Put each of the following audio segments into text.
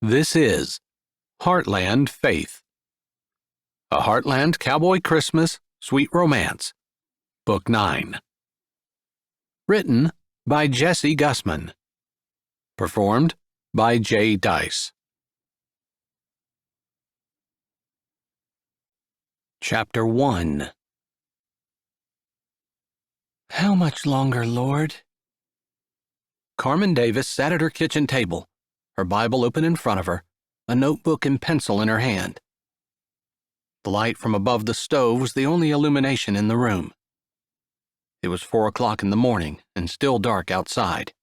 This is Heartland Faith, a Heartland Cowboy Christmas Sweet Romance, Book 9. Written by Jesse Gussman. Performed by J. Dice. Chapter 1. How much longer, Lord? Carmen Davis sat at her kitchen table, her Bible open in front of her, a notebook and pencil in her hand. The light from above the stove was the only illumination in the room. It was 4 o'clock in the morning and still dark outside.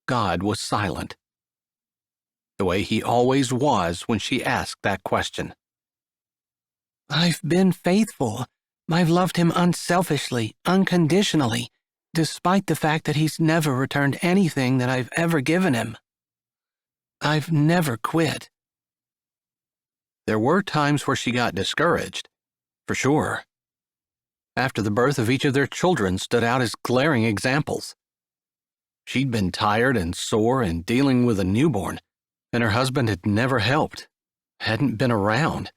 God was silent, the way he always was when she asked that question. I've been faithful. I've loved him unselfishly, unconditionally, despite the fact that he's never returned anything that I've ever given him. I've never quit. There were times where she got discouraged, for sure. After the birth of each of their children stood out as glaring examples. She'd been tired and sore and dealing with a newborn, and her husband had never helped, hadn't been around,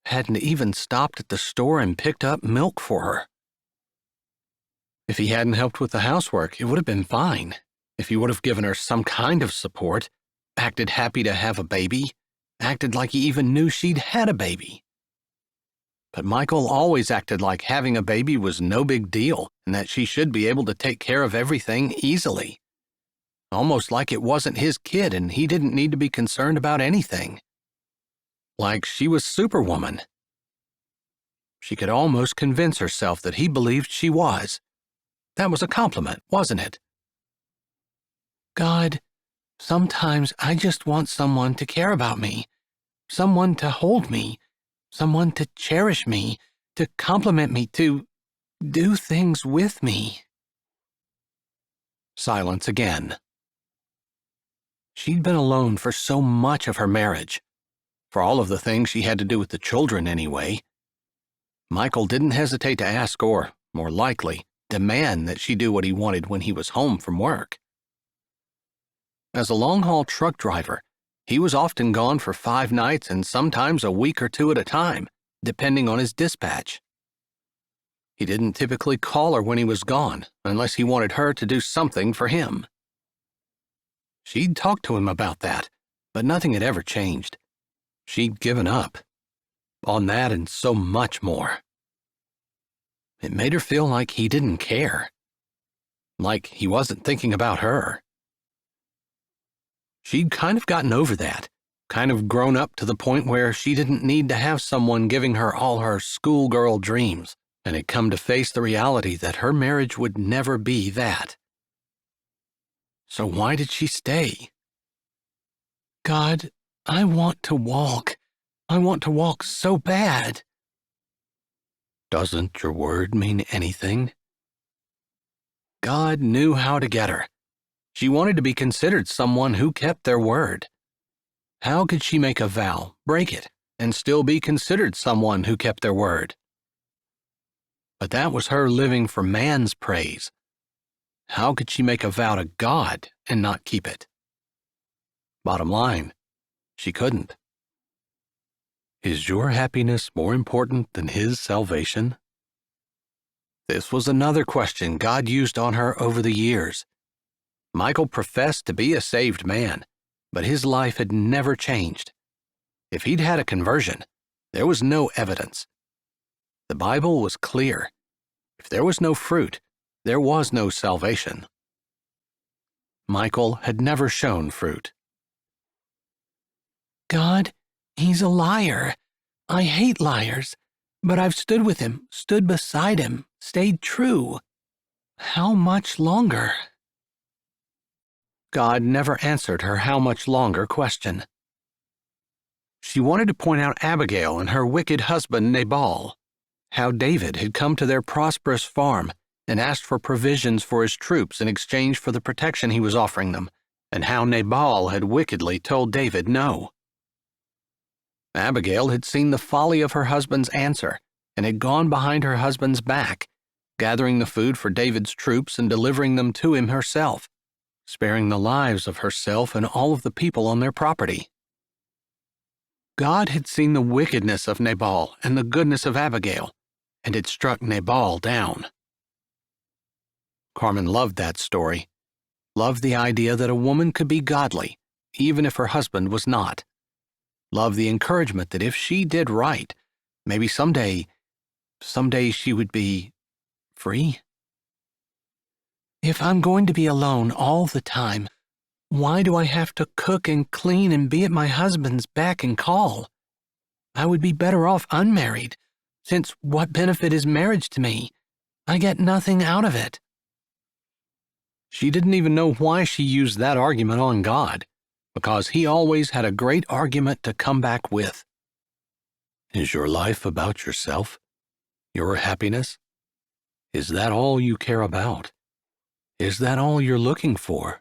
hadn't even stopped at the store and picked up milk for her. If he hadn't helped with the housework, it would have been fine. If he would have given her some kind of support, acted happy to have a baby, acted like he even knew she'd had a baby. But Michael always acted like having a baby was no big deal and that she should be able to take care of everything easily. Almost like it wasn't his kid and he didn't need to be concerned about anything. Like she was Superwoman. She could almost convince herself that he believed she was. That was a compliment, wasn't it? God, sometimes I just want someone to care about me, someone to hold me, someone to cherish me, to compliment me, to do things with me. Silence again. She'd been alone for so much of her marriage, for all of the things she had to do with the children anyway. Michael didn't hesitate to ask or, more likely, demand that she do what he wanted when he was home from work. As a long-haul truck driver, he was often gone for 5 nights and sometimes a week or 2 at a time, depending on his dispatch. He didn't typically call her when he was gone, unless he wanted her to do something for him. She'd talked to him about that, but nothing had ever changed. She'd given up. On that and so much more. It made her feel like he didn't care. Like he wasn't thinking about her. She'd kind of gotten over that, kind of grown up to the point where she didn't need to have someone giving her all her schoolgirl dreams, and had come to face the reality that her marriage would never be that. So why did she stay? God, I want to walk. I want to walk so bad. Doesn't your word mean anything? God knew how to get her. She wanted to be considered someone who kept their word. How could she make a vow, break it, and still be considered someone who kept their word? But that was her living for man's praise. How could she make a vow to God and not keep it? Bottom line, she couldn't. Is your happiness more important than his salvation? This was another question God used on her over the years. Michael professed to be a saved man, but his life had never changed. If he'd had a conversion, there was no evidence. The Bible was clear. If there was no fruit, there was no salvation. Michael had never shown fruit. God, he's a liar. I hate liars, but I've stood with him, stood beside him, stayed true. How much longer? God never answered her how much longer question. She wanted to point out Abigail and her wicked husband Nabal, how David had come to their prosperous farm and asked for provisions for his troops in exchange for the protection he was offering them, and how Nabal had wickedly told David no. Abigail had seen the folly of her husband's answer and had gone behind her husband's back, gathering the food for David's troops and delivering them to him herself, sparing the lives of herself and all of the people on their property. God had seen the wickedness of Nabal and the goodness of Abigail, and had struck Nabal down. Carmen loved that story, loved the idea that a woman could be godly, even if her husband was not. Loved the encouragement that if she did right, maybe someday she would be free. If I'm going to be alone all the time, why do I have to cook and clean and be at my husband's beck and call? I would be better off unmarried, since what benefit is marriage to me? I get nothing out of it. She didn't even know why she used that argument on God, because he always had a great argument to come back with. Is your life about yourself? Your happiness? Is that all you care about? Is that all you're looking for?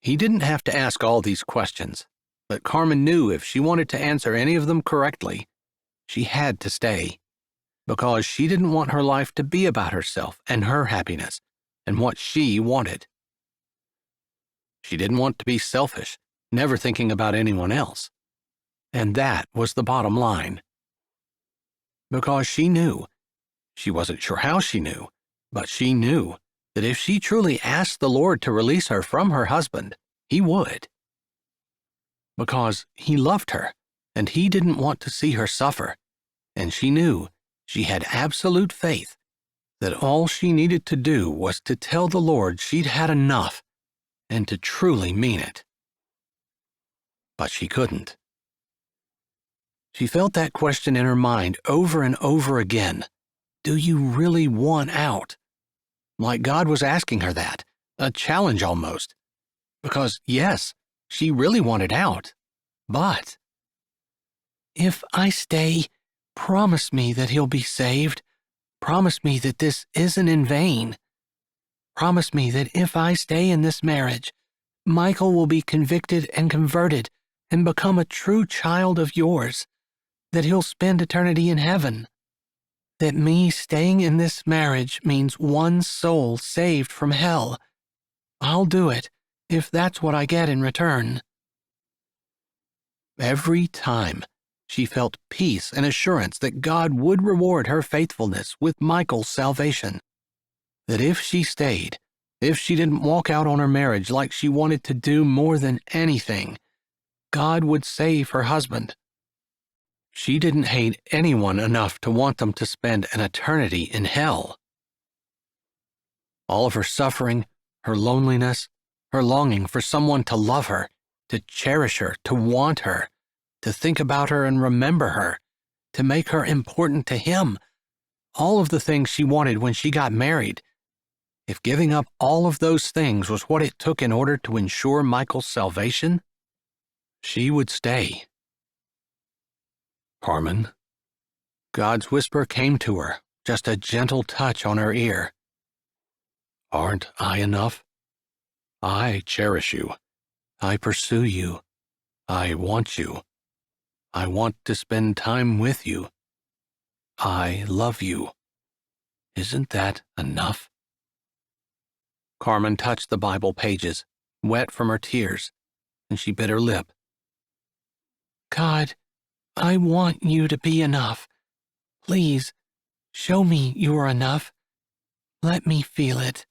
He didn't have to ask all these questions, but Carmen knew if she wanted to answer any of them correctly, she had to stay, because she didn't want her life to be about herself and her happiness and what she wanted. She didn't want to be selfish, never thinking about anyone else. And that was the bottom line. Because she knew, she wasn't sure how she knew, but she knew that if she truly asked the Lord to release her from her husband, he would. Because he loved her, and he didn't want to see her suffer, and she knew she had absolute faith that all she needed to do was to tell the Lord she'd had enough and to truly mean it. But she couldn't. She felt that question in her mind over and over again. Do you really want out? Like God was asking her that, a challenge almost. Because, yes, she really wanted out, but if I stay, promise me that he'll be saved. Promise me that this isn't in vain. Promise me that if I stay in this marriage, Michael will be convicted and converted and become a true child of yours, that he'll spend eternity in heaven, that me staying in this marriage means one soul saved from hell. I'll do it if that's what I get in return. Every time, she felt peace and assurance that God would reward her faithfulness with Michael's salvation. That if she stayed, if she didn't walk out on her marriage like she wanted to do more than anything, God would save her husband. She didn't hate anyone enough to want them to spend an eternity in hell. All of her suffering, her loneliness, her longing for someone to love her, to cherish her, to want her, to think about her and remember her, to make her important to him, all of the things she wanted when she got married. If giving up all of those things was what it took in order to ensure Michael's salvation, she would stay. Carmen. God's whisper came to her, just a gentle touch on her ear. Aren't I enough? I cherish you. I pursue you. I want you. I want to spend time with you. I love you. Isn't that enough? Carmen touched the Bible pages, wet from her tears, and she bit her lip. God, I want you to be enough. Please, show me you are enough. Let me feel it.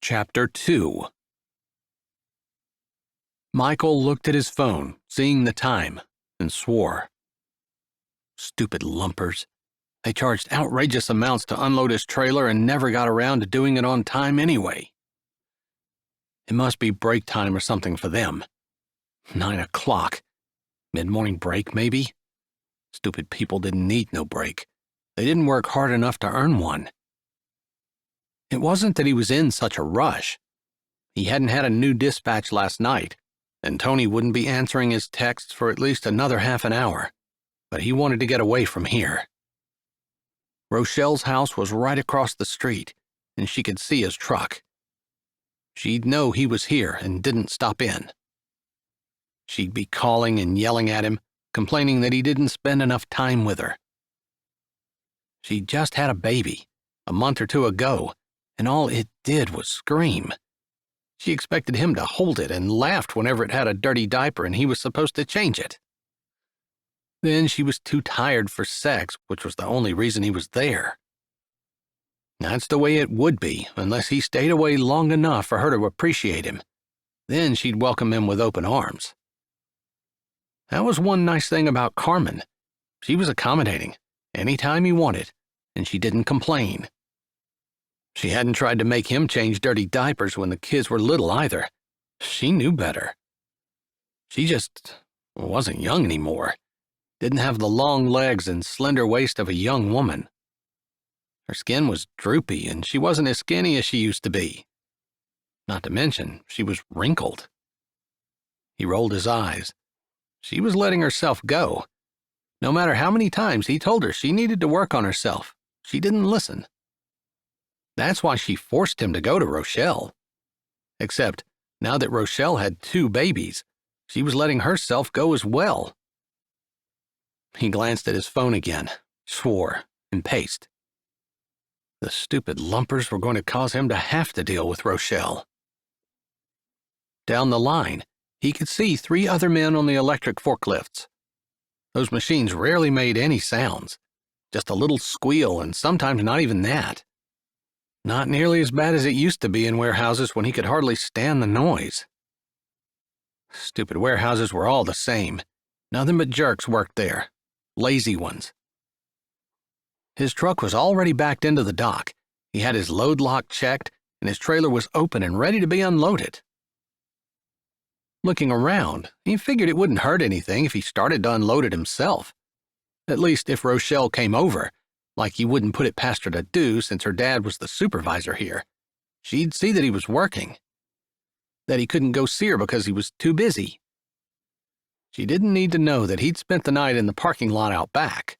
Chapter 2. Michael looked at his phone, seeing the time, and swore. Stupid lumpers. They charged outrageous amounts to unload his trailer and never got around to doing it on time anyway. It must be break time or something for them. 9 o'clock. Mid-morning break, maybe? Stupid people didn't need no break. They didn't work hard enough to earn one. It wasn't that he was in such a rush. He hadn't had a new dispatch last night, and Tony wouldn't be answering his texts for at least another half an hour. But he wanted to get away from here. Rochelle's house was right across the street, and she could see his truck. She'd know he was here and didn't stop in. She'd be calling and yelling at him, complaining that he didn't spend enough time with her. She'd just had a baby, a month or two ago, and all it did was scream. She expected him to hold it and laughed whenever it had a dirty diaper and he was supposed to change it. Then she was too tired for sex, which was the only reason he was there. That's the way it would be, unless he stayed away long enough for her to appreciate him. Then she'd welcome him with open arms. That was one nice thing about Carmen. She was accommodating, anytime he wanted, and she didn't complain. She hadn't tried to make him change dirty diapers when the kids were little either. She knew better. She just wasn't young anymore. Didn't have the long legs and slender waist of a young woman. Her skin was droopy, and she wasn't as skinny as she used to be. Not to mention, she was wrinkled. He rolled his eyes. She was letting herself go. No matter how many times he told her she needed to work on herself, she didn't listen. That's why she forced him to go to Rochelle. Except, now that Rochelle had 2 babies, she was letting herself go as well. He glanced at his phone again, swore, and paced. The stupid lumpers were going to cause him to have to deal with Rochelle. Down the line, he could see 3 other men on the electric forklifts. Those machines rarely made any sounds, just a little squeal and sometimes not even that. Not nearly as bad as it used to be in warehouses when he could hardly stand the noise. Stupid warehouses were all the same. Nothing but jerks worked there. Lazy ones. His truck was already backed into the dock. He had his load lock checked, and his trailer was open and ready to be unloaded. Looking around, he figured it wouldn't hurt anything if he started to unload it himself. At least if Rochelle came over, like he wouldn't put it past her to do since her dad was the supervisor here. She'd see that he was working. That he couldn't go see her because he was too busy. She didn't need to know that he'd spent the night in the parking lot out back.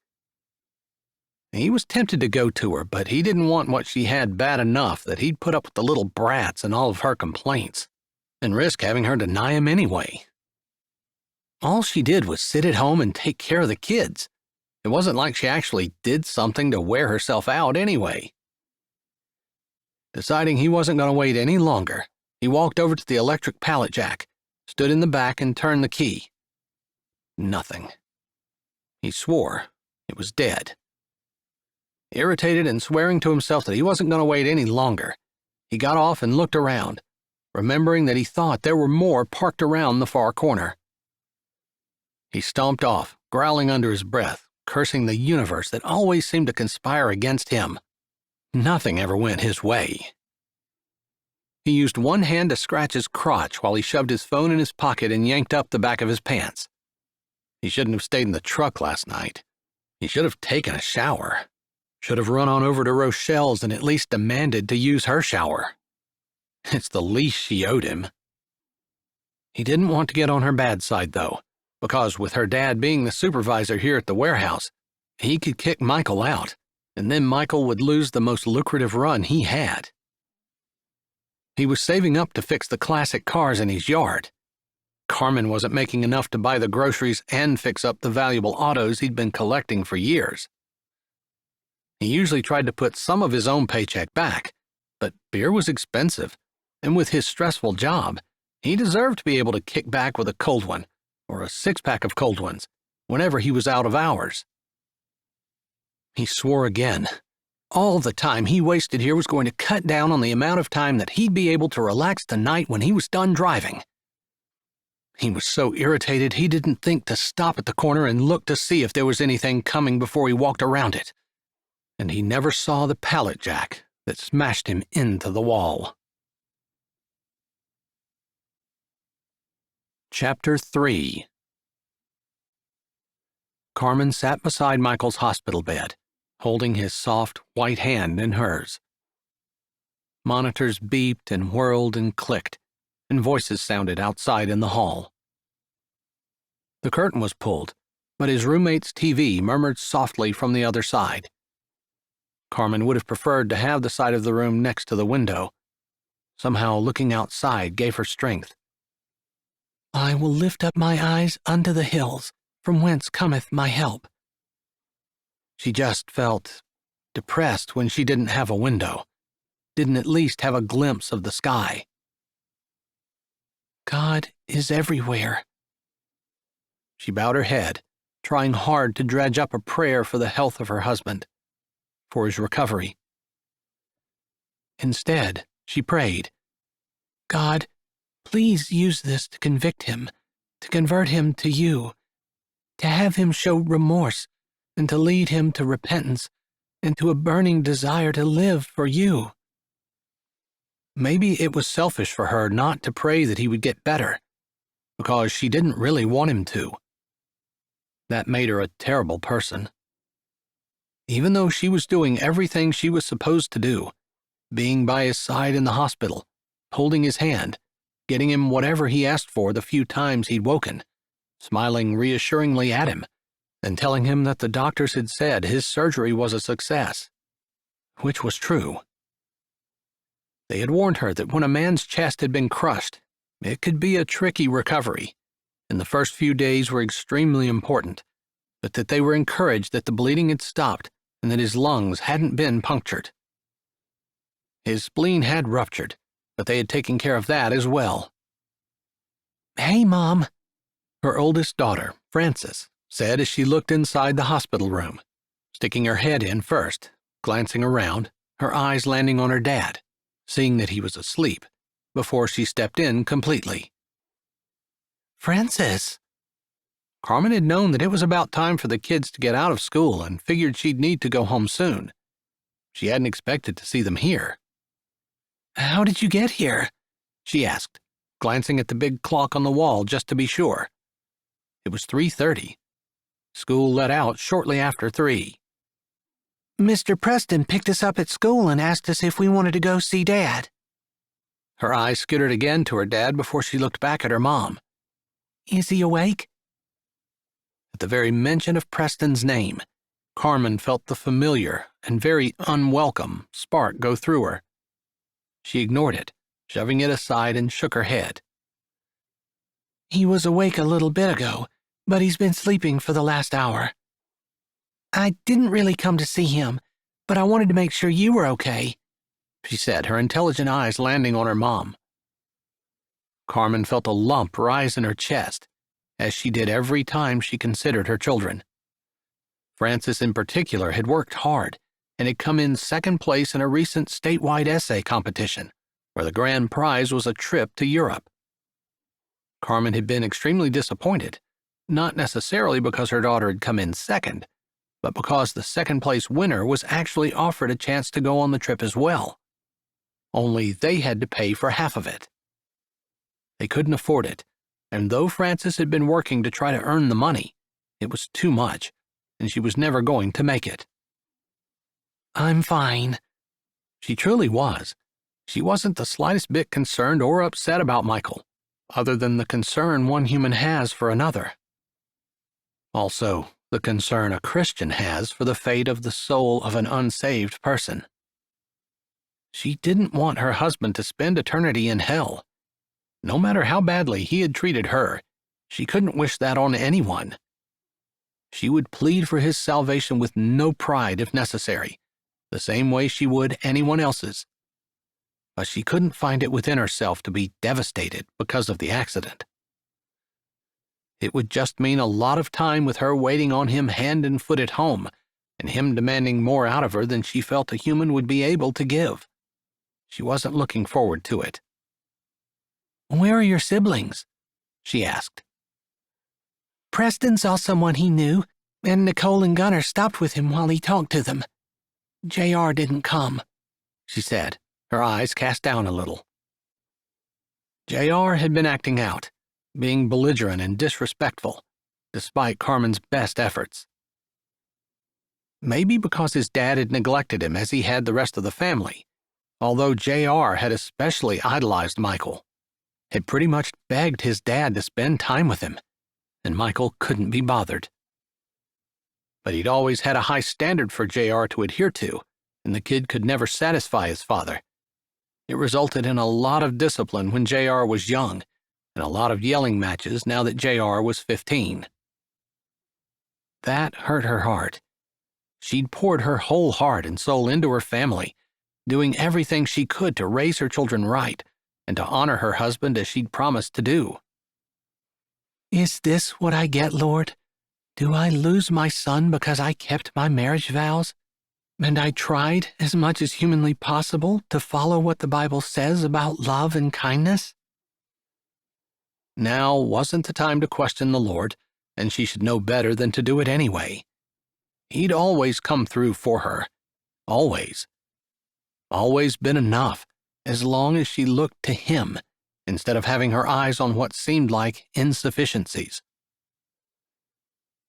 He was tempted to go to her, but he didn't want what she had bad enough that he'd put up with the little brats and all of her complaints, and risk having her deny him anyway. All she did was sit at home and take care of the kids. It wasn't like she actually did something to wear herself out anyway. Deciding he wasn't going to wait any longer, he walked over to the electric pallet jack, stood in the back and turned the key. Nothing. He swore it was dead. Irritated and swearing to himself that he wasn't going to wait any longer, he got off and looked around, remembering that he thought there were more parked around the far corner. He stomped off, growling under his breath, cursing the universe that always seemed to conspire against him. Nothing ever went his way. He used one hand to scratch his crotch while he shoved his phone in his pocket and yanked up the back of his pants. He shouldn't have stayed in the truck last night. He should have taken a shower. Should have run on over to Rochelle's and at least demanded to use her shower. It's the least she owed him. He didn't want to get on her bad side, though, because with her dad being the supervisor here at the warehouse, he could kick Michael out, and then Michael would lose the most lucrative run he had. He was saving up to fix the classic cars in his yard. Carmen wasn't making enough to buy the groceries and fix up the valuable autos he'd been collecting for years. He usually tried to put some of his own paycheck back, but beer was expensive, and with his stressful job, he deserved to be able to kick back with a cold one, or a 6-pack of cold ones, whenever he was out of hours. He swore again. All the time he wasted here was going to cut down on the amount of time that he'd be able to relax tonight when he was done driving. He was so irritated he didn't think to stop at the corner and look to see if there was anything coming before he walked around it. And he never saw the pallet jack that smashed him into the wall. Chapter 3. Carmen sat beside Michael's hospital bed, holding his soft, white hand in hers. Monitors beeped and whirled and clicked, and voices sounded outside in the hall. The curtain was pulled, but his roommate's TV murmured softly from the other side. Carmen would have preferred to have the side of the room next to the window. Somehow looking outside gave her strength. I will lift up my eyes unto the hills, from whence cometh my help. She just felt depressed when she didn't have a window. didn't at least have a glimpse of the sky. God is everywhere. She bowed her head, trying hard to dredge up a prayer for the health of her husband, for his recovery. Instead, she prayed, God, please use this to convict him, to convert him to you, to have him show remorse, and to lead him to repentance, and to a burning desire to live for you. Maybe it was selfish for her not to pray that he would get better, because she didn't really want him to. That made her a terrible person. Even though she was doing everything she was supposed to do, being by his side in the hospital, holding his hand, getting him whatever he asked for the few times he'd woken, smiling reassuringly at him, and telling him that the doctors had said his surgery was a success, which was true. They had warned her that when a man's chest had been crushed, it could be a tricky recovery, and the first few days were extremely important, but that they were encouraged that the bleeding had stopped and that his lungs hadn't been punctured. His spleen had ruptured, but they had taken care of that as well. Hey, Mom, her oldest daughter, Frances, said as she looked inside the hospital room, sticking her head in first, glancing around, her eyes landing on her dad, seeing that he was asleep, before she stepped in completely. Frances. Carmen had known that it was about time for the kids to get out of school and figured she'd need to go home soon. She hadn't expected to see them here. How did you get here? She asked, glancing at the big clock on the wall just to be sure. It was 3:30. School let out shortly after 3. Mr. Preston picked us up at school and asked us if we wanted to go see Dad. Her eyes skittered again to her dad before she looked back at her mom. Is he awake? At the very mention of Preston's name, Carmen felt the familiar and very unwelcome spark go through her. She ignored it, shoving it aside, and shook her head. He was awake a little bit ago, but he's been sleeping for the last hour. I didn't really come to see him, but I wanted to make sure you were okay, she said, her intelligent eyes landing on her mom. Carmen felt a lump rise in her chest, as she did every time she considered her children. Frances in particular had worked hard and had come in second place in a recent statewide essay competition, where the grand prize was a trip to Europe. Carmen had been extremely disappointed, not necessarily because her daughter had come in second, but because the second-place winner was actually offered a chance to go on the trip as well. Only they had to pay for half of it. They couldn't afford it, and though Frances had been working to try to earn the money, it was too much, and she was never going to make it. I'm fine. She truly was. She wasn't the slightest bit concerned or upset about Michael, other than the concern one human has for another. Also, the concern a Christian has for the fate of the soul of an unsaved person. She didn't want her husband to spend eternity in hell. No matter how badly he had treated her, she couldn't wish that on anyone. She would plead for his salvation with no pride if necessary, the same way she would anyone else's. But she couldn't find it within herself to be devastated because of the accident. It would just mean a lot of time with her waiting on him hand and foot at home, and him demanding more out of her than she felt a human would be able to give. She wasn't looking forward to it. Where are your siblings? She asked. Preston saw someone he knew, and Nicole and Gunnar stopped with him while he talked to them. JR didn't come, she said, her eyes cast down a little. JR had been acting out, being belligerent and disrespectful, despite Carmen's best efforts. Maybe because his dad had neglected him as he had the rest of the family, although JR had especially idolized Michael, had pretty much begged his dad to spend time with him, and Michael couldn't be bothered. But he'd always had a high standard for JR to adhere to, and the kid could never satisfy his father. It resulted in a lot of discipline when JR was young, and a lot of yelling matches now that JR was 15. That hurt her heart. She'd poured her whole heart and soul into her family, doing everything she could to raise her children right and to honor her husband as she'd promised to do. Is this what I get, Lord? Do I lose my son because I kept my marriage vows? And I tried as much as humanly possible to follow what the Bible says about love and kindness? Now wasn't the time to question the Lord, and she should know better than to do it anyway. He'd always come through for her. Always. Always been enough, as long as she looked to him, instead of having her eyes on what seemed like insufficiencies.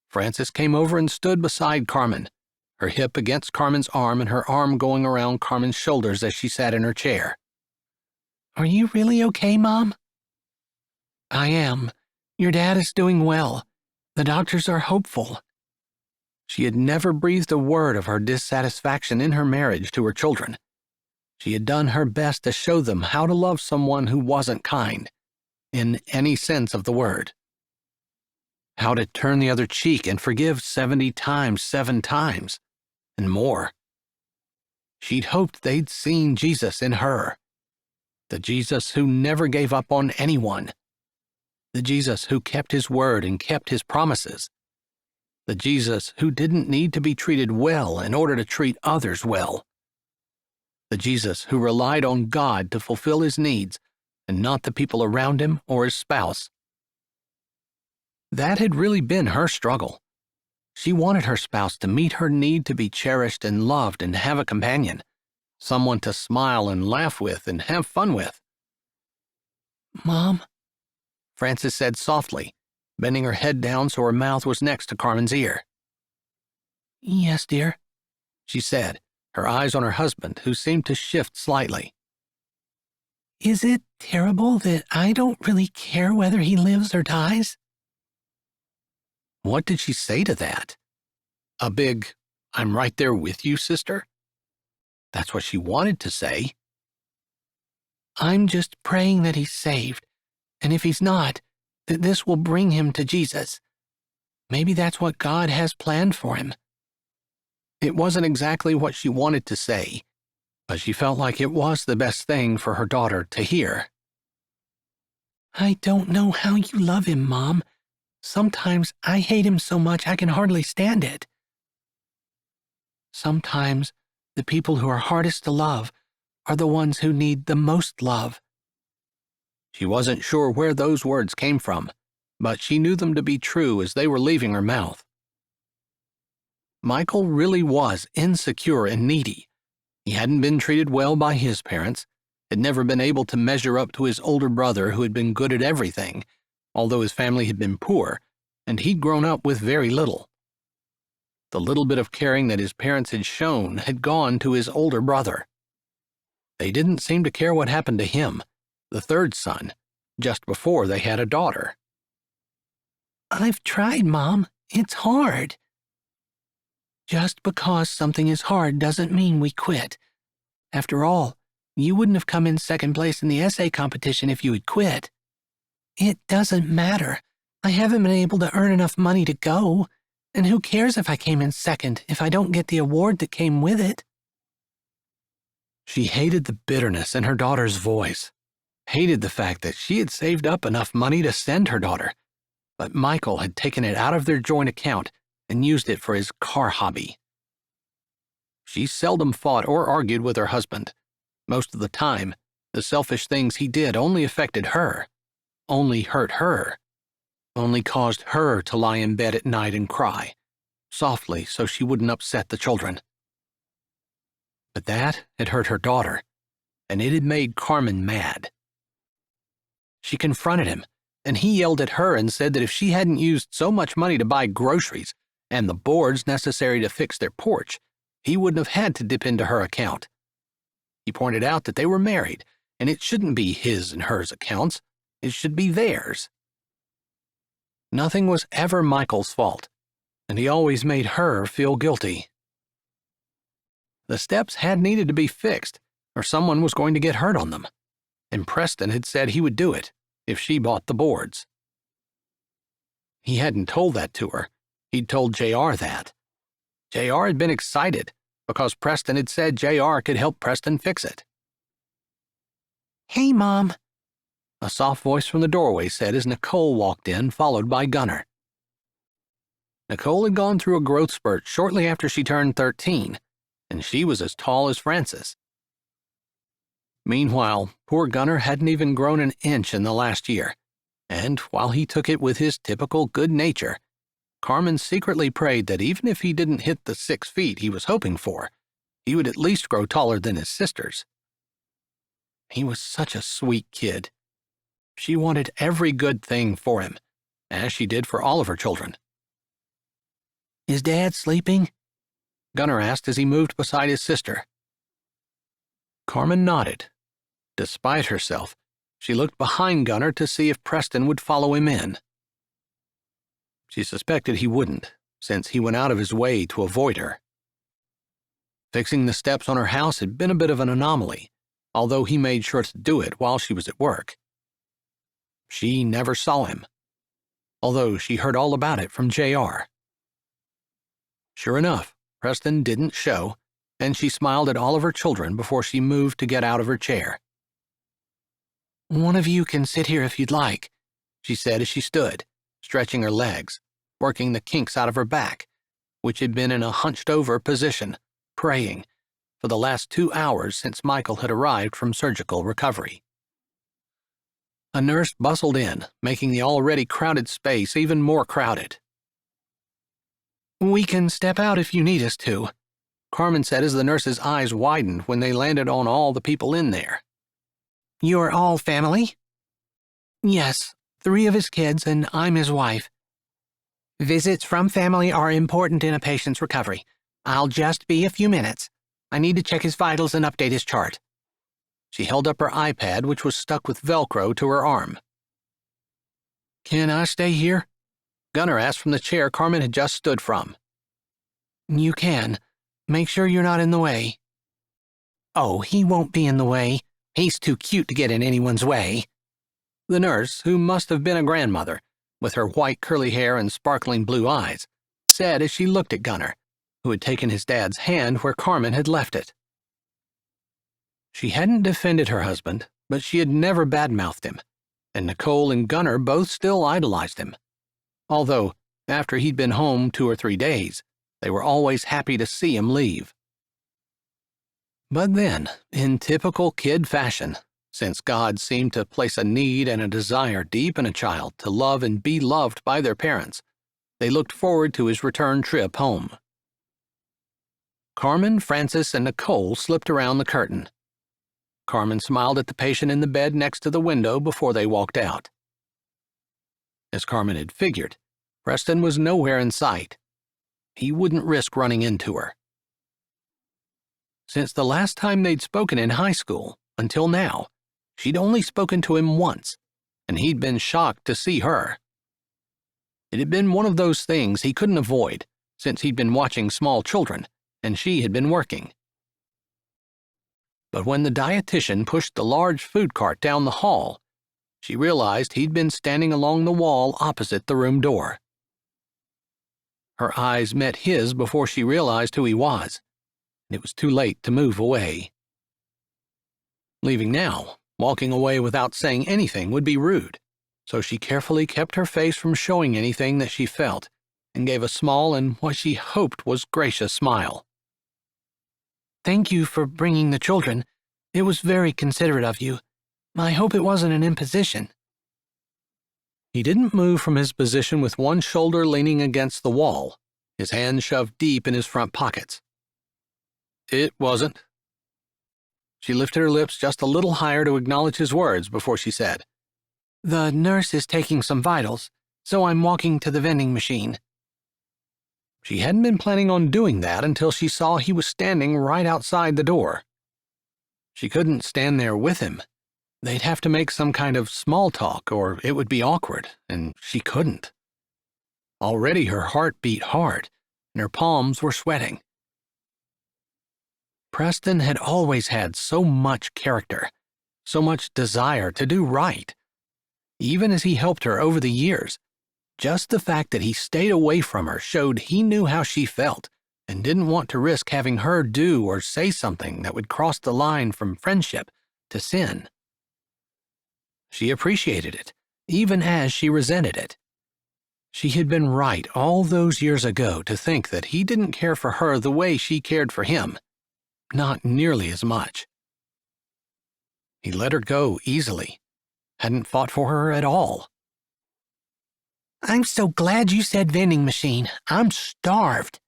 Frances came over and stood beside Carmen, her hip against Carmen's arm and her arm going around Carmen's shoulders as she sat in her chair. Are you really okay, Mom? I am. Your dad is doing well. The doctors are hopeful. She had never breathed a word of her dissatisfaction in her marriage to her children. She had done her best to show them how to love someone who wasn't kind, in any sense of the word. How to turn the other cheek and forgive 70 times 7 times, and more. She'd hoped they'd seen Jesus in her, the Jesus who never gave up on anyone, the Jesus who kept his word and kept his promises, the Jesus who didn't need to be treated well in order to treat others well, the Jesus who relied on God to fulfill his needs and not the people around him or his spouse. That had really been her struggle. She wanted her spouse to meet her need to be cherished and loved and have a companion, someone to smile and laugh with and have fun with. Mom? Frances said softly, bending her head down so her mouth was next to Carmen's ear. Yes, dear, she said, her eyes on her husband, who seemed to shift slightly. Is it terrible that I don't really care whether he lives or dies? What did she say to that? A big, "I'm right there with you, sister"? That's what she wanted to say. I'm just praying that he's saved, and if he's not, that this will bring him to Jesus. Maybe that's what God has planned for him. It wasn't exactly what she wanted to say, but she felt like it was the best thing for her daughter to hear. I don't know how you love him, Mom. Sometimes I hate him so much I can hardly stand it. Sometimes the people who are hardest to love are the ones who need the most love. She wasn't sure where those words came from, but she knew them to be true as they were leaving her mouth. Michael really was insecure and needy. He hadn't been treated well by his parents, had never been able to measure up to his older brother who had been good at everything, although his family had been poor, and he'd grown up with very little. The little bit of caring that his parents had shown had gone to his older brother. They didn't seem to care what happened to him, the third son, just before they had a daughter. I've tried, Mom. It's hard. Just because something is hard doesn't mean we quit. After all, you wouldn't have come in second place in the essay competition if you had quit. It doesn't matter. I haven't been able to earn enough money to go, and who cares if I came in second if I don't get the award that came with it? She hated the bitterness in her daughter's voice, hated the fact that she had saved up enough money to send her daughter, but Michael had taken it out of their joint account and used it for his car hobby. She seldom fought or argued with her husband. Most of the time, the selfish things he did only affected her, only hurt her, only caused her to lie in bed at night and cry, softly so she wouldn't upset the children. But that had hurt her daughter, and it had made Carmen mad. She confronted him, and he yelled at her and said that if she hadn't used so much money to buy groceries and the boards necessary to fix their porch, he wouldn't have had to dip into her account. He pointed out that they were married, and it shouldn't be his and hers accounts. It should be theirs. Nothing was ever Michael's fault, and he always made her feel guilty. The steps had needed to be fixed, or someone was going to get hurt on them, and Preston had said he would do it if she bought the boards. He hadn't told that to her. He'd told JR that. JR had been excited, because Preston had said JR could help Preston fix it. "Hey, Mom," a soft voice from the doorway said as Nicole walked in, followed by Gunnar. Nicole had gone through a growth spurt shortly after she turned 13, and she was as tall as Frances. Meanwhile, poor Gunnar hadn't even grown an inch in the last year, and while he took it with his typical good nature, Carmen secretly prayed that even if he didn't hit the 6 feet he was hoping for, he would at least grow taller than his sisters. He was such a sweet kid. She wanted every good thing for him, as she did for all of her children. "Is Dad sleeping?" Gunnar asked as he moved beside his sister. Carmen nodded. Despite herself, she looked behind Gunnar to see if Preston would follow him in. She suspected he wouldn't, since he went out of his way to avoid her. Fixing the steps on her house had been a bit of an anomaly, although he made sure to do it while she was at work. She never saw him, although she heard all about it from JR. Sure enough, Preston didn't show, and she smiled at all of her children before she moved to get out of her chair. "One of you can sit here if you'd like," she said as she stood, stretching her legs, working the kinks out of her back, which had been in a hunched-over position, praying, for the last 2 hours since Michael had arrived from surgical recovery. A nurse bustled in, making the already crowded space even more crowded. "We can step out if you need us to," Carmen said as the nurse's eyes widened when they landed on all the people in there. "You're all family?" "Yes, 3 of his kids, and I'm his wife. Visits from family are important in a patient's recovery. I'll just be a few minutes. I need to check his vitals and update his chart." She held up her iPad, which was stuck with Velcro to her arm. "Can I stay here?" Gunnar asked from the chair Carmen had just stood from. "You can. Make sure you're not in the way." "Oh, he won't be in the way. He's too cute to get in anyone's way." The nurse, who must have been a grandmother, with her white curly hair and sparkling blue eyes, said as she looked at Gunnar, who had taken his dad's hand where Carmen had left it. She hadn't defended her husband, but she had never badmouthed him, and Nicole and Gunnar both still idolized him. Although, after he'd been home 2 or 3 days, they were always happy to see him leave. But then, in typical kid fashion, since God seemed to place a need and a desire deep in a child to love and be loved by their parents, they looked forward to his return trip home. Carmen, Frances, and Nicole slipped around the curtain. Carmen smiled at the patient in the bed next to the window before they walked out. As Carmen had figured, Preston was nowhere in sight. He wouldn't risk running into her. Since the last time they'd spoken in high school, until now, she'd only spoken to him once, and he'd been shocked to see her. It had been one of those things he couldn't avoid, since he'd been watching small children, and she had been working. But when the dietitian pushed the large food cart down the hall, she realized he'd been standing along the wall opposite the room door. Her eyes met his before she realized who he was, and it was too late to move away. Leaving now, walking away without saying anything would be rude, so she carefully kept her face from showing anything that she felt and gave a small and what she hoped was gracious smile. "Thank you for bringing the children. It was very considerate of you. I hope it wasn't an imposition." He didn't move from his position with one shoulder leaning against the wall, his hands shoved deep in his front pockets. "It wasn't." She lifted her lips just a little higher to acknowledge his words before she said, "The nurse is taking some vitals, so I'm walking to the vending machine." She hadn't been planning on doing that until she saw he was standing right outside the door. She couldn't stand there with him. They'd have to make some kind of small talk, or it would be awkward, and she couldn't. Already her heart beat hard, and her palms were sweating. Preston had always had so much character, so much desire to do right. Even as he helped her over the years, just the fact that he stayed away from her showed he knew how she felt and didn't want to risk having her do or say something that would cross the line from friendship to sin. She appreciated it, even as she resented it. She had been right all those years ago to think that he didn't care for her the way she cared for him, not nearly as much. He let her go easily, hadn't fought for her at all. I'm so glad you said vending machine. I'm starved.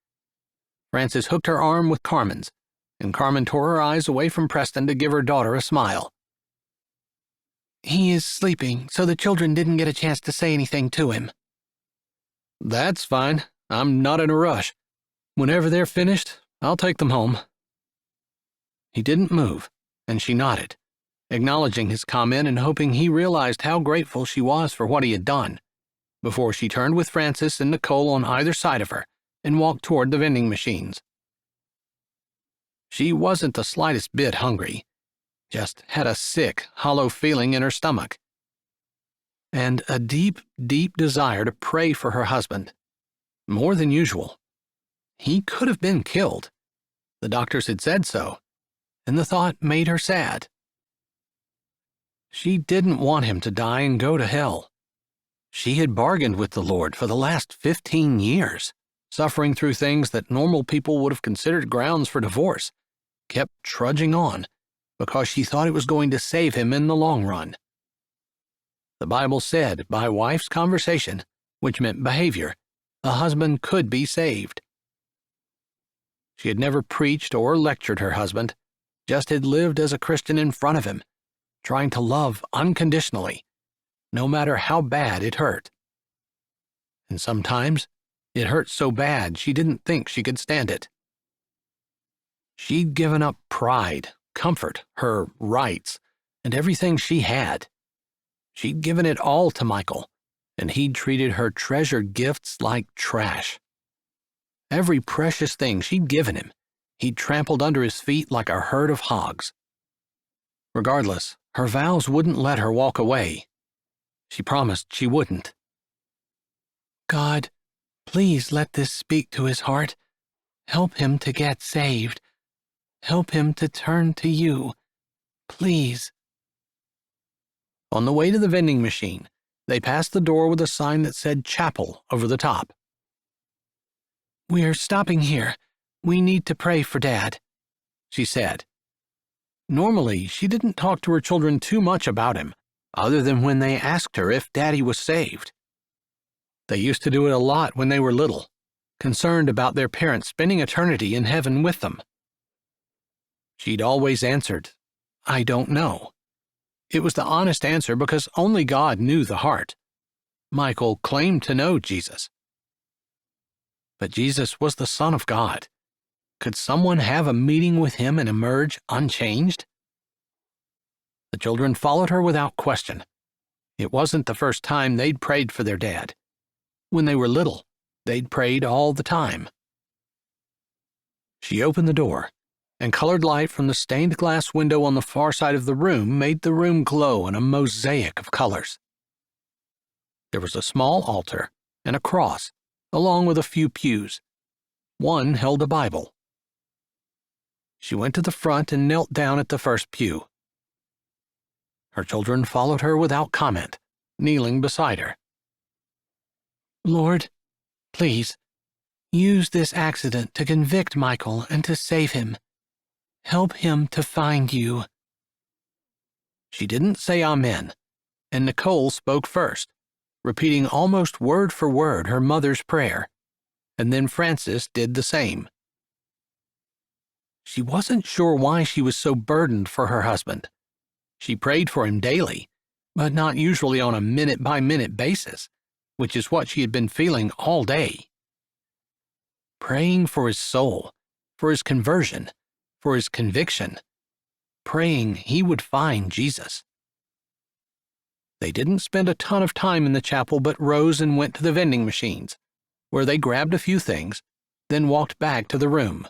Frances hooked her arm with Carmen's, and Carmen tore her eyes away from Preston to give her daughter a smile. He is sleeping, so the children didn't get a chance to say anything to him. That's fine. I'm not in a rush. Whenever they're finished, I'll take them home. He didn't move, and she nodded, acknowledging his comment and hoping he realized how grateful she was for what he had done, before she turned with Frances and Nicole on either side of her and walked toward the vending machines. She wasn't the slightest bit hungry, just had a sick, hollow feeling in her stomach, and a deep, deep desire to pray for her husband, more than usual. He could have been killed. The doctors had said so, and the thought made her sad. She didn't want him to die and go to hell. She had bargained with the Lord for the last 15 years, suffering through things that normal people would have considered grounds for divorce, kept trudging on because she thought it was going to save him in the long run. The Bible said by wife's conversation, which meant behavior, a husband could be saved. She had never preached or lectured her husband, just had lived as a Christian in front of him, trying to love unconditionally, no matter how bad it hurt. And sometimes it hurt so bad she didn't think she could stand it. She'd given up pride, comfort, her rights, and everything she had. She'd given it all to Michael, and he'd treated her treasured gifts like trash. Every precious thing she'd given him, he'd trampled under his feet like a herd of hogs. Regardless, her vows wouldn't let her walk away. She promised she wouldn't. God, please let this speak to his heart. Help him to get saved. Help him to turn to you. Please. On the way to the vending machine, they passed the door with a sign that said chapel over the top. We're stopping here. We need to pray for Dad, she said. Normally, she didn't talk to her children too much about him, other than when they asked her if Daddy was saved. They used to do it a lot when they were little, concerned about their parents spending eternity in heaven with them. She'd always answered, I don't know. It was the honest answer because only God knew the heart. Michael claimed to know Jesus. But Jesus was the Son of God. Could someone have a meeting with him and emerge unchanged? The children followed her without question. It wasn't the first time they'd prayed for their dad. When they were little, they'd prayed all the time. She opened the door, and colored light from the stained glass window on the far side of the room made the room glow in a mosaic of colors. There was a small altar and a cross, along with a few pews. One held a Bible. She went to the front and knelt down at the first pew. Her children followed her without comment, kneeling beside her. Lord, please, use this accident to convict Michael and to save him. Help him to find you. She didn't say amen, and Nicole spoke first, repeating almost word for word her mother's prayer, and then Frances did the same. She wasn't sure why she was so burdened for her husband. She prayed for him daily, but not usually on a minute-by-minute basis, which is what she had been feeling all day. Praying for his soul, for his conversion, for his conviction, praying he would find Jesus. They didn't spend a ton of time in the chapel but rose and went to the vending machines, where they grabbed a few things, then walked back to the room.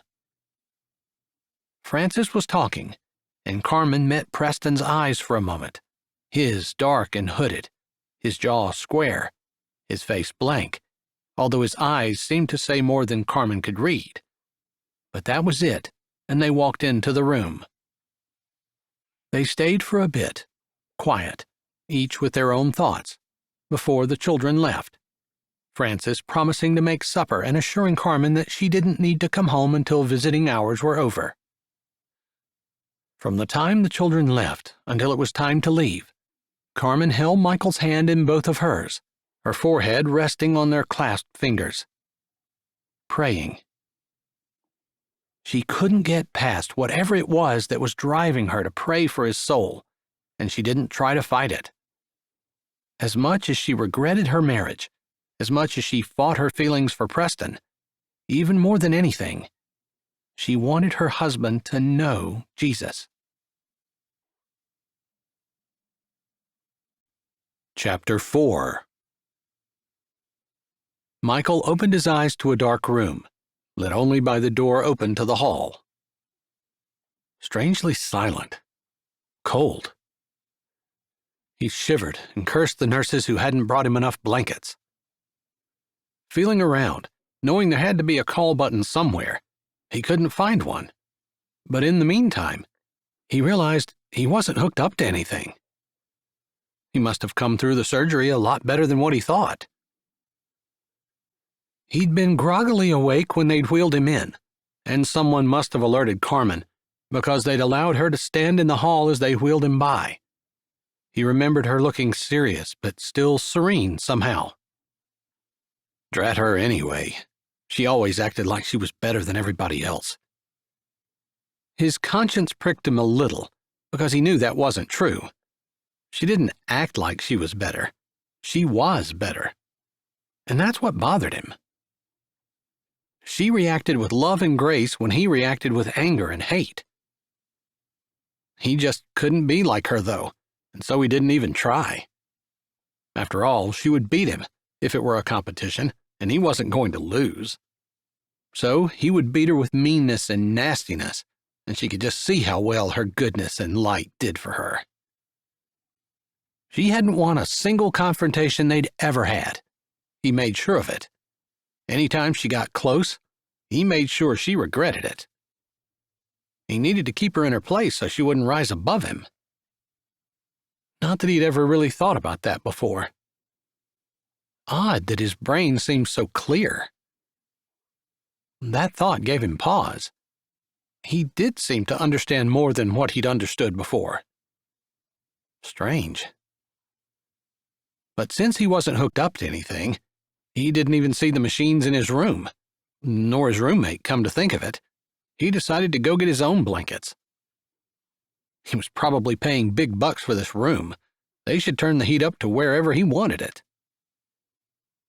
Frances was talking, and Carmen met Preston's eyes for a moment, his dark and hooded, his jaw square, his face blank, although his eyes seemed to say more than Carmen could read. But that was it, and they walked into the room. They stayed for a bit, quiet, each with their own thoughts, before the children left, Frances promising to make supper and assuring Carmen that she didn't need to come home until visiting hours were over. From the time the children left until it was time to leave, Carmen held Michael's hand in both of hers, her forehead resting on their clasped fingers. Praying. She couldn't get past whatever it was that was driving her to pray for his soul, and she didn't try to fight it. As much as she regretted her marriage, as much as she fought her feelings for Preston, even more than anything, she wanted her husband to know Jesus. Chapter 4. Michael opened his eyes to a dark room, lit only by the door open to the hall. Strangely silent. Cold. He shivered and cursed the nurses who hadn't brought him enough blankets. Feeling around, knowing there had to be a call button somewhere, he couldn't find one. But in the meantime, he realized he wasn't hooked up to anything. He must have come through the surgery a lot better than what he thought. He'd been groggily awake when they'd wheeled him in, and someone must have alerted Carmen, because they'd allowed her to stand in the hall as they wheeled him by. He remembered her looking serious, but still serene somehow. Drat her anyway. She always acted like she was better than everybody else. His conscience pricked him a little, because he knew that wasn't true. She didn't act like she was better. She was better. And that's what bothered him. She reacted with love and grace when he reacted with anger and hate. He just couldn't be like her, though, and so he didn't even try. After all, she would beat him if it were a competition, and he wasn't going to lose. So he would beat her with meanness and nastiness, and she could just see how well her goodness and light did for her. She hadn't won a single confrontation they'd ever had. He made sure of it. Anytime she got close, he made sure she regretted it. He needed to keep her in her place so she wouldn't rise above him. Not that he'd ever really thought about that before. Odd that his brain seemed so clear. That thought gave him pause. He did seem to understand more than what he'd understood before. Strange. But since he wasn't hooked up to anything, he didn't even see the machines in his room, nor his roommate, come to think of it. He decided to go get his own blankets. He was probably paying big bucks for this room. They should turn the heat up to wherever he wanted it.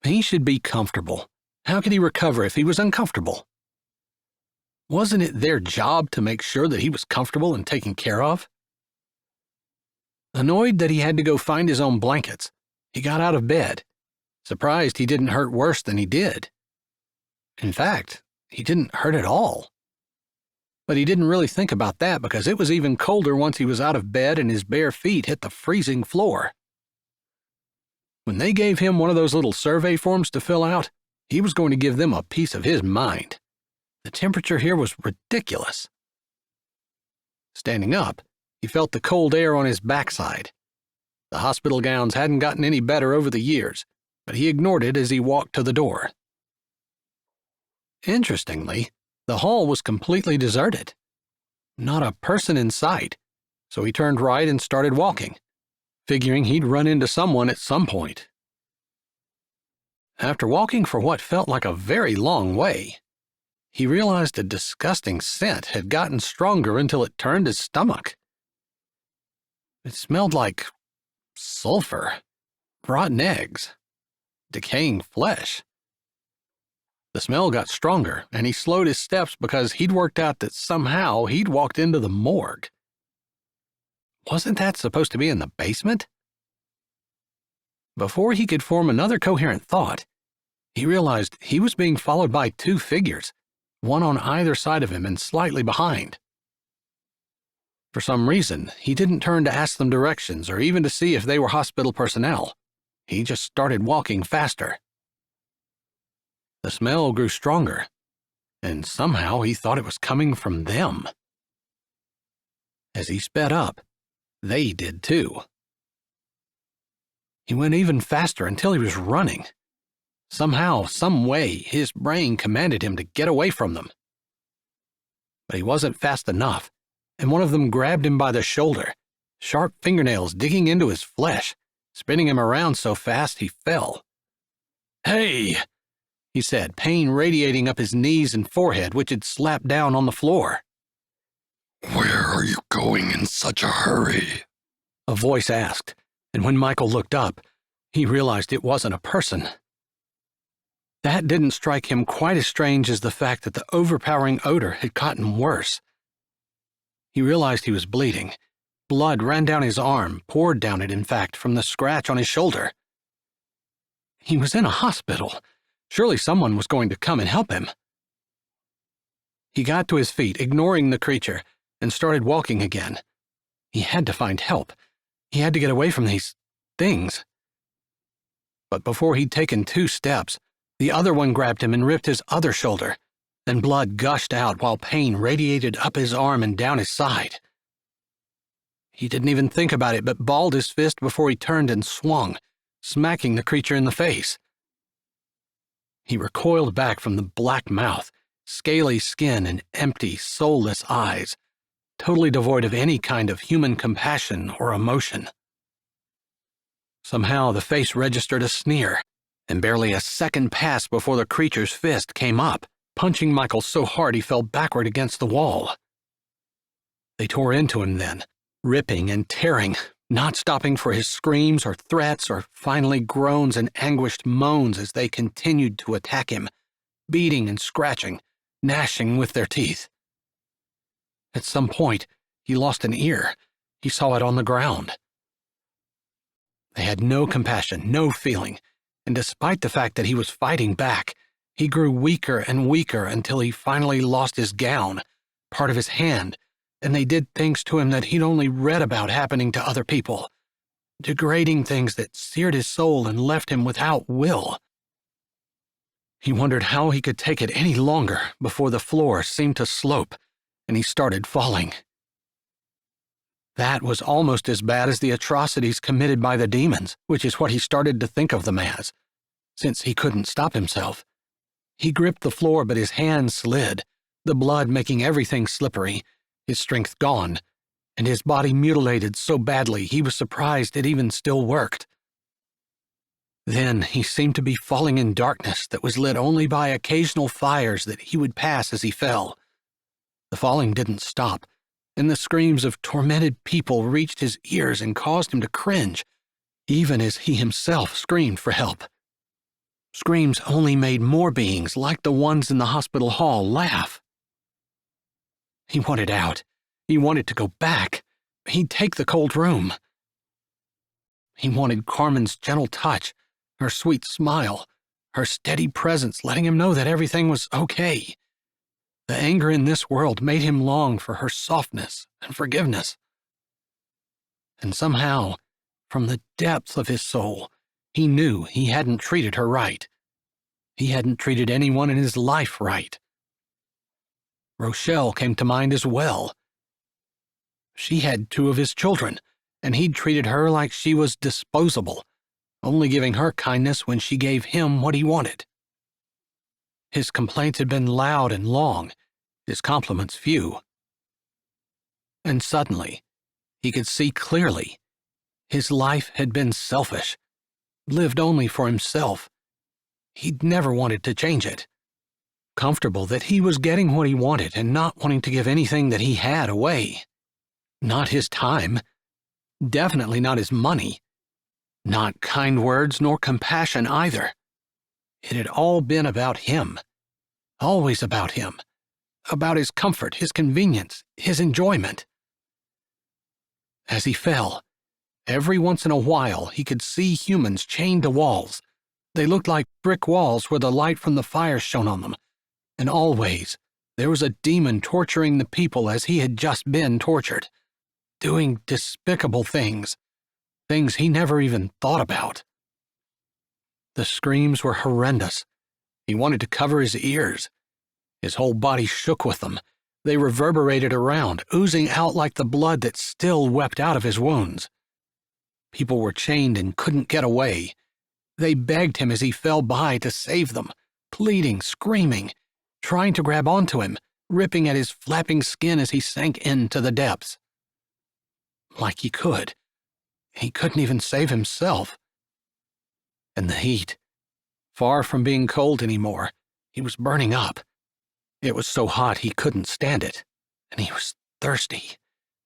He should be comfortable. How could he recover if he was uncomfortable? Wasn't it their job to make sure that he was comfortable and taken care of? Annoyed that he had to go find his own blankets, he got out of bed, surprised he didn't hurt worse than he did. In fact, he didn't hurt at all. But he didn't really think about that because it was even colder once he was out of bed and his bare feet hit the freezing floor. When they gave him one of those little survey forms to fill out, he was going to give them a piece of his mind. The temperature here was ridiculous. Standing up, he felt the cold air on his backside. The hospital gowns hadn't gotten any better over the years, but he ignored it as he walked to the door. Interestingly, the hall was completely deserted. Not a person in sight, so he turned right and started walking, figuring he'd run into someone at some point. After walking for what felt like a very long way, he realized a disgusting scent had gotten stronger until it turned his stomach. It smelled like sulfur, rotten eggs, decaying flesh. The smell got stronger, and he slowed his steps because he'd worked out that somehow he'd walked into the morgue. Wasn't that supposed to be in the basement? Before he could form another coherent thought, he realized he was being followed by two figures, one on either side of him and slightly behind. For some reason, he didn't turn to ask them directions or even to see if they were hospital personnel. He just started walking faster. The smell grew stronger, and somehow he thought it was coming from them. As he sped up, they did too. He went even faster until he was running. Somehow, some way, his brain commanded him to get away from them. But he wasn't fast enough, and one of them grabbed him by the shoulder, sharp fingernails digging into his flesh, spinning him around so fast he fell. "Hey!" he said, pain radiating up his knees and forehead, which had slapped down on the floor. "Where are you going in such a hurry?" a voice asked, and when Michael looked up, he realized it wasn't a person. That didn't strike him quite as strange as the fact that the overpowering odor had gotten worse. He realized he was bleeding. Blood ran down his arm, poured down it, in fact, from the scratch on his shoulder. He was in a hospital. Surely someone was going to come and help him. He got to his feet, ignoring the creature, and started walking again. He had to find help. He had to get away from these things. But before he'd taken 2 steps, the other one grabbed him and ripped his other shoulder. Then blood gushed out while pain radiated up his arm and down his side. He didn't even think about it, but balled his fist before he turned and swung, smacking the creature in the face. He recoiled back from the black mouth, scaly skin, and empty, soulless eyes, totally devoid of any kind of human compassion or emotion. Somehow the face registered a sneer, and barely a second passed before the creature's fist came up, punching Michael so hard he fell backward against the wall. They tore into him then, ripping and tearing, not stopping for his screams or threats or finally groans and anguished moans as they continued to attack him, beating and scratching, gnashing with their teeth. At some point, he lost an ear. He saw it on the ground. They had no compassion, no feeling, and despite the fact that he was fighting back, he grew weaker and weaker until he finally lost his gown, part of his hand, and they did things to him that he'd only read about happening to other people, degrading things that seared his soul and left him without will. He wondered how he could take it any longer before the floor seemed to slope, and he started falling. That was almost as bad as the atrocities committed by the demons, which is what he started to think of them as, since he couldn't stop himself. He gripped the floor, but his hands slid, the blood making everything slippery, his strength gone, and his body mutilated so badly he was surprised it even still worked. Then he seemed to be falling in darkness that was lit only by occasional fires that he would pass as he fell. The falling didn't stop, and the screams of tormented people reached his ears and caused him to cringe, even as he himself screamed for help. Screams only made more beings like the ones in the hospital hall laugh. He wanted out. He wanted to go back. He'd take the cold room. He wanted Carmen's gentle touch, her sweet smile, her steady presence letting him know that everything was okay. The anger in this world made him long for her softness and forgiveness. And somehow, from the depths of his soul, he knew he hadn't treated her right. He hadn't treated anyone in his life right. Rochelle came to mind as well. She had 2 of his children, and he'd treated her like she was disposable, only giving her kindness when she gave him what he wanted. His complaints had been loud and long, his compliments few. And suddenly, he could see clearly. His life had been selfish, lived only for himself. He'd never wanted to change it. Comfortable that he was getting what he wanted and not wanting to give anything that he had away. Not his time. Definitely not his money. Not kind words nor compassion either. It had all been about him. Always about him. About his comfort, his convenience, his enjoyment. As he fell, every once in a while he could see humans chained to walls. They looked like brick walls where the light from the fire shone on them. And always, there was a demon torturing the people as he had just been tortured. Doing despicable things. Things he never even thought about. The screams were horrendous. He wanted to cover his ears. His whole body shook with them. They reverberated around, oozing out like the blood that still wept out of his wounds. People were chained and couldn't get away. They begged him as he fell by to save them, pleading, screaming, trying to grab onto him, ripping at his flapping skin as he sank into the depths. Like he could. He couldn't even save himself. And the heat. Far from being cold anymore, he was burning up. It was so hot he couldn't stand it, and he was thirsty,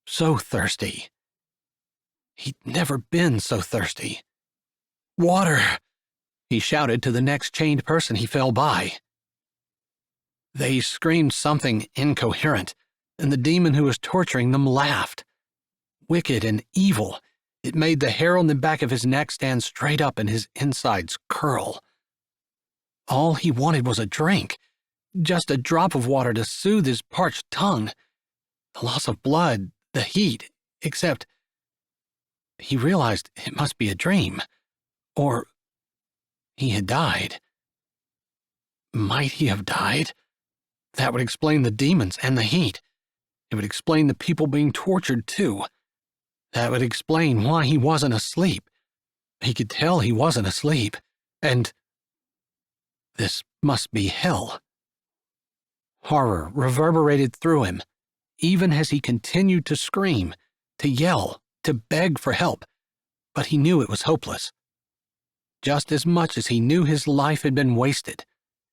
so thirsty. He'd never been so thirsty. "Water!" he shouted to the next chained person he fell by. They screamed something incoherent, and the demon who was torturing them laughed. Wicked and evil, it made the hair on the back of his neck stand straight up and his insides curl. All he wanted was a drink, just a drop of water to soothe his parched tongue. The loss of blood, the heat, except he realized it must be a dream, or he had died. Might he have died? That would explain the demons and the heat. It would explain the people being tortured, too. That would explain why he wasn't asleep. He could tell he wasn't asleep, and this must be hell. Horror reverberated through him, even as he continued to scream, to yell, to beg for help, but he knew it was hopeless. Just as much as he knew his life had been wasted,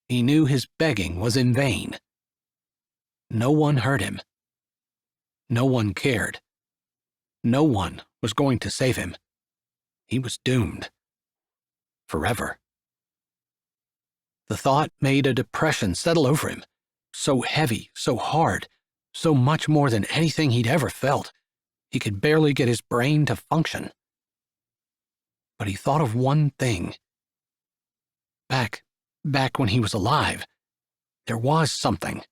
he knew his begging was in vain. No one heard him. No one cared. No one was going to save him. He was doomed. Forever. The thought made a depression settle over him, so heavy, so hard, so much more than anything he'd ever felt. He could barely get his brain to function. But he thought of one thing. Back when he was alive, there was something.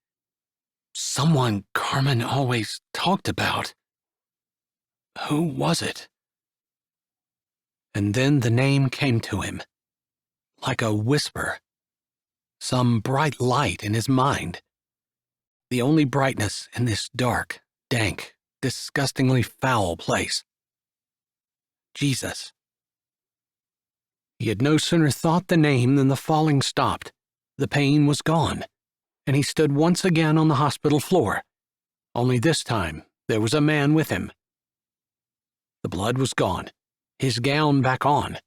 Someone Carmen always talked about. Who was it? And then the name came to him, like a whisper. Some bright light in his mind. The only brightness in this dark, dank, disgustingly foul place. Jesus. He had no sooner thought the name than the falling stopped. The pain was gone, and he stood once again on the hospital floor. Only this time, there was a man with him. The blood was gone, his gown back on,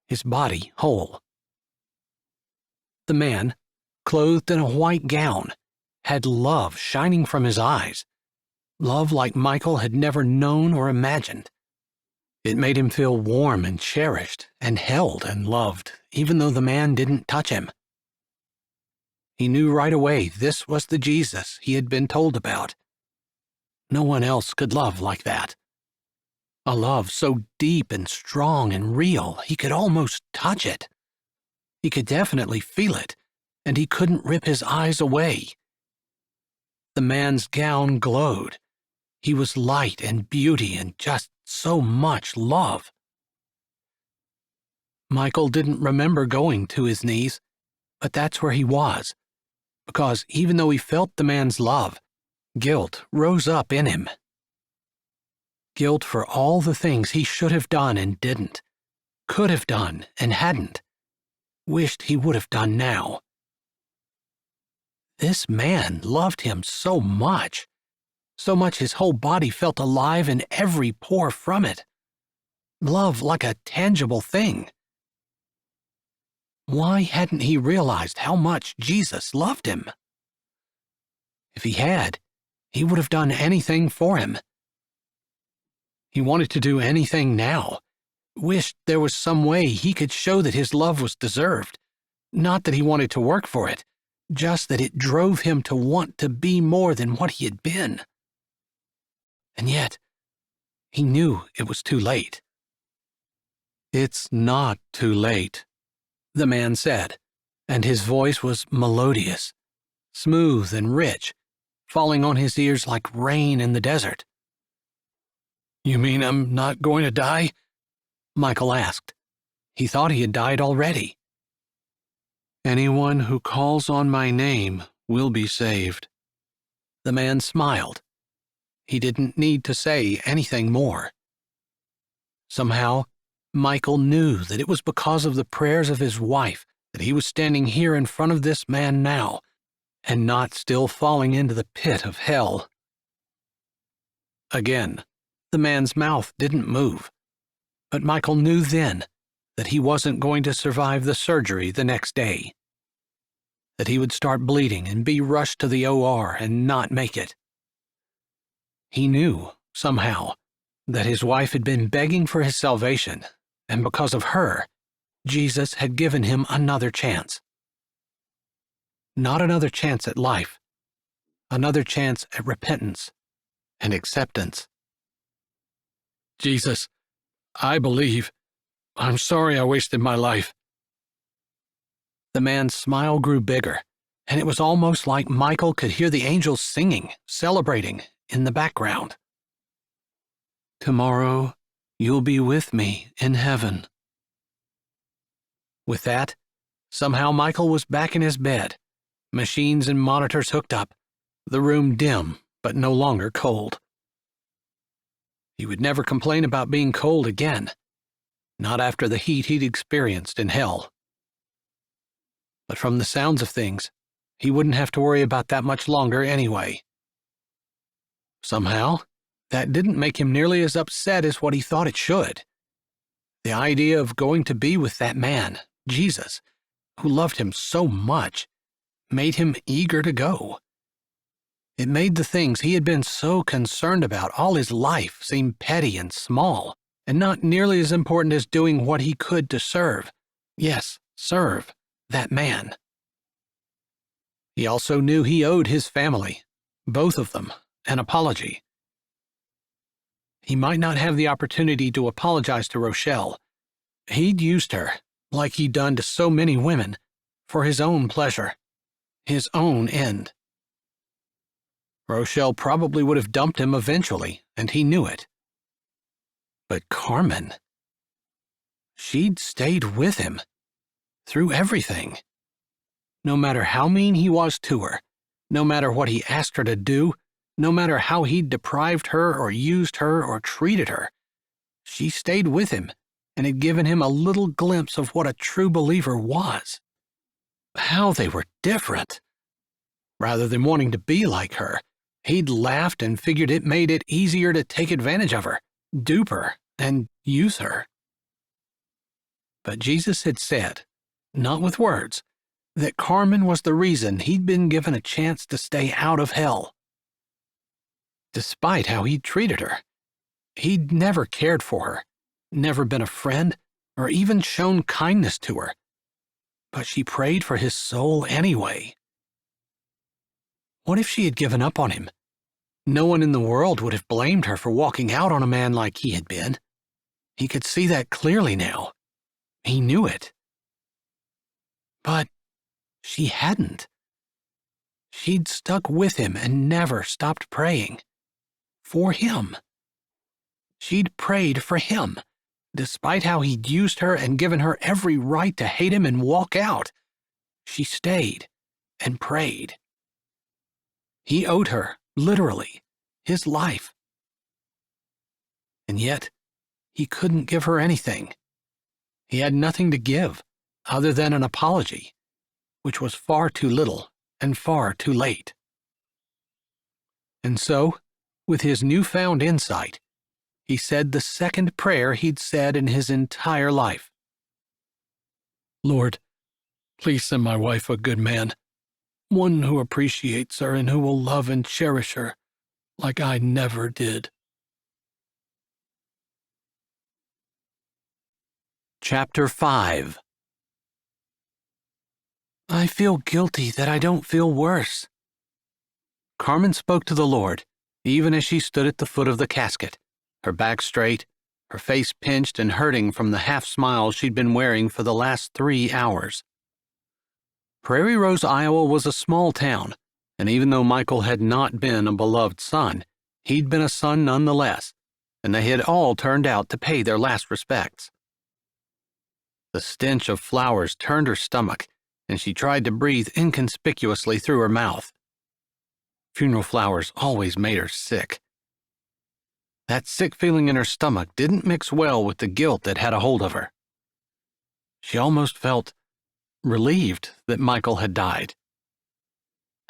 his body whole. The man, clothed in a white gown, had love shining from his eyes, love like Michael had never known or imagined. It made him feel warm and cherished and held and loved, even though the man didn't touch him. He knew right away this was the Jesus he had been told about. No one else could love like that. A love so deep and strong and real, he could almost touch it. He could definitely feel it, and he couldn't rip his eyes away. The man's gown glowed. He was light and beauty and just so much love. Michael didn't remember going to his knees, but that's where he was, because even though he felt the man's love, guilt rose up in him. Guilt for all the things he should have done and didn't, could have done and hadn't, wished he would have done now. This man loved him so much his whole body felt alive in every pore from it. Love like a tangible thing. Why hadn't he realized how much Jesus loved him? If he had, he would have done anything for him. He wanted to do anything now, wished there was some way he could show that his love was deserved, not that he wanted to work for it, just that it drove him to want to be more than what he had been. And yet, he knew it was too late. "It's not too late," the man said, and his voice was melodious, smooth and rich, falling on his ears like rain in the desert. "You mean I'm not going to die?" Michael asked. He thought he had died already. "Anyone who calls on my name will be saved." The man smiled. He didn't need to say anything more. Somehow, Michael knew that it was because of the prayers of his wife that he was standing here in front of this man now, and not still falling into the pit of hell. Again, the man's mouth didn't move, but Michael knew then that he wasn't going to survive the surgery the next day, that he would start bleeding and be rushed to the OR and not make it. He knew, somehow, that his wife had been begging for his salvation, and because of her, Jesus had given him another chance. Not another chance at life, another chance at repentance and acceptance. "Jesus, I believe. I'm sorry I wasted my life." The man's smile grew bigger, and it was almost like Michael could hear the angels singing, celebrating in the background. "Tomorrow, you'll be with me in heaven." With that, somehow Michael was back in his bed, machines and monitors hooked up, the room dim but no longer cold. He would never complain about being cold again, not after the heat he'd experienced in hell. But from the sounds of things, he wouldn't have to worry about that much longer anyway. Somehow, that didn't make him nearly as upset as what he thought it should. The idea of going to be with that man, Jesus, who loved him so much, made him eager to go. It made the things he had been so concerned about all his life seem petty and small, and not nearly as important as doing what he could to serve, yes, serve, that man. He also knew he owed his family, both of them, an apology. He might not have the opportunity to apologize to Rochelle. He'd used her, like he'd done to so many women, for his own pleasure, his own end. Rochelle probably would have dumped him eventually, and he knew it. But Carmen, she'd stayed with him, through everything. No matter how mean he was to her, no matter what he asked her to do, no matter how he'd deprived her or used her or treated her, she stayed with him and had given him a little glimpse of what a true believer was. How they were different. Rather than wanting to be like her, he'd laughed and figured it made it easier to take advantage of her, dupe her, and use her. But Jesus had said, not with words, that Carmen was the reason he'd been given a chance to stay out of hell. Despite how he'd treated her, he'd never cared for her, never been a friend, or even shown kindness to her. But she prayed for his soul anyway. What if she had given up on him? No one in the world would have blamed her for walking out on a man like he had been. He could see that clearly now. He knew it. But she hadn't. She'd stuck with him and never stopped praying. For him. She'd prayed for him, despite how he'd used her and given her every right to hate him and walk out. She stayed and prayed. He owed her, literally, his life. And yet, he couldn't give her anything. He had nothing to give other than an apology, which was far too little and far too late. And so, with his newfound insight, he said the second prayer he'd said in his entire life. "Lord, please send my wife a good man, one who appreciates her and who will love and cherish her like I never did." Chapter 5. I feel guilty that I don't feel worse. Carmen spoke to the Lord, even as she stood at the foot of the casket, her back straight, her face pinched and hurting from the half-smile she'd been wearing for the last 3 hours. Prairie Rose, Iowa was a small town, and even though Michael had not been a beloved son, he'd been a son nonetheless, and they had all turned out to pay their last respects. The stench of flowers turned her stomach, and she tried to breathe inconspicuously through her mouth. Funeral flowers always made her sick. That sick feeling in her stomach didn't mix well with the guilt that had a hold of her. She almost felt relieved that Michael had died.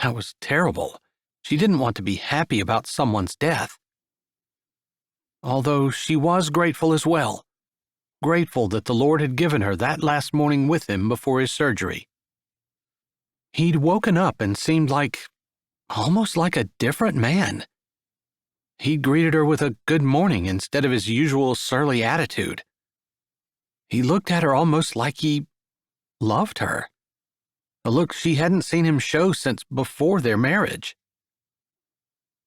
That was terrible. She didn't want to be happy about someone's death. Although she was grateful as well. Grateful that the Lord had given her that last morning with him before his surgery. He'd woken up and seemed almost like a different man. He'd greeted her with a good morning instead of his usual surly attitude. He looked at her almost like he loved her, a look she hadn't seen him show since before their marriage.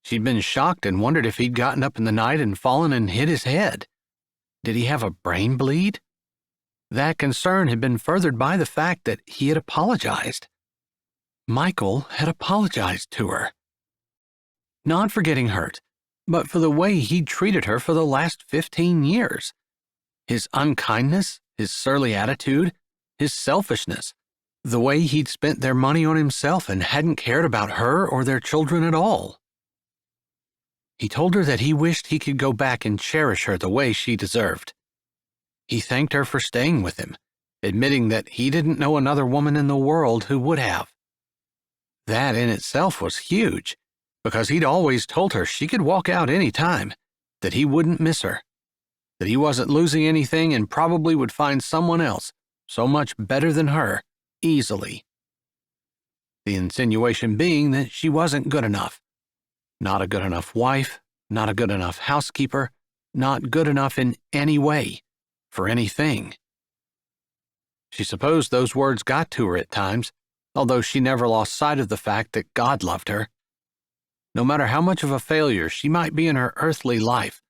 She'd been shocked and wondered if he'd gotten up in the night and fallen and hit his head. Did he have a brain bleed? That concern had been furthered by the fact that he had apologized. Michael had apologized to her. Not for getting hurt, but for the way he'd treated her for the last 15 years. His unkindness, his surly attitude, his selfishness, the way he'd spent their money on himself and hadn't cared about her or their children at all. He told her that he wished he could go back and cherish her the way she deserved. He thanked her for staying with him, admitting that he didn't know another woman in the world who would have. That in itself was huge, because he'd always told her she could walk out any time, that he wouldn't miss her, that he wasn't losing anything and probably would find someone else so much better than her, easily. The insinuation being that she wasn't good enough. Not a good enough wife, not a good enough housekeeper, not good enough in any way, for anything. She supposed those words got to her at times, although she never lost sight of the fact that God loved her. No matter how much of a failure she might be in her earthly life,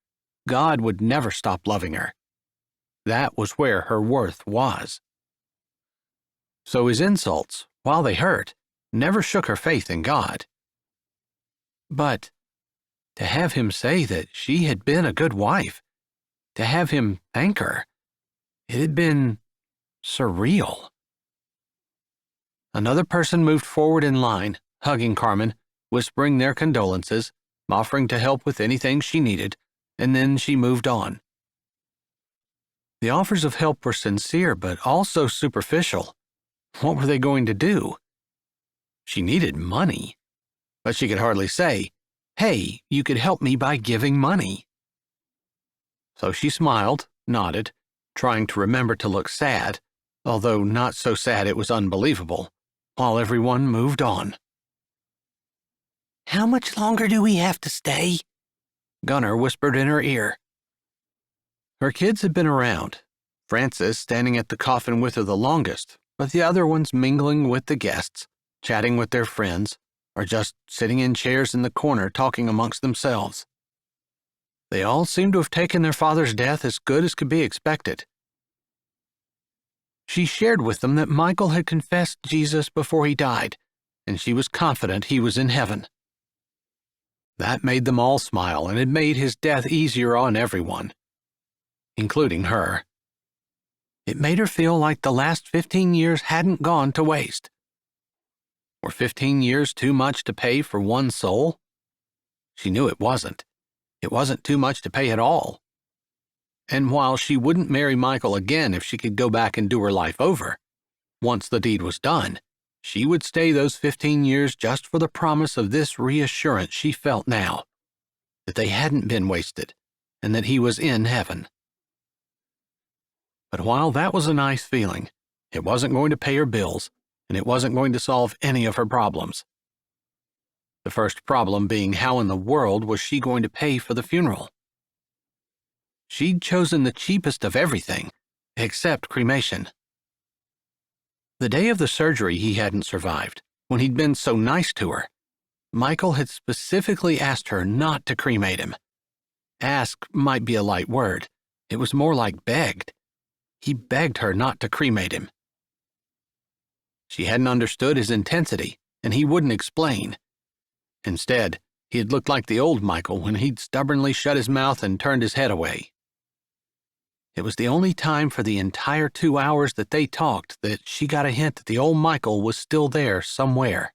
God would never stop loving her. That was where her worth was. So his insults, while they hurt, never shook her faith in God. But to have him say that she had been a good wife, to have him thank her, it had been surreal. Another person moved forward in line, hugging Carmen, whispering their condolences, offering to help with anything she needed, and then she moved on. The offers of help were sincere but also superficial. What were they going to do? She needed money, but she could hardly say, "Hey, you could help me by giving money." So she smiled, nodded, trying to remember to look sad, although not so sad it was unbelievable, while everyone moved on. How much longer do we have to stay? Gunnar whispered in her ear. Her kids had been around, Frances standing at the coffin with her the longest, but the other ones mingling with the guests, chatting with their friends, or just sitting in chairs in the corner talking amongst themselves. They all seemed to have taken their father's death as good as could be expected. She shared with them that Michael had confessed Jesus before he died, and she was confident he was in heaven. That made them all smile, and it made his death easier on everyone, including her. It made her feel like the last 15 years hadn't gone to waste. Were 15 years too much to pay for one soul? She knew it wasn't. It wasn't too much to pay at all. And while she wouldn't marry Michael again if she could go back and do her life over, once the deed was done, she would stay those 15 years just for the promise of this reassurance she felt now, that they hadn't been wasted, and that he was in heaven. But while that was a nice feeling, it wasn't going to pay her bills, and it wasn't going to solve any of her problems. The first problem being how in the world was she going to pay for the funeral? She'd chosen the cheapest of everything, except cremation. The day of the surgery he hadn't survived, when he'd been so nice to her, Michael had specifically asked her not to cremate him. Ask might be a light word. It was more like begged. He begged her not to cremate him. She hadn't understood his intensity, and he wouldn't explain. Instead, he had looked like the old Michael when he'd stubbornly shut his mouth and turned his head away. It was the only time for the entire 2 hours that they talked that she got a hint that the old Michael was still there somewhere.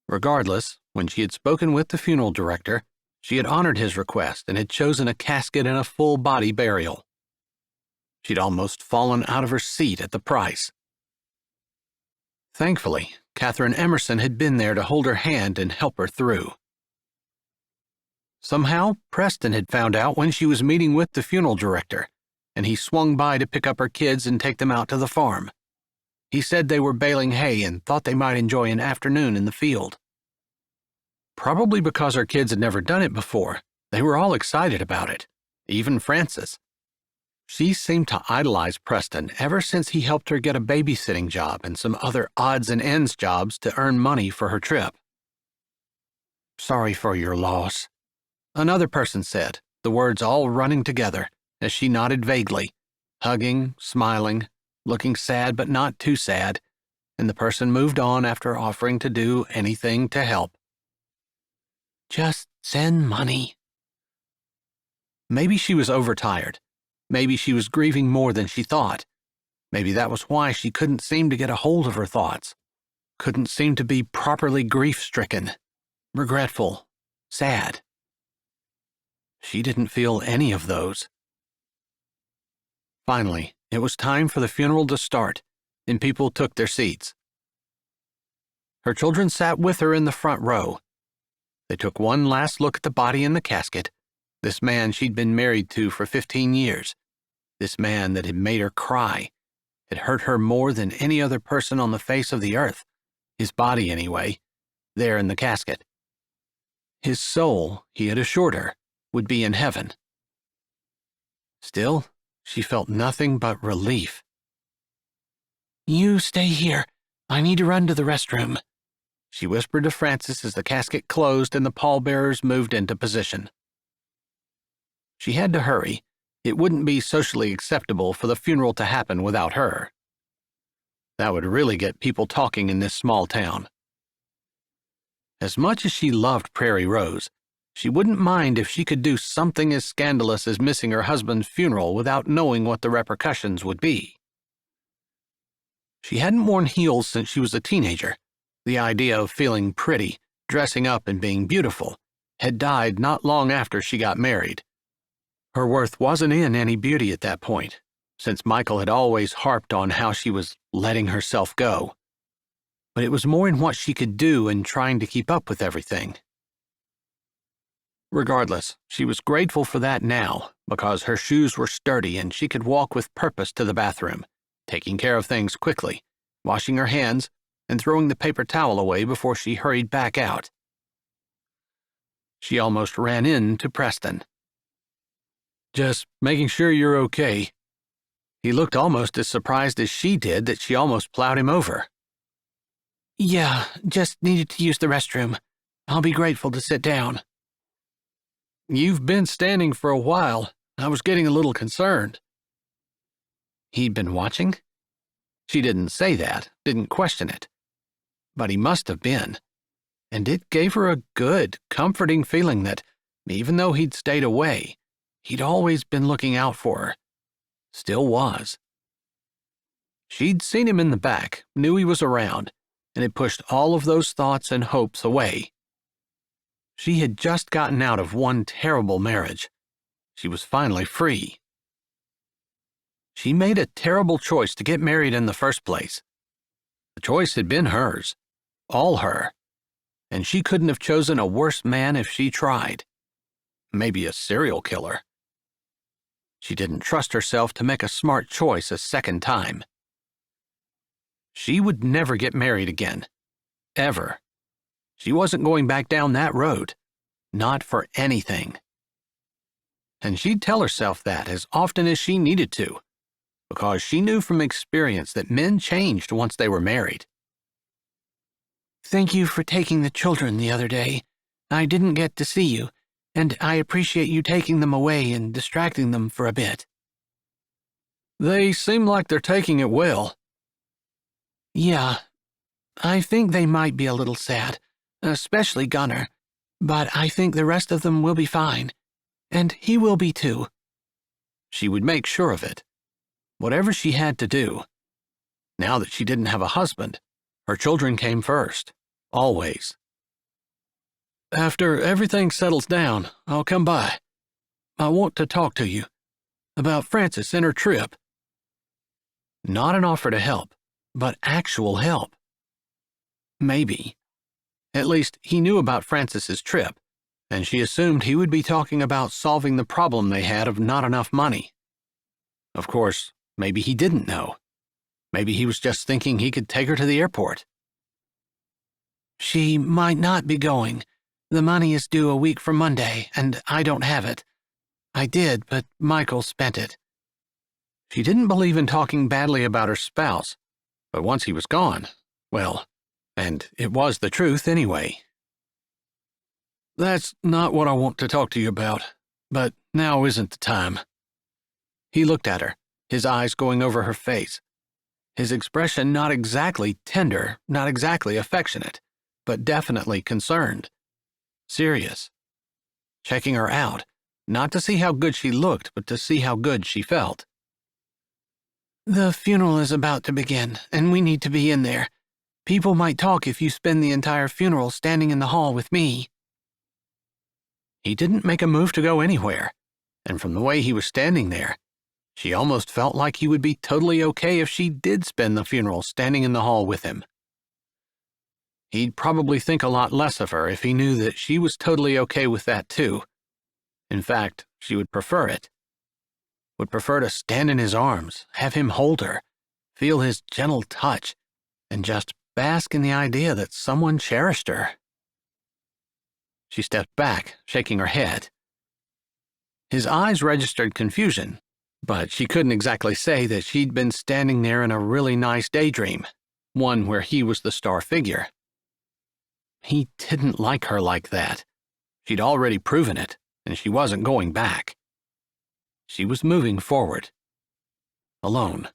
Regardless, when she had spoken with the funeral director, she had honored his request and had chosen a casket and a full-body burial. She'd almost fallen out of her seat at the price. Thankfully, Catherine Emerson had been there to hold her hand and help her through. Somehow, Preston had found out when she was meeting with the funeral director, and he swung by to pick up her kids and take them out to the farm. He said they were baling hay and thought they might enjoy an afternoon in the field. Probably because her kids had never done it before, they were all excited about it, even Frances. She seemed to idolize Preston ever since he helped her get a babysitting job and some other odds and ends jobs to earn money for her trip. "Sorry for your loss," another person said, the words all running together as she nodded vaguely, hugging, smiling, looking sad but not too sad, and the person moved on after offering to do anything to help. "Just send money." Maybe she was overtired. Maybe she was grieving more than she thought. Maybe that was why she couldn't seem to get a hold of her thoughts. Couldn't seem to be properly grief-stricken, regretful, sad. She didn't feel any of those. Finally, it was time for the funeral to start, and people took their seats. Her children sat with her in the front row. They took one last look at the body in the casket, this man she'd been married to for 15 years, this man that had made her cry, had hurt her more than any other person on the face of the earth, his body anyway, there in the casket. His soul, he had assured her, would be in heaven. Still, she felt nothing but relief. "You stay here. I need to run to the restroom," she whispered to Frances as the casket closed and the pallbearers moved into position. She had to hurry. It wouldn't be socially acceptable for the funeral to happen without her. That would really get people talking in this small town. As much as she loved Prairie Rose, she wouldn't mind if she could do something as scandalous as missing her husband's funeral without knowing what the repercussions would be. She hadn't worn heels since she was a teenager. The idea of feeling pretty, dressing up and being beautiful, had died not long after she got married. Her worth wasn't in any beauty at that point, since Michael had always harped on how she was letting herself go. But it was more in what she could do in trying to keep up with everything. Regardless, she was grateful for that now, because her shoes were sturdy and she could walk with purpose to the bathroom, taking care of things quickly, washing her hands, and throwing the paper towel away before she hurried back out. She almost ran into Preston. "Just making sure you're okay." He looked almost as surprised as she did that she almost plowed him over. "Yeah, just needed to use the restroom. I'll be grateful to sit down." "You've been standing for a while. I was getting a little concerned." He'd been watching? She didn't say that, didn't question it. But he must have been. And it gave her a good, comforting feeling that, even though he'd stayed away, he'd always been looking out for her. Still was. She'd seen him in the back, knew he was around, and had pushed all of those thoughts and hopes away. She had just gotten out of one terrible marriage. She was finally free. She made a terrible choice to get married in the first place. The choice had been hers, all her, and she couldn't have chosen a worse man if she tried. Maybe a serial killer. She didn't trust herself to make a smart choice a second time. She would never get married again. Ever. She wasn't going back down that road. Not for anything. And she'd tell herself that as often as she needed to, because she knew from experience that men changed once they were married. "Thank you for taking the children the other day. I didn't get to see you, and I appreciate you taking them away and distracting them for a bit." "They seem like they're taking it well." "Yeah, I think they might be a little sad, especially Gunnar, but I think the rest of them will be fine, and he will be too." She would make sure of it. Whatever she had to do. Now that she didn't have a husband, her children came first. Always. After everything settles down, I'll come by. I want to talk to you. About Frances and her trip. Not an offer to help, but actual help. Maybe. At least he knew about Frances's trip, and she assumed he would be talking about solving the problem they had of not enough money. Of course, maybe he didn't know. Maybe he was just thinking he could take her to the airport. She might not be going. The money is due a week from Monday, and I don't have it. I did, but Michael spent it. She didn't believe in talking badly about her spouse, but once he was gone, well, and it was the truth anyway. That's not what I want to talk to you about, but now isn't the time. He looked at her, his eyes going over her face. His expression not exactly tender, not exactly affectionate, but definitely concerned. Serious. Checking her out, not to see how good she looked, but to see how good she felt. The funeral is about to begin, and we need to be in there. People might talk if you spend the entire funeral standing in the hall with me. He didn't make a move to go anywhere, and from the way he was standing there, she almost felt like he would be totally okay if she did spend the funeral standing in the hall with him. He'd probably think a lot less of her if he knew that she was totally okay with that too. In fact, she would prefer it. Would prefer to stand in his arms, have him hold her, feel his gentle touch, and just bask in the idea that someone cherished her. She stepped back, shaking her head. His eyes registered confusion, but she couldn't exactly say that she'd been standing there in a really nice daydream, one where he was the star figure. He didn't like her like that. She'd already proven it, and she wasn't going back. She was moving forward. Alone.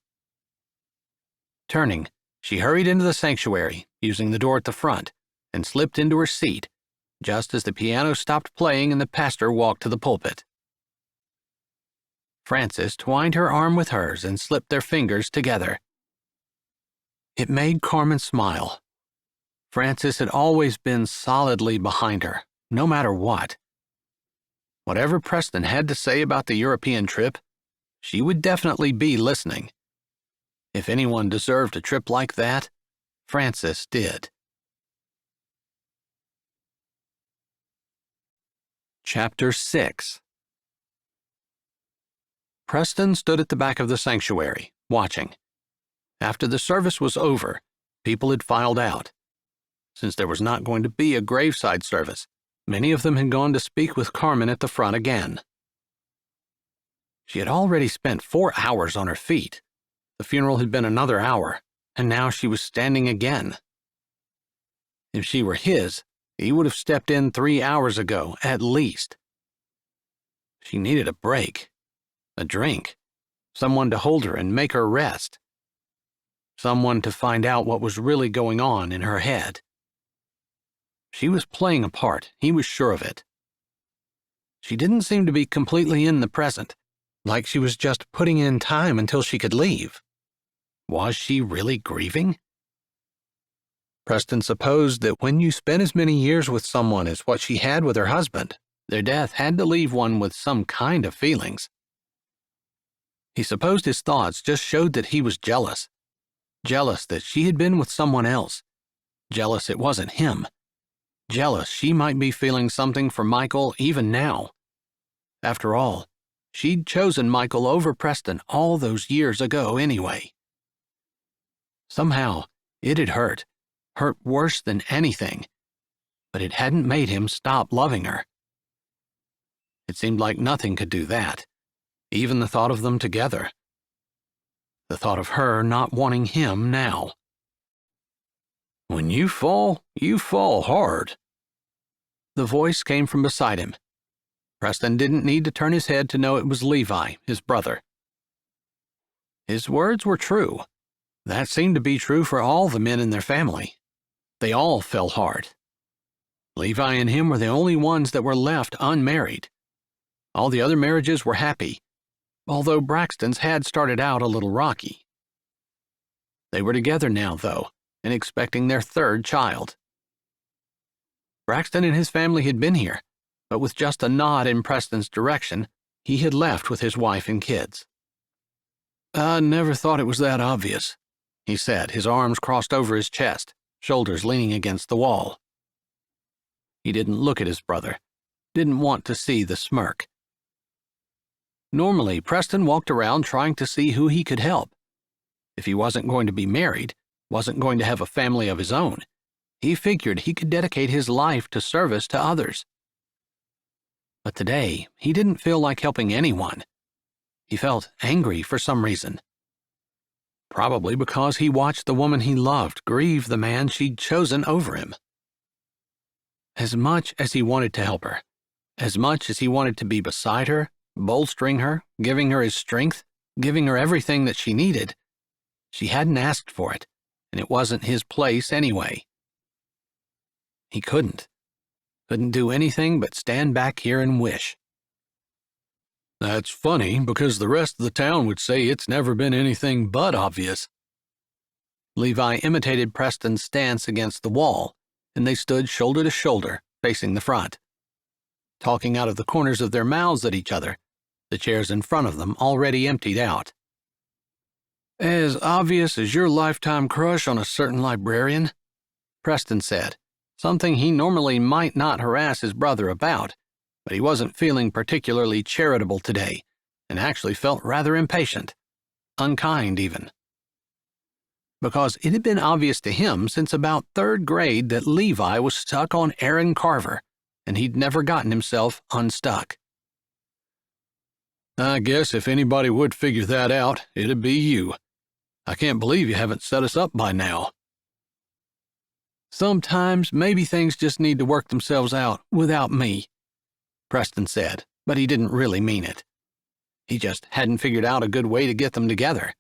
Turning, she hurried into the sanctuary, using the door at the front, and slipped into her seat, just as the piano stopped playing and the pastor walked to the pulpit. Frances twined her arm with hers and slipped their fingers together. It made Carmen smile. Frances had always been solidly behind her, no matter what. Whatever Preston had to say about the European trip, she would definitely be listening. If anyone deserved a trip like that, Frances did. Chapter 6. Preston stood at the back of the sanctuary, watching. After the service was over, people had filed out. Since there was not going to be a graveside service, many of them had gone to speak with Carmen at the front again. She had already spent 4 hours on her feet. The funeral had been another hour, and now she was standing again. If she were his, he would have stepped in 3 hours ago, at least. She needed a break, a drink, someone to hold her and make her rest, someone to find out what was really going on in her head. She was playing a part, he was sure of it. She didn't seem to be completely in the present, like she was just putting in time until she could leave. Was she really grieving? Preston supposed that when you spent as many years with someone as what she had with her husband, their death had to leave one with some kind of feelings. He supposed his thoughts just showed that he was jealous. Jealous that she had been with someone else. Jealous it wasn't him. Jealous she might be feeling something for Michael even now. After all, she'd chosen Michael over Preston all those years ago anyway. Somehow, it had hurt worse than anything, but it hadn't made him stop loving her. It seemed like nothing could do that, even the thought of them together. The thought of her not wanting him now. When you fall hard. The voice came from beside him. Preston didn't need to turn his head to know it was Levi, his brother. His words were true. That seemed to be true for all the men in their family. They all fell hard. Levi and him were the only ones that were left unmarried. All the other marriages were happy. although Braxton's had started out a little rocky. They were together now, though, and expecting their third child. Braxton and his family had been here, but with just a nod in Preston's direction, he had left with his wife and kids. "I never thought it was that obvious," he said, his arms crossed over his chest, shoulders leaning against the wall. He didn't look at his brother, didn't want to see the smirk. Normally, Preston walked around trying to see who he could help. If he wasn't going to be married, wasn't going to have a family of his own, he figured he could dedicate his life to service to others. But today, he didn't feel like helping anyone. He felt angry for some reason. Probably because he watched the woman he loved grieve the man she'd chosen over him. As much as he wanted to help her, as much as he wanted to be beside her, bolstering her, giving her his strength, giving her everything that she needed, she hadn't asked for it, and it wasn't his place anyway. He couldn't do anything but stand back here and wish. "That's funny, because the rest of the town would say it's never been anything but obvious." Levi imitated Preston's stance against the wall, and they stood shoulder to shoulder, facing the front, talking out of the corners of their mouths at each other, the chairs in front of them already emptied out. "As obvious as your lifetime crush on a certain librarian," Preston said, something he normally might not harass his brother about, but he wasn't feeling particularly charitable today, and actually felt rather impatient, unkind even. Because it had been obvious to him since about third grade that Levi was stuck on Aaron Carver, and he'd never gotten himself unstuck. "I guess if anybody would figure that out, it'd be you. I can't believe you haven't set us up by now." "Sometimes maybe things just need to work themselves out without me," Preston said, but he didn't really mean it. He just hadn't figured out a good way to get them together,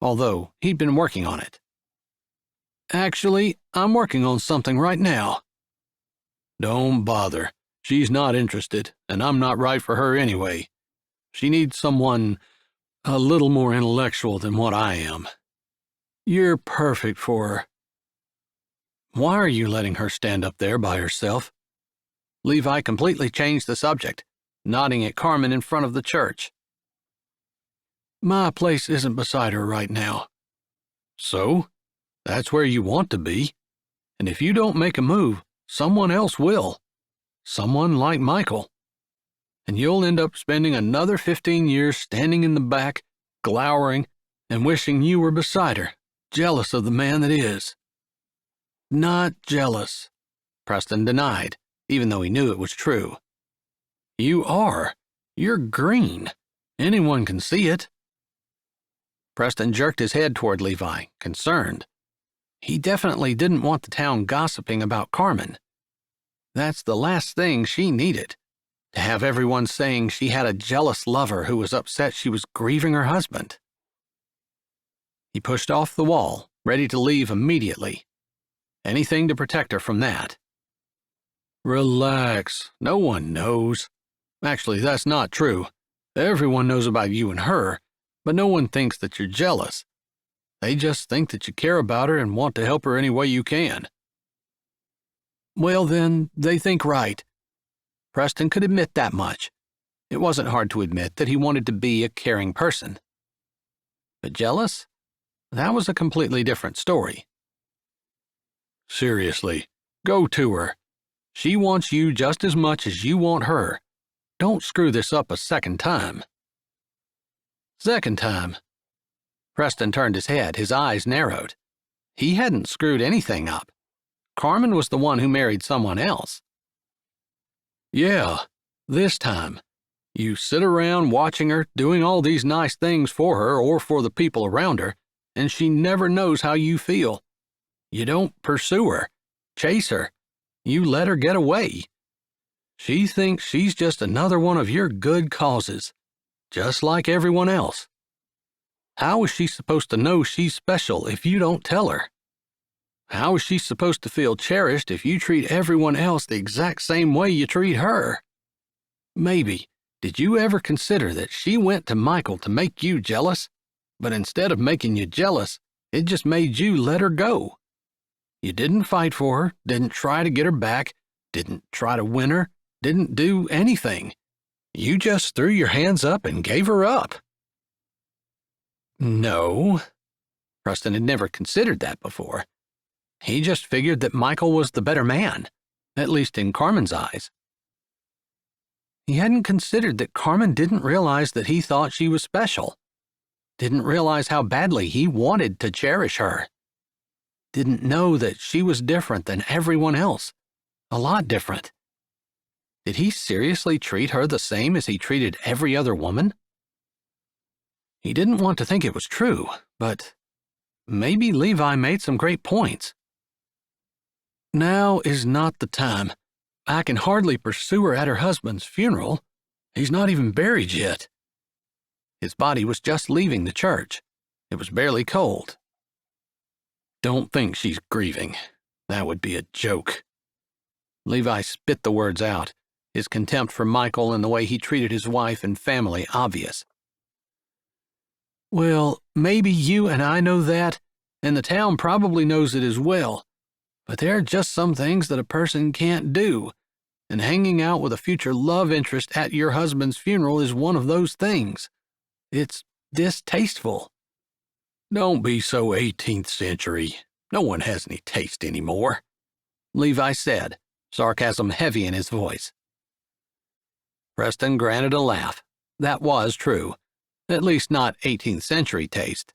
although he'd been working on it. "Actually, I'm working on something right now." "Don't bother. She's not interested, and I'm not right for her anyway. She needs someone a little more intellectual than what I am. You're perfect for her." "Why are you letting her stand up there by herself?" Levi completely changed the subject, nodding at Carmen in front of the church. "My place isn't beside her right now." "So? That's where you want to be. And if you don't make a move, someone else will. Someone like Michael. And you'll end up spending another 15 years standing in the back, glowering, and wishing you were beside her, jealous of the man that is." "Not jealous," Preston denied, even though he knew it was true. "You are. You're green. Anyone can see it." Preston jerked his head toward Levi, concerned. He definitely didn't want the town gossiping about Carmen. That's the last thing she needed, to have everyone saying she had a jealous lover who was upset she was grieving her husband. He pushed off the wall, ready to leave immediately. Anything to protect her from that. "Relax. No one knows. Actually, that's not true. Everyone knows about you and her, but no one thinks that you're jealous. They just think that you care about her and want to help her any way you can." "Well, then, they think right." Preston could admit that much. It wasn't hard to admit that he wanted to be a caring person. But jealous? That was a completely different story. "Seriously, go to her. She wants you just as much as you want her. Don't screw this up a second time." "Second time?" Preston turned his head, his eyes narrowed. He hadn't screwed anything up. Carmen was the one who married someone else. "Yeah, this time. You sit around watching her, doing all these nice things for her or for the people around her, and she never knows how you feel. You don't pursue her, chase her. You let her get away. She thinks she's just another one of your good causes, just like everyone else. How is she supposed to know she's special if you don't tell her? How is she supposed to feel cherished if you treat everyone else the exact same way you treat her? Maybe, Did you ever consider that she went to Michael to make you jealous, but instead of making you jealous, it just made you let her go? You didn't fight for her, didn't try to get her back, didn't try to win her, didn't do anything. You just threw your hands up and gave her up. No. Preston had never considered that before. He just figured that Michael was the better man, at least in Carmen's eyes. He hadn't considered that Carmen didn't realize that he thought she was special, didn't realize how badly he wanted to cherish her, didn't know that she was different than everyone else, a lot different. Did he seriously treat her the same as he treated every other woman? He didn't want to think it was true, but maybe Levi made some great points. Now is not the time. I can hardly pursue her at her husband's funeral. He's not even buried yet. His body was just leaving the church. It was barely cold. Don't think she's grieving. That would be a joke. Levi spit the words out, his contempt for Michael and the way he treated his wife and family obvious. Well, maybe you and I know that, and the town probably knows it as well. But there are just some things that a person can't do, and hanging out with a future love interest at your husband's funeral is one of those things. It's distasteful. Don't be so 18th century. No one has any taste anymore, Levi said, sarcasm heavy in his voice. Preston granted a laugh. That was true, at least not 18th century taste.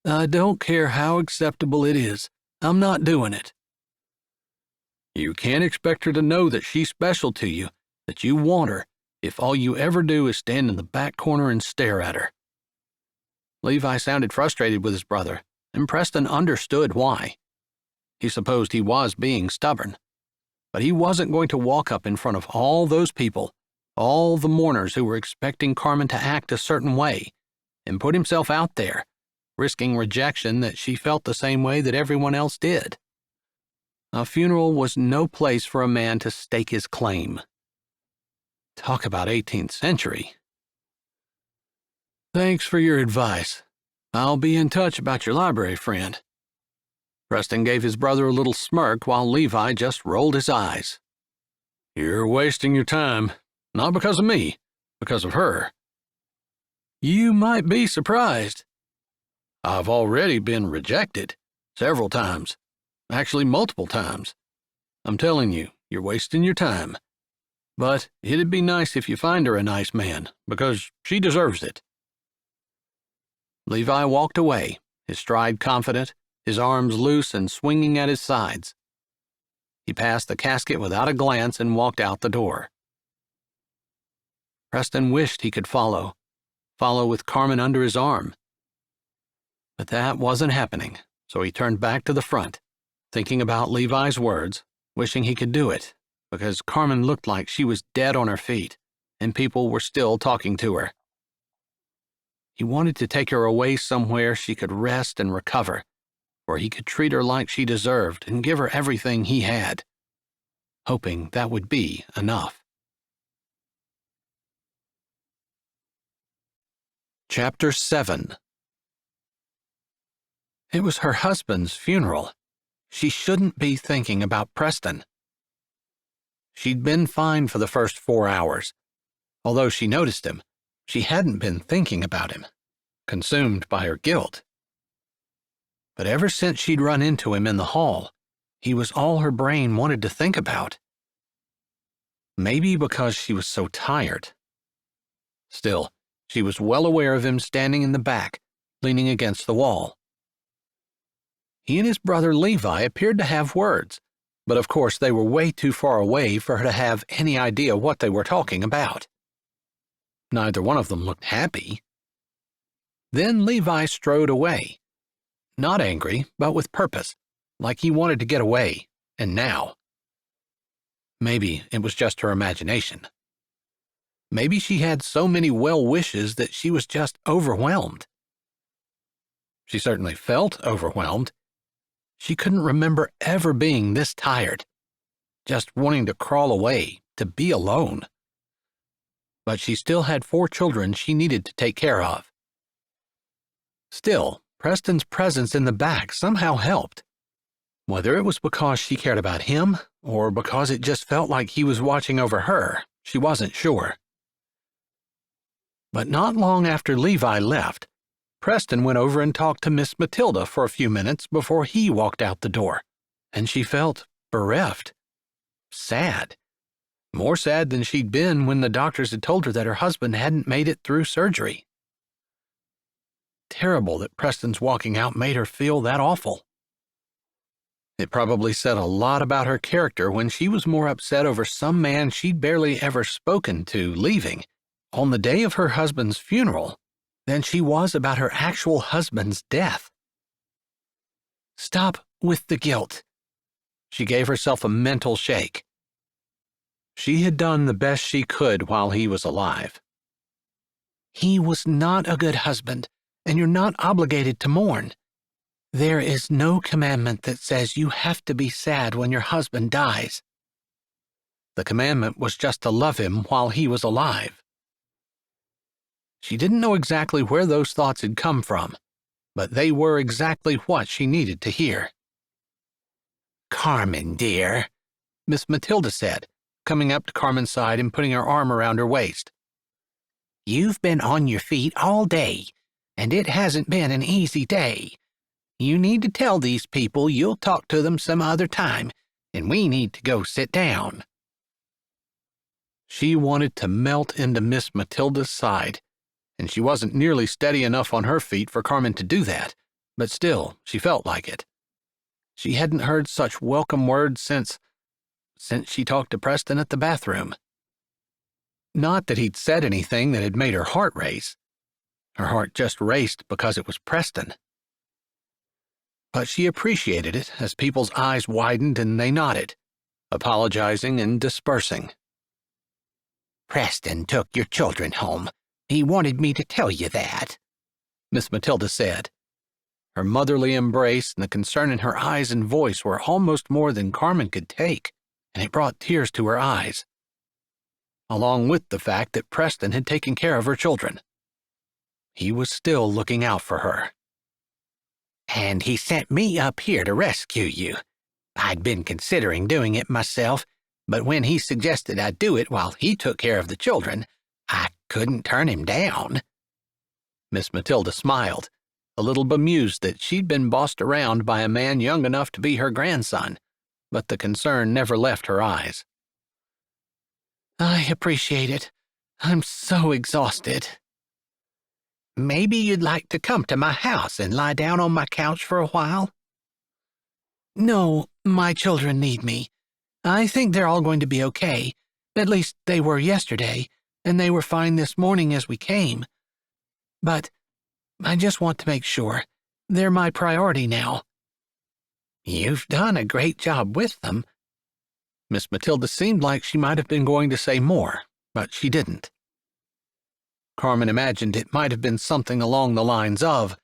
I don't care how acceptable it is. I'm not doing it. You can't expect her to know that she's special to you, that you want her, if all you ever do is stand in the back corner and stare at her. Levi sounded frustrated with his brother, and Preston understood why. He supposed he was being stubborn, but he wasn't going to walk up in front of all those people, all the mourners who were expecting Carmen to act a certain way, and put himself out there, risking rejection that she felt the same way that everyone else did. A funeral was no place for a man to stake his claim. Talk about 18th century. Thanks for your advice. I'll be in touch about your library friend. Preston gave his brother a little smirk while Levi just rolled his eyes. You're wasting your time, not because of me, because of her. You might be surprised. I've already been rejected, several times, actually multiple times. I'm telling you, you're wasting your time. But it'd be nice if you find her a nice man, because she deserves it. Levi walked away, his stride confident, his arms loose and swinging at his sides. He passed the casket without a glance and walked out the door. Preston wished he could follow with Carmen under his arm. But that wasn't happening, so he turned back to the front, thinking about Levi's words, wishing he could do it, because Carmen looked like she was dead on her feet, and people were still talking to her. He wanted to take her away somewhere she could rest and recover, where he could treat her like she deserved and give her everything he had, hoping that would be enough. Chapter 7. It was her husband's funeral. She shouldn't be thinking about Preston. She'd been fine for the first 4 hours. Although she noticed him, she hadn't been thinking about him, consumed by her guilt. But ever since she'd run into him in the hall, he was all her brain wanted to think about. Maybe because she was so tired. Still, she was well aware of him standing in the back, leaning against the wall. He and his brother Levi appeared to have words, but of course they were way too far away for her to have any idea what they were talking about. Neither one of them looked happy. Then Levi strode away. Not angry, but with purpose, like he wanted to get away, and now. Maybe it was just her imagination. Maybe she had so many well wishes that she was just overwhelmed. She certainly felt overwhelmed. She couldn't remember ever being this tired, just wanting to crawl away, to be alone. but she still had 4 children she needed to take care of. Still, Preston's presence in the back somehow helped. Whether it was because she cared about him or because it just felt like he was watching over her, she wasn't sure. But not long after Levi left, Preston went over and talked to Miss Matilda for a few minutes before he walked out the door, and she felt bereft, sad. More sad than she'd been when the doctors had told her that her husband hadn't made it through surgery. Terrible that Preston's walking out made her feel that awful. It probably said a lot about her character when she was more upset over some man she'd barely ever spoken to leaving on the day of her husband's funeral than she was about her actual husband's death. Stop with the guilt. She gave herself a mental shake. She had done the best she could while he was alive. He was not a good husband, and you're not obligated to mourn. There is no commandment that says you have to be sad when your husband dies. The commandment was just to love him while he was alive. She didn't know exactly where those thoughts had come from, but they were exactly what she needed to hear. "Carmen, dear," Miss Matilda said, coming up to Carmen's side and putting her arm around her waist. "You've been on your feet all day, and it hasn't been an easy day. You need to tell these people you'll talk to them some other time, and we need to go sit down." She wanted to melt into Miss Matilda's side, and she wasn't nearly steady enough on her feet for Carmen to do that, but still, she felt like it. She hadn't heard such welcome words since she talked to Preston at the bathroom. Not that he'd said anything that had made her heart race. Her heart just raced because it was Preston. But she appreciated it as people's eyes widened and they nodded, apologizing and dispersing. "Preston took your children home. He wanted me to tell you that," Miss Matilda said. Her motherly embrace and the concern in her eyes and voice were almost more than Carmen could take, and it brought tears to her eyes, along with the fact that Preston had taken care of her children. He was still looking out for her. "And he sent me up here to rescue you. I'd been considering doing it myself, but when he suggested I do it while he took care of the children, I couldn't turn him down." Miss Matilda smiled, a little bemused that she'd been bossed around by a man young enough to be her grandson, but the concern never left her eyes. "I appreciate it. I'm so exhausted." "Maybe you'd like to come to my house and lie down on my couch for a while?" "No, my children need me. I think they're all going to be okay. At least they were yesterday, and they were fine this morning as we came. But I just want to make sure. They're my priority now." "You've done a great job with them." Miss Matilda seemed like she might have been going to say more, but she didn't. Carmen imagined it might have been something along the lines of,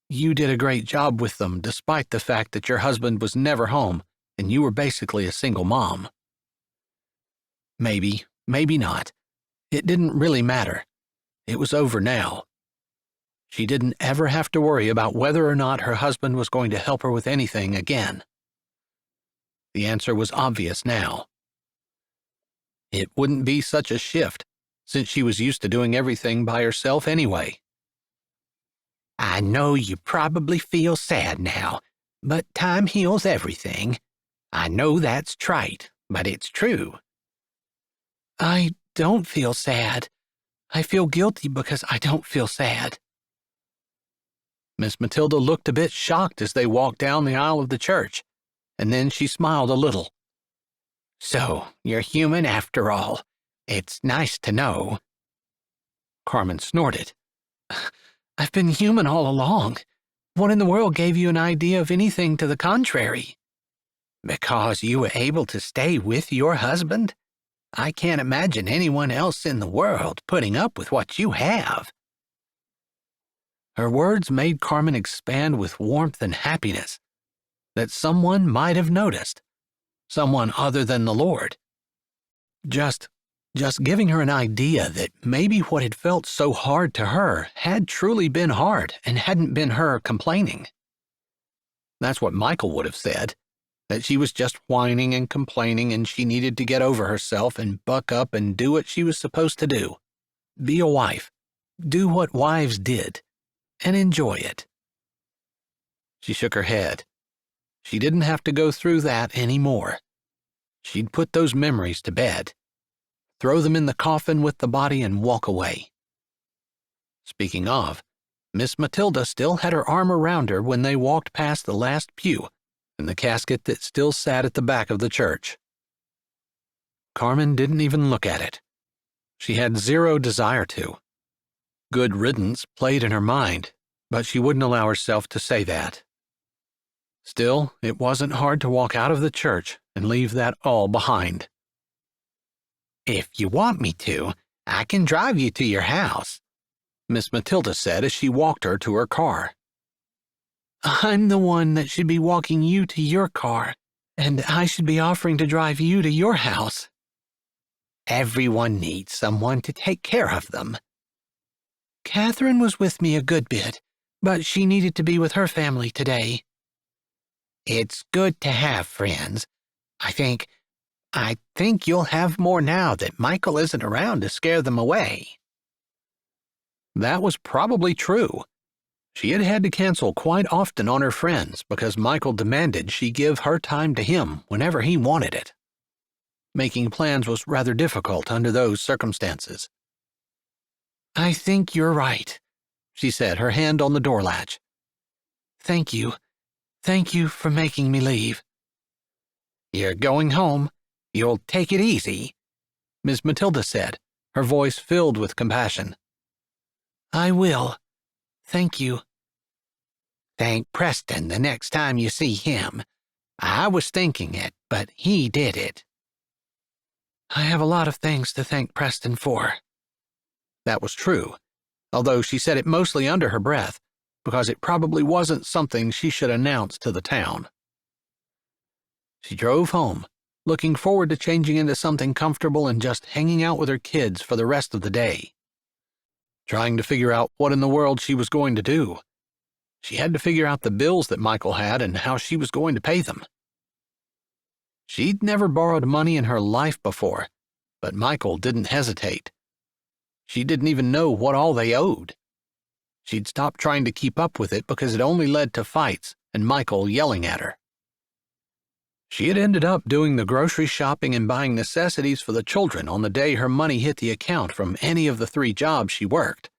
"You did a great job with them despite the fact that your husband was never home and you were basically a single mom." Maybe, maybe not. It didn't really matter. It was over now. She didn't ever have to worry about whether or not her husband was going to help her with anything again. The answer was obvious now. It wouldn't be such a shift, since she was used to doing everything by herself anyway. "I know you probably feel sad now, but time heals everything. I know that's trite, but it's true." "I don't feel sad. I feel guilty because I don't feel sad." Miss Matilda looked a bit shocked as they walked down the aisle of the church, and then she smiled a little. "So, you're human after all. It's nice to know." Carmen snorted. "I've been human all along. What in the world gave you an idea of anything to the contrary?" "Because you were able to stay with your husband? I can't imagine anyone else in the world putting up with what you have." Her words made Carmen expand with warmth and happiness. That someone might have noticed. Someone other than the Lord. Just just giving her an idea that maybe what had felt so hard to her had truly been hard and hadn't been her complaining. That's what Michael would have said, that she was just whining and complaining and she needed to get over herself and buck up and do what she was supposed to do. Be a wife, do what wives did, and enjoy it. She shook her head. She didn't have to go through that anymore. She'd put those memories to bed, throw them in the coffin with the body and walk away. Speaking of, Miss Matilda still had her arm around her when they walked past the last pew and the casket that still sat at the back of the church. Carmen didn't even look at it. She had zero desire to. Good riddance played in her mind, but she wouldn't allow herself to say that. Still, it wasn't hard to walk out of the church and leave that all behind. "If you want me to, I can drive you to your house," Miss Matilda said as she walked her to her car. I'm the one that should be walking you to your car, and I should be offering to drive you to your house. Everyone needs someone to take care of them. Catherine was with me a good bit, but she needed to be with her family today. It's good to have friends. I think you'll have more now that Michael isn't around to scare them away. That was probably true. She had had to cancel quite often on her friends because Michael demanded she give her time to him whenever he wanted it. Making plans was rather difficult under those circumstances. I think you're right, she said, her hand on the door latch. Thank you. Thank you for making me leave. You're going home. You'll take it easy, Miss Matilda said, her voice filled with compassion. I will. Thank you. Thank Preston the next time you see him. I was thinking it, but he did it. I have a lot of things to thank Preston for. That was true, although she said it mostly under her breath, because it probably wasn't something she should announce to the town. She drove home, looking forward to changing into something comfortable and just hanging out with her kids for the rest of the day. Trying to figure out what in the world she was going to do. She had to figure out the bills that Michael had and how she was going to pay them. She'd never borrowed money in her life before, but Michael didn't hesitate. She didn't even know what all they owed. She'd stopped trying to keep up with it because it only led to fights and Michael yelling at her. She had ended up doing the grocery shopping and buying necessities for the children on the day her money hit the account from any of the 3 jobs she worked.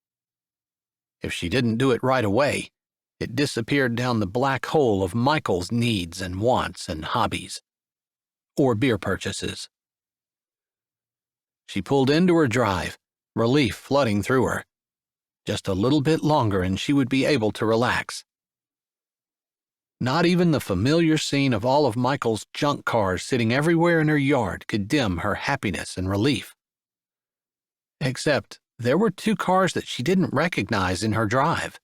If she didn't do it right away, it disappeared down the black hole of Michael's needs and wants and hobbies. Or beer purchases. She pulled into her drive, relief flooding through her. Just a little bit longer and she would be able to relax. Not even the familiar scene of all of Michael's junk cars sitting everywhere in her yard could dim her happiness and relief. Except there were 2 cars that she didn't recognize in her drive.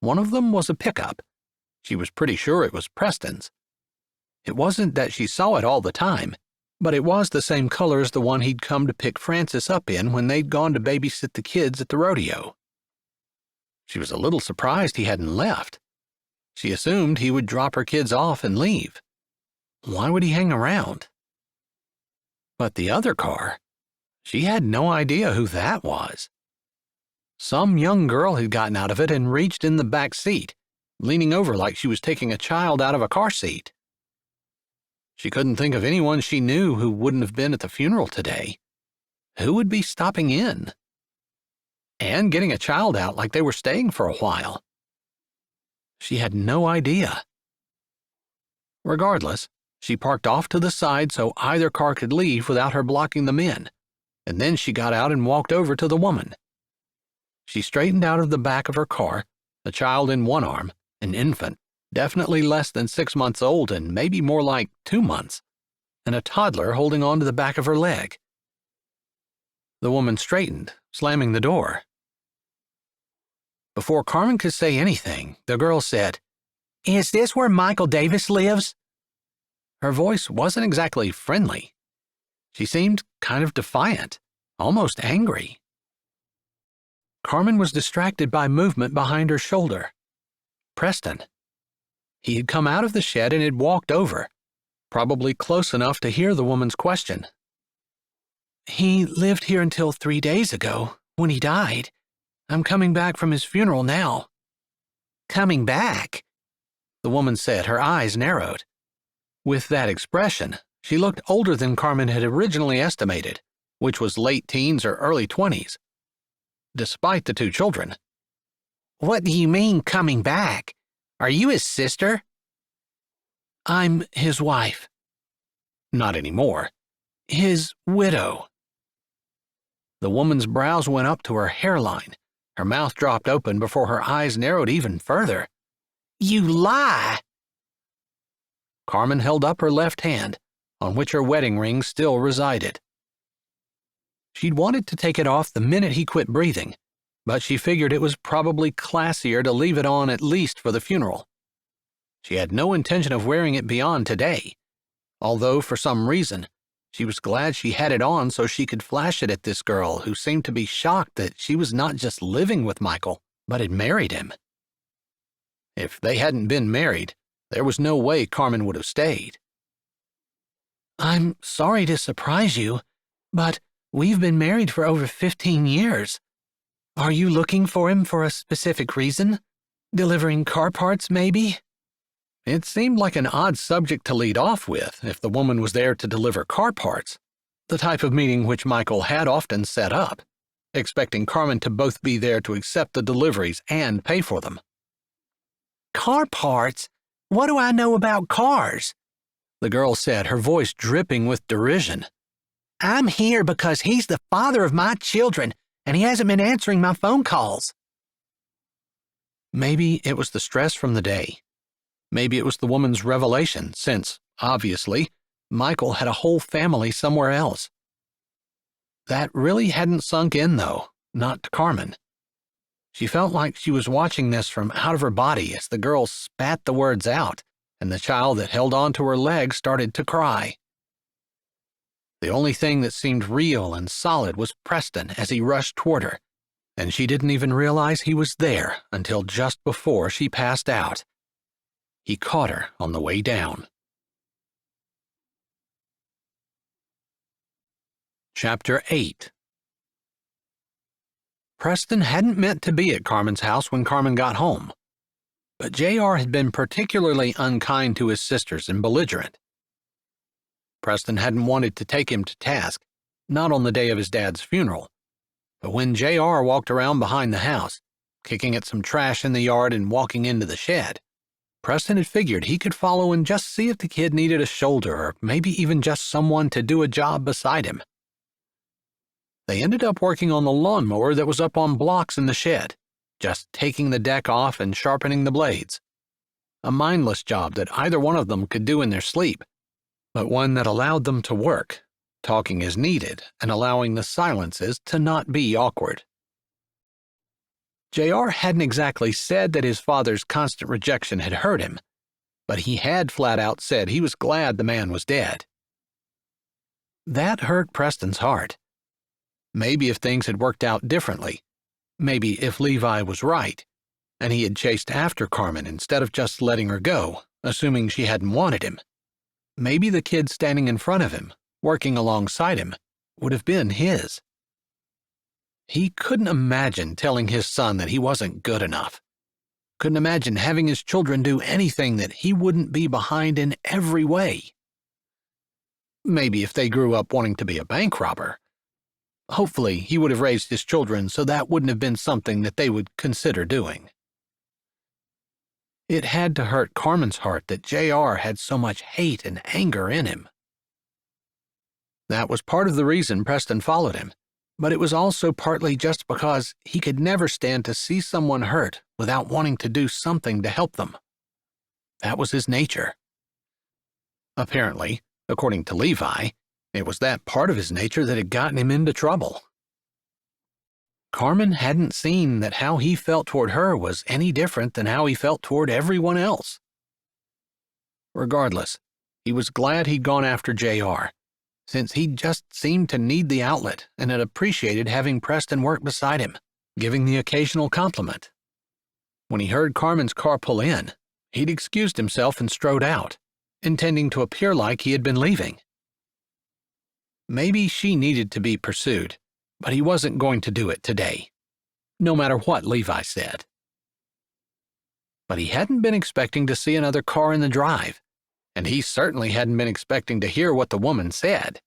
One of them was a pickup. She was pretty sure it was Preston's. It wasn't that she saw it all the time, but it was the same color as the one he'd come to pick Frances up in when they'd gone to babysit the kids at the rodeo. She was a little surprised he hadn't left. She assumed he would drop her kids off and leave. Why would he hang around? But the other car, she had no idea who that was. Some young girl had gotten out of it and reached in the back seat, leaning over like she was taking a child out of a car seat. She couldn't think of anyone she knew who wouldn't have been at the funeral today. Who would be stopping in? And getting a child out like they were staying for a while. She had no idea. Regardless, she parked off to the side so either car could leave without her blocking them in, and then she got out and walked over to the woman. She straightened out of the back of her car, a child in one arm, an infant, definitely less than 6 months old and maybe more like 2 months, and a toddler holding on to the back of her leg. The woman straightened, slamming the door. Before Carmen could say anything, the girl said, "Is this where Michael Davis lives?" Her voice wasn't exactly friendly. She seemed kind of defiant, almost angry. Carmen was distracted by movement behind her shoulder. Preston. He had come out of the shed and had walked over, probably close enough to hear the woman's question. He lived here until 3 days ago, when he died. I'm coming back from his funeral now. Coming back? The woman said, her eyes narrowed. With that expression, she looked older than Carmen had originally estimated, which was late teens or early 20s. Despite the 2 children. What do you mean, coming back? Are you his sister? I'm his wife. Not anymore. His widow. The woman's brows went up to her hairline. Her mouth dropped open before her eyes narrowed even further. You lie! Carmen held up her left hand, on which her wedding ring still resided. She'd wanted to take it off the minute he quit breathing, but she figured it was probably classier to leave it on at least for the funeral. She had no intention of wearing it beyond today, although for some reason, she was glad she had it on so she could flash it at this girl who seemed to be shocked that she was not just living with Michael, but had married him. If they hadn't been married, there was no way Carmen would have stayed. I'm sorry to surprise you, but we've been married for over 15 years. Are you looking for him for a specific reason? Delivering car parts, maybe? It seemed like an odd subject to lead off with if the woman was there to deliver car parts, the type of meeting which Michael had often set up, expecting Carmen to both be there to accept the deliveries and pay for them. Car parts? What do I know about cars? The girl said, her voice dripping with derision. I'm here because he's the father of my children, and he hasn't been answering my phone calls. Maybe it was the stress from the day. Maybe it was the woman's revelation, since, obviously, Michael had a whole family somewhere else. That really hadn't sunk in, though, not to Carmen. She felt like she was watching this from out of her body as the girl spat the words out, and the child that held onto her leg started to cry. The only thing that seemed real and solid was Preston as he rushed toward her, and she didn't even realize he was there until just before she passed out. He caught her on the way down. Chapter 8. Preston hadn't meant to be at Carmen's house when Carmen got home, but J.R. had been particularly unkind to his sisters and belligerent. Preston hadn't wanted to take him to task, not on the day of his dad's funeral, but when J.R. walked around behind the house, kicking at some trash in the yard and walking into the shed, Preston had figured he could follow and just see if the kid needed a shoulder or maybe even just someone to do a job beside him. They ended up working on the lawnmower that was up on blocks in the shed, just taking the deck off and sharpening the blades. A mindless job that either one of them could do in their sleep, but one that allowed them to work, talking as needed and allowing the silences to not be awkward. J.R. hadn't exactly said that his father's constant rejection had hurt him, but he had flat out said he was glad the man was dead. That hurt Preston's heart. Maybe if things had worked out differently, maybe if Levi was right, and he had chased after Carmen instead of just letting her go, assuming she hadn't wanted him, maybe the kid standing in front of him, working alongside him, would have been his. He couldn't imagine telling his son that he wasn't good enough. Couldn't imagine having his children do anything that he wouldn't be behind in every way. Maybe if they grew up wanting to be a bank robber. Hopefully, he would have raised his children so that wouldn't have been something that they would consider doing. It had to hurt Carmen's heart that J.R. had so much hate and anger in him. That was part of the reason Preston followed him, but it was also partly just because he could never stand to see someone hurt without wanting to do something to help them. That was his nature. Apparently, according to Levi, it was that part of his nature that had gotten him into trouble. Carmen hadn't seen that how he felt toward her was any different than how he felt toward everyone else. Regardless, he was glad he'd gone after J.R., since he just seemed to need the outlet and had appreciated having Preston work beside him, giving the occasional compliment. When he heard Carmen's car pull in, he'd excused himself and strode out, intending to appear like he had been leaving. Maybe she needed to be pursued, but he wasn't going to do it today, no matter what Levi said. But he hadn't been expecting to see another car in the drive, and he certainly hadn't been expecting to hear what the woman said.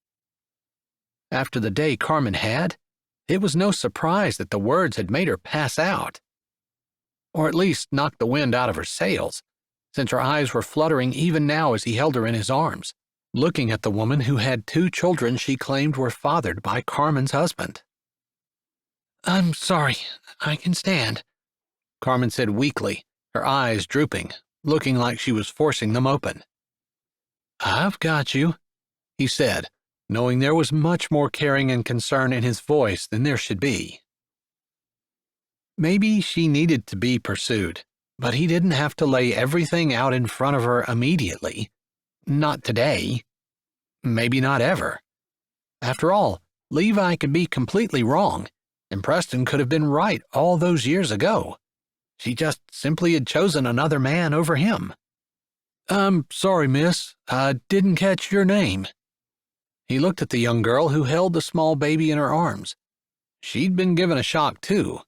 After the day Carmen had, it was no surprise that the words had made her pass out, or at least knocked the wind out of her sails, since her eyes were fluttering even now as he held her in his arms, looking at the woman who had 2 children she claimed were fathered by Carmen's husband. "I'm sorry, I can stand," Carmen said weakly, her eyes drooping, looking like she was forcing them open. "I've got you," he said, knowing there was much more caring and concern in his voice than there should be. Maybe she needed to be pursued, but he didn't have to lay everything out in front of her immediately. Not today. Maybe not ever. After all, Levi could be completely wrong, and Preston could have been right all those years ago. She just simply had chosen another man over him. "I'm sorry, miss. I didn't catch your name." He looked at the young girl who held the small baby in her arms. She'd been given a shock, too.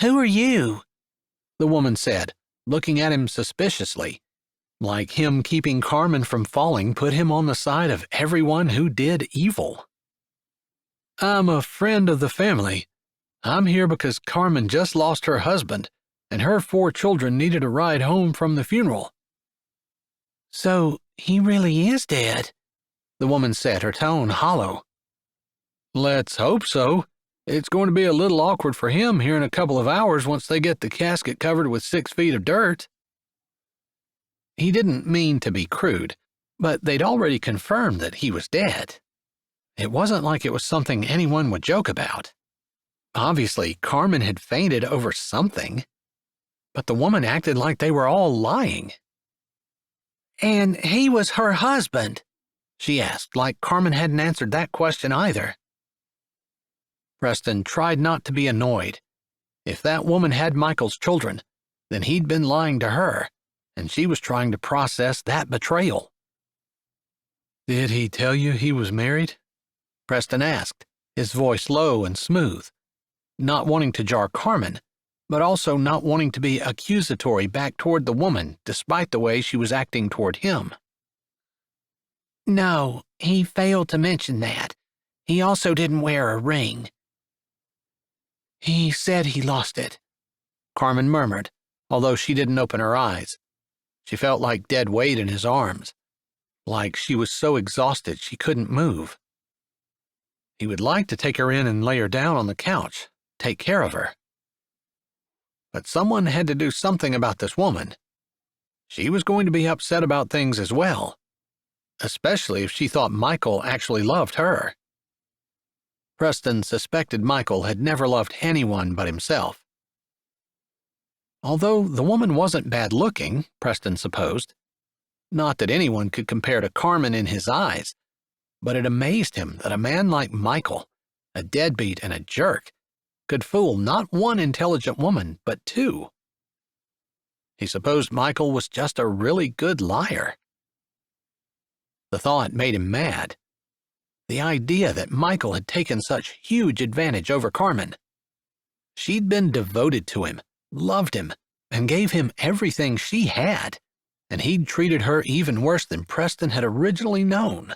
"Who are you?" the woman said, looking at him suspiciously, like him keeping Carmen from falling put him on the side of everyone who did evil. "I'm a friend of the family. I'm here because Carmen just lost her husband, and her 4 children needed a ride home from the funeral." "So he really is dead?" the woman said, her tone hollow. "Let's hope so. It's going to be a little awkward for him here in a couple of hours once they get the casket covered with 6 feet of dirt." He didn't mean to be crude, but they'd already confirmed that he was dead. It wasn't like it was something anyone would joke about. Obviously, Carmen had fainted over something, but the woman acted like they were all lying. "And he was her husband?" she asked, like Carmen hadn't answered that question either. Preston tried not to be annoyed. If that woman had Michael's children, then he'd been lying to her, and she was trying to process that betrayal. "Did he tell you he was married?" Preston asked, his voice low and smooth, not wanting to jar Carmen, but also not wanting to be accusatory back toward the woman despite the way she was acting toward him. "No, he failed to mention that. He also didn't wear a ring." "He said he lost it," Carmen murmured, although she didn't open her eyes. She felt like dead weight in his arms, like she was so exhausted she couldn't move. He would like to take her in and lay her down on the couch, take care of her. But someone had to do something about this woman. She was going to be upset about things as well, especially if she thought Michael actually loved her. Preston suspected Michael had never loved anyone but himself. Although the woman wasn't bad-looking, Preston supposed. Not that anyone could compare to Carmen in his eyes, but it amazed him that a man like Michael, a deadbeat and a jerk, could fool not one intelligent woman, but 2. He supposed Michael was just a really good liar. The thought made him mad. The idea that Michael had taken such huge advantage over Carmen. She'd been devoted to him, loved him, and gave him everything she had, and he'd treated her even worse than Preston had originally known.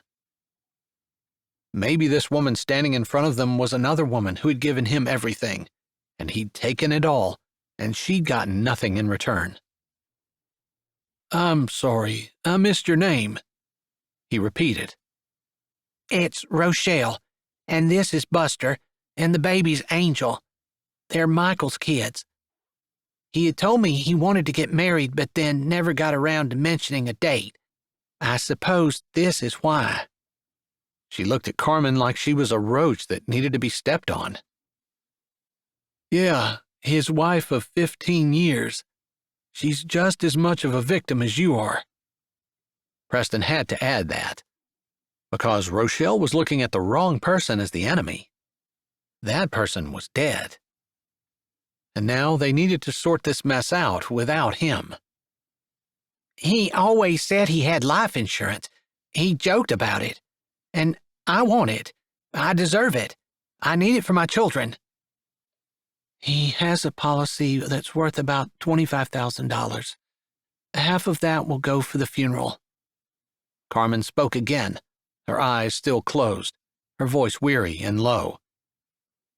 Maybe this woman standing in front of them was another woman who had given him everything, and he'd taken it all, and she'd gotten nothing in return. "I'm sorry, I missed your name," he repeated. "It's Rochelle, and this is Buster, and the baby's Angel. They're Michael's kids. He had told me he wanted to get married, but then never got around to mentioning a date. I suppose this is why." She looked at Carmen like she was a roach that needed to be stepped on. "Yeah, his wife of 15 years. She's just as much of a victim as you are." Preston had to add that. because Rochelle was looking at the wrong person as the enemy. That person was dead. And now they needed to sort this mess out without him. He always said he had life insurance. He joked about it. And I want it. I deserve it. I need it for my children. He has a policy that's worth about $25,000. Half of that will go for the funeral. Carmen spoke again, her eyes still closed, her voice weary and low.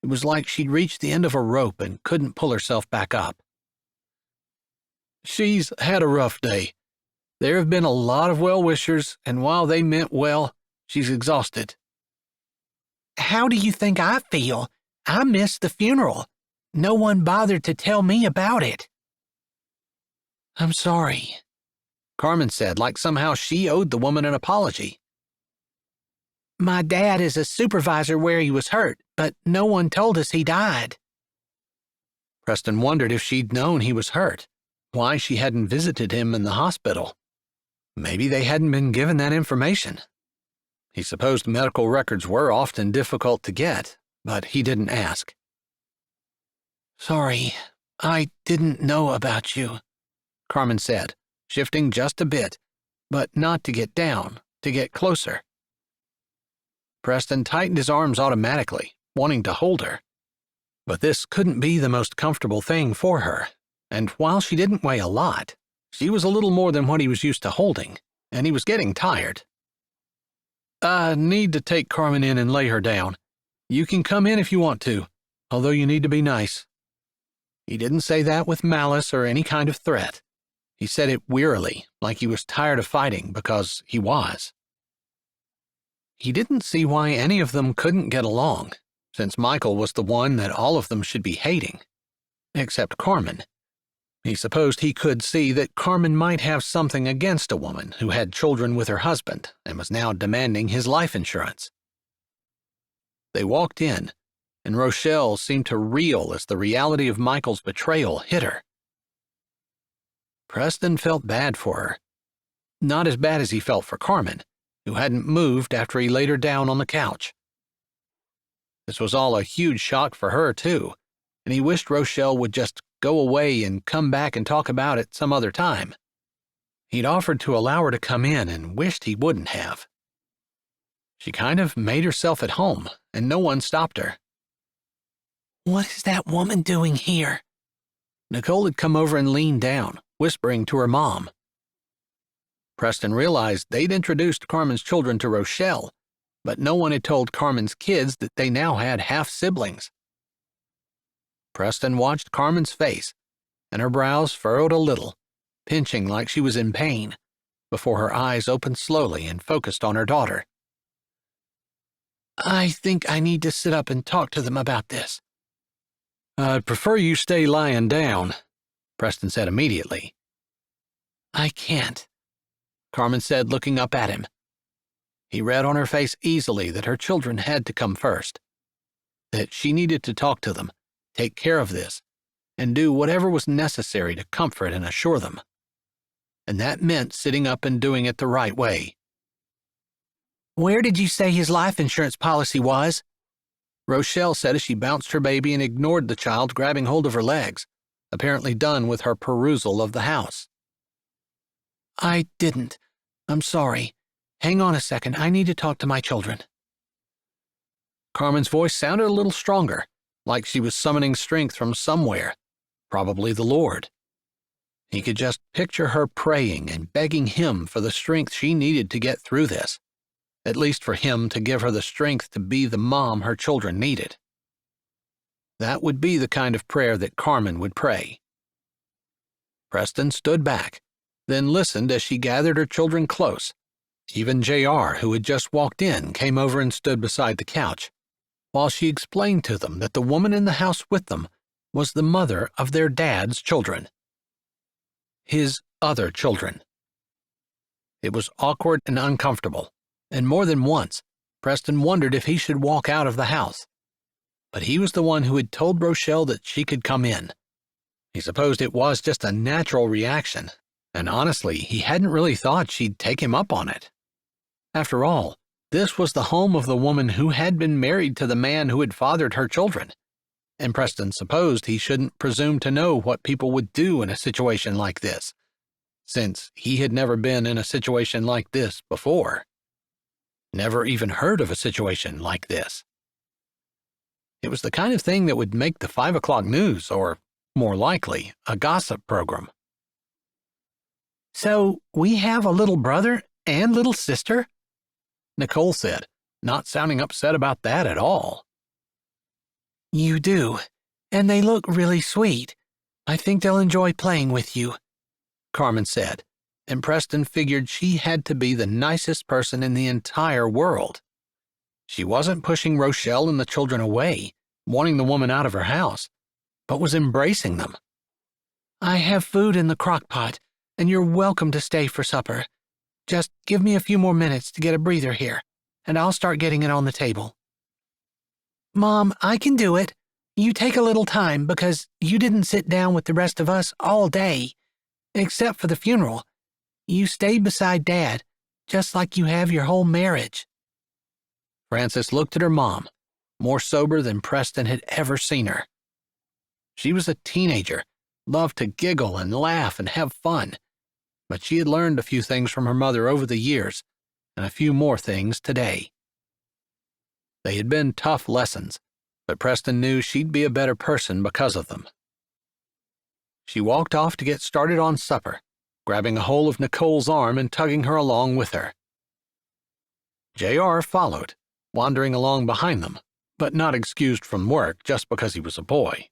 It was like she'd reached the end of a rope and couldn't pull herself back up. She's had a rough day. There have been a lot of well-wishers, and while they meant well, she's exhausted. How do you think I feel? I missed the funeral. No one bothered to tell me about it. I'm sorry, Carmen said, like somehow she owed the woman an apology. My dad is a supervisor where he was hurt, but no one told us he died. Preston wondered if she'd known he was hurt, why she hadn't visited him in the hospital. Maybe they hadn't been given that information. He supposed medical records were often difficult to get, but he didn't ask. Sorry, I didn't know about you, Carmen said, shifting just a bit, but not to get down, to get closer. Preston tightened his arms automatically, wanting to hold her. But this couldn't be the most comfortable thing for her, and while she didn't weigh a lot, she was a little more than what he was used to holding, and he was getting tired. I need to take Carmen in and lay her down. You can come in if you want to, although you need to be nice. He didn't say that with malice or any kind of threat. He said it wearily, like he was tired of fighting, because he was. He didn't see why any of them couldn't get along, since Michael was the one that all of them should be hating. Except Carmen. He supposed he could see that Carmen might have something against a woman who had children with her husband and was now demanding his life insurance. They walked in, and Rochelle seemed to reel as the reality of Michael's betrayal hit her. Preston felt bad for her. Not as bad as he felt for Carmen, who hadn't moved after he laid her down on the couch. This was all a huge shock for her, too, and he wished Rochelle would just go away and come back and talk about it some other time. He'd offered to allow her to come in and wished he wouldn't have. She kind of made herself at home, and no one stopped her. What is that woman doing here? Nicole had come over and leaned down, whispering to her mom. Preston realized they'd introduced Carmen's children to Rochelle, but no one had told Carmen's kids that they now had half-siblings. Preston watched Carmen's face, and her brows furrowed a little, pinching like she was in pain, before her eyes opened slowly and focused on her daughter. I think I need to sit up and talk to them about this. I'd prefer you stay lying down, Preston said immediately. I can't, Carmen said, looking up at him. He read on her face easily that her children had to come first, that she needed to talk to them, take care of this, and do whatever was necessary to comfort and assure them. And that meant sitting up and doing it the right way. Where did you say his life insurance policy was? Rochelle said as she bounced her baby and ignored the child grabbing hold of her legs, apparently done with her perusal of the house. I didn't. I'm sorry. Hang on a second. I need to talk to my children. Carmen's voice sounded a little stronger, like she was summoning strength from somewhere, probably the Lord. He could just picture her praying and begging him for the strength she needed to get through this, at least for him to give her the strength to be the mom her children needed. That would be the kind of prayer that Carmen would pray. Preston stood back, then listened as she gathered her children close. Even JR, who had just walked in, came over and stood beside the couch, while she explained to them that the woman in the house with them was the mother of their dad's children. His other children. It was awkward and uncomfortable, and more than once, Preston wondered if he should walk out of the house. But he was the one who had told Rochelle that she could come in. He supposed it was just a natural reaction, and honestly, he hadn't really thought she'd take him up on it. After all, This was the home of the woman who had been married to the man who had fathered her children, and Preston supposed he shouldn't presume to know what people would do in a situation like this, since he had never been in a situation like this before. Never even heard of a situation like this. It was the kind of thing that would make the 5 o'clock news, or, more likely, a gossip program. So we have a little brother and little sister? Nicole said, not sounding upset about that at all. You do, and they look really sweet. I think they'll enjoy playing with you, Carmen said, and Preston figured she had to be the nicest person in the entire world. She wasn't pushing Rochelle and the children away, wanting the woman out of her house, but was embracing them. I have food in the crock pot, and you're welcome to stay for supper. Just give me a few more minutes to get a breather here, and I'll start getting it on the table. Mom, I can do it. You take a little time because you didn't sit down with the rest of us all day, except for the funeral. You stayed beside Dad, just like you have your whole marriage. Frances looked at her mom, more sober than Preston had ever seen her. She was a teenager, loved to giggle and laugh and have fun, but she had learned a few things from her mother over the years, and a few more things today. They had been tough lessons, but Preston knew she'd be a better person because of them. She walked off to get started on supper, grabbing a hold of Nicole's arm and tugging her along with her. J.R. followed, wandering along behind them, but not excused from work just because he was a boy.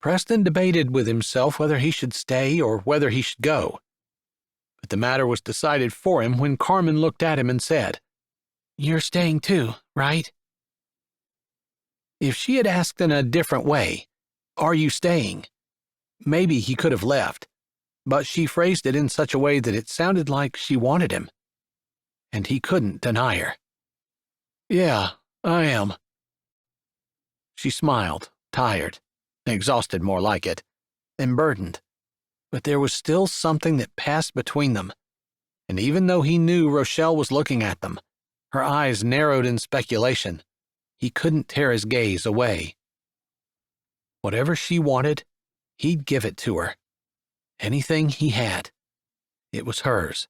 Preston debated with himself whether he should stay or whether he should go, but the matter was decided for him when Carmen looked at him and said, You're staying too, right? If she had asked in a different way, "Are you staying?" maybe he could have left, but she phrased it in such a way that it sounded like she wanted him, and he couldn't deny her. "Yeah, I am." She smiled, tired, exhausted more like it, and burdened, but there was still something that passed between them, and even though he knew Rochelle was looking at them, her eyes narrowed in speculation, he couldn't tear his gaze away. Whatever she wanted, he'd give it to her. Anything he had, it was hers.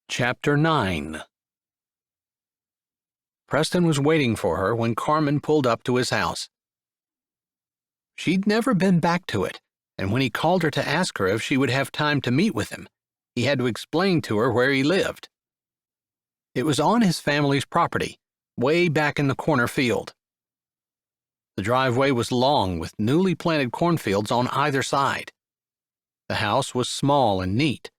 Chapter 9. Preston was waiting for her when Carmen pulled up to his house. She'd never been back to it, and when he called her to ask her if she would have time to meet with him, he had to explain to her where he lived. It was on his family's property, way back in the corner field. The driveway was long with newly planted cornfields on either side. The house was small and neat.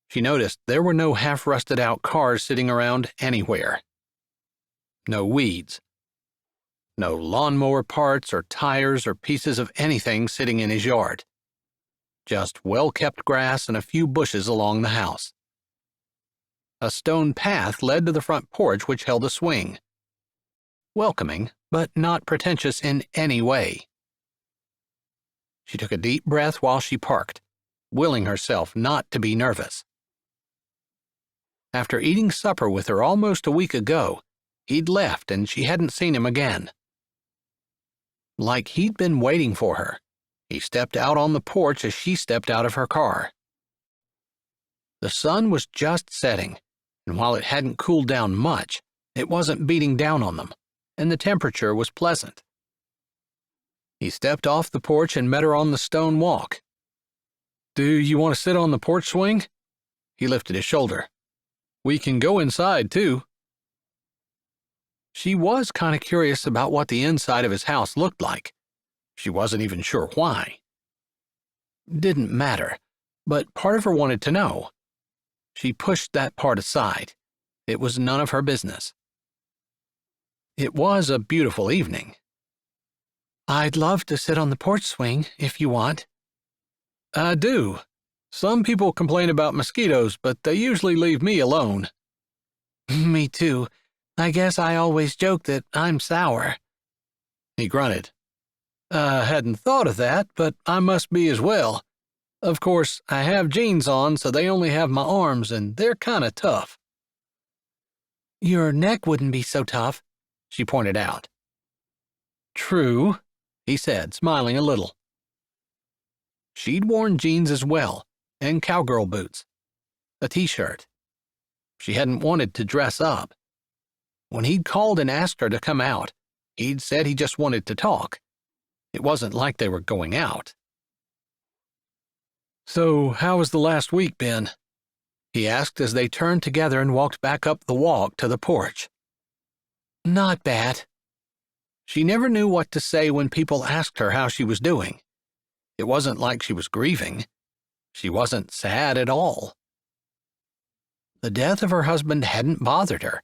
She noticed there were no half-rusted-out cars sitting around anywhere. No weeds. No lawnmower parts or tires or pieces of anything sitting in his yard. Just well-kept grass and a few bushes along the house. A stone path led to the front porch which held a swing. Welcoming, but not pretentious in any way. She took a deep breath while she parked, willing herself not to be nervous. After eating supper with her almost a week ago, he'd left and she hadn't seen him again. Like he'd been waiting for her, he stepped out on the porch as she stepped out of her car. The sun was just setting, and while it hadn't cooled down much, it wasn't beating down on them, and the temperature was pleasant. He stepped off the porch and met her on the stone walk. "Do you want to sit on the porch swing?" He lifted his shoulder. "We can go inside, too." She was kind of curious about what the inside of his house looked like. She wasn't even sure why. Didn't matter, but part of her wanted to know. She pushed that part aside. It was none of her business. It was a beautiful evening. I'd love to sit on the porch swing if you want. I do. Some people complain about mosquitoes, but they usually leave me alone. Me too. I guess I always joke that I'm sour. He grunted. I hadn't thought of that, but I must be as well. Of course, I have jeans on, so they only have my arms, and they're kinda tough." Your neck wouldn't be so tough, she pointed out. "True," he said, smiling a little. She'd worn jeans as well, and cowgirl boots, a t-shirt. She hadn't wanted to dress up. When he'd called and asked her to come out, he'd said he just wanted to talk. It wasn't like they were going out. "So, how has the last week been?" he asked as they turned together and walked back up the walk to the porch. Not bad. She never knew what to say when people asked her how she was doing. It wasn't like she was grieving. She wasn't sad at all. The death of her husband hadn't bothered her,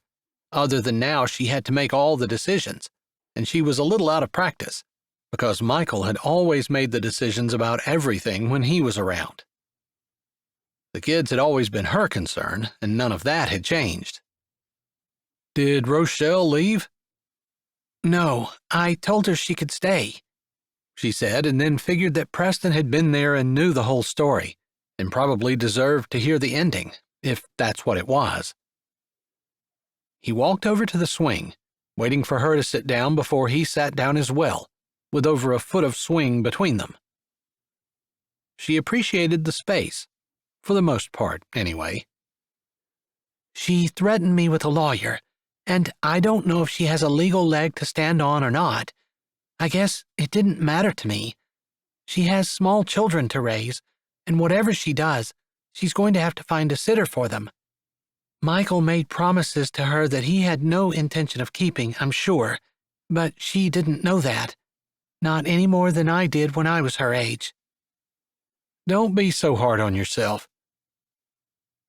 other than now she had to make all the decisions, and she was a little out of practice, because Michael had always made the decisions about everything when he was around. The kids had always been her concern, and none of that had changed. "Did Rochelle leave?" No, I told her she could stay, she said, and then figured that Preston had been there and knew the whole story, and probably deserved to hear the ending, if that's what it was. He walked over to the swing, waiting for her to sit down before he sat down as well, with over a foot of swing between them. She appreciated the space, for the most part, anyway. She threatened me with a lawyer, and I don't know if she has a legal leg to stand on or not. I guess it didn't matter to me. She has small children to raise, and whatever she does, she's going to have to find a sitter for them. Michael made promises to her that he had no intention of keeping, I'm sure, but she didn't know that. Not any more than I did when I was her age. "Don't be so hard on yourself."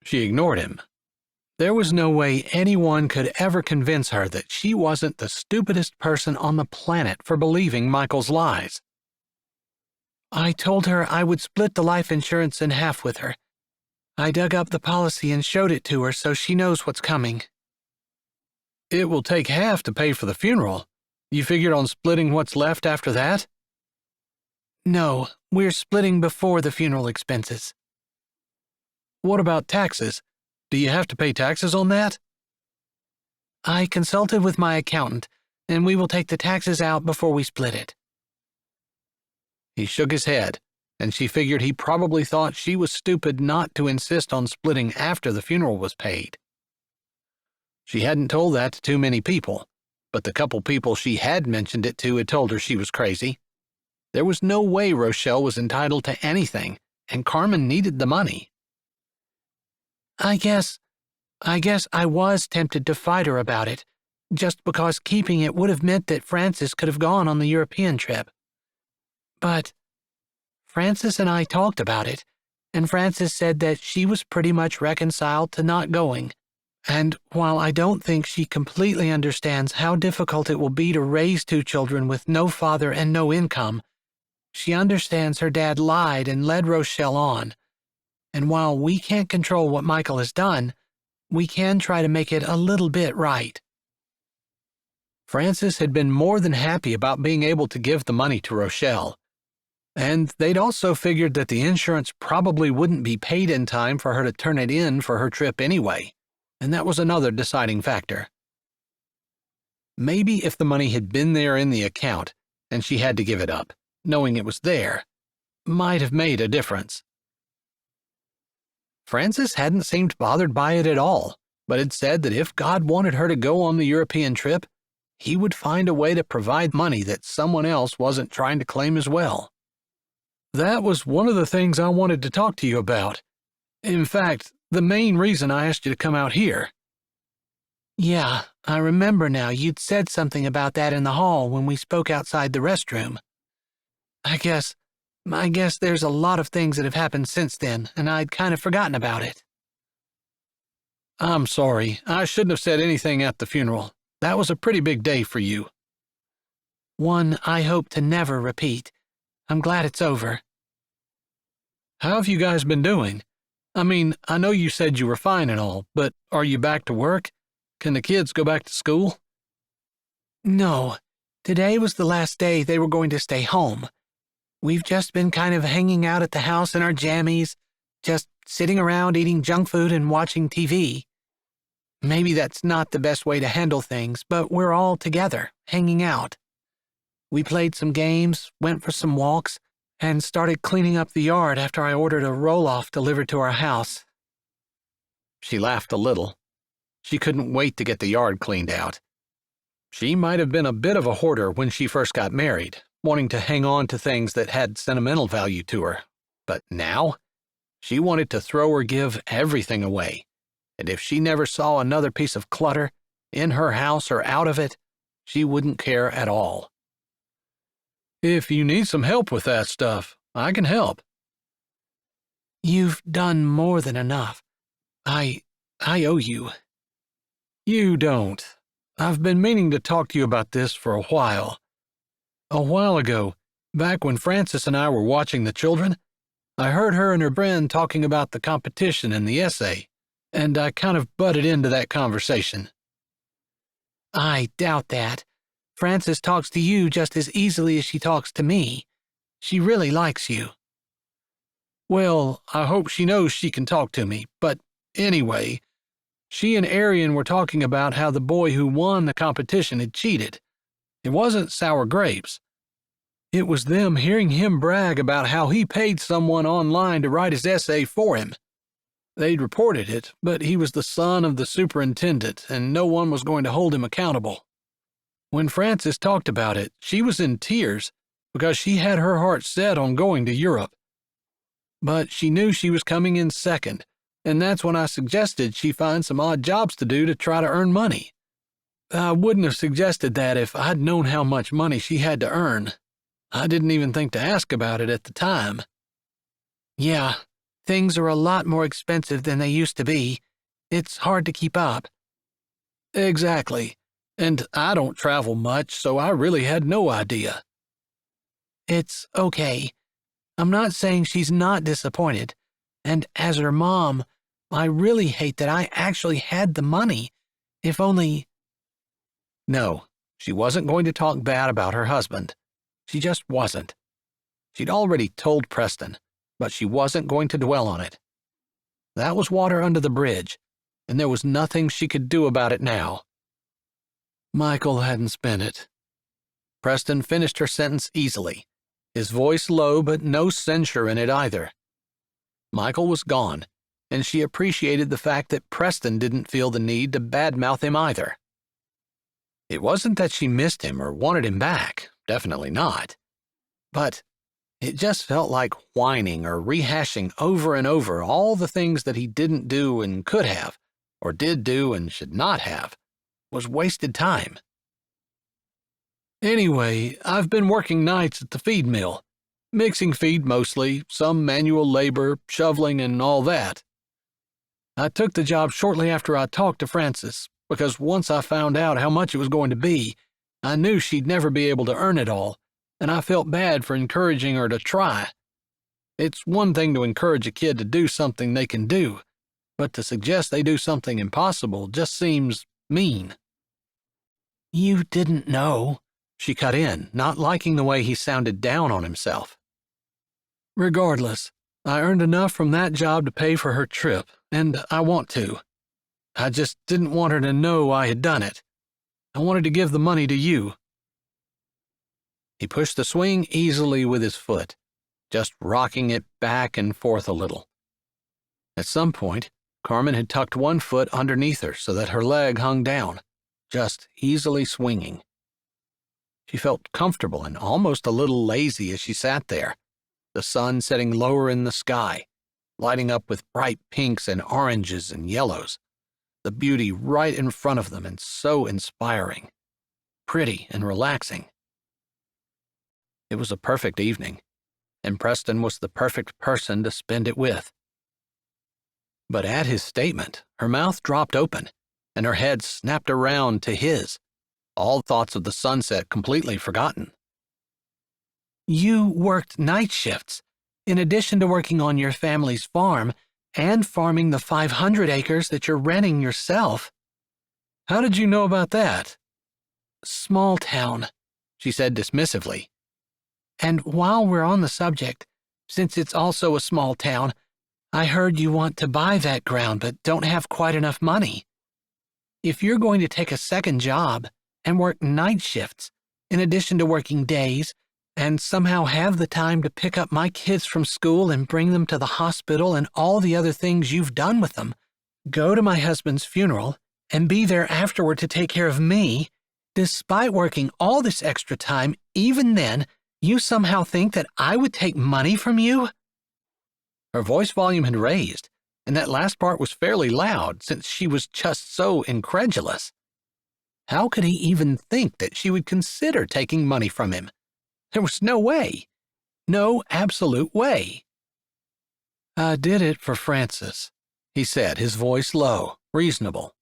She ignored him. There was no way anyone could ever convince her that she wasn't the stupidest person on the planet for believing Michael's lies. I told her I would split the life insurance in half with her. I dug up the policy and showed it to her so she knows what's coming. "It will take half to pay for the funeral. You figured on splitting what's left after that?" No, we're splitting before the funeral expenses. "What about taxes? Do you have to pay taxes on that?" I consulted with my accountant, and we will take the taxes out before we split it. He shook his head, and she figured he probably thought she was stupid not to insist on splitting after the funeral was paid. She hadn't told that to too many people, but the couple people she had mentioned it to had told her she was crazy. There was no way Rochelle was entitled to anything, and Carmen needed the money. I guess I was tempted to fight her about it, just because keeping it would have meant that Francis could have gone on the European trip. But Francis and I talked about it, and Francis said that she was pretty much reconciled to not going. And while I don't think she completely understands how difficult it will be to raise two children with no father and no income, she understands her dad lied and led Rochelle on. And while we can't control what Michael has done, we can try to make it a little bit right. Francis had been more than happy about being able to give the money to Rochelle, and they'd also figured that the insurance probably wouldn't be paid in time for her to turn it in for her trip anyway, and that was another deciding factor. Maybe if the money had been there in the account, and she had to give it up, knowing it was there, might have made a difference. Francis hadn't seemed bothered by it at all, but had said that if God wanted her to go on the European trip, he would find a way to provide money that someone else wasn't trying to claim as well. "That was one of the things I wanted to talk to you about. In fact, the main reason I asked you to come out here." Yeah, I remember now you'd said something about that in the hall when we spoke outside the restroom. I guess there's a lot of things that have happened since then, and I'd kind of forgotten about it. "I'm sorry. I shouldn't have said anything at the funeral. That was a pretty big day for you." One I hope to never repeat. I'm glad it's over. "How have you guys been doing? I mean, I know you said you were fine and all, but are you back to work? Can the kids go back to school?" No, today was the last day they were going to stay home. We've just been kind of hanging out at the house in our jammies, just sitting around eating junk food and watching TV. Maybe that's not the best way to handle things, but we're all together, hanging out. We played some games, went for some walks, and started cleaning up the yard after I ordered a roll-off delivered to our house. She laughed a little. She couldn't wait to get the yard cleaned out. She might have been a bit of a hoarder when she first got married, wanting to hang on to things that had sentimental value to her. But now, she wanted to throw or give everything away. And if she never saw another piece of clutter, in her house or out of it, she wouldn't care at all. If you need some help with that stuff, I can help. You've done more than enough. I owe you. You don't. I've been meaning to talk to you about this for a while. A while ago, back when Frances and I were watching the children, I heard her and her friend talking about the competition and the essay, and I kind of butted into that conversation. I doubt that. Frances talks to you just as easily as she talks to me. She really likes you. Well, I hope she knows she can talk to me, but anyway, she and Arian were talking about how the boy who won the competition had cheated. It wasn't sour grapes. It was them hearing him brag about how he paid someone online to write his essay for him. They'd reported it, but he was the son of the superintendent, and no one was going to hold him accountable. When Frances talked about it, she was in tears because she had her heart set on going to Europe. But she knew she was coming in second, and that's when I suggested she find some odd jobs to do to try to earn money. I wouldn't have suggested that if I'd known how much money she had to earn. I didn't even think to ask about it at the time. Yeah, things are a lot more expensive than they used to be. It's hard to keep up. Exactly. And I don't travel much, so I really had no idea. It's okay. I'm not saying she's not disappointed. And as her mom, I really hate that I actually had the money. If only... No, she wasn't going to talk bad about her husband. She just wasn't. She'd already told Preston, but she wasn't going to dwell on it. That was water under the bridge, and there was nothing she could do about it now. Michael hadn't spent it. Preston finished her sentence easily, his voice low but no censure in it either. Michael was gone, and she appreciated the fact that Preston didn't feel the need to badmouth him either. It wasn't that she missed him or wanted him back, definitely not. But it just felt like whining or rehashing over and over all the things that he didn't do and could have, or did do and should not have, was wasted time. Anyway, I've been working nights at the feed mill, mixing feed mostly, some manual labor, shoveling, and all that. I took the job shortly after I talked to Frances, because once I found out how much it was going to be, I knew she'd never be able to earn it all, and I felt bad for encouraging her to try. It's one thing to encourage a kid to do something they can do, but to suggest they do something impossible just seems mean. You didn't know, she cut in, not liking the way he sounded down on himself. Regardless, I earned enough from that job to pay for her trip, and I want to. I just didn't want her to know I had done it. I wanted to give the money to you. He pushed the swing easily with his foot, just rocking it back and forth a little. At some point, Carmen had tucked one foot underneath her so that her leg hung down, just easily swinging. She felt comfortable and almost a little lazy as she sat there, the sun setting lower in the sky, lighting up with bright pinks and oranges and yellows, the beauty right in front of them and so inspiring, pretty and relaxing. It was a perfect evening, and Preston was the perfect person to spend it with. But at his statement, her mouth dropped open, and her head snapped around to his, all thoughts of the sunset completely forgotten. You worked night shifts, in addition to working on your family's farm and farming the 500 acres that you're renting yourself. How did you know about that? Small town, she said dismissively. And while we're on the subject, since it's also a small town, I heard you want to buy that ground but don't have quite enough money. If you're going to take a second job and work night shifts, in addition to working days, and somehow have the time to pick up my kids from school and bring them to the hospital and all the other things you've done with them, go to my husband's funeral, and be there afterward to take care of me, despite working all this extra time, even then, you somehow think that I would take money from you? Her voice volume had raised, and that last part was fairly loud since she was just so incredulous. How could he even think that she would consider taking money from him? There was no way. No absolute way. I did it for Frances, he said, his voice low, reasonable.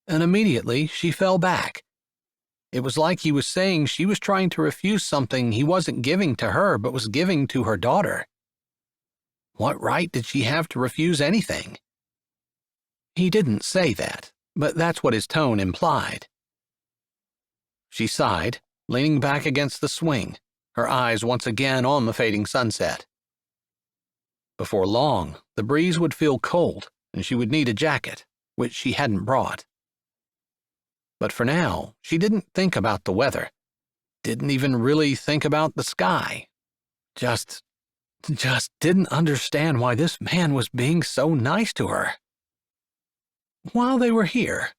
And immediately she fell back. It was like he was saying she was trying to refuse something he wasn't giving to her but was giving to her daughter. What right did she have to refuse anything? He didn't say that, but that's what his tone implied. She sighed, leaning back against the swing, her eyes once again on the fading sunset. Before long, the breeze would feel cold, and she would need a jacket, which she hadn't brought. But for now, she didn't think about the weather, didn't even really think about the sky. Just didn't understand why this man was being so nice to her. While they were here,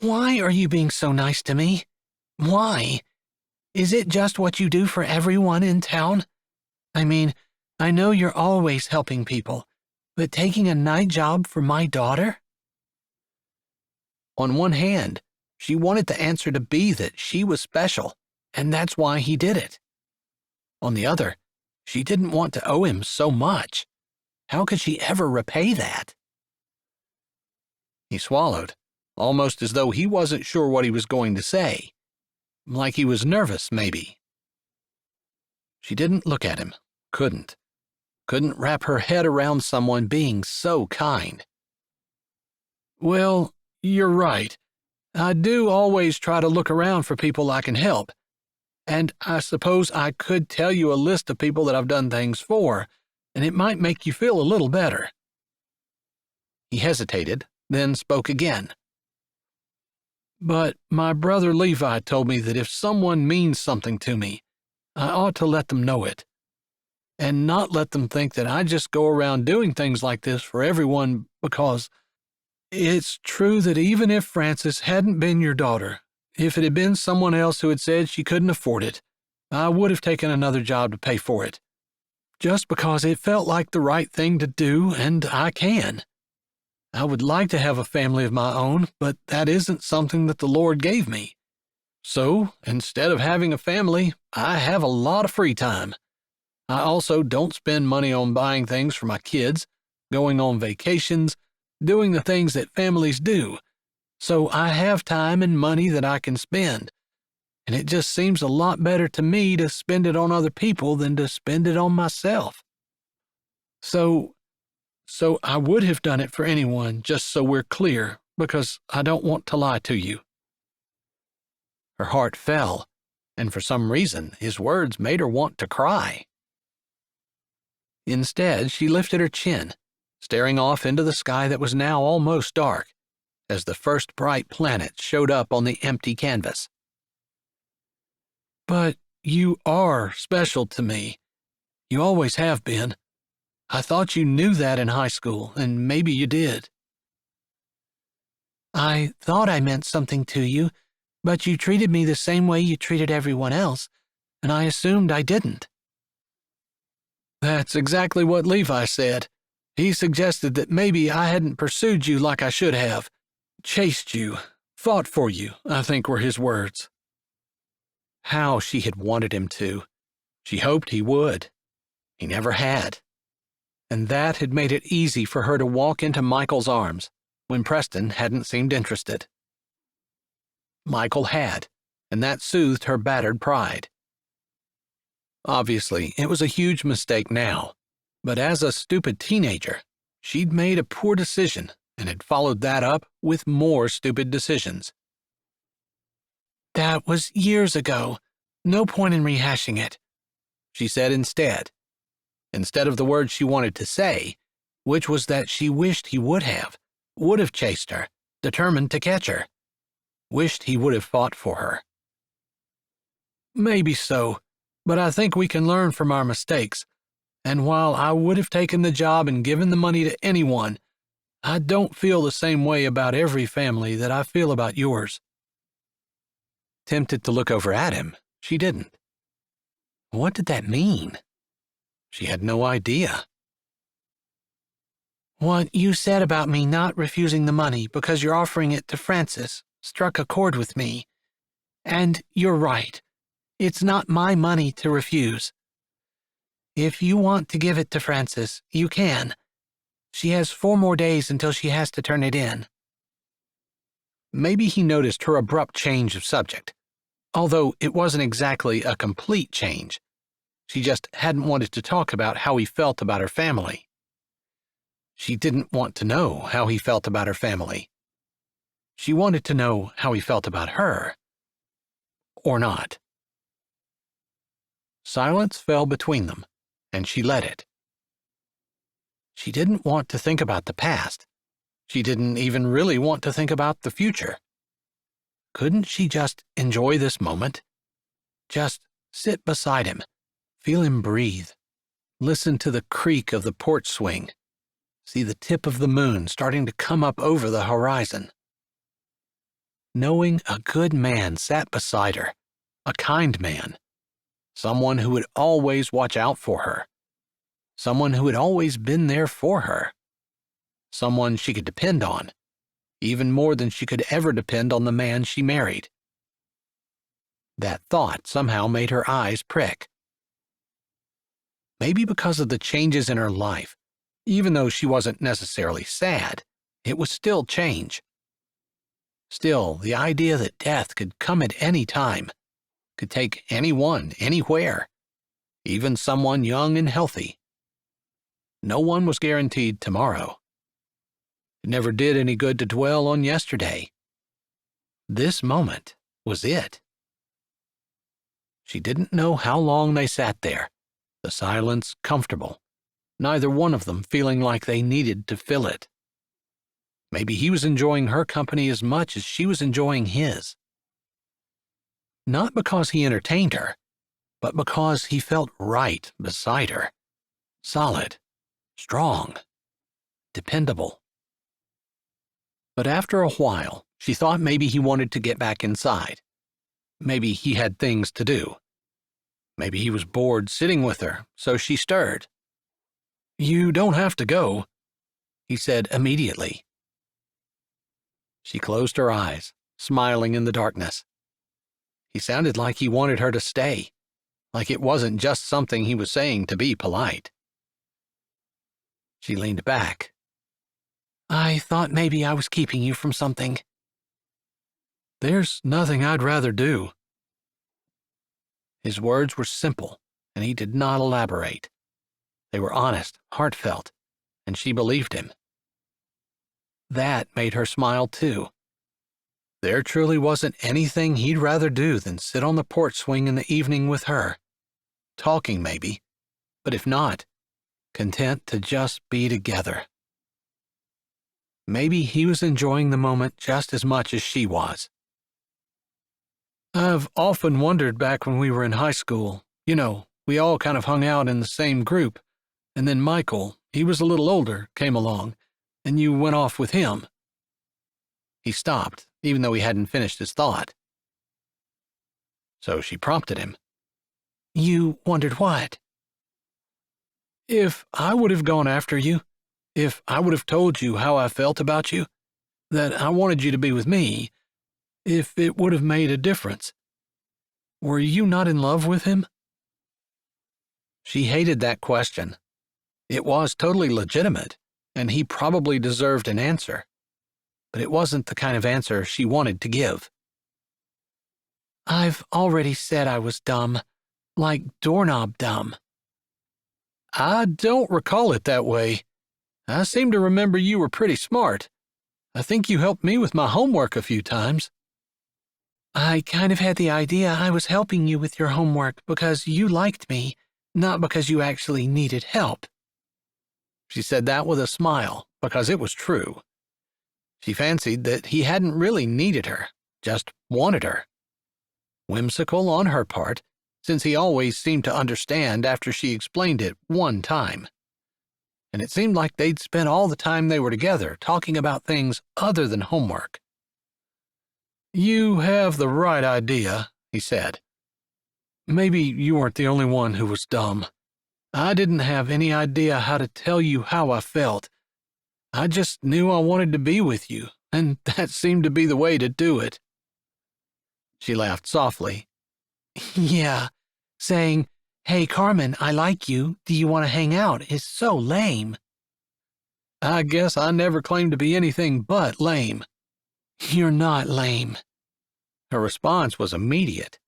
Why are you being so nice to me? Why? Is it just what you do for everyone in town? I mean, I know you're always helping people, but taking a night job for my daughter? On one hand, she wanted the answer to be that she was special, and that's why he did it. On the other, she didn't want to owe him so much. How could she ever repay that? He swallowed, almost as though he wasn't sure what he was going to say. Like he was nervous, maybe. She didn't look at him, couldn't wrap her head around someone being so kind. Well, you're right. I do always try to look around for people I can help. And I suppose I could tell you a list of people that I've done things for, and it might make you feel a little better. He hesitated, then spoke again. But my brother Levi told me that if someone means something to me, I ought to let them know it, and not let them think that I just go around doing things like this for everyone because it's true that even if Frances hadn't been your daughter, if it had been someone else who had said she couldn't afford it, I would have taken another job to pay for it, just because it felt like the right thing to do, and I can. I would like to have a family of my own, but that isn't something that the Lord gave me. So, instead of having a family, I have a lot of free time. I also don't spend money on buying things for my kids, going on vacations, doing the things that families do. So I have time and money that I can spend, and it just seems a lot better to me to spend it on other people than to spend it on myself. So I would have done it for anyone, just so we're clear, because I don't want to lie to you. Her heart fell, and for some reason his words made her want to cry. Instead, she lifted her chin, staring off into the sky that was now almost dark, as the first bright planet showed up on the empty canvas. But you are special to me. You always have been. I thought you knew that in high school, and maybe you did. I thought I meant something to you, but you treated me the same way you treated everyone else, and I assumed I didn't. That's exactly what Levi said. He suggested that maybe I hadn't pursued you like I should have. Chased you, fought for you, I think were his words. How she had wanted him to. She hoped he would. He never had. And that had made it easy for her to walk into Michael's arms when Preston hadn't seemed interested. Michael had, and that soothed her battered pride. Obviously, it was a huge mistake now, but as a stupid teenager, she'd made a poor decision and had followed that up with more stupid decisions. That was years ago. No point in rehashing it, she said instead of the words she wanted to say, which was that she wished he would have chased her, determined to catch her, wished he would have fought for her. Maybe so, but I think we can learn from our mistakes, and while I would have taken the job and given the money to anyone, I don't feel the same way about every family that I feel about yours. Tempted to look over at him, she didn't. What did that mean? She had no idea. What you said about me not refusing the money because you're offering it to Francis struck a chord with me. And you're right. It's not my money to refuse. If you want to give it to Francis, you can. She has 4 more days until she has to turn it in. Maybe he noticed her abrupt change of subject, although it wasn't exactly a complete change. She just hadn't wanted to talk about how he felt about her family. She didn't want to know how he felt about her family. She wanted to know how he felt about her. Or not. Silence fell between them, and she let it. She didn't want to think about the past. She didn't even really want to think about the future. Couldn't she just enjoy this moment? Just sit beside him, feel him breathe, listen to the creak of the porch swing, see the tip of the moon starting to come up over the horizon. Knowing a good man sat beside her, a kind man, someone who would always watch out for her, someone who had always been there for her, someone she could depend on, even more than she could ever depend on the man she married. That thought somehow made her eyes prick. Maybe because of the changes in her life, even though she wasn't necessarily sad, it was still change. Still, the idea that death could come at any time, could take anyone, anywhere, even someone young and healthy. No one was guaranteed tomorrow. It never did any good to dwell on yesterday. This moment was it. She didn't know how long they sat there, the silence comfortable, neither one of them feeling like they needed to fill it. Maybe he was enjoying her company as much as she was enjoying his. Not because he entertained her, but because he felt right beside her. Solid, strong, dependable. But after a while, she thought maybe he wanted to get back inside. Maybe he had things to do. Maybe he was bored sitting with her, so she stirred. "You don't have to go," he said immediately. She closed her eyes, smiling in the darkness. He sounded like he wanted her to stay, like it wasn't just something he was saying to be polite. She leaned back. "I thought maybe I was keeping you from something." "There's nothing I'd rather do." His words were simple, and he did not elaborate. They were honest, heartfelt, and she believed him. That made her smile too. There truly wasn't anything he'd rather do than sit on the porch swing in the evening with her. Talking maybe, but if not, content to just be together. Maybe he was enjoying the moment just as much as she was. "I've often wondered back when we were in high school, we all kind of hung out in the same group, and then Michael, he was a little older, came along, and you went off with him." He stopped, even though he hadn't finished his thought. So she prompted him. "You wondered what?" "If I would have gone after you, if I would have told you how I felt about you, that I wanted you to be with me, if it would have made a difference. Were you not in love with him?" She hated that question. It was totally legitimate, and he probably deserved an answer. But it wasn't the kind of answer she wanted to give. "I've already said I was dumb, like doorknob dumb." "I don't recall it that way. I seem to remember you were pretty smart. I think you helped me with my homework a few times." I kind of had the idea I was helping you with your homework because you liked me, not because you actually needed help. She said that with a smile, because it was true. She fancied that he hadn't really needed her, just wanted her. Whimsical on her part, since he always seemed to understand after she explained it one time. And it seemed like they'd spent all the time they were together talking about things other than homework. "You have the right idea," he said. "Maybe you weren't the only one who was dumb. I didn't have any idea how to tell you how I felt. I just knew I wanted to be with you, and that seemed to be the way to do it." She laughed softly. Yeah, saying, "Hey, Carmen, I like you. Do you want to hang out?" is so lame. "I guess I never claimed to be anything but lame." "You're not lame." Her response was immediate.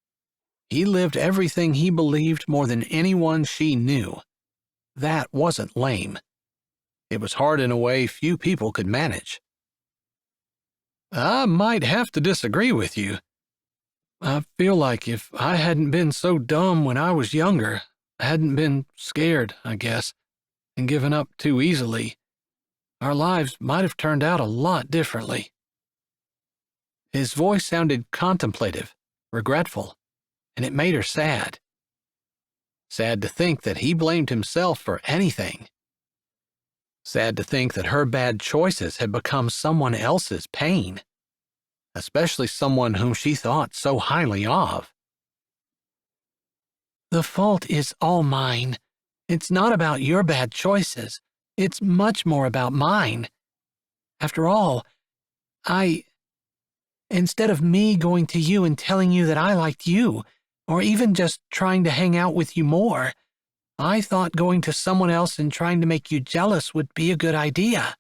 He lived everything he believed more than anyone she knew. That wasn't lame. It was hard in a way few people could manage. "I might have to disagree with you. I feel like if I hadn't been so dumb when I was younger, hadn't been scared, I guess, and given up too easily, our lives might have turned out a lot differently." His voice sounded contemplative, regretful, and it made her sad. Sad to think that he blamed himself for anything. Sad to think that her bad choices had become someone else's pain, especially someone whom she thought so highly of. "The fault is all mine. It's not about your bad choices. It's much more about mine. After all, instead of me going to you and telling you that I liked you, or even just trying to hang out with you more, I thought going to someone else and trying to make you jealous would be a good idea.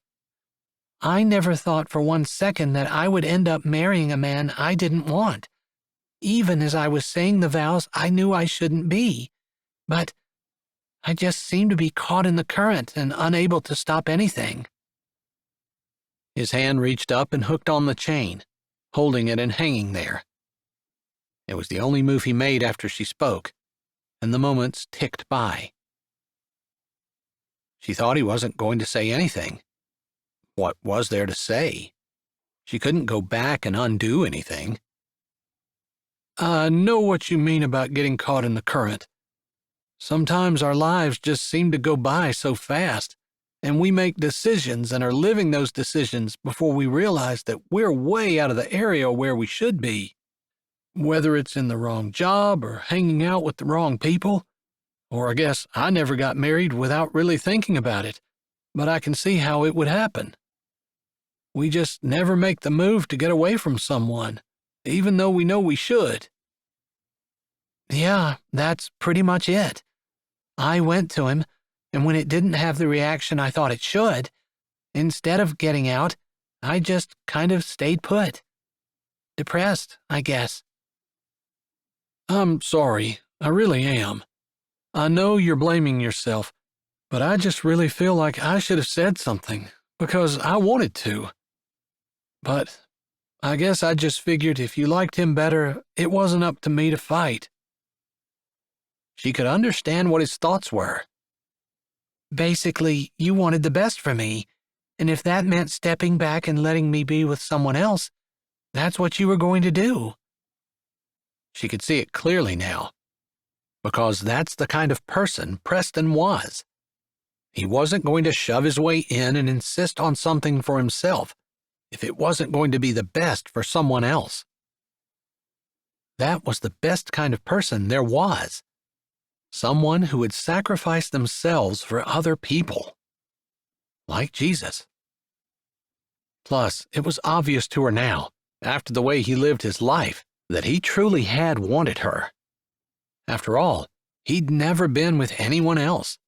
I never thought for one second that I would end up marrying a man I didn't want, even as I was saying the vows I knew I shouldn't be. But I just seemed to be caught in the current and unable to stop anything." His hand reached up and hooked on the chain, holding it and hanging there. It was the only move he made after she spoke, and the moments ticked by. She thought he wasn't going to say anything. What was there to say? She couldn't go back and undo anything. "I know what you mean about getting caught in the current. Sometimes our lives just seem to go by so fast, and we make decisions and are living those decisions before we realize that we're way out of the area where we should be. Whether it's in the wrong job or hanging out with the wrong people, or I guess I never got married without really thinking about it, but I can see how it would happen. We just never make the move to get away from someone, even though we know we should." "Yeah, that's pretty much it. I went to him, and when it didn't have the reaction I thought it should, instead of getting out, I just kind of stayed put. Depressed, I guess." "I'm sorry, I really am. I know you're blaming yourself, but I just really feel like I should have said something, because I wanted to. But I guess I just figured if you liked him better, it wasn't up to me to fight." She could understand what his thoughts were. "Basically, you wanted the best for me, and if that meant stepping back and letting me be with someone else, that's what you were going to do." She could see it clearly now, because that's the kind of person Preston was. He wasn't going to shove his way in and insist on something for himself if it wasn't going to be the best for someone else. That was the best kind of person there was. Someone who would sacrifice themselves for other people. Like Jesus. Plus, it was obvious to her now, after the way he lived his life, that he truly had wanted her. After all, he'd never been with anyone else.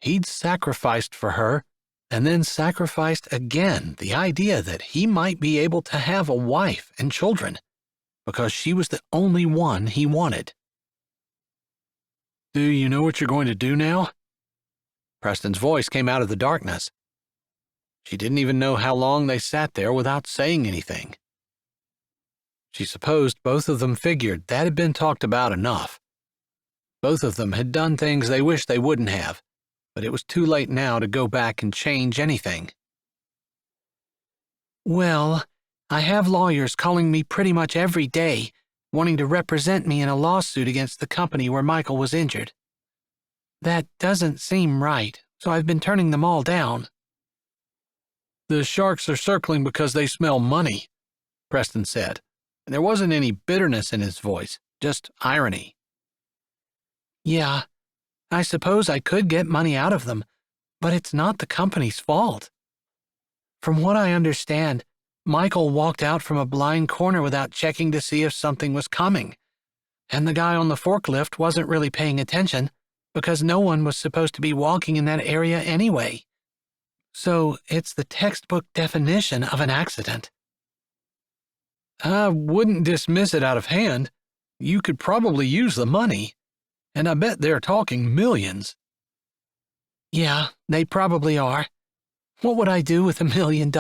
He'd sacrificed for her, and then sacrificed again the idea that he might be able to have a wife and children, because she was the only one he wanted. "Do you know what you're going to do now?" Preston's voice came out of the darkness. She didn't even know how long they sat there without saying anything. She supposed both of them figured that had been talked about enough. Both of them had done things they wished they wouldn't have, but it was too late now to go back and change anything. Well, I have lawyers calling me pretty much every day, wanting to represent me in a lawsuit against the company where Michael was injured. That doesn't seem right, so I've been turning them all down. The sharks are circling because they smell money, Preston said, and there wasn't any bitterness in his voice, just irony. Yeah, I suppose I could get money out of them, but it's not the company's fault. From what I understand, Michael walked out from a blind corner without checking to see if something was coming, and the guy on the forklift wasn't really paying attention because no one was supposed to be walking in that area anyway. So it's the textbook definition of an accident. I wouldn't dismiss it out of hand. You could probably use the money, and I bet they're talking millions. Yeah, they probably are. What would I do with $1 million?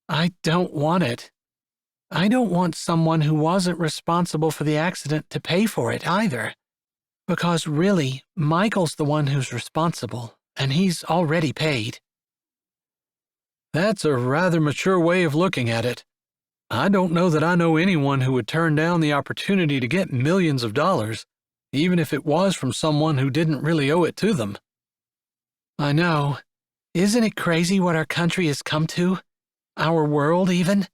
I don't want it. I don't want someone who wasn't responsible for the accident to pay for it either. Because really, Michael's the one who's responsible, and he's already paid. That's a rather mature way of looking at it. I don't know that I know anyone who would turn down the opportunity to get millions of dollars, even if it was from someone who didn't really owe it to them. I know. Isn't it crazy what our country has come to? Our world, even?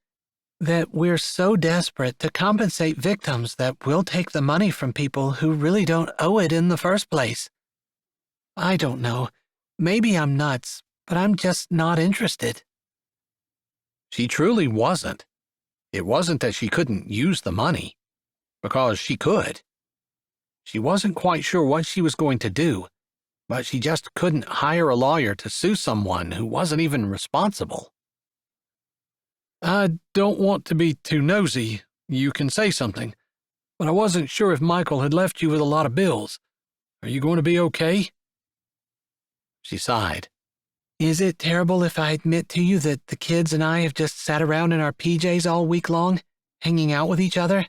That we're so desperate to compensate victims that we'll take the money from people who really don't owe it in the first place. I don't know. Maybe I'm nuts, but I'm just not interested. She truly wasn't. It wasn't that she couldn't use the money, because she could. She wasn't quite sure what she was going to do, but she just couldn't hire a lawyer to sue someone who wasn't even responsible. I don't want to be too nosy. You can say something, but I wasn't sure if Michael had left you with a lot of bills. Are you going to be okay? She sighed. Is it terrible if I admit to you that the kids and I have just sat around in our PJs all week long, hanging out with each other?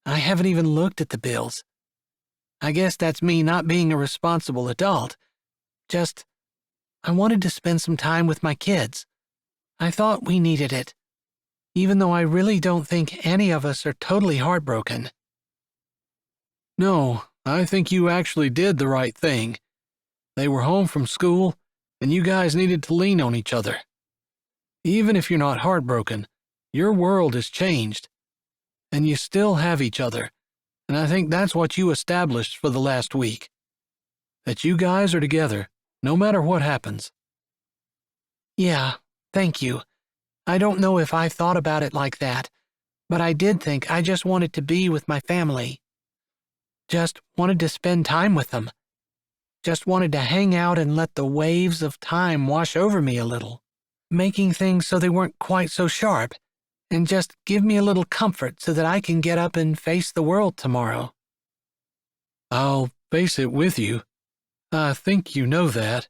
I haven't even looked at the bills. I guess that's me not being a responsible adult. Just, I wanted to spend some time with my kids. I thought we needed it, even though I really don't think any of us are totally heartbroken. No, I think you actually did the right thing. They were home from school, and you guys needed to lean on each other. Even if you're not heartbroken, your world has changed, and you still have each other, and I think that's what you established for the last week. That you guys are together, no matter what happens. Yeah, thank you. I don't know if I thought about it like that, but I did think I just wanted to be with my family. Just wanted to spend time with them. Just wanted to hang out and let the waves of time wash over me a little, making things so they weren't quite so sharp, and just give me a little comfort so that I can get up and face the world tomorrow. I'll face it with you. I think you know that.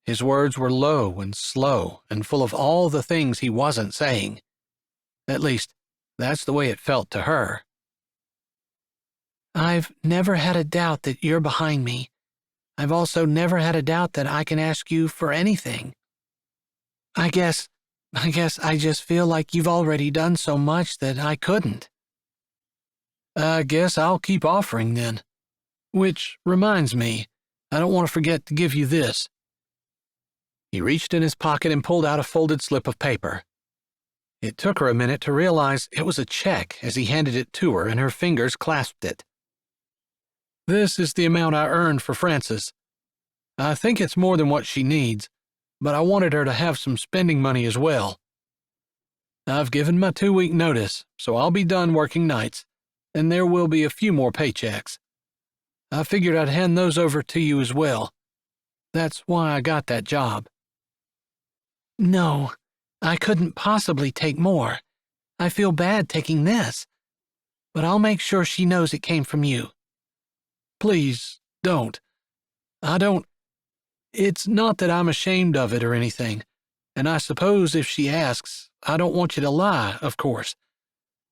His words were low and slow and full of all the things he wasn't saying. At least, that's the way it felt to her. I've never had a doubt that you're behind me. I've also never had a doubt that I can ask you for anything. I guess I just feel like you've already done so much that I couldn't. I guess I'll keep offering then. Which reminds me, I don't want to forget to give you this. He reached in his pocket and pulled out a folded slip of paper. It took her a minute to realize it was a check as he handed it to her, and her fingers clasped it. This is the amount I earned for Frances. I think it's more than what she needs, but I wanted her to have some spending money as well. I've given my 2-week notice, so I'll be done working nights, and there will be a few more paychecks. I figured I'd hand those over to you as well. That's why I got that job. No, I couldn't possibly take more. I feel bad taking this, but I'll make sure she knows it came from you. Please, don't. It's not that I'm ashamed of it or anything, and I suppose if she asks, I don't want you to lie, of course.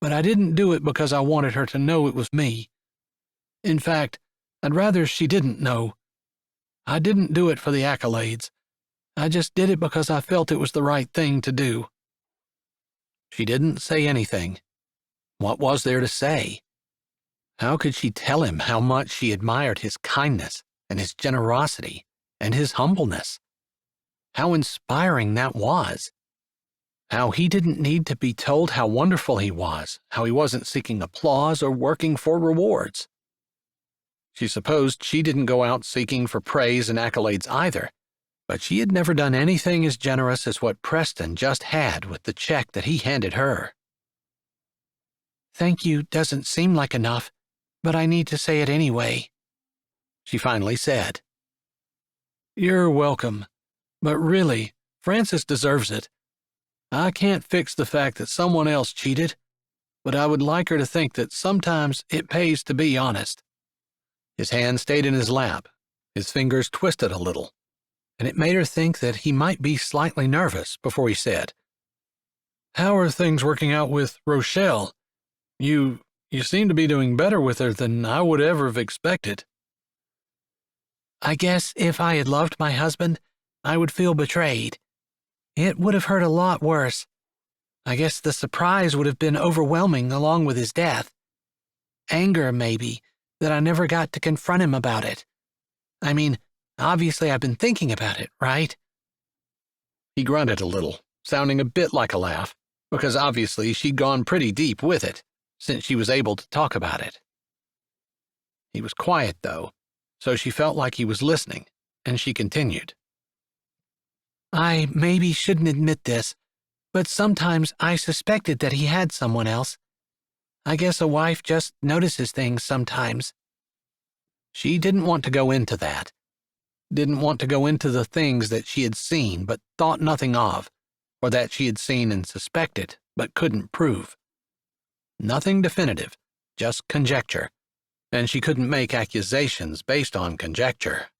But I didn't do it because I wanted her to know it was me. In fact, I'd rather she didn't know. I didn't do it for the accolades. I just did it because I felt it was the right thing to do." She didn't say anything. What was there to say? How could she tell him how much she admired his kindness and his generosity and his humbleness? How inspiring that was. How he didn't need to be told how wonderful he was, how he wasn't seeking applause or working for rewards. She supposed she didn't go out seeking for praise and accolades either, but she had never done anything as generous as what Preston just had with the check that he handed her. "Thank you doesn't seem like enough, but I need to say it anyway," she finally said. "You're welcome, but really, Frances deserves it. I can't fix the fact that someone else cheated, but I would like her to think that sometimes it pays to be honest." His hand stayed in his lap, his fingers twisted a little, and it made her think that he might be slightly nervous before he said, "How are things working out with Rochelle? You seem to be doing better with her than I would ever have expected." "I guess if I had loved my husband, I would feel betrayed. It would have hurt a lot worse. I guess the surprise would have been overwhelming along with his death. Anger, maybe, that I never got to confront him about it. I mean, obviously I've been thinking about it, right?" He grunted a little, sounding a bit like a laugh, because obviously she'd gone pretty deep with it, since she was able to talk about it. He was quiet, though, so she felt like he was listening, and she continued. "I maybe shouldn't admit this, but sometimes I suspected that he had someone else. I guess a wife just notices things sometimes." She didn't want to go into that. Didn't want to go into the things that she had seen but thought nothing of, or that she had seen and suspected but couldn't prove. Nothing definitive, just conjecture, and she couldn't make accusations based on conjecture.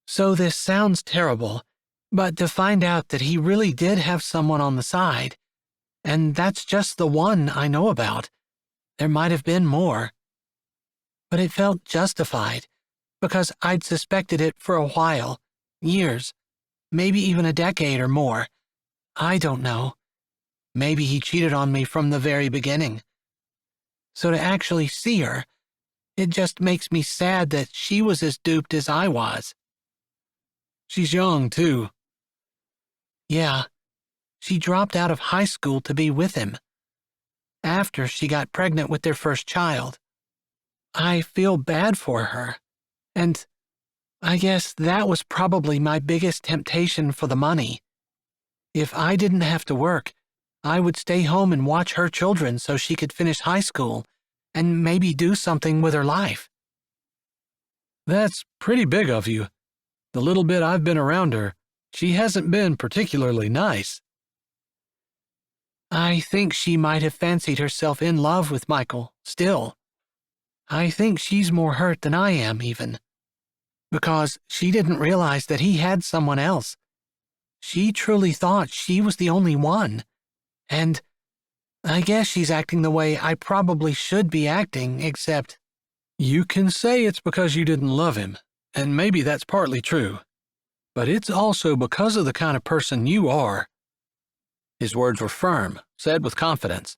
"So this sounds terrible, but to find out that he really did have someone on the side, and that's just the one I know about. There might have been more. But it felt justified, because I'd suspected it for a while, years, maybe even a decade or more. I don't know. Maybe he cheated on me from the very beginning. So to actually see her, it just makes me sad that she was as duped as I was." "She's young, too." "Yeah. She dropped out of high school to be with him. After she got pregnant with their first child. I feel bad for her. And I guess that was probably my biggest temptation for the money. If I didn't have to work, I would stay home and watch her children so she could finish high school and maybe do something with her life." "That's pretty big of you. The little bit I've been around her, she hasn't been particularly nice." "I think she might have fancied herself in love with Michael, still. I think she's more hurt than I am, even. Because she didn't realize that he had someone else. She truly thought she was the only one. And I guess she's acting the way I probably should be acting, except—" "You can say it's because you didn't love him, and maybe that's partly true. But it's also because of the kind of person you are." His words were firm, said with confidence.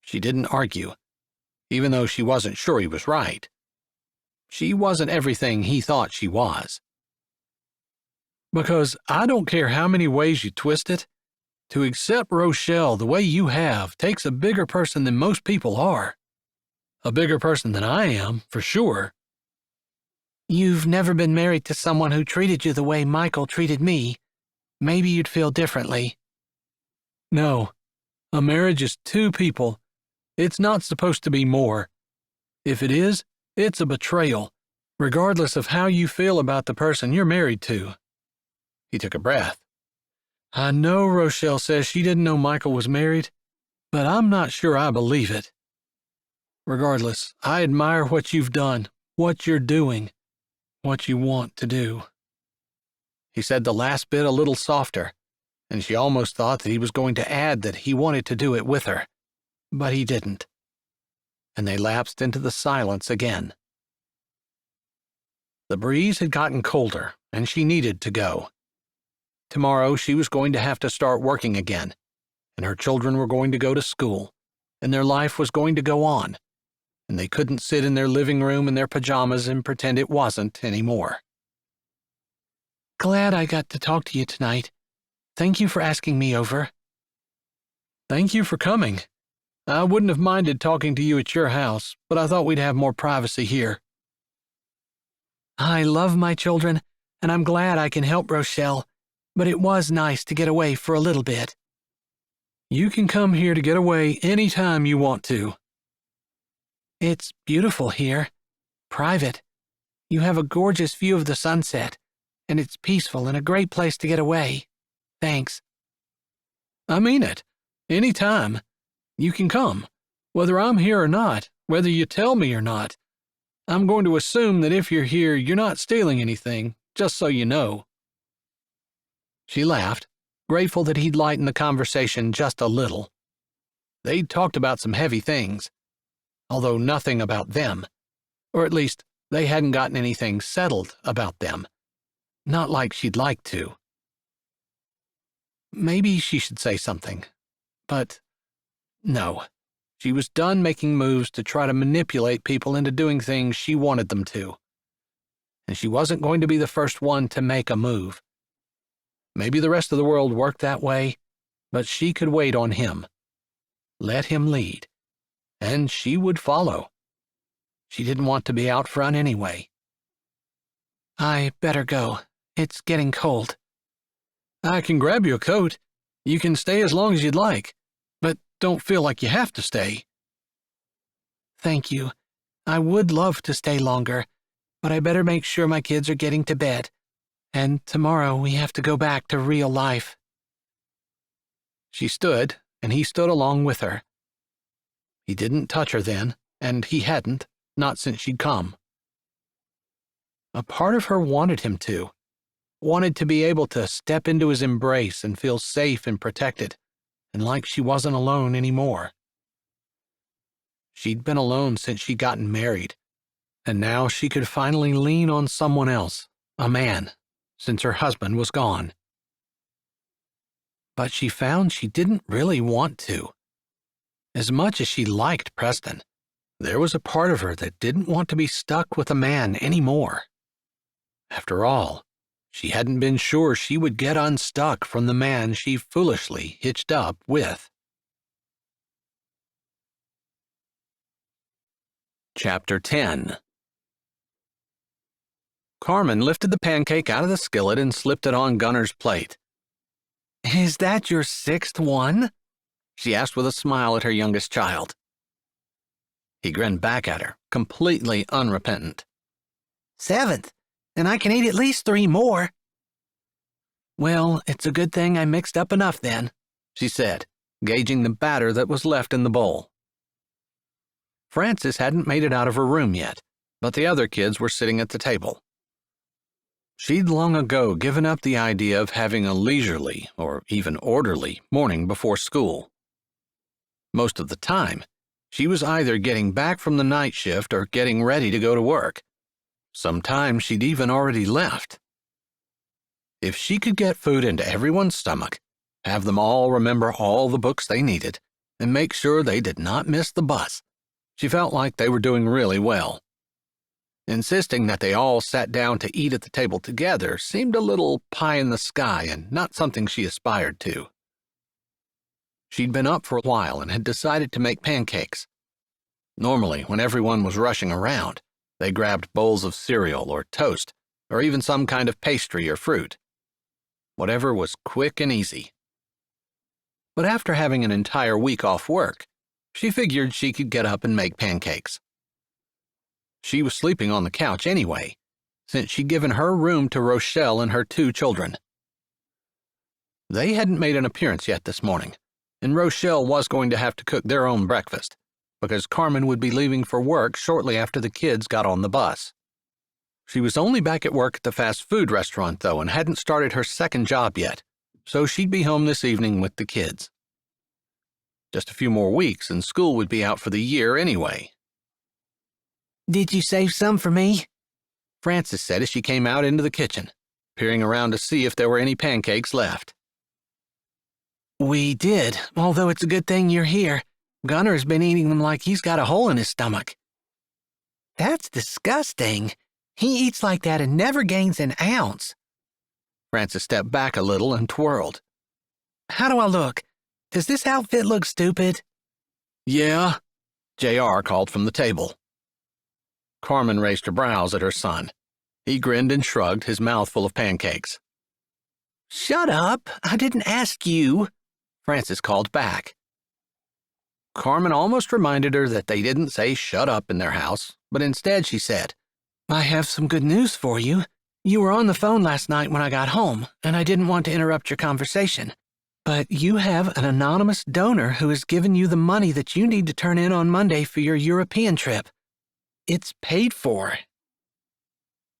She didn't argue, even though she wasn't sure he was right. She wasn't everything he thought she was. "Because I don't care how many ways you twist it, to accept Rochelle the way you have takes a bigger person than most people are. A bigger person than I am, for sure." "You've never been married to someone who treated you the way Michael treated me. Maybe you'd feel differently." "No. A marriage is two people. It's not supposed to be more. If it is, it's a betrayal, regardless of how you feel about the person you're married to." He took a breath. "I know Rochelle says she didn't know Michael was married, but I'm not sure I believe it. Regardless, I admire what you've done, what you're doing, what you want to do." He said the last bit a little softer, and she almost thought that he was going to add that he wanted to do it with her. But he didn't, and they lapsed into the silence again. The breeze had gotten colder, and she needed to go. Tomorrow she was going to have to start working again, and her children were going to go to school, and their life was going to go on, and they couldn't sit in their living room in their pajamas and pretend it wasn't anymore. Glad I got to talk to you tonight. Thank you for asking me over. Thank you for coming. I wouldn't have minded talking to you at your house, but I thought we'd have more privacy here. I love my children, and I'm glad I can help Rochelle, but it was nice to get away for a little bit. You can come here to get away any time you want to. It's beautiful here. Private. You have a gorgeous view of the sunset, and it's peaceful and a great place to get away. Thanks. I mean it. Any time. You can come, whether I'm here or not, whether you tell me or not. I'm going to assume that if you're here, you're not stealing anything, just so you know. She laughed, grateful that he'd lightened the conversation just a little. They'd talked about some heavy things, although nothing about them, or at least they hadn't gotten anything settled about them. Not like she'd like to. Maybe she should say something, but no. She was done making moves to try to manipulate people into doing things she wanted them to. And she wasn't going to be the first one to make a move. Maybe the rest of the world worked that way, but she could wait on him. Let him lead. And she would follow. She didn't want to be out front anyway. I better go. It's getting cold. I can grab you a coat. You can stay as long as you'd like, but don't feel like you have to stay. Thank you. I would love to stay longer, but I better make sure my kids are getting to bed. And tomorrow we have to go back to real life. She stood, and he stood along with her. He didn't touch her then, and he hadn't, not since she'd come. A part of her wanted him to, wanted to be able to step into his embrace and feel safe and protected, and like she wasn't alone anymore. She'd been alone since she'd gotten married, and now she could finally lean on someone else, a man, since her husband was gone. But she found she didn't really want to. As much as she liked Preston, there was a part of her that didn't want to be stuck with a man anymore. After all, she hadn't been sure she would get unstuck from the man she foolishly hitched up with. Chapter 10. Carmen lifted the pancake out of the skillet and slipped it on Gunner's plate. Is that your sixth one? She asked with a smile at her youngest child. He grinned back at her, completely unrepentant. Seventh, and I can eat at least 3 more. Well, it's a good thing I mixed up enough then, she said, gauging the batter that was left in the bowl. Frances hadn't made it out of her room yet, but the other kids were sitting at the table. She'd long ago given up the idea of having a leisurely, or even orderly, morning before school. Most of the time, she was either getting back from the night shift or getting ready to go to work. Sometimes she'd even already left. If she could get food into everyone's stomach, have them all remember all the books they needed, and make sure they did not miss the bus, she felt like they were doing really well. Insisting that they all sat down to eat at the table together seemed a little pie in the sky and not something she aspired to. She'd been up for a while and had decided to make pancakes. Normally, when everyone was rushing around, they grabbed bowls of cereal or toast, or even some kind of pastry or fruit. Whatever was quick and easy. But after having an entire week off work, she figured she could get up and make pancakes. She was sleeping on the couch anyway, since she'd given her room to Rochelle and her 2 children. They hadn't made an appearance yet this morning, and Rochelle was going to have to cook their own breakfast, because Carmen would be leaving for work shortly after the kids got on the bus. She was only back at work at the fast food restaurant, though, and hadn't started her second job yet, so she'd be home this evening with the kids. Just a few more weeks and school would be out for the year anyway. Did you save some for me? Frances said as she came out into the kitchen, peering around to see if there were any pancakes left. We did, although it's a good thing you're here. Gunner's been eating them like he's got a hole in his stomach. That's disgusting. He eats like that and never gains an ounce. Frances stepped back a little and twirled. How do I look? Does this outfit look stupid? Yeah, JR called from the table. Carmen raised her brows at her son. He grinned and shrugged, his mouth full of pancakes. Shut up, I didn't ask you, Frances called back. Carmen almost reminded her that they didn't say shut up in their house, but instead she said, I have some good news for you. You were on the phone last night when I got home, and I didn't want to interrupt your conversation. But you have an anonymous donor who has given you the money that you need to turn in on Monday for your European trip. It's paid for.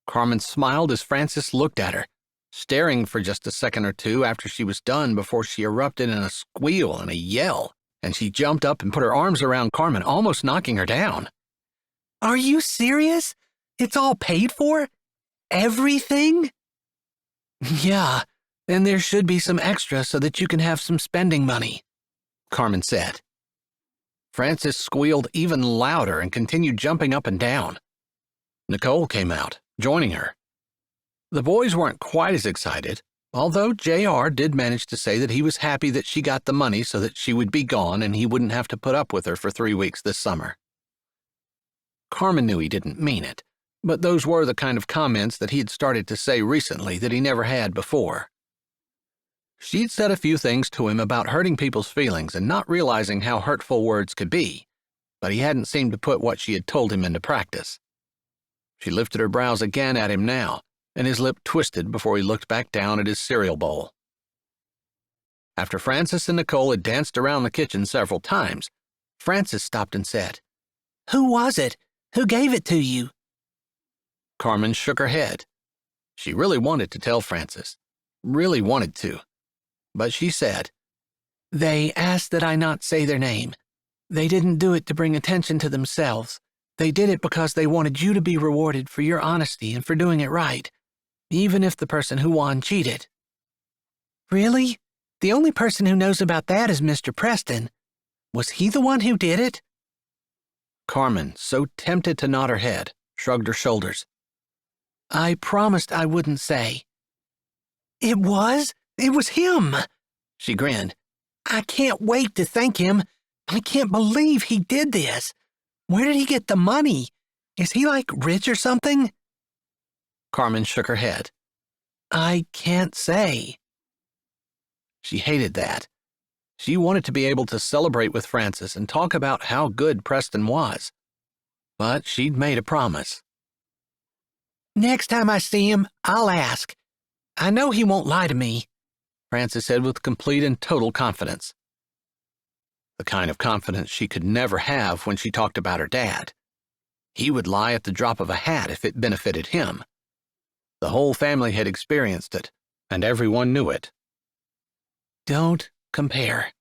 Carmen smiled as Frances looked at her, staring for just a second or two after she was done before she erupted in a squeal and a yell, and she jumped up and put her arms around Carmen, almost knocking her down. Are you serious? It's all paid for? Everything? Yeah, and there should be some extra so that you can have some spending money, Carmen said. Frances squealed even louder and continued jumping up and down. Nicole came out, joining her. The boys weren't quite as excited, although JR did manage to say that he was happy that she got the money so that she would be gone and he wouldn't have to put up with her for 3 weeks this summer. Carmen knew he didn't mean it, but those were the kind of comments that he had started to say recently that he never had before. She'd said a few things to him about hurting people's feelings and not realizing how hurtful words could be, but he hadn't seemed to put what she had told him into practice. She lifted her brows again at him now, and his lip twisted before he looked back down at his cereal bowl. After Frances and Nicole had danced around the kitchen several times, Frances stopped and said, Who was it? Who gave it to you? Carmen shook her head. She really wanted to tell Frances, really wanted to. But she said, They asked that I not say their name. They didn't do it to bring attention to themselves. They did it because they wanted you to be rewarded for your honesty and for doing it right, even if the person who won cheated. Really? The only person who knows about that is Mr. Preston. Was he the one who did it? Carmen, so tempted to nod her head, shrugged her shoulders. I promised I wouldn't say. It was him, she grinned. I can't wait to thank him. I can't believe he did this. Where did he get the money? Is he like rich or something? Carmen shook her head. I can't say. She hated that. She wanted to be able to celebrate with Frances and talk about how good Preston was. But she'd made a promise. Next time I see him, I'll ask. I know he won't lie to me, Frances said with complete and total confidence. The kind of confidence she could never have when she talked about her dad. He would lie at the drop of a hat if it benefited him. The whole family had experienced it, and everyone knew it. Don't compare.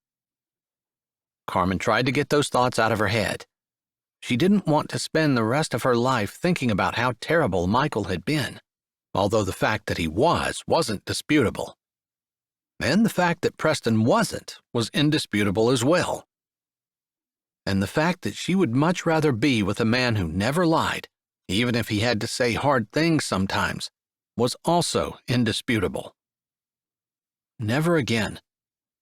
Carmen tried to get those thoughts out of her head. She didn't want to spend the rest of her life thinking about how terrible Michael had been, although the fact that he wasn't disputable. And the fact that Preston wasn't was indisputable as well. And the fact that she would much rather be with a man who never lied, even if he had to say hard things sometimes, was also indisputable. Never again.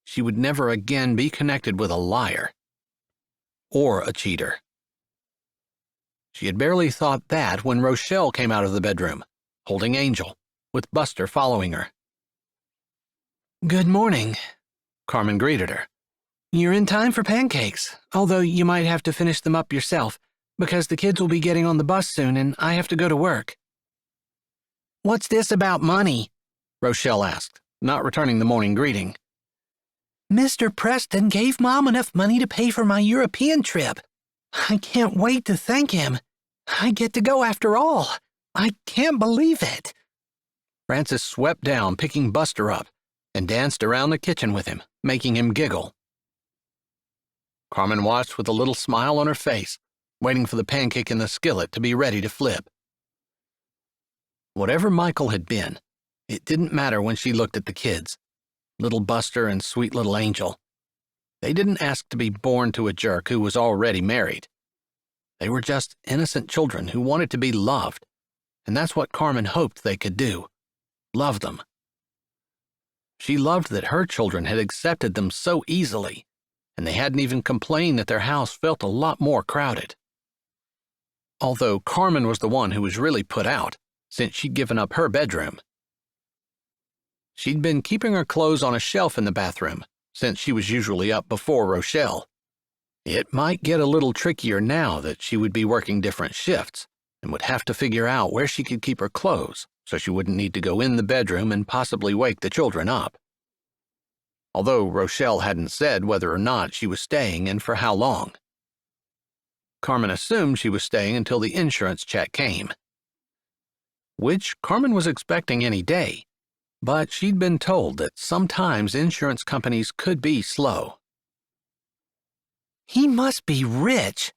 She would never again be connected with a liar or a cheater. She had barely thought that when Rochelle came out of the bedroom, holding Angel, with Buster following her. Good morning, Carmen greeted her. You're in time for pancakes, although you might have to finish them up yourself, because the kids will be getting on the bus soon and I have to go to work. What's this about money? Rochelle asked, not returning the morning greeting. Mr. Preston gave Mom enough money to pay for my European trip. I can't wait to thank him. I get to go after all. I can't believe it. Frances swept down, picking Buster up, and danced around the kitchen with him, making him giggle. Carmen watched with a little smile on her face, waiting for the pancake in the skillet to be ready to flip. Whatever Michael had been, it didn't matter when she looked at the kids, little Buster and sweet little Angel. They didn't ask to be born to a jerk who was already married. They were just innocent children who wanted to be loved, and that's what Carmen hoped they could do, love them. She loved that her children had accepted them so easily, and they hadn't even complained that their house felt a lot more crowded. Although Carmen was the one who was really put out, since she'd given up her bedroom. She'd been keeping her clothes on a shelf in the bathroom, since she was usually up before Rochelle. It might get a little trickier now that she would be working different shifts and would have to figure out where she could keep her clothes so she wouldn't need to go in the bedroom and possibly wake the children up. Although Rochelle hadn't said whether or not she was staying and for how long. Carmen assumed she was staying until the insurance check came, which Carmen was expecting any day, but she'd been told that sometimes insurance companies could be slow. He must be rich,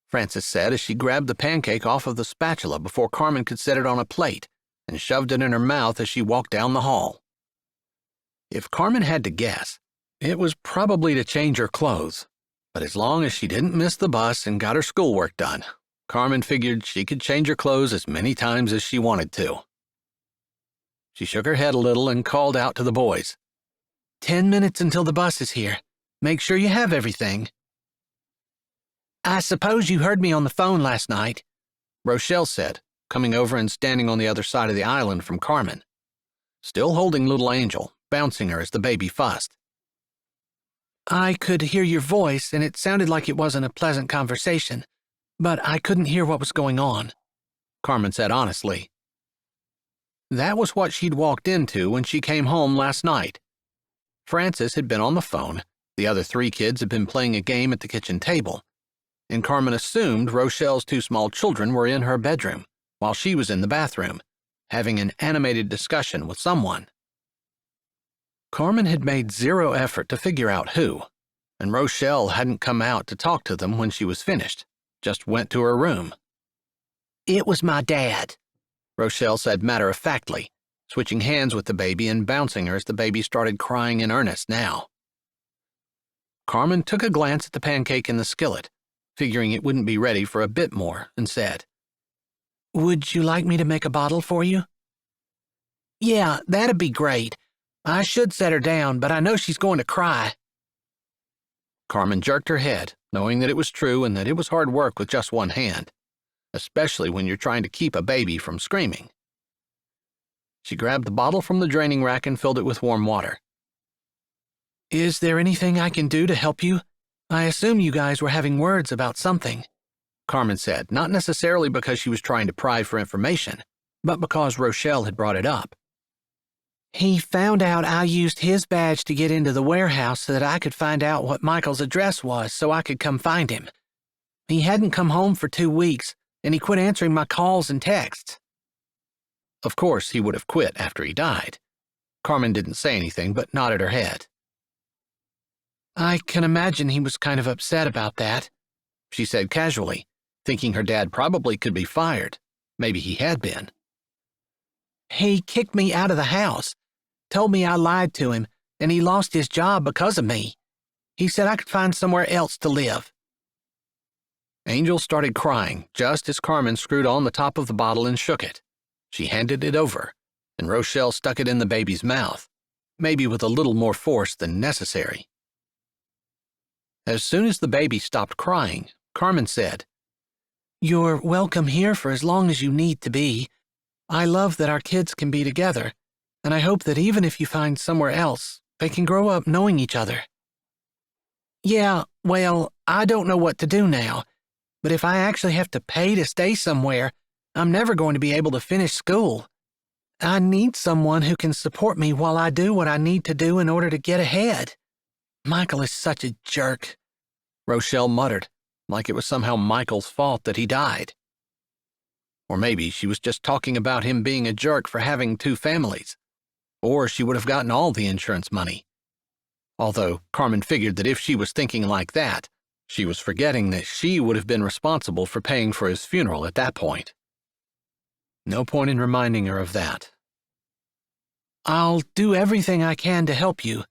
Frances said as she grabbed the pancake off of the spatula before Carmen could set it on a plate and shoved it in her mouth as she walked down the hall. If Carmen had to guess, it was probably to change her clothes, but as long as she didn't miss the bus and got her schoolwork done, Carmen figured she could change her clothes as many times as she wanted to. She shook her head a little and called out to the boys. 10 minutes until the bus is here. Make sure you have everything. I suppose you heard me on the phone last night, Rochelle said, coming over and standing on the other side of the island from Carmen, still holding little Angel, bouncing her as the baby fussed. I could hear your voice, and it sounded like it wasn't a pleasant conversation, but I couldn't hear what was going on, Carmen said honestly. That was what she'd walked into when she came home last night. Frances had been on the phone, the other 3 kids had been playing a game at the kitchen table, and Carmen assumed Rochelle's 2 small children were in her bedroom while she was in the bathroom, having an animated discussion with someone. Carmen had made 0 effort to figure out who, and Rochelle hadn't come out to talk to them when she was finished, just went to her room. It was my dad, Rochelle said matter-of-factly, switching hands with the baby and bouncing her as the baby started crying in earnest now. Carmen took a glance at the pancake in the skillet, figuring it wouldn't be ready for a bit more, and said, Would you like me to make a bottle for you? Yeah, that'd be great. I should set her down, but I know she's going to cry. Carmen jerked her head, knowing that it was true and that it was hard work with just one hand, especially when you're trying to keep a baby from screaming. She grabbed the bottle from the draining rack and filled it with warm water. Is there anything I can do to help you? I assume you guys were having words about something, Carmen said, not necessarily because she was trying to pry for information, but because Rochelle had brought it up. He found out I used his badge to get into the warehouse so that I could find out what Michael's address was so I could come find him. He hadn't come home for 2 weeks, and he quit answering my calls and texts. Of course, he would have quit after he died. Carmen didn't say anything but nodded her head. I can imagine he was kind of upset about that, she said casually, thinking her dad probably could be fired. Maybe he had been. He kicked me out of the house, told me I lied to him, and he lost his job because of me. He said I could find somewhere else to live. Angel started crying just as Carmen screwed on the top of the bottle and shook it. She handed it over, and Rochelle stuck it in the baby's mouth, maybe with a little more force than necessary. As soon as the baby stopped crying, Carmen said, You're welcome here for as long as you need to be. I love that our kids can be together, and I hope that even if you find somewhere else, they can grow up knowing each other. Yeah, well, I don't know what to do now, but if I actually have to pay to stay somewhere, I'm never going to be able to finish school. I need someone who can support me while I do what I need to do in order to get ahead. Michael is such a jerk, Rochelle muttered, like it was somehow Michael's fault that he died. Or maybe she was just talking about him being a jerk for having 2 families. Or she would have gotten all the insurance money. Although Carmen figured that if she was thinking like that, She was forgetting that she would have been responsible for paying for his funeral at that point. No point in reminding her of that. I'll do everything I can to help you.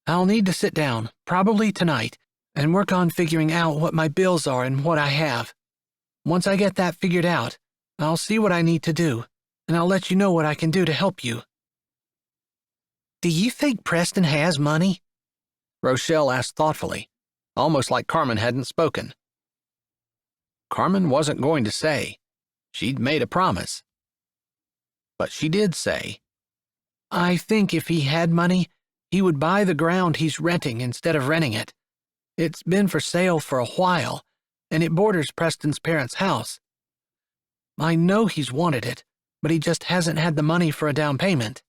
I'll need to sit down, probably tonight, and work on figuring out what my bills are and what I have. Once I get that figured out, I'll see what I need to do, and I'll let you know what I can do to help you. Do you think Preston has money? Rochelle asked thoughtfully, almost like Carmen hadn't spoken. Carmen wasn't going to say. She'd made a promise. But she did say, I think if he had money, he would buy the ground he's renting instead of renting it. It's been for sale for a while, and it borders Preston's parents' house. I know he's wanted it, but he just hasn't had the money for a down payment.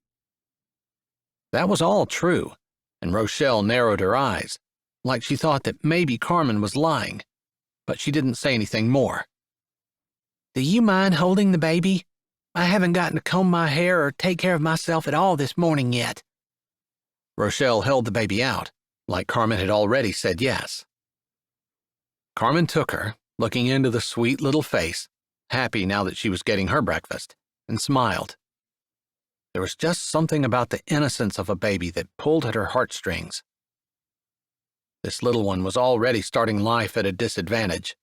That was all true, and Rochelle narrowed her eyes, like she thought that maybe Carmen was lying, but she didn't say anything more. Do you mind holding the baby? I haven't gotten to comb my hair or take care of myself at all this morning yet. Rochelle held the baby out, like Carmen had already said yes. Carmen took her, looking into the sweet little face, happy now that she was getting her breakfast, and smiled. There was just something about the innocence of a baby that pulled at her heartstrings. This little one was already starting life at a disadvantage,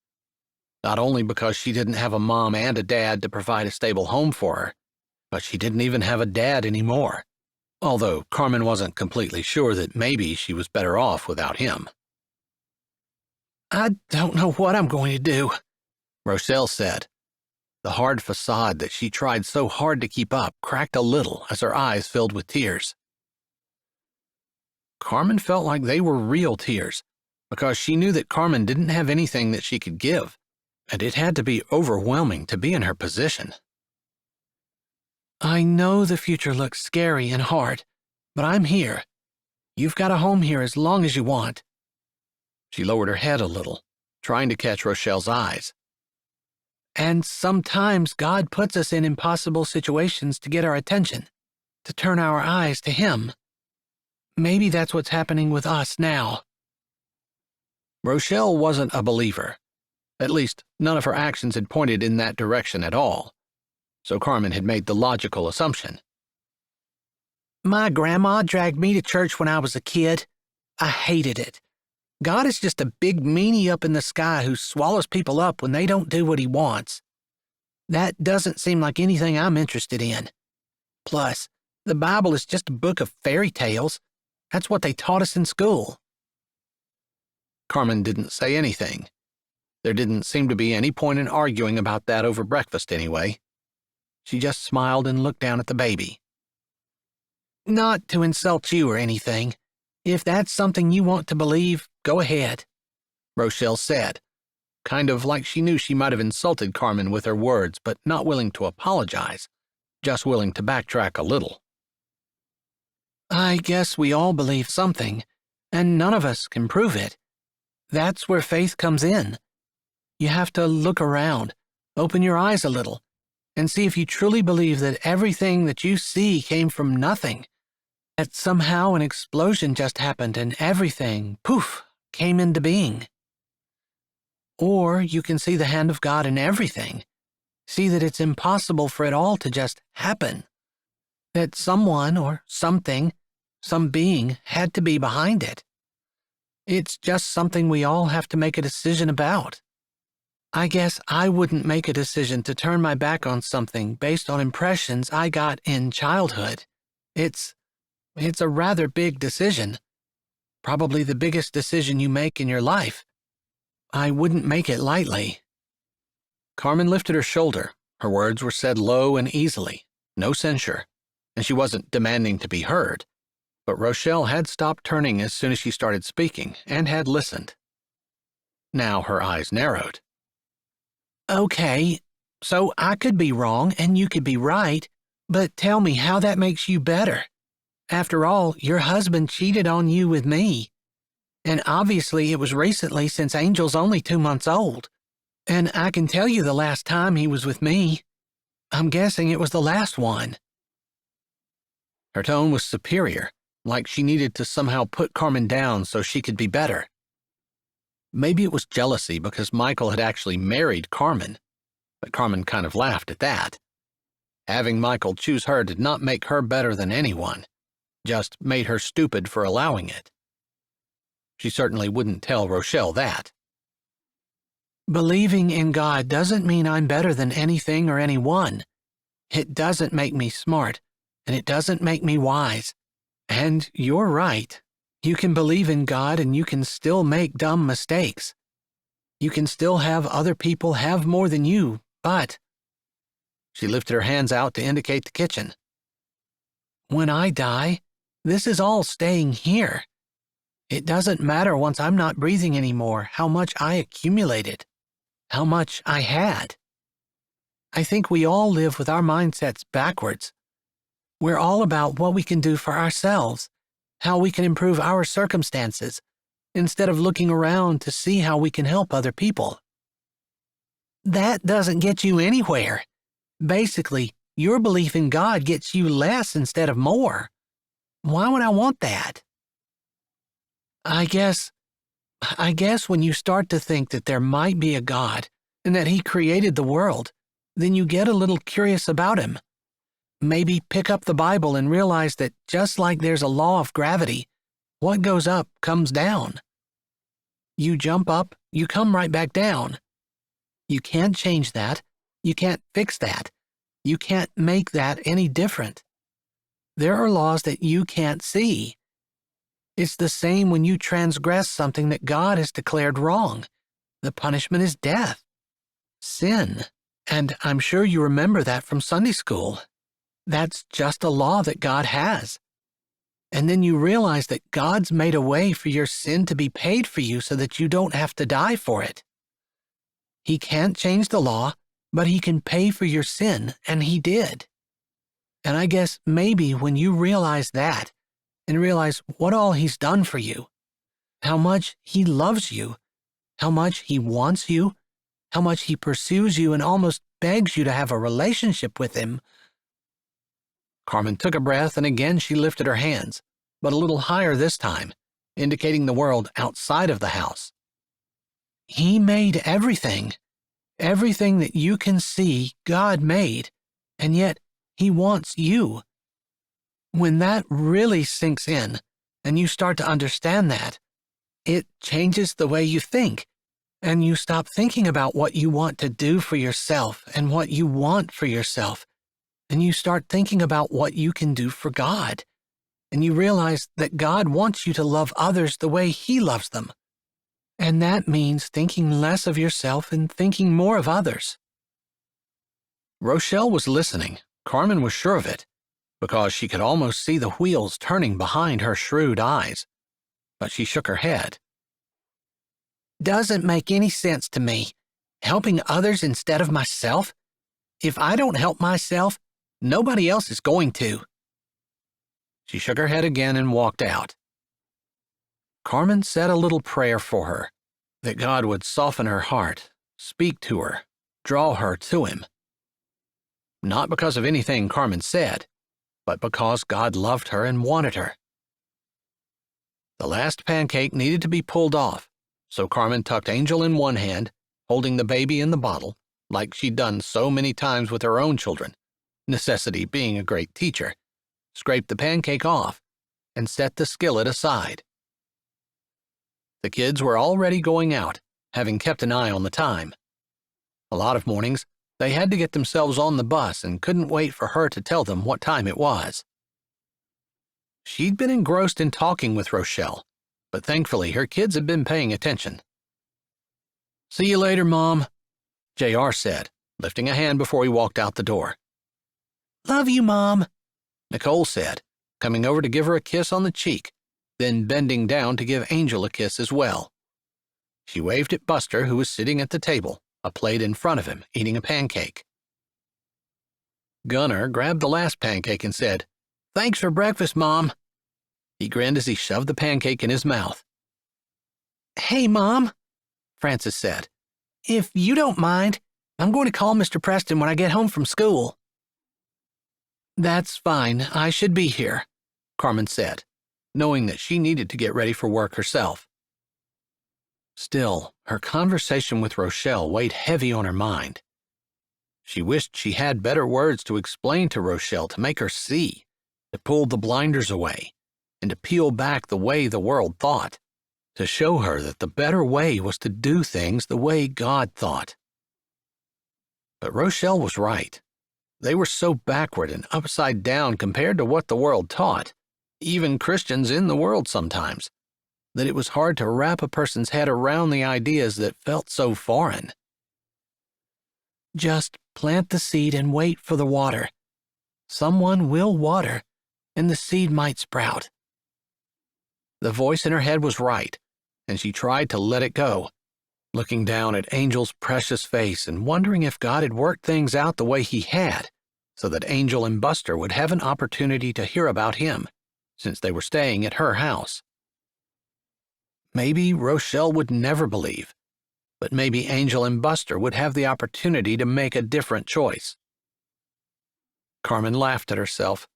not only because she didn't have a mom and a dad to provide a stable home for her, but she didn't even have a dad anymore, although Carmen wasn't completely sure that maybe she was better off without him. I don't know what I'm going to do, Rochelle said. The hard facade that she tried so hard to keep up cracked a little as her eyes filled with tears. Carmen felt like they were real tears, because she knew that Carmen didn't have anything that she could give, and it had to be overwhelming to be in her position. I know the future looks scary and hard, but I'm here. You've got a home here as long as you want. She lowered her head a little, trying to catch Rochelle's eyes. And sometimes God puts us in impossible situations to get our attention, to turn our eyes to Him. Maybe that's what's happening with us now. Rochelle wasn't a believer. At least, none of her actions had pointed in that direction at all. So Carmen had made the logical assumption. My grandma dragged me to church when I was a kid. I hated it. God is just a big meanie up in the sky who swallows people up when they don't do what He wants. That doesn't seem like anything I'm interested in. Plus, the Bible is just a book of fairy tales. That's what they taught us in school. Carmen didn't say anything. There didn't seem to be any point in arguing about that over breakfast anyway. She just smiled and looked down at the baby. Not to insult you or anything. If that's something you want to believe, go ahead, Rochelle said, kind of like she knew she might have insulted Carmen with her words, but not willing to apologize, just willing to backtrack a little. I guess we all believe something, and none of us can prove it. That's where faith comes in. You have to look around, open your eyes a little, and see if you truly believe that everything that you see came from nothing. That somehow an explosion just happened and everything, poof, came into being. Or you can see the hand of God in everything. See that it's impossible for it all to just happen. That someone or something, some being, had to be behind it. It's just something we all have to make a decision about. I guess I wouldn't make a decision to turn my back on something based on impressions I got in childhood. It's a rather big decision. Probably the biggest decision you make in your life. I wouldn't make it lightly. Carmen lifted her shoulder. Her words were said low and easily, no censure, and she wasn't demanding to be heard. But Rochelle had stopped turning as soon as she started speaking and had listened. Now her eyes narrowed. Okay, so I could be wrong and you could be right, but tell me how that makes you better. After all, your husband cheated on you with me. And obviously it was recently since Angel's only 2 months old. And I can tell you the last time he was with me. I'm guessing it was the last one. Her tone was superior, like she needed to somehow put Carmen down so she could be better. Maybe it was jealousy because Michael had actually married Carmen, but Carmen kind of laughed at that. Having Michael choose her did not make her better than anyone, just made her stupid for allowing it. She certainly wouldn't tell Rochelle that. Believing in God doesn't mean I'm better than anything or anyone. It doesn't make me smart, and it doesn't make me wise. And you're right. You can believe in God and you can still make dumb mistakes. You can still have other people have more than you, but... She lifted her hands out to indicate the kitchen. When I die, this is all staying here. It doesn't matter once I'm not breathing anymore how much I accumulated, how much I had. I think we all live with our mindsets backwards. We're all about what we can do for ourselves, how we can improve our circumstances, instead of looking around to see how we can help other people. That doesn't get you anywhere. Basically, your belief in God gets you less instead of more. Why would I want that? I guess when you start to think that there might be a God and that He created the world, then you get a little curious about Him. Maybe pick up the Bible and realize that just like there's a law of gravity, what goes up comes down. You jump up, you come right back down. You can't change that. You can't fix that. You can't make that any different. There are laws that you can't see. It's the same when you transgress something that God has declared wrong. The punishment is death, sin, and I'm sure you remember that from Sunday school. That's just a law that God has. And then you realize that God's made a way for your sin to be paid for you so that you don't have to die for it. He can't change the law, but He can pay for your sin, and He did. And I guess maybe when you realize that, and realize what all He's done for you, how much He loves you, how much He wants you, how much He pursues you and almost begs you to have a relationship with Him. Carmen took a breath and again she lifted her hands, but a little higher this time, indicating the world outside of the house. He made everything. Everything that you can see, God made, and yet He wants you. When that really sinks in, and you start to understand that, it changes the way you think, and you stop thinking about what you want to do for yourself and what you want for yourself, and you start thinking about what you can do for God, and you realize that God wants you to love others the way He loves them. And that means thinking less of yourself and thinking more of others. Rochelle was listening. Carmen was sure of it, because she could almost see the wheels turning behind her shrewd eyes. But she shook her head. Doesn't make any sense to me. Helping others instead of myself? If I don't help myself, nobody else is going to. She shook her head again and walked out. Carmen said a little prayer for her, that God would soften her heart, speak to her, draw her to Him. Not because of anything Carmen said, but because God loved her and wanted her. The last pancake needed to be pulled off, so Carmen tucked Angel in one hand, holding the baby in the bottle, like she'd done so many times with her own children, necessity being a great teacher, scraped the pancake off, and set the skillet aside. The kids were already going out, having kept an eye on the time. A lot of mornings, they had to get themselves on the bus and couldn't wait for her to tell them what time it was. She'd been engrossed in talking with Rochelle, but thankfully her kids had been paying attention. "See you later, Mom," J.R. said, lifting a hand before he walked out the door. "Love you, Mom," Nicole said, coming over to give her a kiss on the cheek, then bending down to give Angel a kiss as well. She waved at Buster, who was sitting at the table, a plate in front of him, eating a pancake. Gunnar grabbed the last pancake and said, "Thanks for breakfast, Mom." He grinned as he shoved the pancake in his mouth. "Hey, Mom," Frances said, "if you don't mind, I'm going to call Mr. Preston when I get home from school." "That's fine. I should be here," Carmen said, knowing that she needed to get ready for work herself. Still, her conversation with Rochelle weighed heavy on her mind. She wished she had better words to explain to Rochelle to make her see, to pull the blinders away, and to peel back the way the world thought, to show her that the better way was to do things the way God thought. But Rochelle was right. They were so backward and upside down compared to what the world taught, even Christians in the world sometimes, that it was hard to wrap a person's head around the ideas that felt so foreign. Just plant the seed and wait for the water. Someone will water, and the seed might sprout. The voice in her head was right, and she tried to let it go, looking down at Angel's precious face and wondering if God had worked things out the way he had, so that Angel and Buster would have an opportunity to hear about him, since they were staying at her house. Maybe Rochelle would never believe, but maybe Angel and Buster would have the opportunity to make a different choice. Carmen laughed at herself.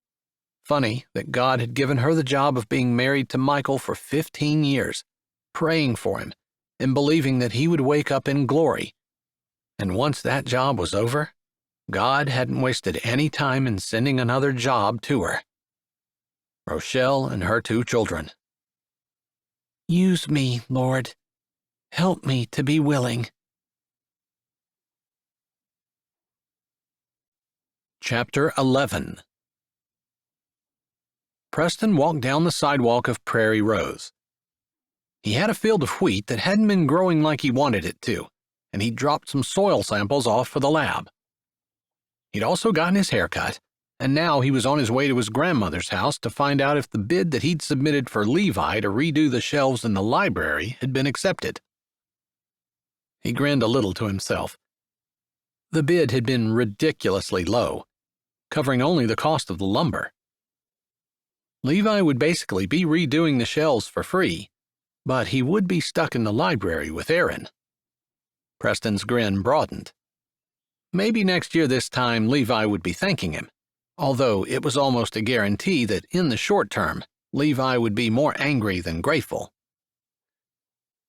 Funny that God had given her the job of being married to Michael for 15 years, praying for him, and believing that he would wake up in glory. And once that job was over, God hadn't wasted any time in sending another job to her. Rochelle and her 2 children. Use me, Lord. Help me to be willing. Chapter 11. Preston walked down the sidewalk of Prairie Rose. He had a field of wheat that hadn't been growing like he wanted it to, and he'd dropped some soil samples off for the lab. He'd also gotten his hair cut, and now he was on his way to his grandmother's house to find out if the bid that he'd submitted for Levi to redo the shelves in the library had been accepted. He grinned a little to himself. The bid had been ridiculously low, covering only the cost of the lumber. Levi would basically be redoing the shelves for free, but he would be stuck in the library with Aaron. Preston's grin broadened. Maybe next year this time Levi would be thanking him, although it was almost a guarantee that in the short term, Levi would be more angry than grateful.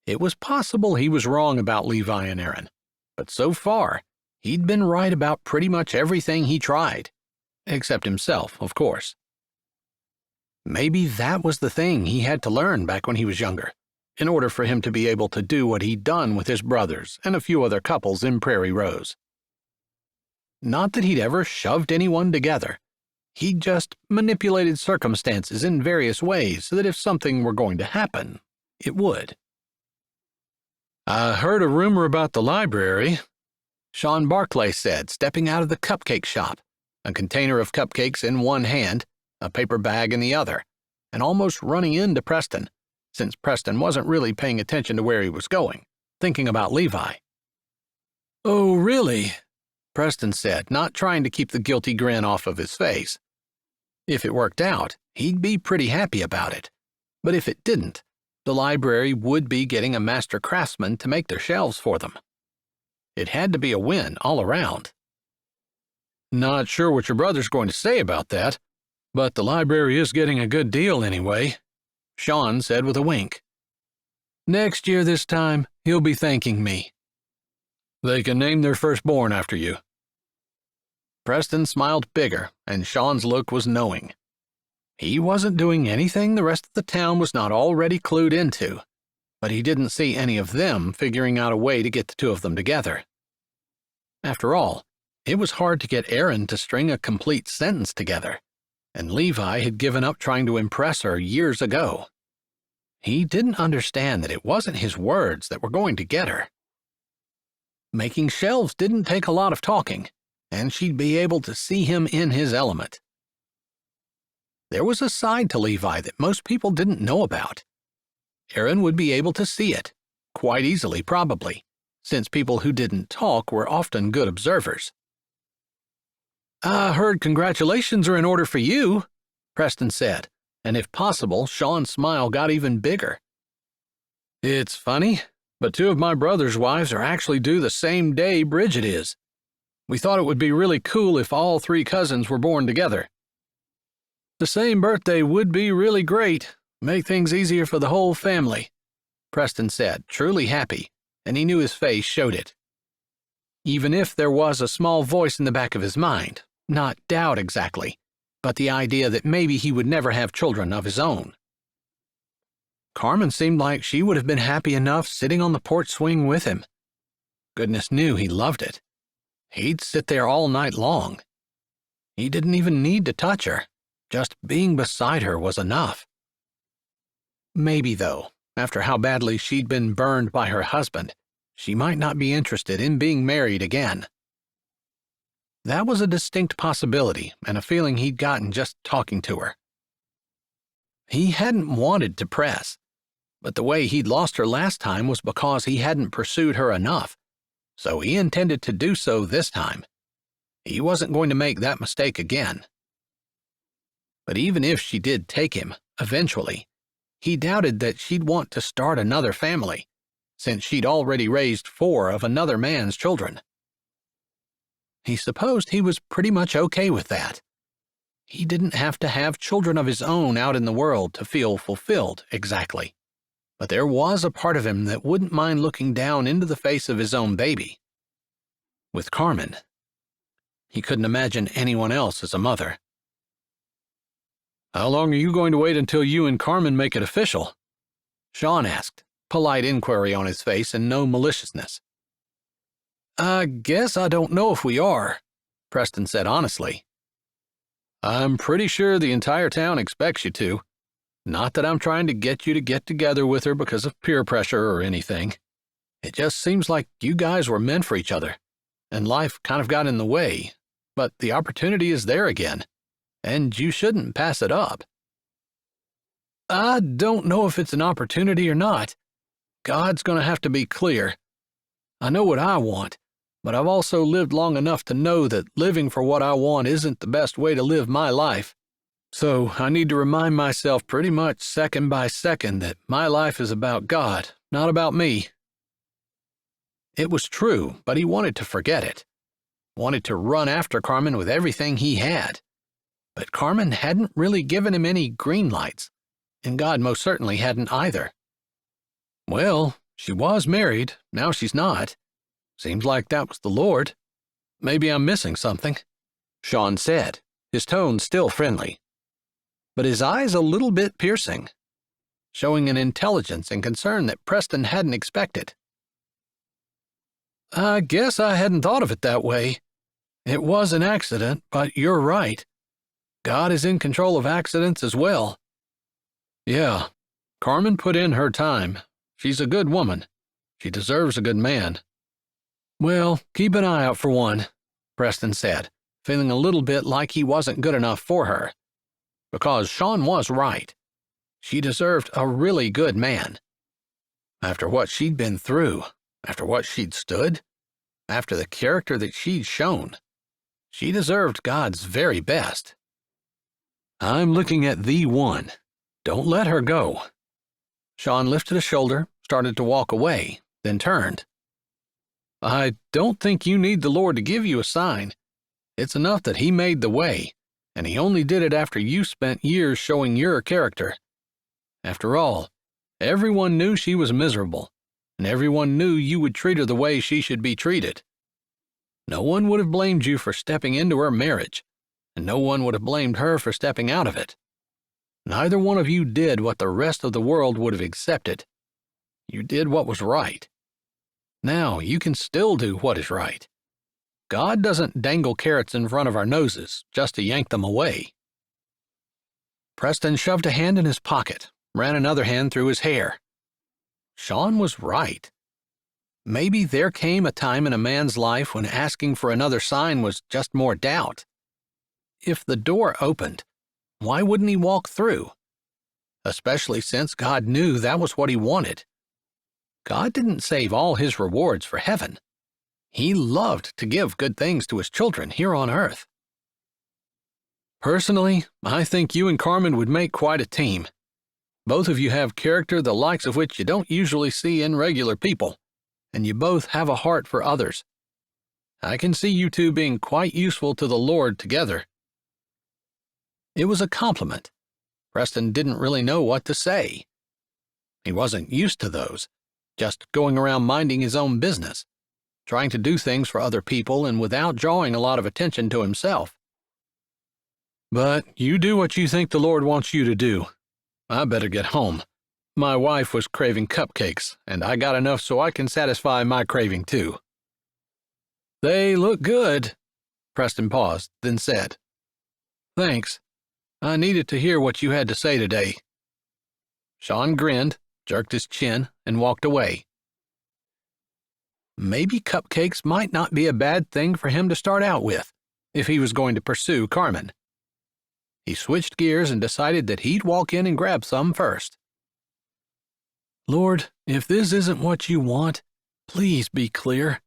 It was possible he was wrong about Levi and Aaron, but so far, he'd been right about pretty much everything he tried, except himself, of course. Maybe that was the thing he had to learn back when he was younger, in order for him to be able to do what he'd done with his brothers and a few other couples in Prairie Rose. Not that he'd ever shoved anyone together. He'd just manipulated circumstances in various ways so that if something were going to happen, it would. "I heard a rumor about the library," Sean Barclay said, stepping out of the cupcake shop, a container of cupcakes in one hand, a paper bag in the other, and almost running into Preston, since Preston wasn't really paying attention to where he was going, thinking about Levi. "Oh, really?" Preston said, not trying to keep the guilty grin off of his face. If it worked out, he'd be pretty happy about it. But if it didn't, the library would be getting a master craftsman to make their shelves for them. It had to be a win all around. "Not sure what your brother's going to say about that, but the library is getting a good deal anyway," Sean said with a wink. "Next year this time, he'll be thanking me. They can name their firstborn after you." Preston smiled bigger, and Sean's look was knowing. He wasn't doing anything the rest of the town was not already clued into, but he didn't see any of them figuring out a way to get the 2 of them together. After all, it was hard to get Aaron to string a complete sentence together, and Levi had given up trying to impress her years ago. He didn't understand that it wasn't his words that were going to get her. Making shelves didn't take a lot of talking, and she'd be able to see him in his element. There was a side to Levi that most people didn't know about. Aaron would be able to see it, quite easily probably, since people who didn't talk were often good observers. "I heard congratulations are in order for you," Preston said, and if possible, Sean's smile got even bigger. "It's funny, but 2 of my brother's wives are actually due the same day Bridget is. We thought it would be really cool if all 3 cousins were born together. The same birthday would be really great, make things easier for the whole family. Preston said, truly happy, and he knew his face showed it. Even if there was a small voice in the back of his mind, not doubt exactly, but the idea that maybe he would never have children of his own. Carmen seemed like she would have been happy enough sitting on the porch swing with him. Goodness knew he loved it. He'd sit there all night long. He didn't even need to touch her. Just being beside her was enough. Maybe, though, after how badly she'd been burned by her husband, she might not be interested in being married again. That was a distinct possibility and a feeling he'd gotten just talking to her. He hadn't wanted to press, but the way he'd lost her last time was because he hadn't pursued her enough, so he intended to do so this time. He wasn't going to make that mistake again. But even if she did take him, eventually, he doubted that she'd want to start another family, since she'd already raised 4 of another man's children. He supposed he was pretty much okay with that. He didn't have to have children of his own out in the world to feel fulfilled, exactly. But there was a part of him that wouldn't mind looking down into the face of his own baby. With Carmen, he couldn't imagine anyone else as a mother. "How long are you going to wait until you and Carmen make it official?" Sean asked, polite inquiry on his face and no maliciousness. "I guess I don't know if we are," Preston said honestly. "I'm pretty sure the entire town expects you to. Not that I'm trying to get you to get together with her because of peer pressure or anything. It just seems like you guys were meant for each other, and life kind of got in the way, but the opportunity is there again, and you shouldn't pass it up." "I don't know if it's an opportunity or not. God's going to have to be clear. I know what I want, but I've also lived long enough to know that living for what I want isn't the best way to live my life. So I need to remind myself pretty much second by second that my life is about God, not about me." It was true, but he wanted to forget it. Wanted to run after Carmen with everything he had. But Carmen hadn't really given him any green lights, and God most certainly hadn't either. Well, she was married, now she's not. Seems like that was the Lord. Maybe I'm missing something, Sean said, his tone still friendly, but his eyes a little bit piercing, showing an intelligence and concern that Preston hadn't expected. "I guess I hadn't thought of it that way. It was an accident, but you're right. God is in control of accidents as well. Yeah, Carmen put in her time. She's a good woman. She deserves a good man." "Well, keep an eye out for one," Preston said, feeling a little bit like he wasn't good enough for her. Because Sean was right. She deserved a really good man. After what she'd been through, after what she'd stood, after the character that she'd shown, she deserved God's very best. "I'm looking at the one. Don't let her go." Sean lifted a shoulder, started to walk away, then turned. "I don't think you need the Lord to give you a sign. It's enough that He made the way, and He only did it after you spent years showing your character. After all, everyone knew she was miserable, and everyone knew you would treat her the way she should be treated. No one would have blamed you for stepping into her marriage, and no one would have blamed her for stepping out of it. Neither one of you did what the rest of the world would have accepted. You did what was right. Now you can still do what is right. God doesn't dangle carrots in front of our noses just to yank them away." Preston shoved a hand in his pocket, ran another hand through his hair. Sean was right. Maybe there came a time in a man's life when asking for another sign was just more doubt. If the door opened, why wouldn't he walk through? Especially since God knew that was what he wanted. God didn't save all his rewards for heaven. He loved to give good things to his children here on earth. "Personally, I think you and Carmen would make quite a team. Both of you have character the likes of which you don't usually see in regular people, and you both have a heart for others. I can see you two being quite useful to the Lord together." It was a compliment. Preston didn't really know what to say. He wasn't used to those, just going around minding his own business, trying to do things for other people and without drawing a lot of attention to himself. But you do what you think the Lord wants you to do. I better get home. My wife was craving cupcakes, and I got enough so I can satisfy my craving too. They look good. Preston paused, then said, Thanks. I needed to hear what you had to say today. Sean grinned, jerked his chin, and walked away. Maybe cupcakes might not be a bad thing for him to start out with, if he was going to pursue Carmen. He switched gears and decided that he'd walk in and grab some first. Lord, if this isn't what you want, please be clear.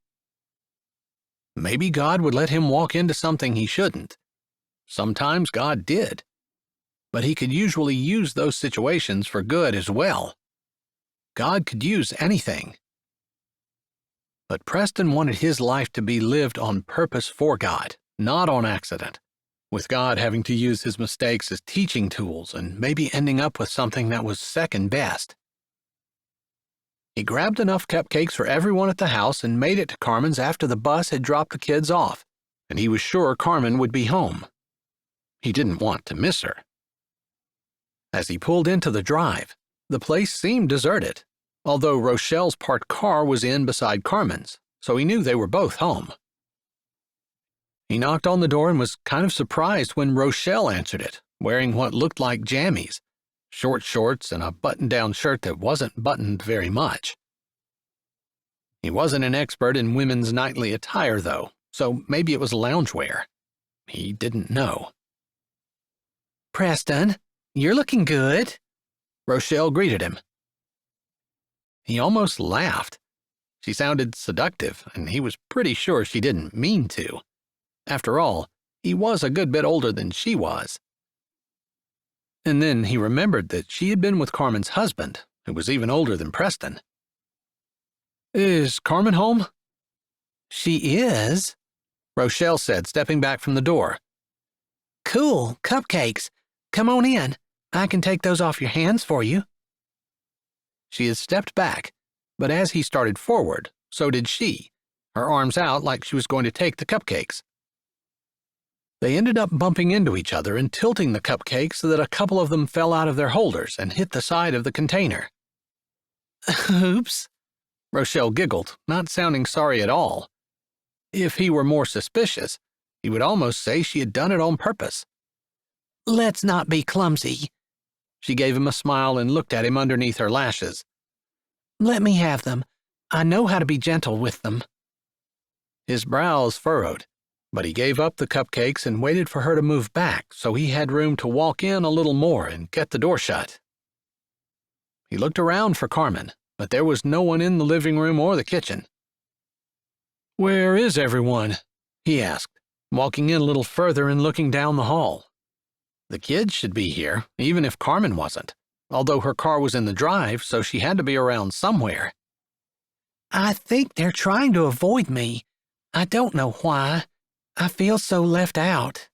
Maybe God would let him walk into something he shouldn't. Sometimes God did. But he could usually use those situations for good as well. God could use anything. But Preston wanted his life to be lived on purpose for God, not on accident, with God having to use his mistakes as teaching tools and maybe ending up with something that was second best. He grabbed enough cupcakes for everyone at the house and made it to Carmen's after the bus had dropped the kids off, and he was sure Carmen would be home. He didn't want to miss her. As he pulled into the drive, the place seemed deserted, although Rochelle's parked car was in beside Carmen's, so he knew they were both home. He knocked on the door and was kind of surprised when Rochelle answered it, wearing what looked like jammies, short shorts, and a button-down shirt that wasn't buttoned very much. He wasn't an expert in women's nightly attire, though, so maybe it was loungewear. He didn't know. Preston, you're looking good, Rochelle greeted him. He almost laughed. She sounded seductive, and he was pretty sure she didn't mean to. After all, he was a good bit older than she was. And then he remembered that she had been with Carmen's husband, who was even older than Preston. Is Carmen home? She is, Rochelle said, stepping back from the door. Cool, cupcakes. Come on in. I can take those off your hands for you. She had stepped back, but as he started forward, so did she, her arms out like she was going to take the cupcakes. They ended up bumping into each other and tilting the cupcakes so that a couple of them fell out of their holders and hit the side of the container. Oops, Rochelle giggled, not sounding sorry at all. If he were more suspicious, he would almost say she had done it on purpose. Let's not be clumsy. She gave him a smile and looked at him underneath her lashes. Let me have them. I know how to be gentle with them. His brows furrowed, but he gave up the cupcakes and waited for her to move back so he had room to walk in a little more and get the door shut. He looked around for Carmen, but there was no one in the living room or the kitchen. Where is everyone? He asked, walking in a little further and looking down the hall. The kids should be here, even if Carmen wasn't, although her car was in the drive, so she had to be around somewhere. I think they're trying to avoid me. I don't know why. I feel so left out.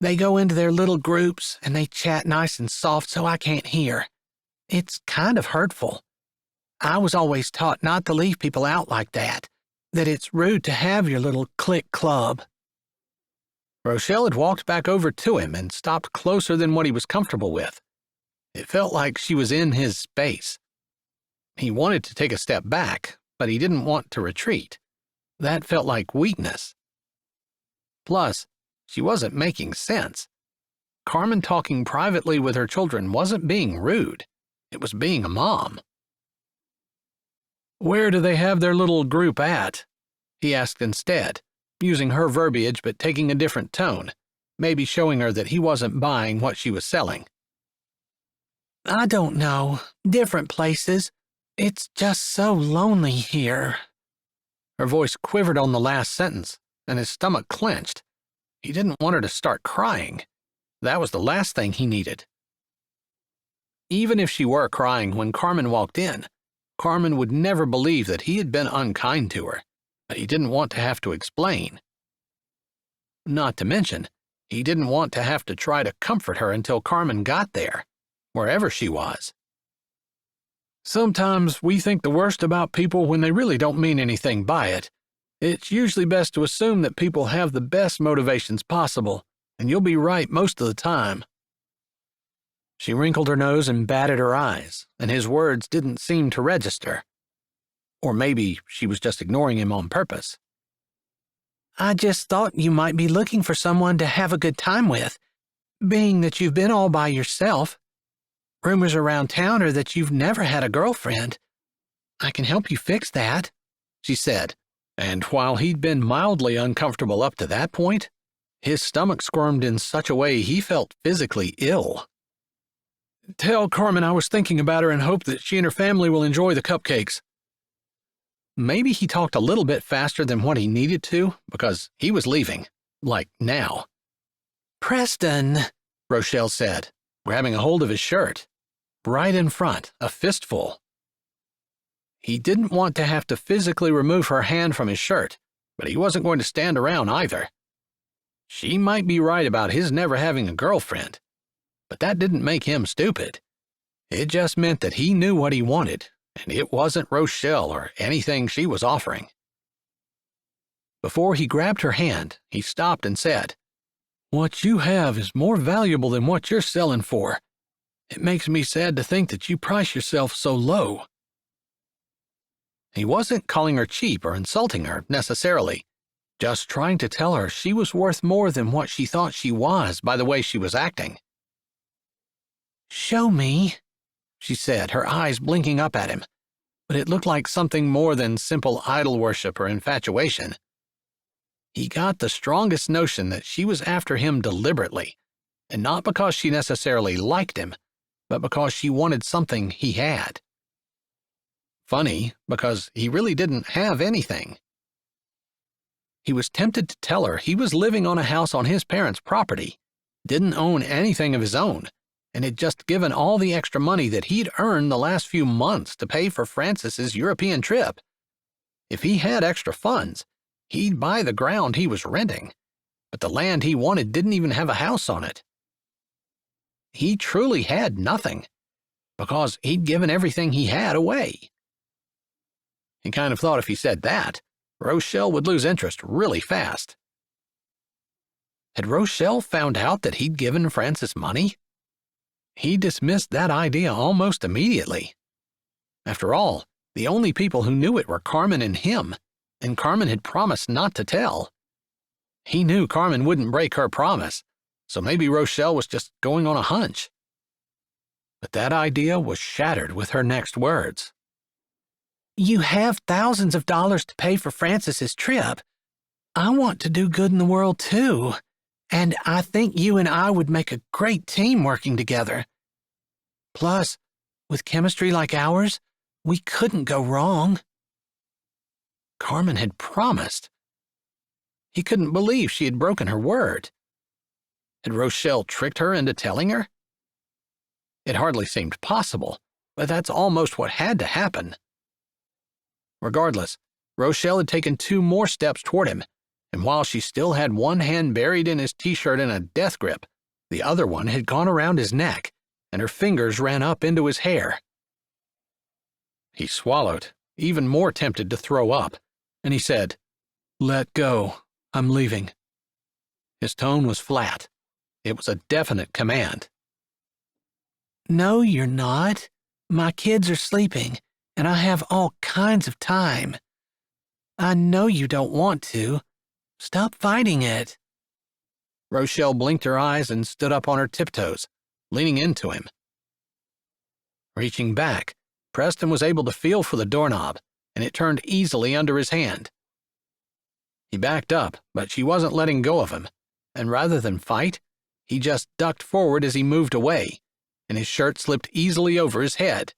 They go into their little groups and they chat nice and soft so I can't hear. It's kind of hurtful. I was always taught not to leave people out like that it's rude to have your little clique club. Rochelle had walked back over to him and stopped closer than what he was comfortable with. It felt like she was in his space. He wanted to take a step back, but he didn't want to retreat. That felt like weakness. Plus, she wasn't making sense. Carmen talking privately with her children wasn't being rude. It was being a mom. Where do they have their little group at? He asked instead, using her verbiage but taking a different tone, maybe showing her that he wasn't buying what she was selling. I don't know. Different places. It's just so lonely here. Her voice quivered on the last sentence, and his stomach clenched. He didn't want her to start crying. That was the last thing he needed. Even if she were crying when Carmen walked in, Carmen would never believe that he had been unkind to her, but he didn't want to have to explain. Not to mention, he didn't want to have to try to comfort her until Carmen got there, wherever she was. Sometimes we think the worst about people when they really don't mean anything by it. It's usually best to assume that people have the best motivations possible, and you'll be right most of the time. She wrinkled her nose and batted her eyes, and his words didn't seem to register. Or maybe she was just ignoring him on purpose. I just thought you might be looking for someone to have a good time with, being that you've been all by yourself. Rumors around town are that you've never had a girlfriend. I can help you fix that, she said, and while he'd been mildly uncomfortable up to that point, his stomach squirmed in such a way he felt physically ill. Tell Carmen I was thinking about her and hope that she and her family will enjoy the cupcakes. Maybe he talked a little bit faster than what he needed to, because he was leaving, like now. Preston, Rochelle said, grabbing a hold of his shirt. Right in front, a fistful. He didn't want to have to physically remove her hand from his shirt, but he wasn't going to stand around either. She might be right about his never having a girlfriend, but that didn't make him stupid. It just meant that he knew what he wanted, and it wasn't Rochelle or anything she was offering. Before he grabbed her hand, he stopped and said, "What you have is more valuable than what you're selling for. It makes me sad to think that you price yourself so low." He wasn't calling her cheap or insulting her, necessarily, just trying to tell her she was worth more than what she thought she was by the way she was acting. "Show me," she said, her eyes blinking up at him, but it looked like something more than simple idol worship or infatuation. He got the strongest notion that she was after him deliberately, and not because she necessarily liked him, but because she wanted something he had. Funny, because he really didn't have anything. He was tempted to tell her he was living on a house on his parents' property, didn't own anything of his own, and had just given all the extra money that he'd earned the last few months to pay for Francis's European trip. If he had extra funds, he'd buy the ground he was renting, but the land he wanted didn't even have a house on it. He truly had nothing, because he'd given everything he had away. He kind of thought if he said that, Rochelle would lose interest really fast. Had Rochelle found out that he'd given Francis money? He dismissed that idea almost immediately. After all, the only people who knew it were Carmen and him, and Carmen had promised not to tell. He knew Carmen wouldn't break her promise, so maybe Rochelle was just going on a hunch. But that idea was shattered with her next words. "You have thousands of dollars to pay for Francis's trip. I want to do good in the world too, and I think you and I would make a great team working together. Plus, with chemistry like ours, we couldn't go wrong." Carmen had promised. He couldn't believe she had broken her word. Had Rochelle tricked her into telling her? It hardly seemed possible, but that's almost what had to happen. Regardless, Rochelle had taken 2 more steps toward him, and while she still had one hand buried in his t-shirt in a death grip, the other one had gone around his neck, and her fingers ran up into his hair. He swallowed, even more tempted to throw up, and he said, "Let go. I'm leaving." His tone was flat. It was a definite command. "No, you're not. My kids are sleeping, and I have all kinds of time. I know you don't want to. Stop fighting it." Rochelle blinked her eyes and stood up on her tiptoes, leaning into him. Reaching back, Preston was able to feel for the doorknob, and it turned easily under his hand. He backed up, but she wasn't letting go of him, and rather than fight, he just ducked forward as he moved away, and his shirt slipped easily over his head.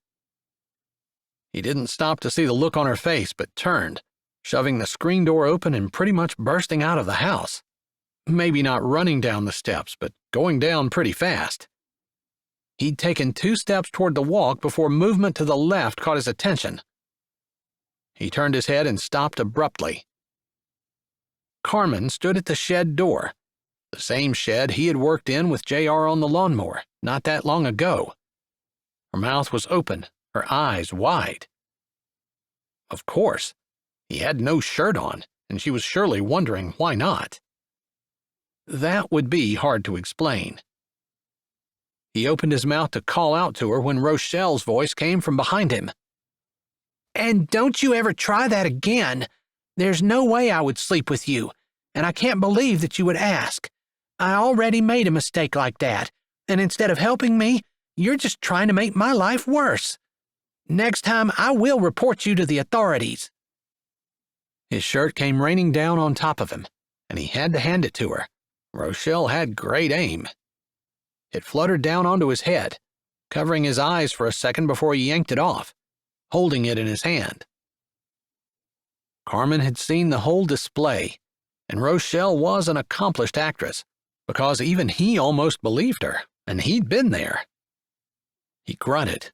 He didn't stop to see the look on her face, but turned, shoving the screen door open and pretty much bursting out of the house. Maybe not running down the steps, but going down pretty fast. He'd taken 2 steps toward the walk before movement to the left caught his attention. He turned his head and stopped abruptly. Carmen stood at the shed door, the same shed he had worked in with JR on the lawnmower not that long ago. Her mouth was open, her eyes wide. Of course, he had no shirt on, and she was surely wondering why not. That would be hard to explain. He opened his mouth to call out to her when Rochelle's voice came from behind him. And don't you ever try that again. There's no way I would sleep with you, and I can't believe that you would ask. I already made a mistake like that, and instead of helping me, you're just trying to make my life worse. Next time, I will report you to the authorities. His shirt came raining down on top of him, and he had to hand it to her. Rochelle had great aim. It fluttered down onto his head, covering his eyes for a second before he yanked it off, holding it in his hand. Carmen had seen the whole display, and Rochelle was an accomplished actress, because even he almost believed her, and he'd been there. He grunted.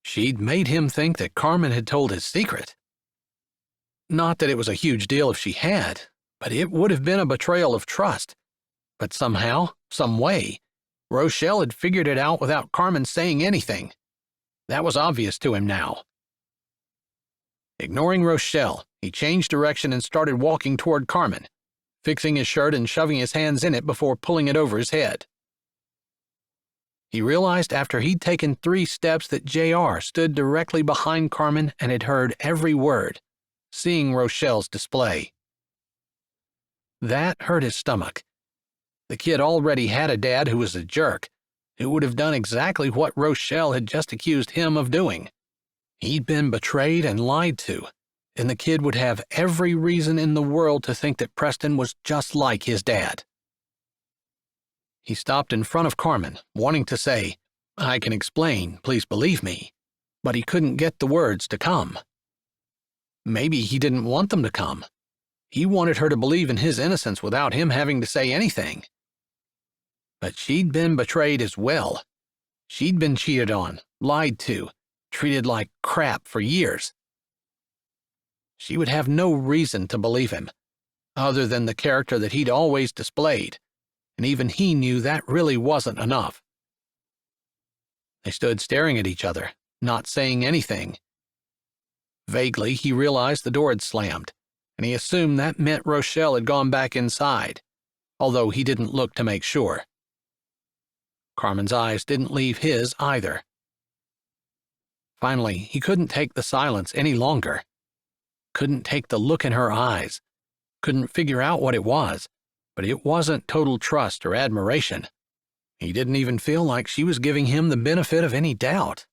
She'd made him think that Carmen had told his secret. Not that it was a huge deal if she had, but it would have been a betrayal of trust. But somehow, some way, Rochelle had figured it out without Carmen saying anything. That was obvious to him now. Ignoring Rochelle, he changed direction and started walking toward Carmen, fixing his shirt and shoving his hands in it before pulling it over his head. He realized after he'd taken 3 steps that JR stood directly behind Carmen and had heard every word, seeing Rochelle's display. That hurt his stomach. The kid already had a dad who was a jerk, who would have done exactly what Rochelle had just accused him of doing. He'd been betrayed and lied to, and the kid would have every reason in the world to think that Preston was just like his dad. He stopped in front of Carmen, wanting to say, "I can explain, please believe me," but he couldn't get the words to come. Maybe he didn't want them to come. He wanted her to believe in his innocence without him having to say anything. But she'd been betrayed as well. She'd been cheated on, lied to, treated like crap for years. She would have no reason to believe him, other than the character that he'd always displayed, and even he knew that really wasn't enough. They stood staring at each other, not saying anything. Vaguely, he realized the door had slammed, and he assumed that meant Rochelle had gone back inside, although he didn't look to make sure. Carmen's eyes didn't leave his either. Finally, he couldn't take the silence any longer. Couldn't take the look in her eyes. Couldn't figure out what it was, but it wasn't total trust or admiration. He didn't even feel like she was giving him the benefit of any doubt.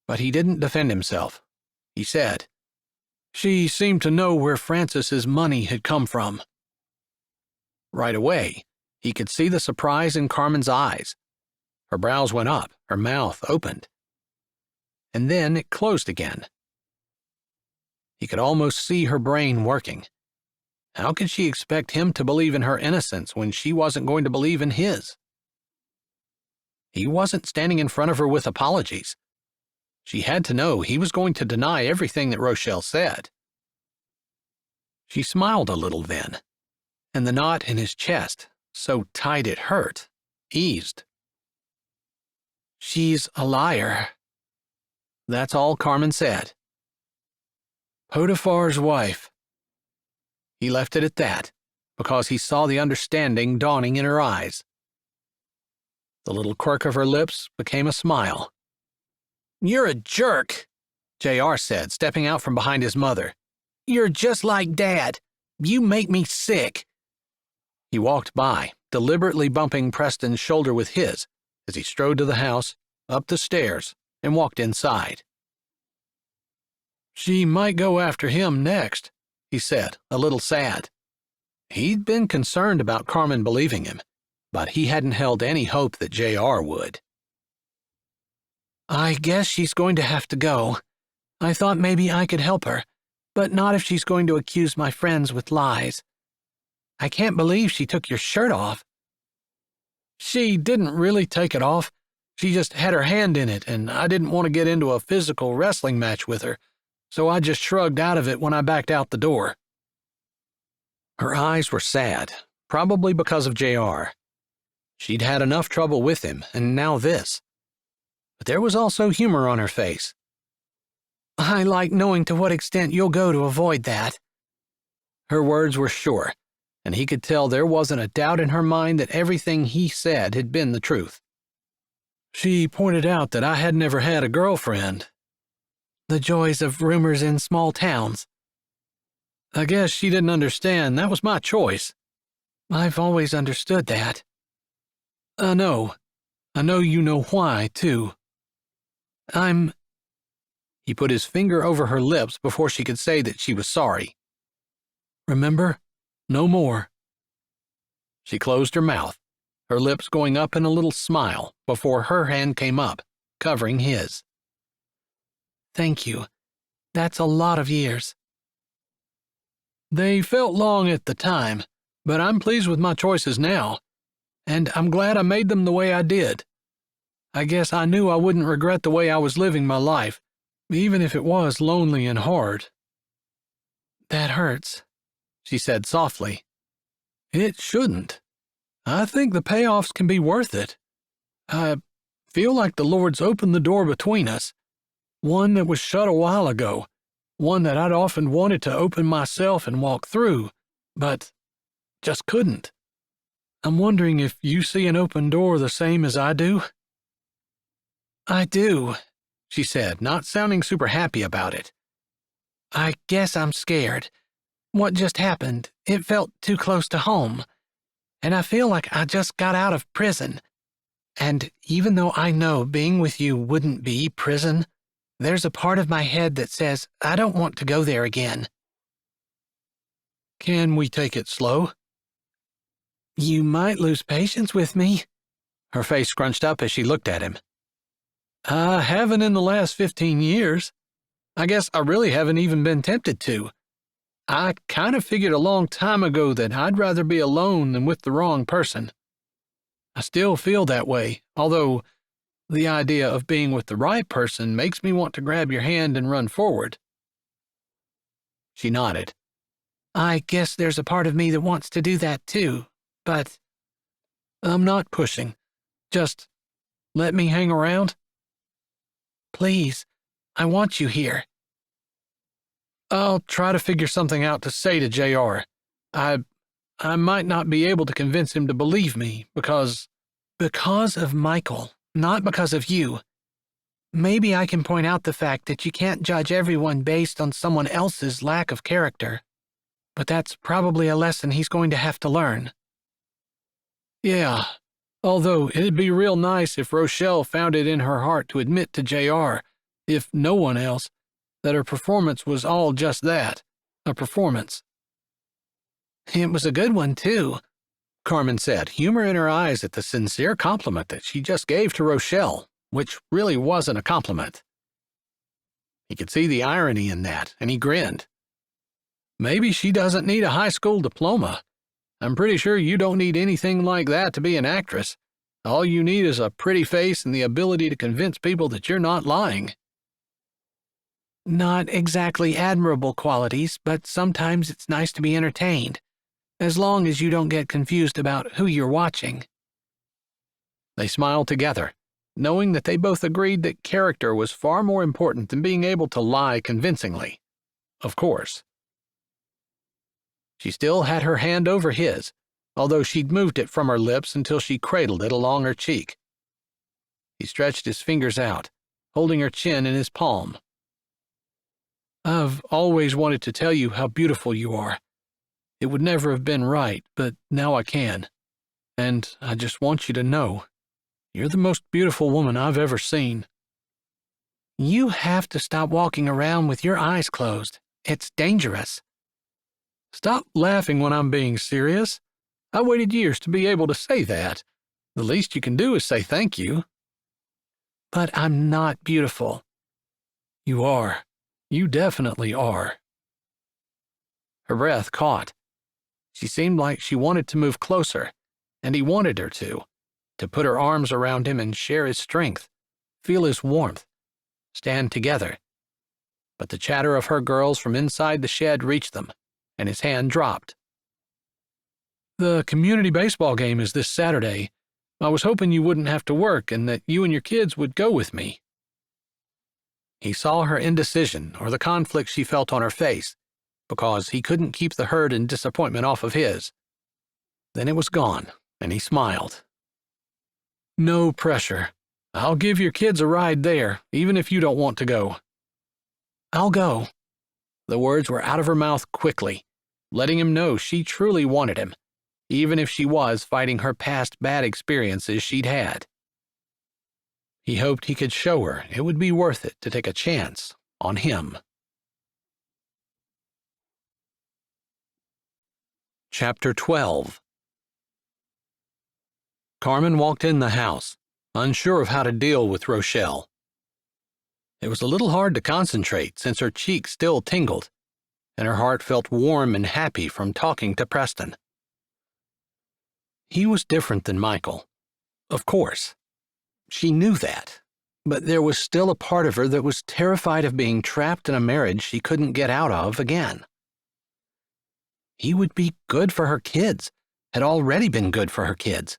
But he didn't defend himself. He said, "She seemed to know where Francis's money had come from." Right away, he could see the surprise in Carmen's eyes. Her brows went up, her mouth opened. And then it closed again. He could almost see her brain working. How could she expect him to believe in her innocence when she wasn't going to believe in his? He wasn't standing in front of her with apologies. She had to know he was going to deny everything that Rochelle said. She smiled a little then, and the knot in his chest, so tight it hurt, eased. "She's a liar." That's all Carmen said. Potiphar's wife. He left it at that, because he saw the understanding dawning in her eyes. The little quirk of her lips became a smile. "You're a jerk," JR said, stepping out from behind his mother. "You're just like Dad. You make me sick." He walked by, deliberately bumping Preston's shoulder with his, as he strode to the house, up the stairs, and walked inside. "She might go after him next," he said, a little sad. He'd been concerned about Carmen believing him, but he hadn't held any hope that JR would. "I guess she's going to have to go. I thought maybe I could help her, but not if she's going to accuse my friends with lies. I can't believe she took your shirt off." "She didn't really take it off. She just had her hand in it, and I didn't want to get into a physical wrestling match with her, so I just shrugged out of it when I backed out the door." Her eyes were sad, probably because of JR. She'd had enough trouble with him, and now this. but there was also humor on her face. I like knowing to what extent you'll go to avoid that. Her words were sure, and he could tell there wasn't a doubt in her mind that everything he said had been the truth. She pointed out that I had never had a girlfriend. The joys of rumors in small towns. I guess she didn't understand that was my choice. I've always understood that. I know. I know you know why, too. He put his finger over her lips before she could say that she was sorry. Remember? No more. She closed her mouth, her lips going up in a little smile before her hand came up, covering his. Thank you. That's a lot of years. They felt long at the time, but I'm pleased with my choices now, and I'm glad I made them the way I did. I guess I knew I wouldn't regret the way I was living my life, even if it was lonely and hard. That hurts, she said softly. It shouldn't. I think the payoffs can be worth it. I feel like the Lord's opened the door between us, one that was shut a while ago, one that I'd often wanted to open myself and walk through, but just couldn't. I'm wondering if you see an open door the same as I do? I do, she said, not sounding super happy about it. I guess I'm scared. What just happened, it felt too close to home. And I feel like I just got out of prison. And even though I know being with you wouldn't be prison, there's a part of my head that says I don't want to go there again. Can we take it slow? You might lose patience with me. Her face scrunched up as she looked at him. I haven't in the last 15 years. I guess I really haven't even been tempted to. I kind of figured a long time ago that I'd rather be alone than with the wrong person. I still feel that way, although the idea of being with the right person makes me want to grab your hand and run forward. She nodded. I guess there's a part of me that wants to do that too, but I'm not pushing. Just let me hang around. Please, I want you here. I'll try to figure something out to say to JR. I might not be able to convince him to believe me because of Michael, not because of you. Maybe I can point out the fact that you can't judge everyone based on someone else's lack of character. But that's probably a lesson he's going to have to learn. Yeah, although it'd be real nice if Rochelle found it in her heart to admit to JR, if no one else, that her performance was all just that, a performance. It was a good one, too, Carmen said, humor in her eyes at the sincere compliment that she just gave to Rochelle, which really wasn't a compliment. He could see the irony in that, and he grinned. Maybe she doesn't need a high school diploma. I'm pretty sure you don't need anything like that to be an actress. All you need is a pretty face and the ability to convince people that you're not lying. Not exactly admirable qualities, but sometimes it's nice to be entertained, as long as you don't get confused about who you're watching. They smiled together, knowing that they both agreed that character was far more important than being able to lie convincingly. Of course. She still had her hand over his, although she'd moved it from her lips until she cradled it along her cheek. He stretched his fingers out, holding her chin in his palm. I've always wanted to tell you how beautiful you are. It would never have been right, but now I can. And I just want you to know, you're the most beautiful woman I've ever seen. You have to stop walking around with your eyes closed. It's dangerous. Stop laughing when I'm being serious. I waited years to be able to say that. The least you can do is say thank you. But I'm not beautiful. You are. You definitely are. Her breath caught. She seemed like she wanted to move closer, and he wanted her to put her arms around him and share his strength, feel his warmth, stand together. But the chatter of her girls from inside the shed reached them, and his hand dropped. The community baseball game is this Saturday. I was hoping you wouldn't have to work and that you and your kids would go with me." He saw her indecision or the conflict she felt on her face, because he couldn't keep the hurt and disappointment off of his. Then it was gone, and he smiled. "No pressure. I'll give your kids a ride there, even if you don't want to go." "I'll go." The words were out of her mouth quickly, letting him know she truly wanted him, even if she was fighting her past bad experiences she'd had. He hoped he could show her it would be worth it to take a chance on him. Chapter 12. Carmen walked in the house, unsure of how to deal with Rochelle. It was a little hard to concentrate since her cheeks still tingled, and her heart felt warm and happy from talking to Preston. He was different than Michael. Of course. She knew that, but there was still a part of her that was terrified of being trapped in a marriage she couldn't get out of again. He would be good for her kids, had already been good for her kids.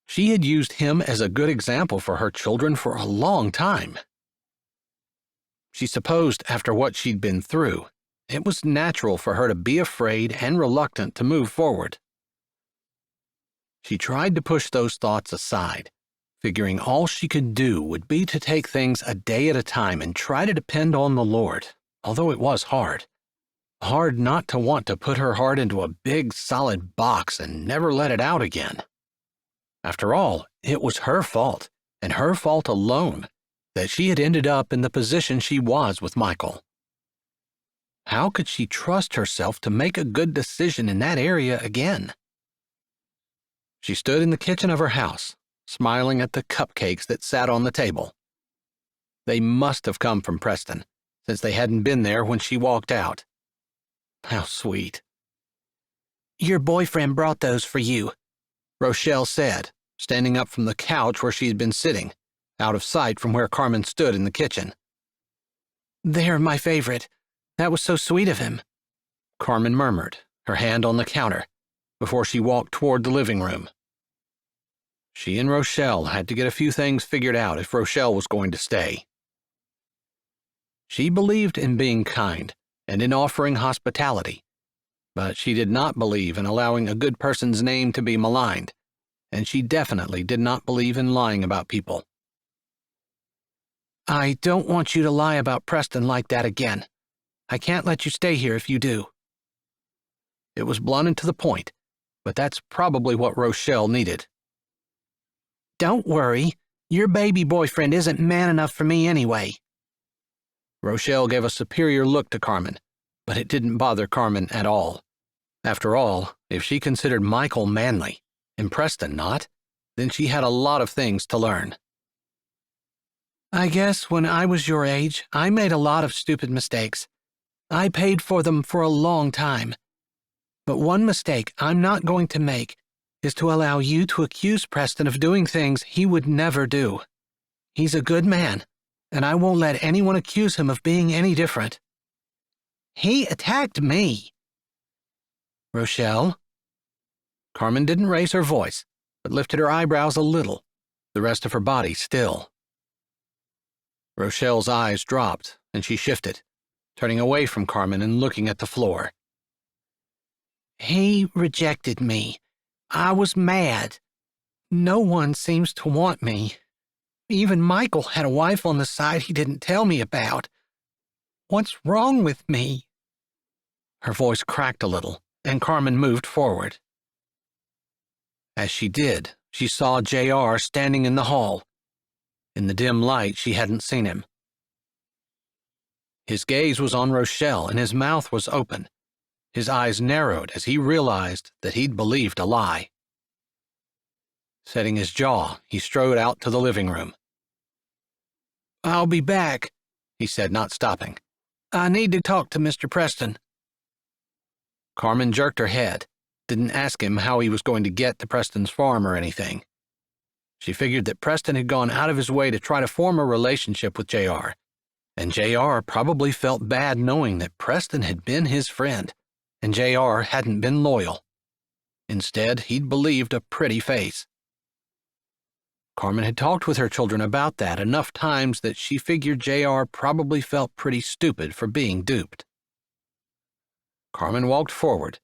She had used him as a good example for her children for a long time. She supposed after what she'd been through, it was natural for her to be afraid and reluctant to move forward. She tried to push those thoughts aside, figuring all she could do would be to take things a day at a time and try to depend on the Lord, although it was hard. Hard not to want to put her heart into a big, solid box and never let it out again. After all, it was her fault, and her fault alone, that she had ended up in the position she was with Michael. How could she trust herself to make a good decision in that area again? She stood in the kitchen of her house, smiling at the cupcakes that sat on the table. They must have come from Preston, since they hadn't been there when she walked out. How sweet. "Your boyfriend brought those for you," Rochelle said, standing up from the couch where she had been sitting, out of sight from where Carmen stood in the kitchen. "They're my favorite. That was so sweet of him," Carmen murmured, her hand on the counter, before she walked toward the living room. She and Rochelle had to get a few things figured out if Rochelle was going to stay. She believed in being kind and in offering hospitality, but she did not believe in allowing a good person's name to be maligned, and she definitely did not believe in lying about people. "I don't want you to lie about Preston like that again. I can't let you stay here if you do." It was blunt and to the point, but that's probably what Rochelle needed. "Don't worry. Your baby boyfriend isn't man enough for me anyway." Rochelle gave a superior look to Carmen, but it didn't bother Carmen at all. After all, if she considered Michael manly, and Preston not, then she had a lot of things to learn. "I guess when I was your age, I made a lot of stupid mistakes. I paid for them for a long time. But one mistake I'm not going to make is to allow you to accuse Preston of doing things he would never do. He's a good man, and I won't let anyone accuse him of being any different." "He attacked me." "Rochelle?" Carmen didn't raise her voice, but lifted her eyebrows a little, the rest of her body still. Rochelle's eyes dropped, and she shifted, turning away from Carmen and looking at the floor. "He rejected me. I was mad. No one seems to want me. Even Michael had a wife on the side he didn't tell me about. What's wrong with me?" Her voice cracked a little, and Carmen moved forward. As she did, she saw J.R. standing in the hall. In the dim light, she hadn't seen him. His gaze was on Rochelle, and his mouth was open. His eyes narrowed as he realized that he'd believed a lie. Setting his jaw, he strode out to the living room. "I'll be back," he said, not stopping. "I need to talk to Mr. Preston." Carmen jerked her head, didn't ask him how he was going to get to Preston's farm or anything. She figured that Preston had gone out of his way to try to form a relationship with J.R., and J.R. probably felt bad knowing that Preston had been his friend, and J.R. hadn't been loyal. Instead, he'd believed a pretty face. Carmen had talked with her children about that enough times that she figured JR probably felt pretty stupid for being duped. Carmen walked forward,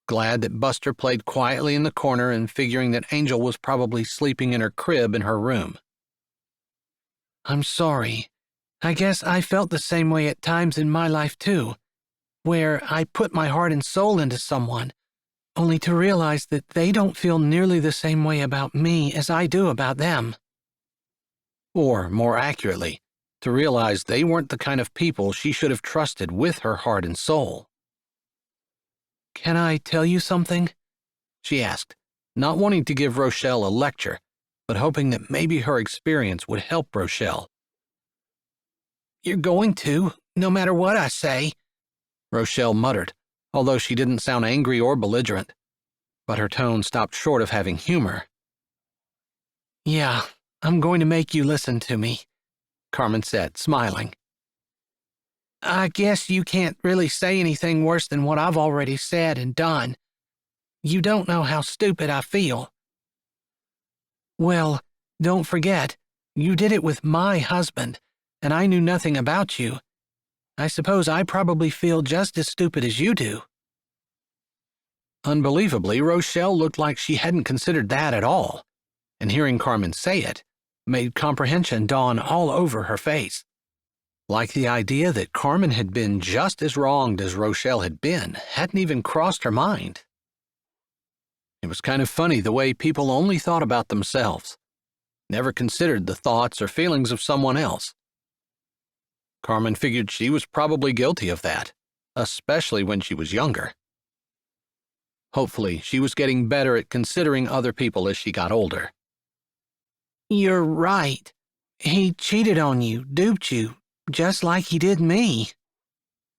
glad that Buster played quietly in the corner and figuring that Angel was probably sleeping in her crib in her room. I'm sorry. I guess I felt the same way at times in my life too, where I put my heart and soul into someone, only to realize that they don't feel nearly the same way about me as I do about them. Or, more accurately, to realize they weren't the kind of people she should have trusted with her heart and soul. Can I tell you something? She asked, not wanting to give Rochelle a lecture, but hoping that maybe her experience would help Rochelle. You're going to, no matter what I say, Rochelle muttered, although she didn't sound angry or belligerent, but her tone stopped short of having humor. Yeah, I'm going to make you listen to me, Carmen said, smiling. I guess you can't really say anything worse than what I've already said and done. You don't know how stupid I feel. Well, don't forget, you did it with my husband, and I knew nothing about you. I suppose I probably feel just as stupid as you do. Unbelievably, Rochelle looked like she hadn't considered that at all, and hearing Carmen say it made comprehension dawn all over her face. Like the idea that Carmen had been just as wronged as Rochelle had been hadn't even crossed her mind. It was kind of funny the way people only thought about themselves, never considered the thoughts or feelings of someone else. Carmen figured she was probably guilty of that, especially when she was younger. Hopefully, she was getting better at considering other people as she got older. You're right. He cheated on you, duped you, just like he did me.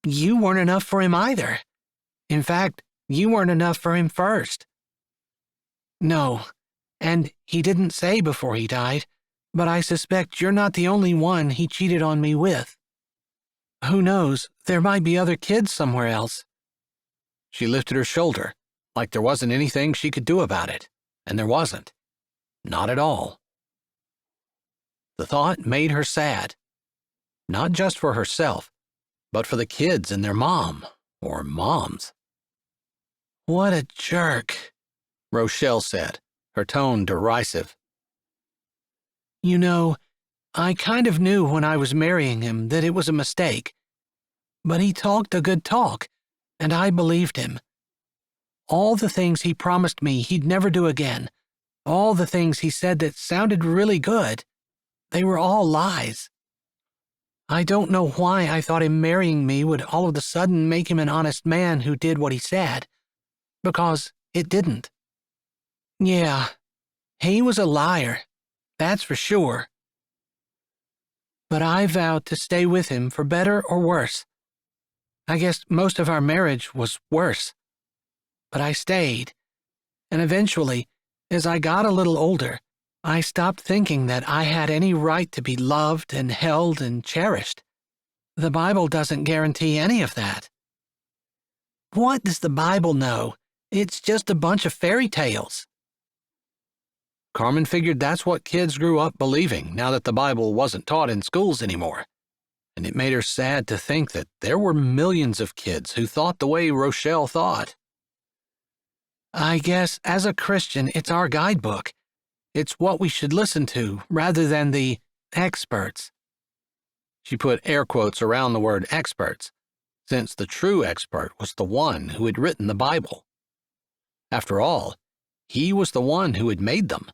You weren't enough for him either. In fact, you weren't enough for him first. No, and he didn't say before he died, but I suspect you're not the only one he cheated on me with. Who knows, there might be other kids somewhere else. She lifted her shoulder, like there wasn't anything she could do about it, and there wasn't. Not at all. The thought made her sad, not just for herself, but for the kids and their mom, or moms. What a jerk, Rochelle said, her tone derisive. You know, I kind of knew when I was marrying him that it was a mistake. But he talked a good talk, and I believed him. All the things he promised me he'd never do again, all the things he said that sounded really good, they were all lies. I don't know why I thought him marrying me would all of a sudden make him an honest man who did what he said, because it didn't. Yeah, he was a liar, that's for sure. But I vowed to stay with him for better or worse. I guess most of our marriage was worse. But I stayed, and eventually, as I got a little older, I stopped thinking that I had any right to be loved and held and cherished. The Bible doesn't guarantee any of that. What does the Bible know? It's just a bunch of fairy tales. Carmen figured that's what kids grew up believing now that the Bible wasn't taught in schools anymore, and it made her sad to think that there were millions of kids who thought the way Rochelle thought. I guess as a Christian, it's our guidebook. It's what we should listen to rather than the experts. She put air quotes around the word experts, since the true expert was the one who had written the Bible. After all, he was the one who had made them.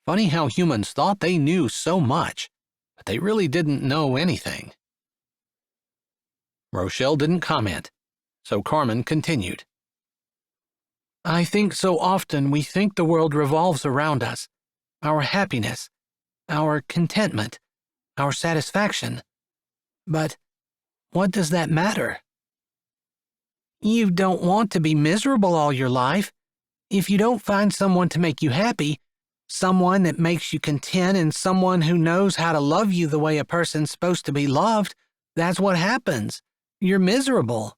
Funny how humans thought they knew so much, but they really didn't know anything. Rochelle didn't comment, so Carmen continued. I think so often we think the world revolves around us, our happiness, our contentment, our satisfaction. But what does that matter? You don't want to be miserable all your life. If you don't find someone to make you happy, someone that makes you content and someone who knows how to love you the way a person's supposed to be loved, that's what happens. You're miserable.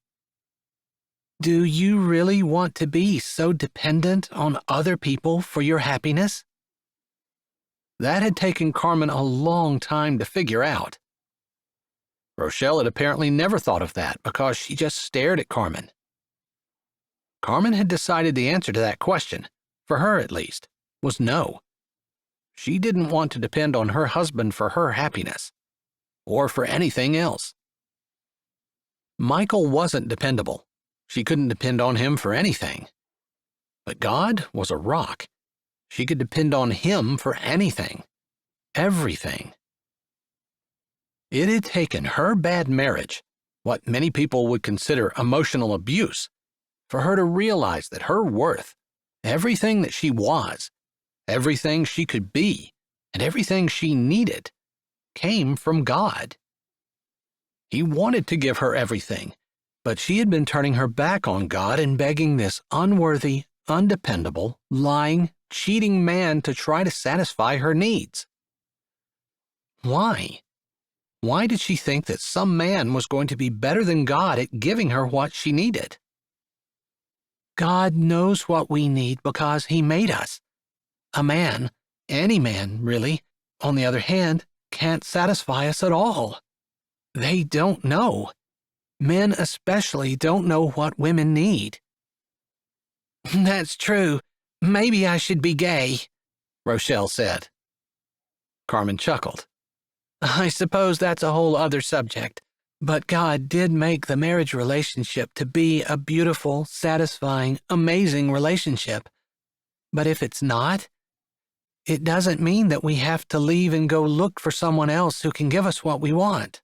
Do you really want to be so dependent on other people for your happiness? That had taken Carmen a long time to figure out. Rochelle had apparently never thought of that because she just stared at Carmen. Carmen had decided the answer to that question, for her at least, was no. She didn't want to depend on her husband for her happiness, or for anything else. Michael wasn't dependable. She couldn't depend on him for anything. But God was a rock. She could depend on him for anything, everything. It had taken her bad marriage, what many people would consider emotional abuse, for her to realize that her worth, everything that she was, everything she could be, and everything she needed, came from God. He wanted to give her everything, but she had been turning her back on God and begging this unworthy, undependable, lying, cheating man to try to satisfy her needs. Why? Why did she think that some man was going to be better than God at giving her what she needed? God knows what we need because He made us. A man, any man, really, on the other hand, can't satisfy us at all. They don't know. Men especially don't know what women need. That's true. Maybe I should be gay, Rochelle said. Carmen chuckled. I suppose that's a whole other subject, but God did make the marriage relationship to be a beautiful, satisfying, amazing relationship. But if it's not, it doesn't mean that we have to leave and go look for someone else who can give us what we want.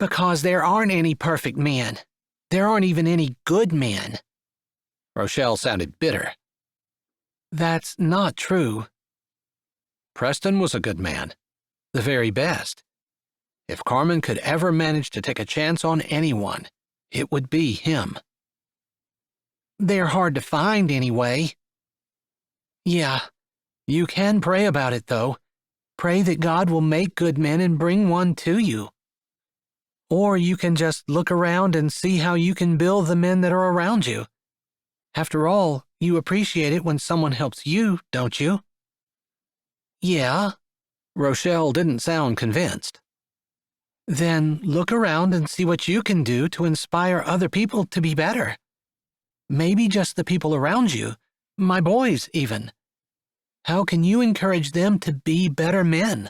Because there aren't any perfect men. There aren't even any good men. Rochelle sounded bitter. That's not true. Preston was a good man, the very best. If Carmen could ever manage to take a chance on anyone, it would be him. They're hard to find anyway. Yeah, you can pray about it though. Pray that God will make good men and bring one to you. Or you can just look around and see how you can build the men that are around you. After all, you appreciate it when someone helps you, don't you? Yeah. Rochelle didn't sound convinced. Then look around and see what you can do to inspire other people to be better. Maybe just the people around you, my boys even. How can you encourage them to be better men?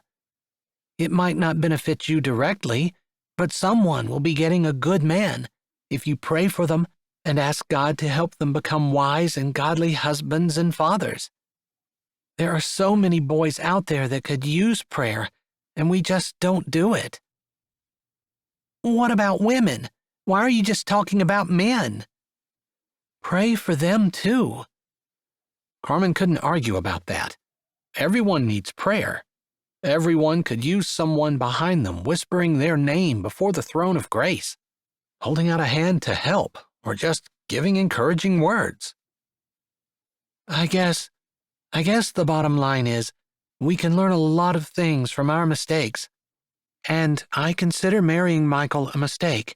It might not benefit you directly, but someone will be getting a good man if you pray for them and ask God to help them become wise and godly husbands and fathers. There are so many boys out there that could use prayer, and we just don't do it. What about women? Why are you just talking about men? Pray for them too. Carmen couldn't argue about that. Everyone needs prayer. Everyone could use someone behind them whispering their name before the throne of grace, holding out a hand to help, or just giving encouraging words. I guess the bottom line is, we can learn a lot of things from our mistakes. And I consider marrying Michael a mistake.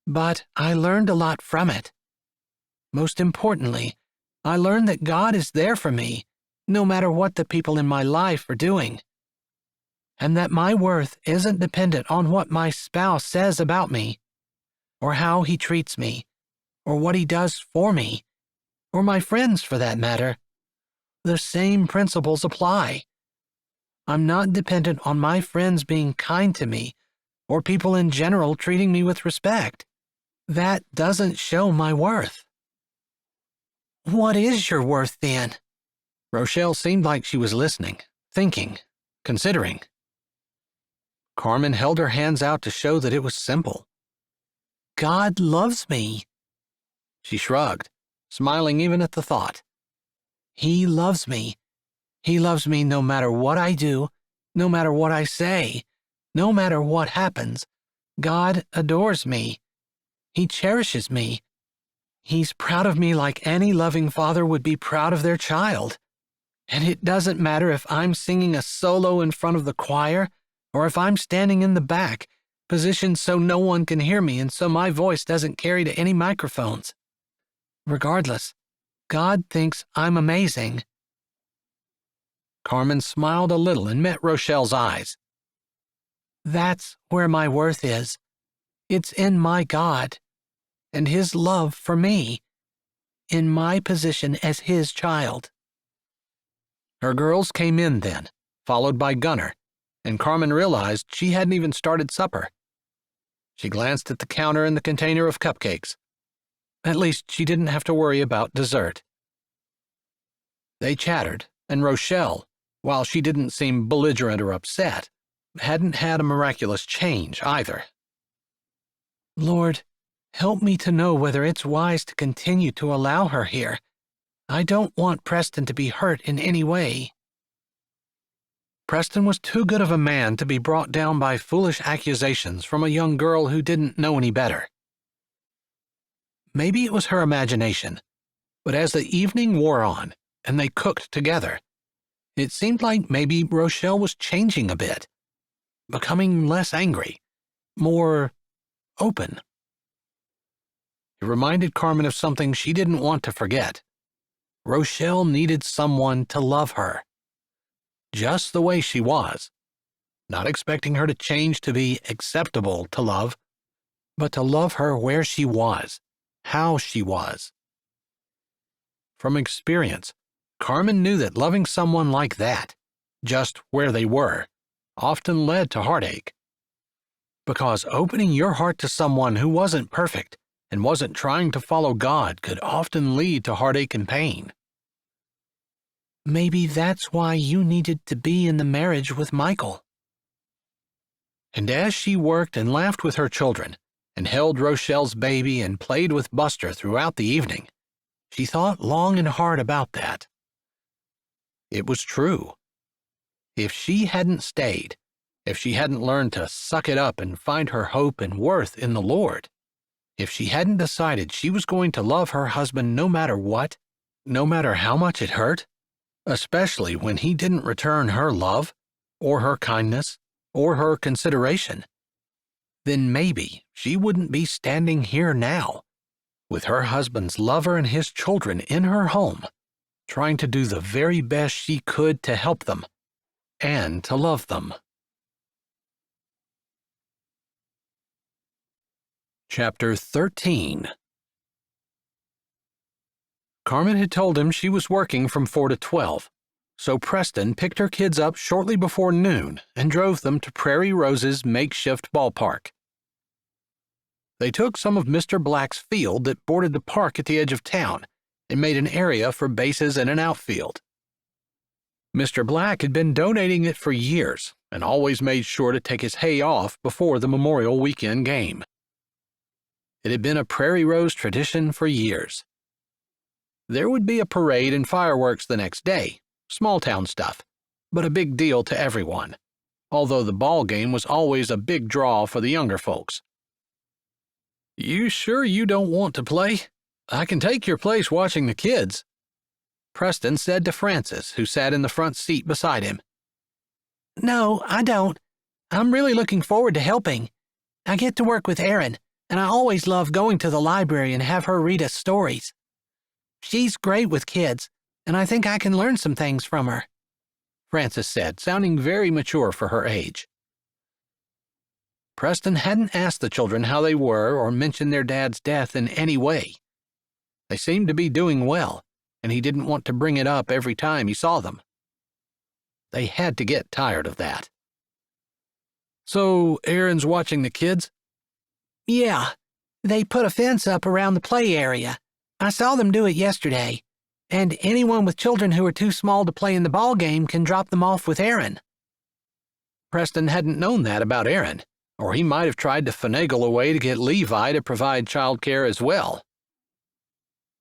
But I learned a lot from it. Most importantly, I learned that God is there for me, no matter what the people in my life are doing. And that my worth isn't dependent on what my spouse says about me, or how he treats me, or what he does for me, or my friends for that matter. The same principles apply. I'm not dependent on my friends being kind to me, or people in general treating me with respect. That doesn't show my worth. What is your worth then? Rochelle seemed like she was listening, thinking, considering. Carmen held her hands out to show that it was simple. God loves me. She shrugged, smiling even at the thought. He loves me. He loves me no matter what I do, no matter what I say, no matter what happens. God adores me. He cherishes me. He's proud of me like any loving father would be proud of their child. And it doesn't matter if I'm singing a solo in front of the choir or if I'm standing in the back, positioned so no one can hear me and so my voice doesn't carry to any microphones. Regardless, God thinks I'm amazing. Carmen smiled a little and met Rochelle's eyes. That's where my worth is. It's in my God and His love for me, in my position as His child. Her girls came in then, followed by Gunnar, and Carmen realized she hadn't even started supper. She glanced at the counter and the container of cupcakes. At least she didn't have to worry about dessert. They chattered, and Rochelle, while she didn't seem belligerent or upset, hadn't had a miraculous change either. Lord, help me to know whether it's wise to continue to allow her here. I don't want Preston to be hurt in any way. Preston was too good of a man to be brought down by foolish accusations from a young girl who didn't know any better. Maybe it was her imagination, but as the evening wore on and they cooked together, it seemed like maybe Rochelle was changing a bit, becoming less angry, more open. It reminded Carmen of something she didn't want to forget. Rochelle needed someone to love her, just the way she was, not expecting her to change to be acceptable to love, but to love her where she was, how she was. From experience, Carmen knew that loving someone like that, just where they were, often led to heartache. Because opening your heart to someone who wasn't perfect and wasn't trying to follow God could often lead to heartache and pain. Maybe that's why you needed to be in the marriage with Michael. And as she worked and laughed with her children, and held Rochelle's baby and played with Buster throughout the evening, she thought long and hard about that. It was true. If she hadn't stayed, if she hadn't learned to suck it up and find her hope and worth in the Lord, if she hadn't decided she was going to love her husband no matter what, no matter how much it hurt, especially when he didn't return her love, or her kindness, or her consideration, then maybe she wouldn't be standing here now, with her husband's lover and his children in her home, trying to do the very best she could to help them, and to love them. Chapter 13. Carmen had told him she was working from 4 to 12, so Preston picked her kids up shortly before noon and drove them to Prairie Rose's makeshift ballpark. They took some of Mr. Black's field that bordered the park at the edge of town and made an area for bases and an outfield. Mr. Black had been donating it for years and always made sure to take his hay off before the Memorial Weekend game. It had been a Prairie Rose tradition for years. There would be a parade and fireworks the next day, small-town stuff, but a big deal to everyone, although the ball game was always a big draw for the younger folks. "You sure you don't want to play? I can take your place watching the kids," Preston said to Frances, who sat in the front seat beside him. No, I don't. I'm really looking forward to helping. I get to work with Erin, and I always love going to the library and have her read us stories. She's great with kids, and I think I can learn some things from her," Frances said, sounding very mature for her age. Preston hadn't asked the children how they were or mentioned their dad's death in any way. They seemed to be doing well, and he didn't want to bring it up every time he saw them. They had to get tired of that. "So, Erin's watching the kids?" "Yeah, they put a fence up around the play area. I saw them do it yesterday, and anyone with children who are too small to play in the ball game can drop them off with Erin." Preston hadn't known that about Erin, or he might have tried to finagle a way to get Levi to provide childcare as well.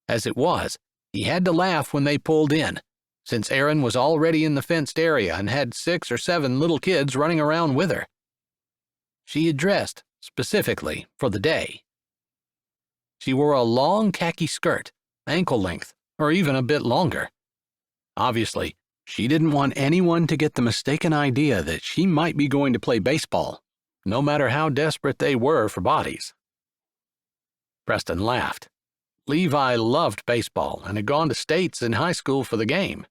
As it was, he had to laugh when they pulled in, since Erin was already in the fenced area and had 6 or 7 little kids running around with her. She had dressed specifically for the day. She wore a long khaki skirt, ankle length, or even a bit longer. Obviously, she didn't want anyone to get the mistaken idea that she might be going to play baseball, no matter how desperate they were for bodies. Preston laughed. Levi loved baseball and had gone to states in high school for the game.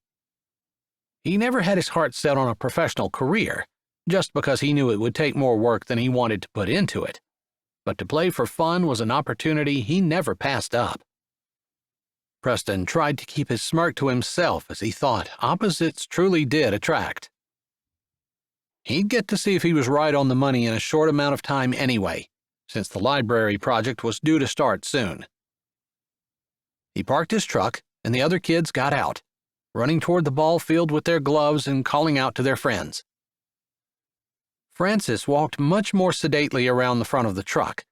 He never had his heart set on a professional career, just because he knew it would take more work than he wanted to put into it. But to play for fun was an opportunity he never passed up. Preston tried to keep his smirk to himself as he thought opposites truly did attract. He'd get to see if he was right on the money in a short amount of time anyway, since the library project was due to start soon. He parked his truck, and the other kids got out, running toward the ball field with their gloves and calling out to their friends. Frances walked much more sedately around the front of the truck,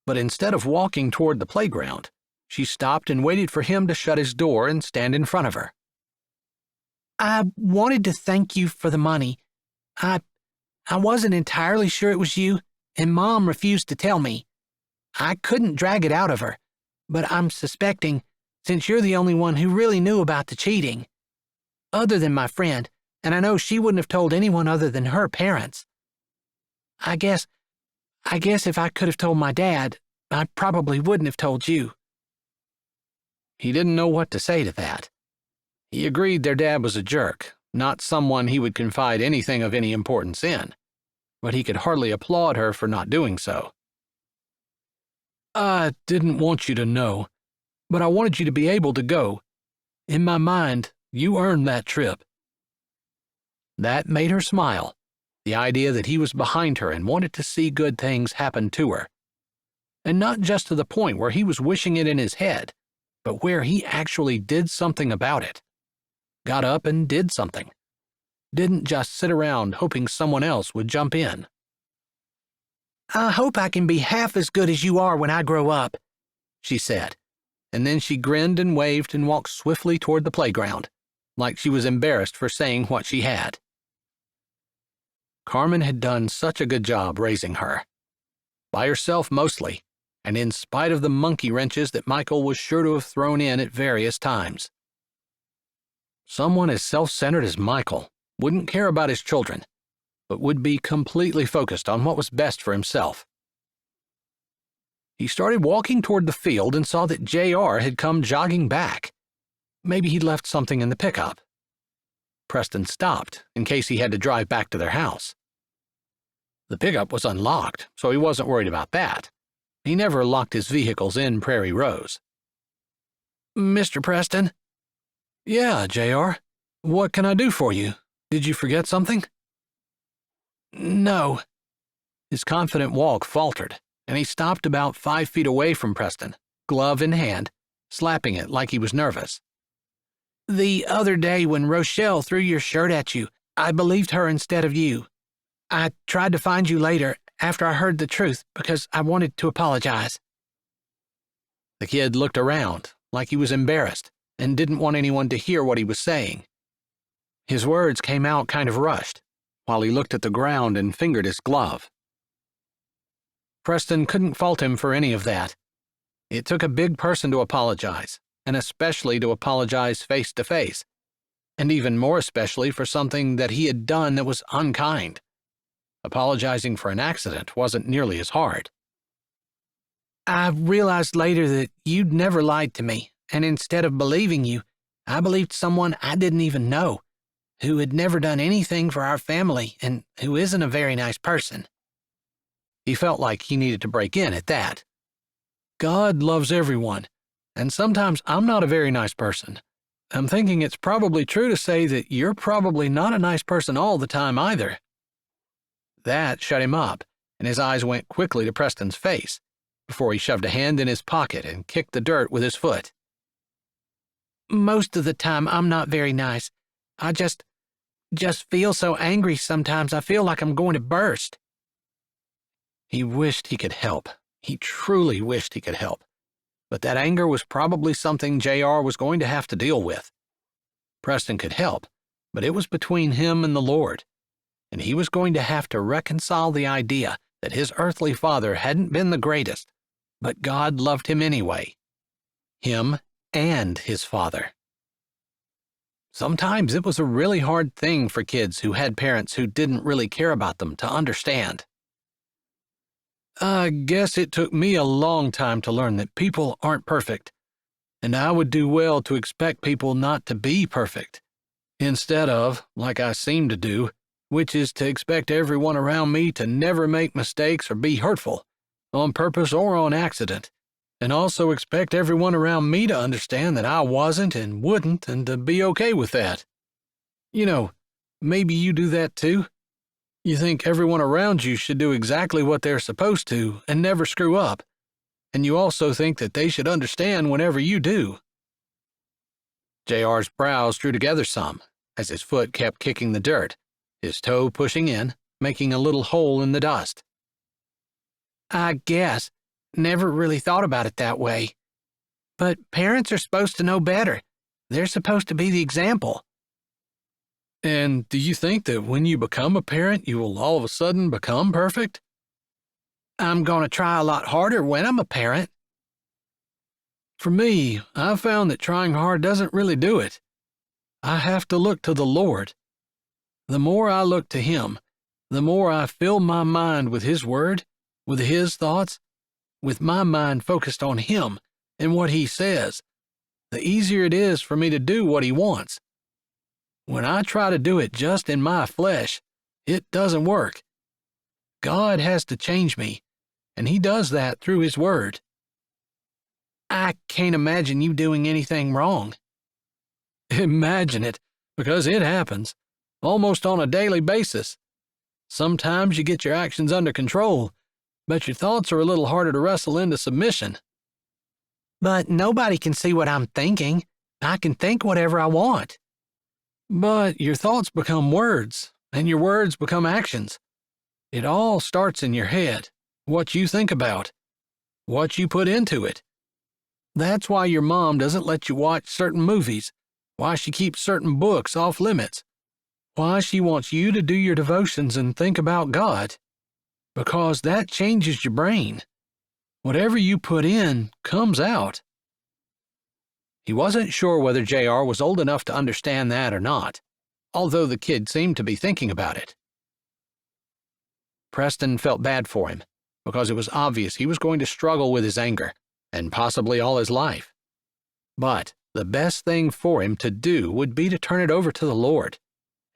but instead of walking toward the playground, she stopped and waited for him to shut his door and stand in front of her. I wanted to thank you for the money. I wasn't entirely sure it was you, and Mom refused to tell me. I couldn't drag it out of her, but I'm suspecting, since you're the only one who really knew about the cheating. Other than my friend, and I know she wouldn't have told anyone other than her parents. I guess if I could have told my dad, I probably wouldn't have told you. He didn't know what to say to that. He agreed their dad was a jerk, not someone he would confide anything of any importance in, but he could hardly applaud her for not doing so. I didn't want you to know, but I wanted you to be able to go. In my mind, you earned that trip. That made her smile, the idea that he was behind her and wanted to see good things happen to her. And not just to the point where he was wishing it in his head, but where he actually did something about it. Got up and did something. Didn't just sit around hoping someone else would jump in. I hope I can be half as good as you are when I grow up, she said, and then she grinned and waved and walked swiftly toward the playground, like she was embarrassed for saying what she had. Carmen had done such a good job raising her. By herself mostly, and in spite of the monkey wrenches that Michael was sure to have thrown in at various times. Someone as self-centered as Michael wouldn't care about his children, but would be completely focused on what was best for himself. He started walking toward the field and saw that JR had come jogging back. Maybe he'd left something in the pickup. Preston stopped in case he had to drive back to their house. The pickup was unlocked, so he wasn't worried about that. He never locked his vehicles in Prairie Rose. Mr. Preston? Yeah, JR. What can I do for you? Did you forget something? No. His confident walk faltered, and he stopped about 5 feet away from Preston, glove in hand, slapping it like he was nervous. The other day when Rochelle threw your shirt at you, I believed her instead of you. I tried to find you later after I heard the truth because I wanted to apologize. The kid looked around like he was embarrassed and didn't want anyone to hear what he was saying. His words came out kind of rushed, while he looked at the ground and fingered his glove. Preston couldn't fault him for any of that. It took a big person to apologize, and especially to apologize face to face, and even more especially for something that he had done that was unkind. Apologizing for an accident wasn't nearly as hard. I realized later that you'd never lied to me, and instead of believing you, I believed someone I didn't even know, who had never done anything for our family and who isn't a very nice person. He felt like he needed to break in at that. God loves everyone, and sometimes I'm not a very nice person. I'm thinking it's probably true to say that you're probably not a nice person all the time either. That shut him up, and his eyes went quickly to Preston's face, before he shoved a hand in his pocket and kicked the dirt with his foot. Most of the time, I'm not very nice. I just feel so angry sometimes I feel like I'm going to burst. He wished he could help. He truly wished he could help. But that anger was probably something JR was going to have to deal with. Preston could help, but it was between him and the Lord, and he was going to have to reconcile the idea that his earthly father hadn't been the greatest, but God loved him anyway. Him and his father. Sometimes it was a really hard thing for kids who had parents who didn't really care about them to understand. I guess it took me a long time to learn that people aren't perfect, and I would do well to expect people not to be perfect. instead of, like I seem to do, which is to expect everyone around me to never make mistakes or be hurtful, on purpose or on accident, and also expect everyone around me to understand that I wasn't and wouldn't and to be okay with that. You know, maybe you do that too. You think everyone around you should do exactly what they're supposed to and never screw up, and you also think that they should understand whenever you do. JR's brows drew together some as his foot kept kicking the dirt, his toe pushing in, making a little hole in the dust. I guess. Never really thought about it that way. But parents are supposed to know better. They're supposed to be the example. And do you think that when you become a parent, you will all of a sudden become perfect? I'm going to try a lot harder when I'm a parent. For me, I've found that trying hard doesn't really do it. I have to look to the Lord. The more I look to Him, the more I fill my mind with His Word, with His thoughts, with my mind focused on Him and what He says, the easier it is for me to do what He wants. When I try to do it just in my flesh, it doesn't work. God has to change me, and He does that through His Word. I can't imagine you doing anything wrong. Imagine it, because it happens, almost on a daily basis. Sometimes you get your actions under control, but your thoughts are a little harder to wrestle into submission. But nobody can see what I'm thinking. I can think whatever I want. But your thoughts become words, and your words become actions. It all starts in your head, what you think about, what you put into it. That's why your mom doesn't let you watch certain movies, why she keeps certain books off limits, why she wants you to do your devotions and think about God. Because that changes your brain. Whatever you put in comes out. He wasn't sure whether JR was old enough to understand that or not, although the kid seemed to be thinking about it. Preston felt bad for him, because it was obvious he was going to struggle with his anger, and possibly all his life. But the best thing for him to do would be to turn it over to the Lord,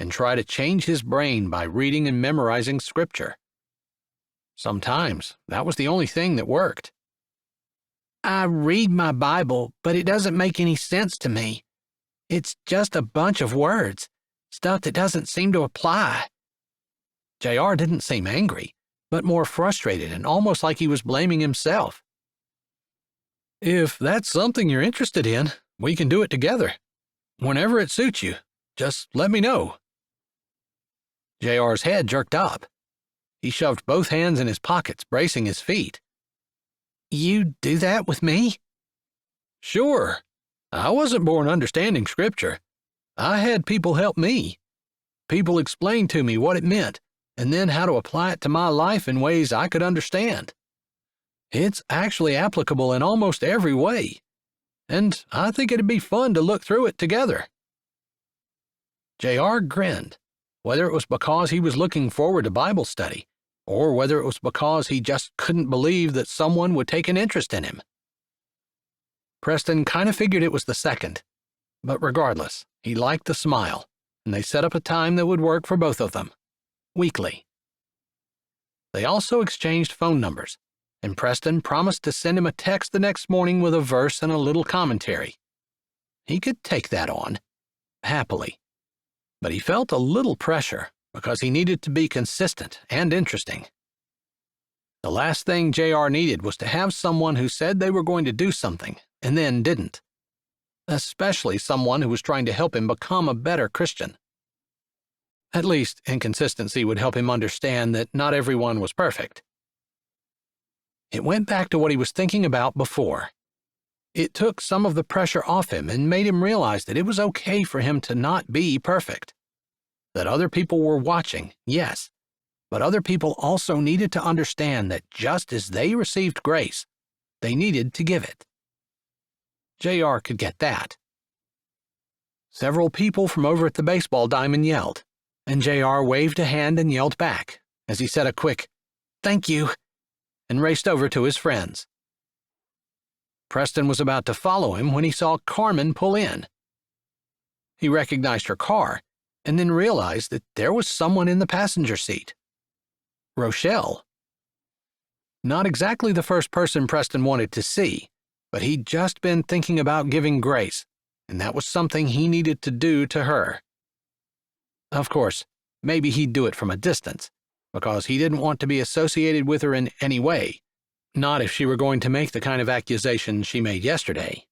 and try to change his brain by reading and memorizing Scripture. Sometimes that was the only thing that worked. I read my Bible, but it doesn't make any sense to me. It's just a bunch of words, stuff that doesn't seem to apply. JR didn't seem angry, but more frustrated and almost like he was blaming himself. If that's something you're interested in, we can do it together. Whenever it suits you, just let me know. JR's head jerked up. He shoved both hands in his pockets, bracing his feet. You do that with me? Sure. I wasn't born understanding Scripture. I had people help me. People explain to me what it meant, and then how to apply it to my life in ways I could understand. It's actually applicable in almost every way, and I think it'd be fun to look through it together. JR grinned, whether it was because he was looking forward to Bible study, or whether it was because he just couldn't believe that someone would take an interest in him. Preston kind of figured it was the second, but regardless, he liked the smile, and they set up a time that would work for both of them, weekly. They also exchanged phone numbers, and Preston promised to send him a text the next morning with a verse and a little commentary. He could take that on, happily, but he felt a little pressure because he needed to be consistent and interesting. The last thing JR needed was to have someone who said they were going to do something and then didn't, especially someone who was trying to help him become a better Christian. At least, inconsistency would help him understand that not everyone was perfect. It went back to what he was thinking about before. It took some of the pressure off him and made him realize that it was okay for him to not be perfect. That other people were watching, yes, but other people also needed to understand that just as they received grace, they needed to give it. JR could get that. Several people from over at the baseball diamond yelled, and JR waved a hand and yelled back as he said a quick, "Thank you," and raced over to his friends. Preston was about to follow him when he saw Carmen pull in. He recognized her car and then realized that there was someone in the passenger seat. Rochelle. Not exactly the first person Preston wanted to see, but he'd just been thinking about giving grace, and that was something he needed to do to her. Of course, maybe he'd do it from a distance, because he didn't want to be associated with her in any way, not if she were going to make the kind of accusations she made yesterday,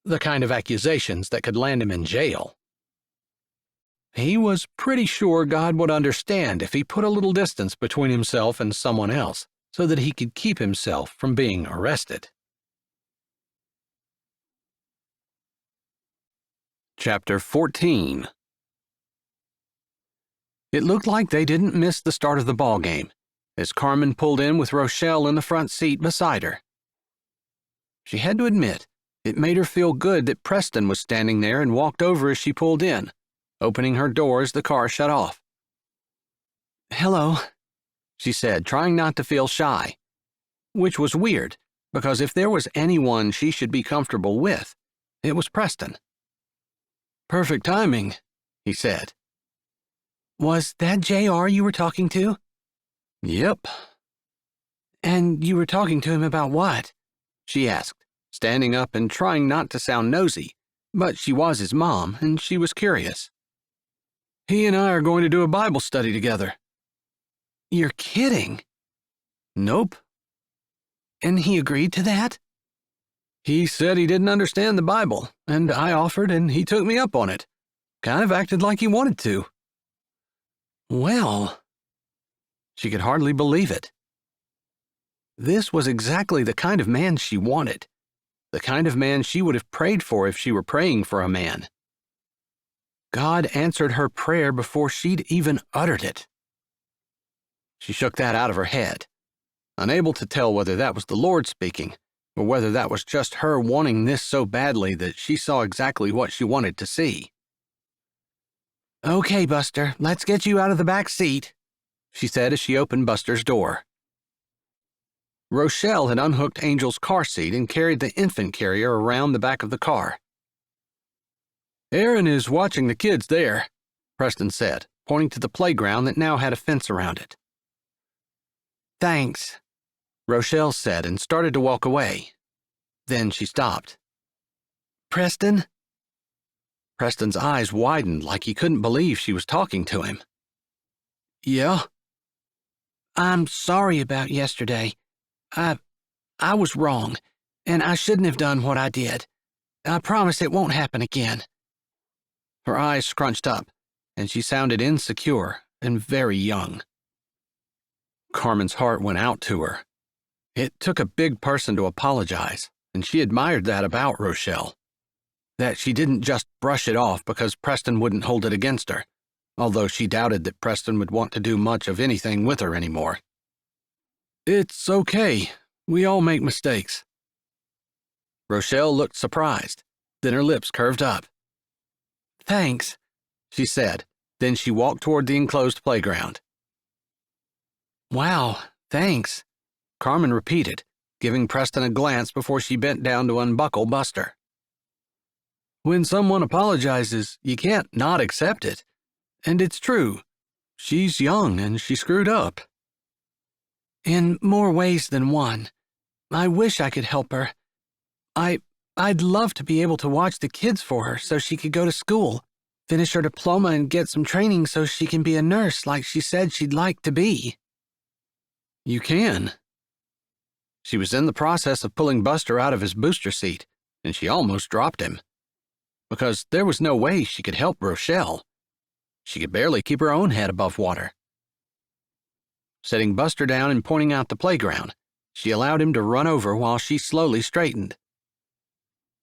the kind of accusations that could land him in jail. He was pretty sure God would understand if he put a little distance between himself and someone else so that he could keep himself from being arrested. Chapter 14. It looked like they didn't miss the start of the ball game, as Carmen pulled in with Rochelle in the front seat beside her. She had to admit, it made her feel good that Preston was standing there and walked over as she pulled in, opening her door as the car shut off. "Hello," she said, trying not to feel shy, which was weird, because if there was anyone she should be comfortable with, it was Preston. "Perfect timing," he said. "Was that JR you were talking to?" "Yep." "And you were talking to him about what?" she asked, standing up and trying not to sound nosy, but she was his mom and she was curious. "He and I are going to do a Bible study together." "You're kidding." "Nope." "And he agreed to that?" "He said he didn't understand the Bible, and I offered and he took me up on it. Kind of acted like he wanted to." "Well," she could hardly believe it. This was exactly the kind of man she wanted, the kind of man she would have prayed for if she were praying for a man. God answered her prayer before she'd even uttered it. She shook that out of her head, unable to tell whether that was the Lord speaking, or whether that was just her wanting this so badly that she saw exactly what she wanted to see. "Okay, Buster, let's get you out of the back seat," she said as she opened Buster's door. Rochelle had unhooked Angel's car seat and carried the infant carrier around the back of the car. "Aaron is watching the kids there," Preston said, pointing to the playground that now had a fence around it. "Thanks," Rochelle said and started to walk away. Then she stopped. "Preston?" Preston's eyes widened like he couldn't believe she was talking to him. "Yeah?" "I'm sorry about yesterday. I was wrong, and I shouldn't have done what I did. I promise it won't happen again." Her eyes scrunched up, and she sounded insecure and very young. Carmen's heart went out to her. It took a big person to apologize, and she admired that about Rochelle. That she didn't just brush it off because Preston wouldn't hold it against her, although she doubted that Preston would want to do much of anything with her anymore. "It's okay. We all make mistakes." Rochelle looked surprised, then her lips curved up. "Thanks," she said. Then she walked toward the enclosed playground. "Wow, thanks," Carmen repeated, giving Preston a glance before she bent down to unbuckle Buster. "When someone apologizes, you can't not accept it. And it's true. She's young and she screwed up." "In more ways than one. I wish I could help her. I'd love to be able to watch the kids for her so she could go to school, finish her diploma and get some training so she can be a nurse like she said she'd like to be." "You can." She was in the process of pulling Buster out of his booster seat, and she almost dropped him. Because there was no way she could help Rochelle. She could barely keep her own head above water. Setting Buster down and pointing out the playground, she allowed him to run over while she slowly straightened.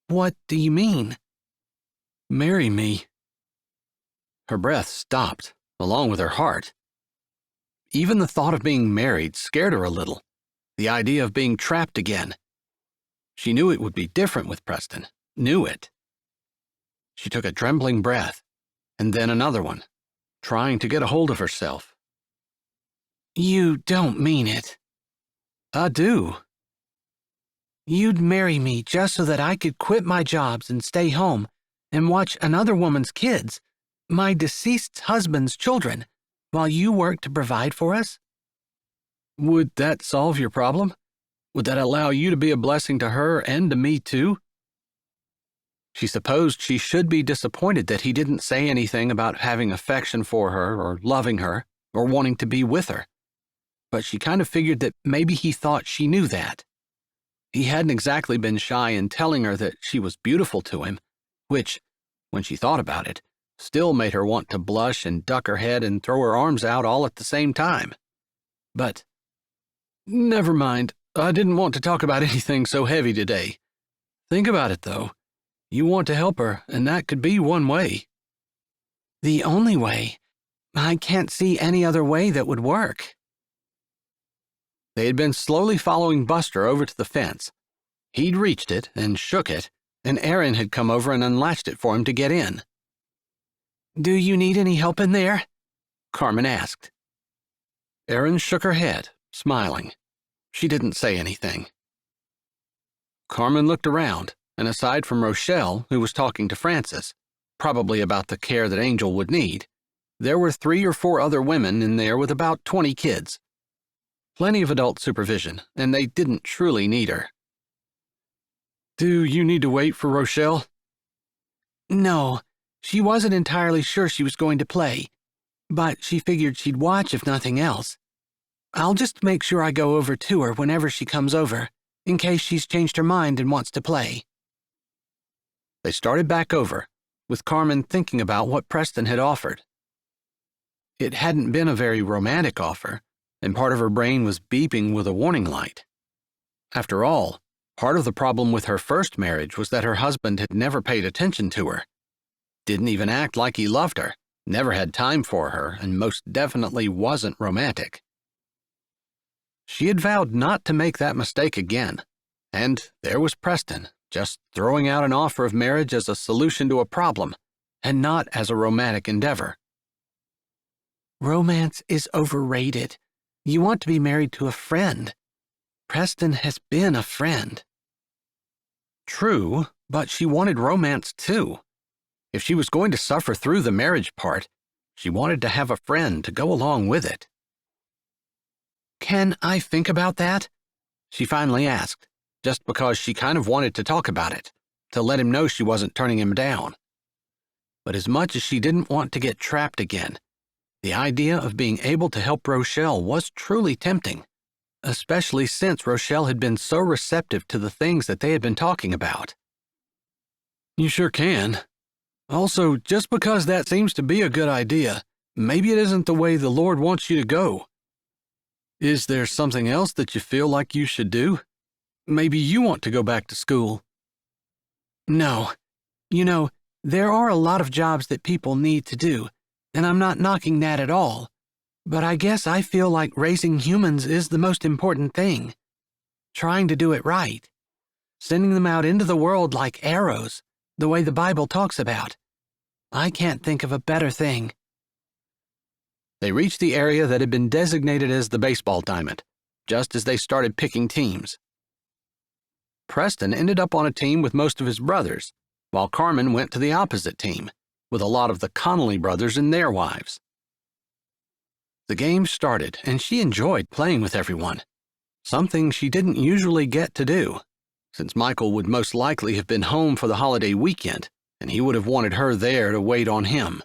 "What do you mean?" "Marry me." Her breath stopped, along with her heart. Even the thought of being married scared her a little, the idea of being trapped again. She knew it would be different with Preston, knew it. She took a trembling breath, and then another one, trying to get a hold of herself. "You don't mean it." "I do." "You'd marry me just so that I could quit my jobs and stay home and watch another woman's kids, my deceased husband's children, while you work to provide for us? Would that solve your problem? Would that allow you to be a blessing to her and to me too? She supposed she should be disappointed that he didn't say anything about having affection for her or loving her or wanting to be with her. But she kind of figured that maybe he thought she knew that. He hadn't exactly been shy in telling her that she was beautiful to him, which, when she thought about it, still made her want to blush and duck her head and throw her arms out all at the same time. But, never mind, I didn't want to talk about anything so heavy today. Think about it, though. You want to help her, and that could be one way. The only way. I can't see any other way that would work. They had been slowly following Buster over to the fence. He'd reached it and shook it, and Aaron had come over and unlatched it for him to get in. Do you need any help in there? Carmen asked. Aaron shook her head, smiling. She didn't say anything. Carmen looked around, and aside from Rochelle, who was talking to Frances, probably about the care that Angel would need, there were 3 or 4 other women in there with about 20 kids. Plenty of adult supervision, and they didn't truly need her. Do you need to wait for Rochelle? No, she wasn't entirely sure she was going to play, but she figured she'd watch if nothing else. I'll just make sure I go over to her whenever she comes over, in case she's changed her mind and wants to play. They started back over, with Carmen thinking about what Preston had offered. It hadn't been a very romantic offer, and part of her brain was beeping with a warning light. After all, part of the problem with her first marriage was that her husband had never paid attention to her, didn't even act like he loved her, never had time for her, and most definitely wasn't romantic. She had vowed not to make that mistake again, and there was Preston, just throwing out an offer of marriage as a solution to a problem, and not as a romantic endeavor. Romance is overrated. You want to be married to a friend. Preston has been a friend. True, but she wanted romance too. If she was going to suffer through the marriage part, she wanted to have a friend to go along with it. Can I think about that? She finally asked, just because she kind of wanted to talk about it, to let him know she wasn't turning him down. But as much as she didn't want to get trapped again, the idea of being able to help Rochelle was truly tempting, especially since Rochelle had been so receptive to the things that they had been talking about. You sure can. Also, just because that seems to be a good idea, maybe it isn't the way the Lord wants you to go. Is there something else that you feel like you should do? Maybe you want to go back to school. No. You know, there are a lot of jobs that people need to do, and I'm not knocking that at all. But I guess I feel like raising humans is the most important thing. Trying to do it right. Sending them out into the world like arrows, the way the Bible talks about. I can't think of a better thing. They reached the area that had been designated as the baseball diamond, just as they started picking teams. Preston ended up on a team with most of his brothers, while Carmen went to the opposite team, with a lot of the Connolly brothers and their wives. The game started, and she enjoyed playing with everyone, something she didn't usually get to do, since Michael would most likely have been home for the holiday weekend, and he would have wanted her there to wait on him.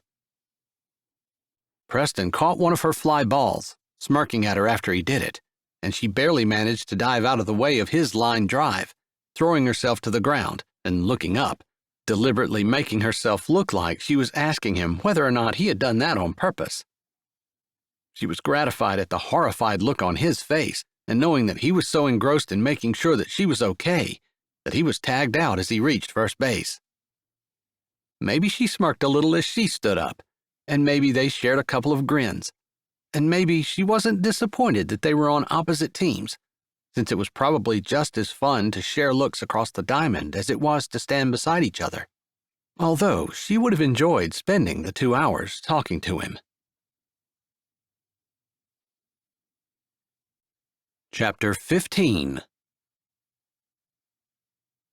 Preston caught one of her fly balls, smirking at her after he did it, and she barely managed to dive out of the way of his line drive, throwing herself to the ground and looking up, deliberately making herself look like she was asking him whether or not he had done that on purpose. She was gratified at the horrified look on his face and knowing that he was so engrossed in making sure that she was okay that he was tagged out as he reached first base. Maybe she smirked a little as she stood up, and maybe they shared a couple of grins, and maybe she wasn't disappointed that they were on opposite teams, since it was probably just as fun to share looks across the diamond as it was to stand beside each other, although she would have enjoyed spending the 2 hours talking to him. Chapter 15.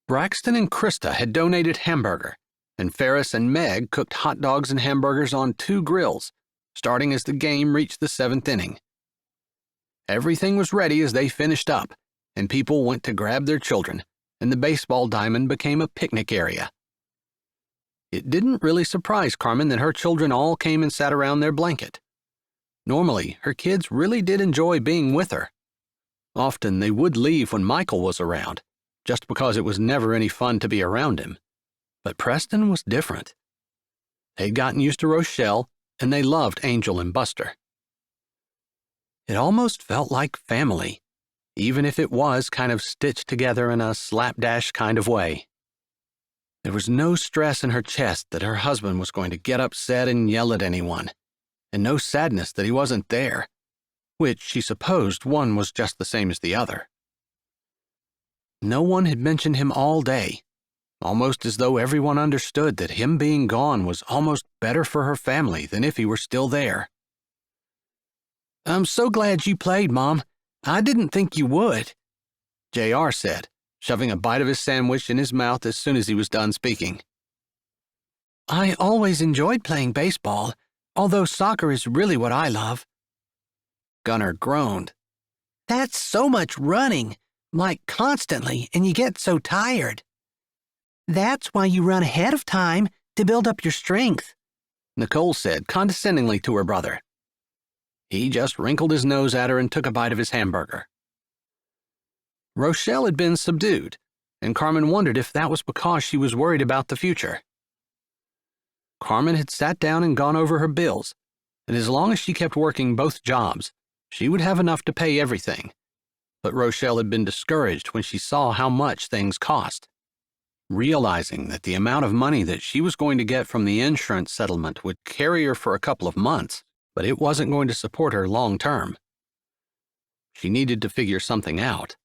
Braxton and Krista had donated hamburger, and Ferris and Meg cooked hot dogs and hamburgers on 2 grills, starting as the game reached the 7th inning. Everything was ready as they finished up, and people went to grab their children, and the baseball diamond became a picnic area. It didn't really surprise Carmen that her children all came and sat around their blanket. Normally, her kids really did enjoy being with her. Often they would leave when Michael was around, just because it was never any fun to be around him. But Preston was different. They'd gotten used to Rochelle, and they loved Angel and Buster. It almost felt like family, even if it was kind of stitched together in a slapdash kind of way. There was no stress in her chest that her husband was going to get upset and yell at anyone, and no sadness that he wasn't there, which she supposed one was just the same as the other. No one had mentioned him all day, almost as though everyone understood that him being gone was almost better for her family than if he were still there. "I'm so glad you played, Mom. I didn't think you would," JR said, shoving a bite of his sandwich in his mouth as soon as he was done speaking. "I always enjoyed playing baseball, although soccer is really what I love." Gunnar groaned. "That's so much running, like constantly, and you get so tired." "That's why you run ahead of time, to build up your strength," Nicole said condescendingly to her brother. He just wrinkled his nose at her and took a bite of his hamburger. Rochelle had been subdued, and Carmen wondered if that was because she was worried about the future. Carmen had sat down and gone over her bills, and as long as she kept working both jobs, she would have enough to pay everything. But Rochelle had been discouraged when she saw how much things cost. Realizing that the amount of money that she was going to get from the insurance settlement would carry her for a couple of months, but it wasn't going to support her long term. She needed to figure something out.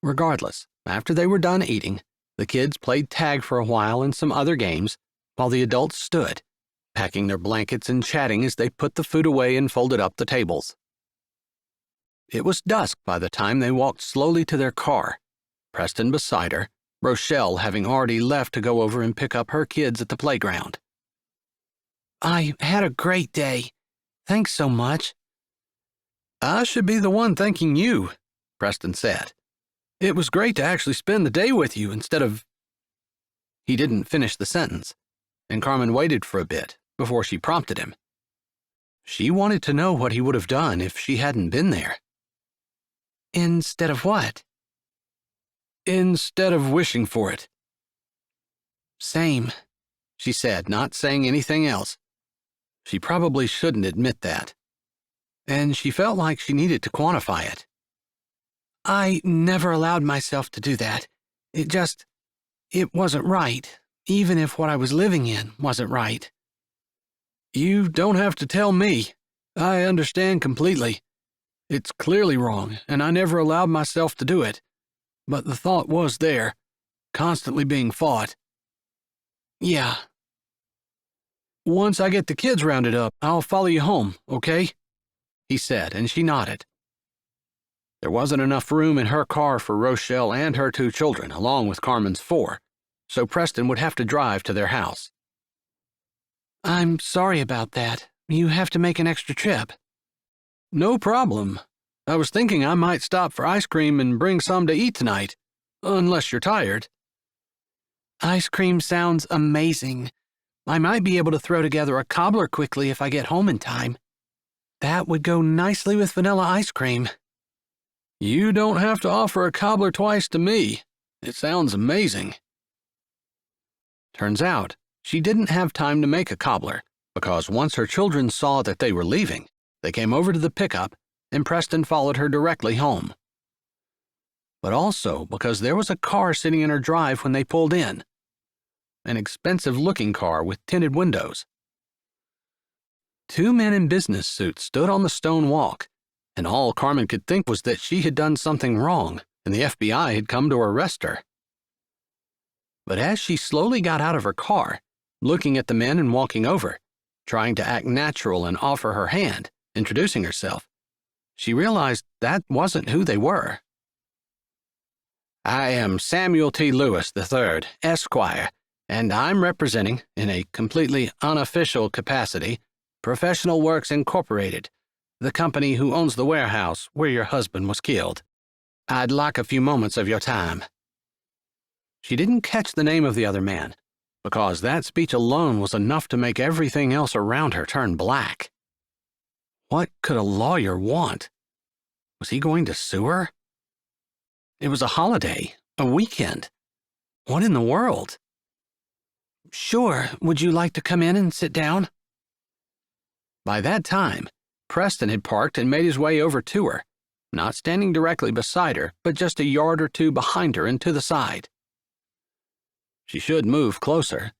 Regardless, after they were done eating, the kids played tag for a while and some other games, while the adults stood, packing their blankets and chatting as they put the food away and folded up the tables. It was dusk by the time they walked slowly to their car, Preston beside her, Rochelle having already left to go over and pick up her kids at the playground. "I had a great day. Thanks so much." "I should be the one thanking you," Preston said. "It was great to actually spend the day with you instead of—" He didn't finish the sentence, and Carmen waited for a bit before she prompted him. She wanted to know what he would have done if she hadn't been there. "Instead of what?" "Instead of wishing for it." "Same," she said, not saying anything else. She probably shouldn't admit that, and she felt like she needed to quantify it. "I never allowed myself to do that. It wasn't right, even if what I was living in wasn't right." "You don't have to tell me. I understand completely. It's clearly wrong, and I never allowed myself to do it. But the thought was there, constantly being fought." "Yeah." "Once I get the kids rounded up, I'll follow you home, okay?" he said, and she nodded. There wasn't enough room in her car for Rochelle and her 2 children, along with Carmen's 4, so Preston would have to drive to their house. "I'm sorry about that. You have to make an extra trip." "No problem. I was thinking I might stop for ice cream and bring some to eat tonight, unless you're tired." "Ice cream sounds amazing. I might be able to throw together a cobbler quickly if I get home in time. That would go nicely with vanilla ice cream." "You don't have to offer a cobbler twice to me. It sounds amazing." Turns out, she didn't have time to make a cobbler, because once her children saw that they were leaving, they came over to the pickup, and Preston followed her directly home. But also because there was a car sitting in her drive when they pulled in. An expensive-looking car with tinted windows. 2 men in business suits stood on the stone walk, and all Carmen could think was that she had done something wrong, and the FBI had come to arrest her. But as she slowly got out of her car, looking at the men and walking over, trying to act natural and offer her hand, introducing herself, she realized that wasn't who they were. "I am Samuel T. Lewis III, Esquire, and I'm representing, in a completely unofficial capacity, Professional Works Incorporated, the company who owns the warehouse where your husband was killed. I'd like a few moments of your time." She didn't catch the name of the other man, because that speech alone was enough to make everything else around her turn black. What could a lawyer want? Was he going to sue her? It was a holiday, a weekend. What in the world? "Sure, would you like to come in and sit down?" By that time, Preston had parked and made his way over to her, not standing directly beside her, but just a yard or two behind her and to the side. She should move closer.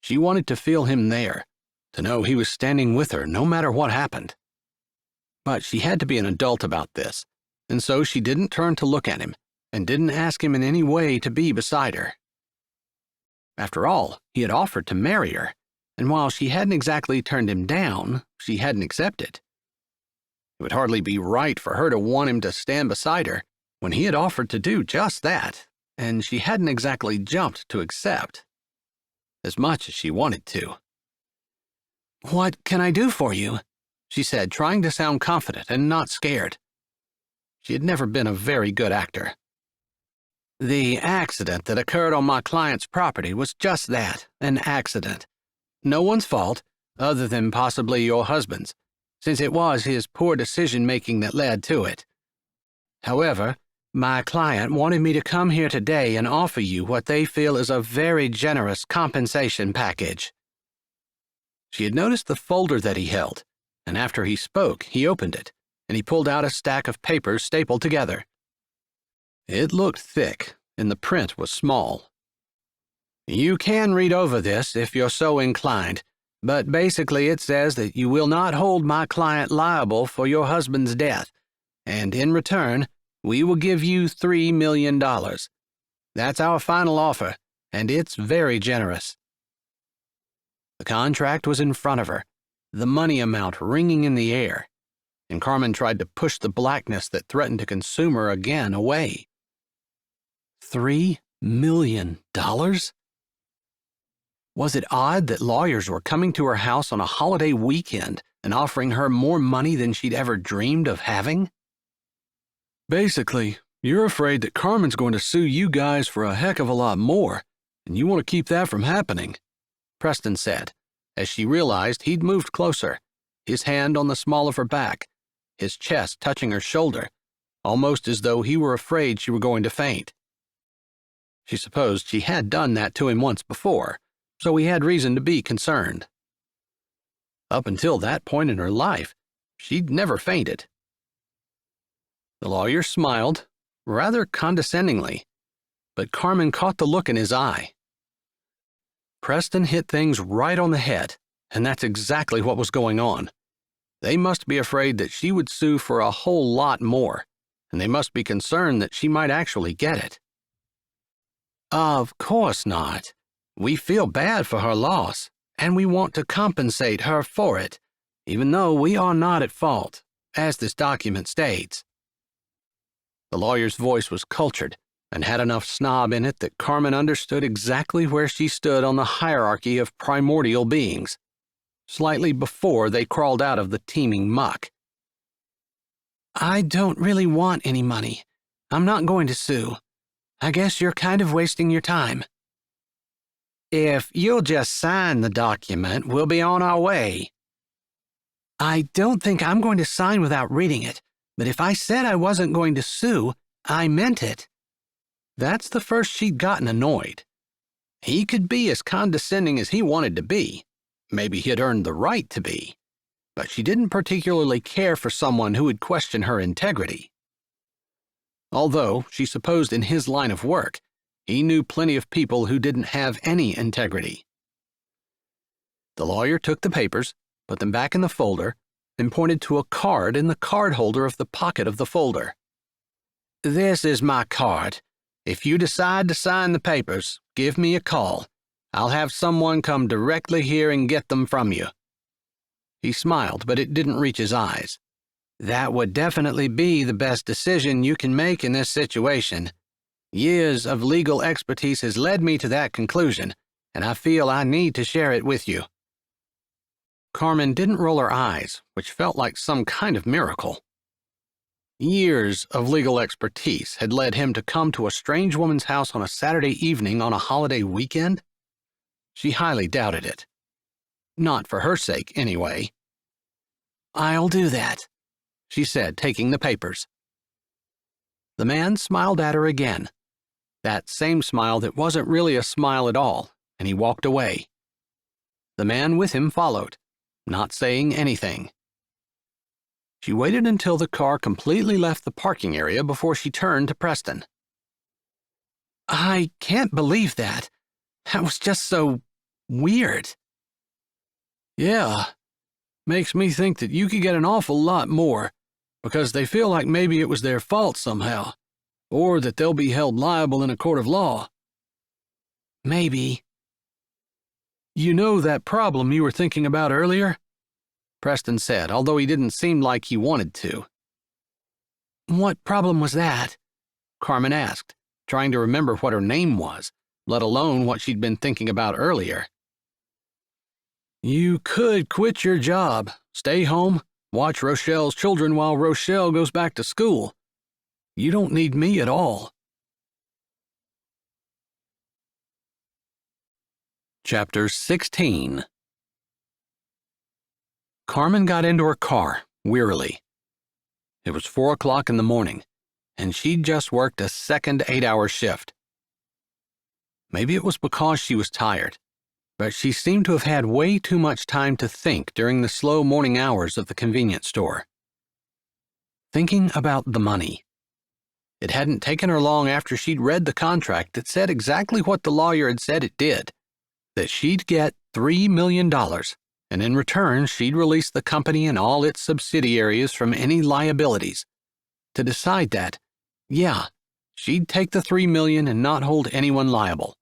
She wanted to feel him there, to know he was standing with her no matter what happened. But she had to be an adult about this, and so she didn't turn to look at him and didn't ask him in any way to be beside her. After all, he had offered to marry her, and while she hadn't exactly turned him down, she hadn't accepted. It would hardly be right for her to want him to stand beside her when he had offered to do just that, and she hadn't exactly jumped to accept, as much as she wanted to. "What can I do for you?" she said, trying to sound confident and not scared. She had never been a very good actor. "The accident that occurred on my client's property was just that, an accident. No one's fault, other than possibly your husband's, since it was his poor decision-making that led to it. However, my client wanted me to come here today and offer you what they feel is a very generous compensation package." She had noticed the folder that he held, and after he spoke, he opened it, and he pulled out a stack of papers stapled together. It looked thick, and the print was small. "You can read over this if you're so inclined, but basically it says that you will not hold my client liable for your husband's death, and in return, we will give you $3 million. That's our final offer, and it's very generous." The contract was in front of her, the money amount ringing in the air, and Carmen tried to push the blackness that threatened to consume her again away. $3 million? Was it odd that lawyers were coming to her house on a holiday weekend and offering her more money than she'd ever dreamed of having? "Basically, you're afraid that Carmen's going to sue you guys for a heck of a lot more, and you want to keep that from happening," Preston said, as she realized he'd moved closer, his hand on the small of her back, his chest touching her shoulder, almost as though he were afraid she were going to faint. She supposed she had done that to him once before, so he had reason to be concerned. Up until that point in her life, she'd never fainted. The lawyer smiled, rather condescendingly, but Carmen caught the look in his eye. Preston hit things right on the head, and that's exactly what was going on. They must be afraid that she would sue for a whole lot more, and they must be concerned that she might actually get it. "Of course not. We feel bad for her loss, and we want to compensate her for it, even though we are not at fault, as this document states." The lawyer's voice was cultured and had enough snob in it that Carmen understood exactly where she stood on the hierarchy of primordial beings, slightly before they crawled out of the teeming muck. "I don't really want any money. I'm not going to sue. I guess you're kind of wasting your time." "If you'll just sign the document, we'll be on our way." "I don't think I'm going to sign without reading it, but if I said I wasn't going to sue, I meant it." That's the first she'd gotten annoyed. He could be as condescending as he wanted to be. Maybe he had earned the right to be. But she didn't particularly care for someone who would question her integrity. Although, she supposed in his line of work, he knew plenty of people who didn't have any integrity. The lawyer took the papers, put them back in the folder, and pointed to a card in the card holder of the pocket of the folder. "This is my card. If you decide to sign the papers, give me a call. I'll have someone come directly here and get them from you." He smiled, but it didn't reach his eyes. "That would definitely be the best decision you can make in this situation. Years of legal expertise has led me to that conclusion, and I feel I need to share it with you." Carmen didn't roll her eyes, which felt like some kind of miracle. Years of legal expertise had led him to come to a strange woman's house on a Saturday evening on a holiday weekend? She highly doubted it. Not for her sake, anyway. "I'll do that," she said, taking the papers. The man smiled at her again, that same smile that wasn't really a smile at all, and he walked away. The man with him followed, not saying anything. She waited until the car completely left the parking area before she turned to Preston. "I can't believe that. That was just so weird." "Yeah, makes me think that you could get an awful lot more, because they feel like maybe it was their fault somehow, or that they'll be held liable in a court of law." "Maybe." "You know that problem you were thinking about earlier?" Preston said, although he didn't seem like he wanted to. "What problem was that?" Carmen asked, trying to remember what her name was, let alone what she'd been thinking about earlier. "You could quit your job, stay home, watch Rochelle's children while Rochelle goes back to school. You don't need me at all." Chapter 16. Carmen got into her car, wearily. It was 4 o'clock in the morning, and she'd just worked a second 8-hour shift. Maybe it was because she was tired, but she seemed to have had way too much time to think during the slow morning hours of the convenience store. Thinking about the money. It hadn't taken her long after she'd read the contract that said exactly what the lawyer had said it did, that she'd get $3 million, and in return she'd release the company and all its subsidiaries from any liabilities, to decide that, yeah, she'd take the $3 million and not hold anyone liable.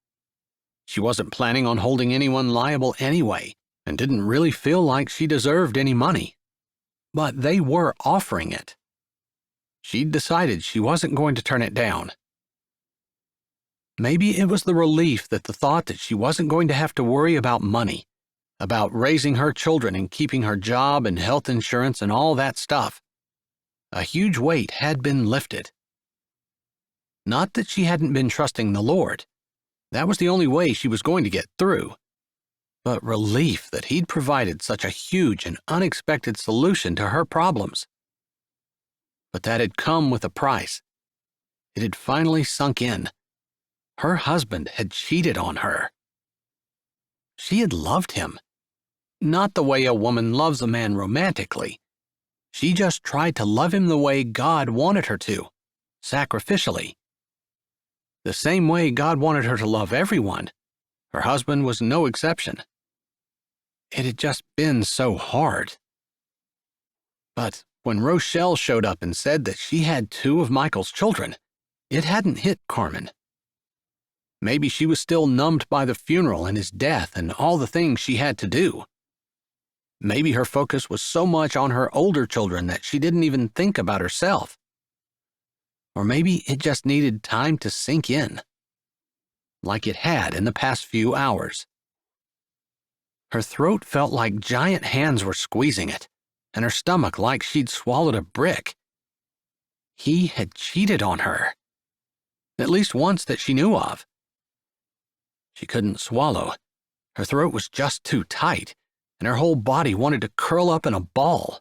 She wasn't planning on holding anyone liable anyway, and didn't really feel like she deserved any money. But they were offering it. She'd decided she wasn't going to turn it down. Maybe it was the relief that the thought that she wasn't going to have to worry about money, about raising her children and keeping her job and health insurance and all that stuff. A huge weight had been lifted. Not that she hadn't been trusting the Lord. That was the only way she was going to get through. But relief that he'd provided such a huge and unexpected solution to her problems. But that had come with a price. It had finally sunk in. Her husband had cheated on her. She had loved him. Not the way a woman loves a man romantically. She just tried to love him the way God wanted her to, sacrificially. The same way God wanted her to love everyone. Her husband was no exception. It had just been so hard. But when Rochelle showed up and said that she had 2 of Michael's children, it hadn't hit Carmen. Maybe she was still numbed by the funeral and his death and all the things she had to do. Maybe her focus was so much on her older children that she didn't even think about herself. Or maybe it just needed time to sink in, like it had in the past few hours. Her throat felt like giant hands were squeezing it, and her stomach like she'd swallowed a brick. He had cheated on her. At least once that she knew of. She couldn't swallow. Her throat was just too tight, and her whole body wanted to curl up in a ball.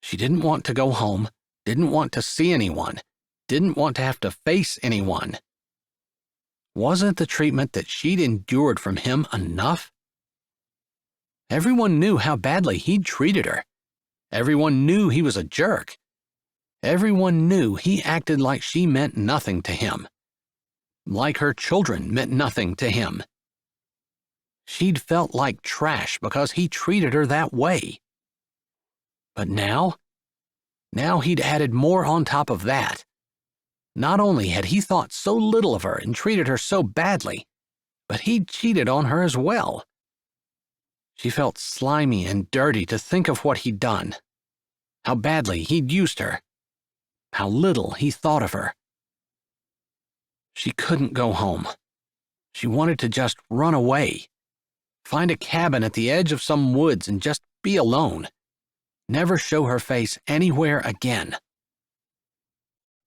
She didn't want to go home, didn't want to see anyone, didn't want to have to face anyone. Wasn't the treatment that she'd endured from him enough? Everyone knew how badly he'd treated her. Everyone knew he was a jerk. Everyone knew he acted like she meant nothing to him. Like her children meant nothing to him. She'd felt like trash because he treated her that way. But now he'd added more on top of that. Not only had he thought so little of her and treated her so badly, but he'd cheated on her as well. She felt slimy and dirty to think of what he'd done. How badly he'd used her. How little he thought of her. She couldn't go home. She wanted to just run away, find a cabin at the edge of some woods and just be alone, never show her face anywhere again.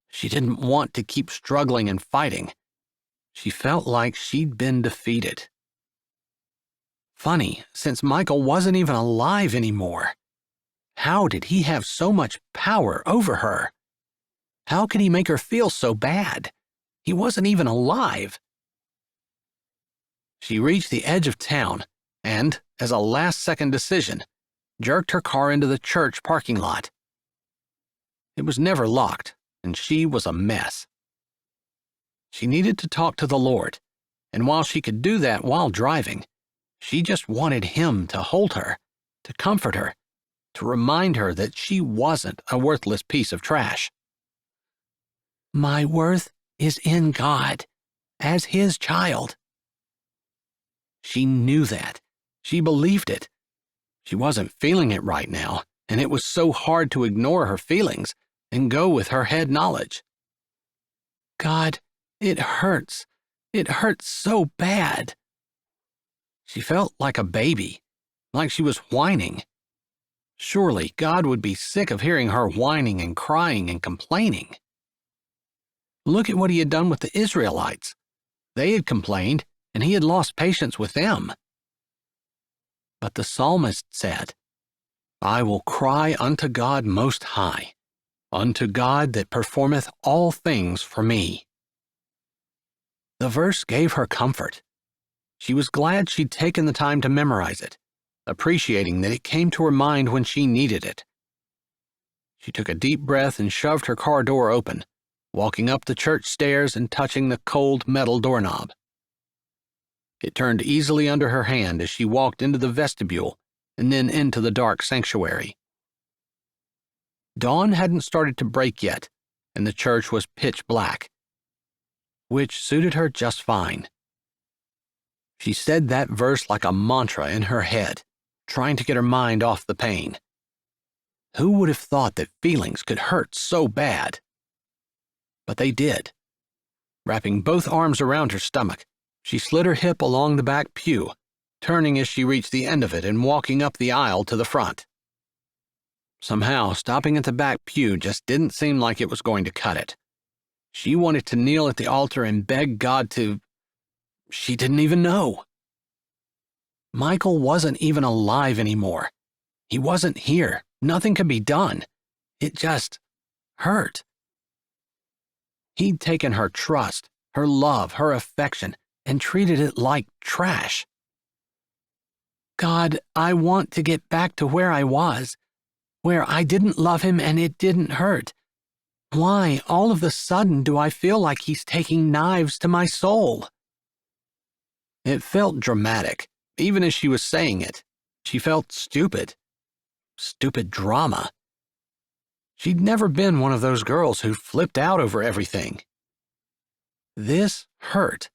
She didn't want to keep struggling and fighting. She felt like she'd been defeated. Funny, since Michael wasn't even alive anymore. How did he have so much power over her? How could he make her feel so bad? He wasn't even alive. She reached the edge of town and, as a last-second decision, jerked her car into the church parking lot. It was never locked, and she was a mess. She needed to talk to the Lord, and while she could do that while driving, she just wanted Him to hold her, to comfort her, to remind her that she wasn't a worthless piece of trash. My worth is in God, as His child. She knew that. She believed it. She wasn't feeling it right now, and it was so hard to ignore her feelings and go with her head knowledge. God, it hurts. It hurts so bad. She felt like a baby, like she was whining. Surely God would be sick of hearing her whining and crying and complaining. Look at what He had done with the Israelites. They had complained, and He had lost patience with them. But the psalmist said, I will cry unto God Most High, unto God that performeth all things for me. The verse gave her comfort. She was glad she'd taken the time to memorize it, appreciating that it came to her mind when she needed it. She took a deep breath and shoved her car door open, walking up the church stairs and touching the cold metal doorknob. It turned easily under her hand as she walked into the vestibule and then into the dark sanctuary. Dawn hadn't started to break yet, and the church was pitch black, which suited her just fine. She said that verse like a mantra in her head, trying to get her mind off the pain. Who would have thought that feelings could hurt so bad? But they did. Wrapping both arms around her stomach, she slid her hip along the back pew, turning as she reached the end of it and walking up the aisle to the front. Somehow, stopping at the back pew just didn't seem like it was going to cut it. She wanted to kneel at the altar and beg God to... She didn't even know. Michael wasn't even alive anymore. He wasn't here. Nothing could be done. It just hurt. He'd taken her trust, her love, her affection, and treated it like trash. God, I want to get back to where I was, where I didn't love Him and it didn't hurt. Why, all of a sudden, do I feel like He's taking knives to my soul? It felt dramatic. Even as she was saying it, she felt stupid. Stupid drama. She'd never been one of those girls who flipped out over everything. This hurt,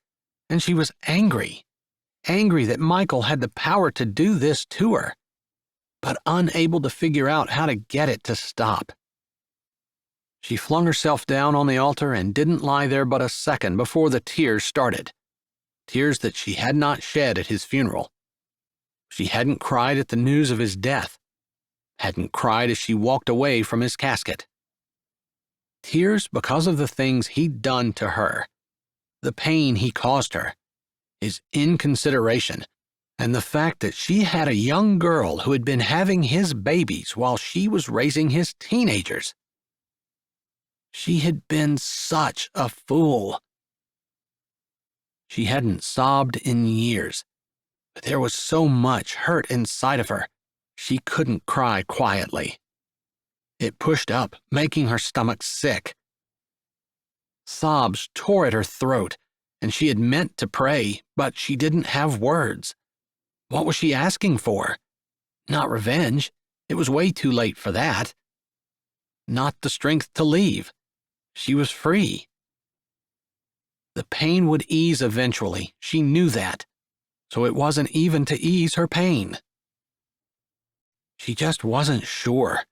and she was angry. Angry that Michael had the power to do this to her, but unable to figure out how to get it to stop. She flung herself down on the altar and didn't lie there but a second before the tears started. Tears that she had not shed at his funeral. She hadn't cried at the news of his death. Hadn't cried as she walked away from his casket. Tears because of the things he'd done to her. The pain he caused her. His inconsideration. And the fact that she had a young girl who had been having his babies while she was raising his teenagers. She had been such a fool. She hadn't sobbed in years, but there was so much hurt inside of her, she couldn't cry quietly. It pushed up, making her stomach sick. Sobs tore at her throat, and she had meant to pray, but she didn't have words. What was she asking for? Not revenge. It was way too late for that. Not the strength to leave. She was free. The pain would ease eventually, she knew that, so it wasn't even to ease her pain. She just wasn't sure,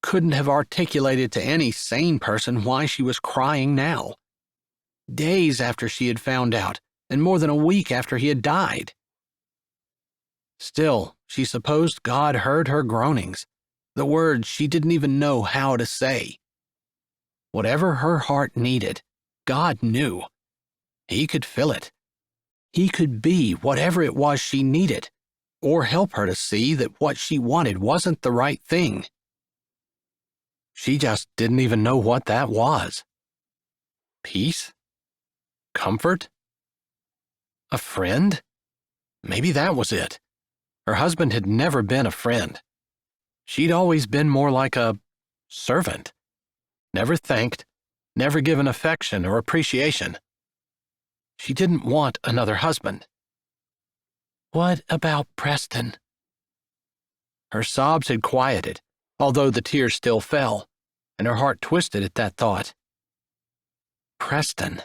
couldn't have articulated to any sane person why she was crying now. Days after she had found out, and more than a week after he had died. Still, she supposed God heard her groanings, the words she didn't even know how to say. Whatever her heart needed, God knew. He could fill it. He could be whatever it was she needed, or help her to see that what she wanted wasn't the right thing. She just didn't even know what that was. Peace? Comfort? A friend? Maybe that was it. Her husband had never been a friend. She'd always been more like a servant. Never thanked, never given affection or appreciation. She didn't want another husband. What about Preston? Her sobs had quieted, although the tears still fell, and her heart twisted at that thought. Preston.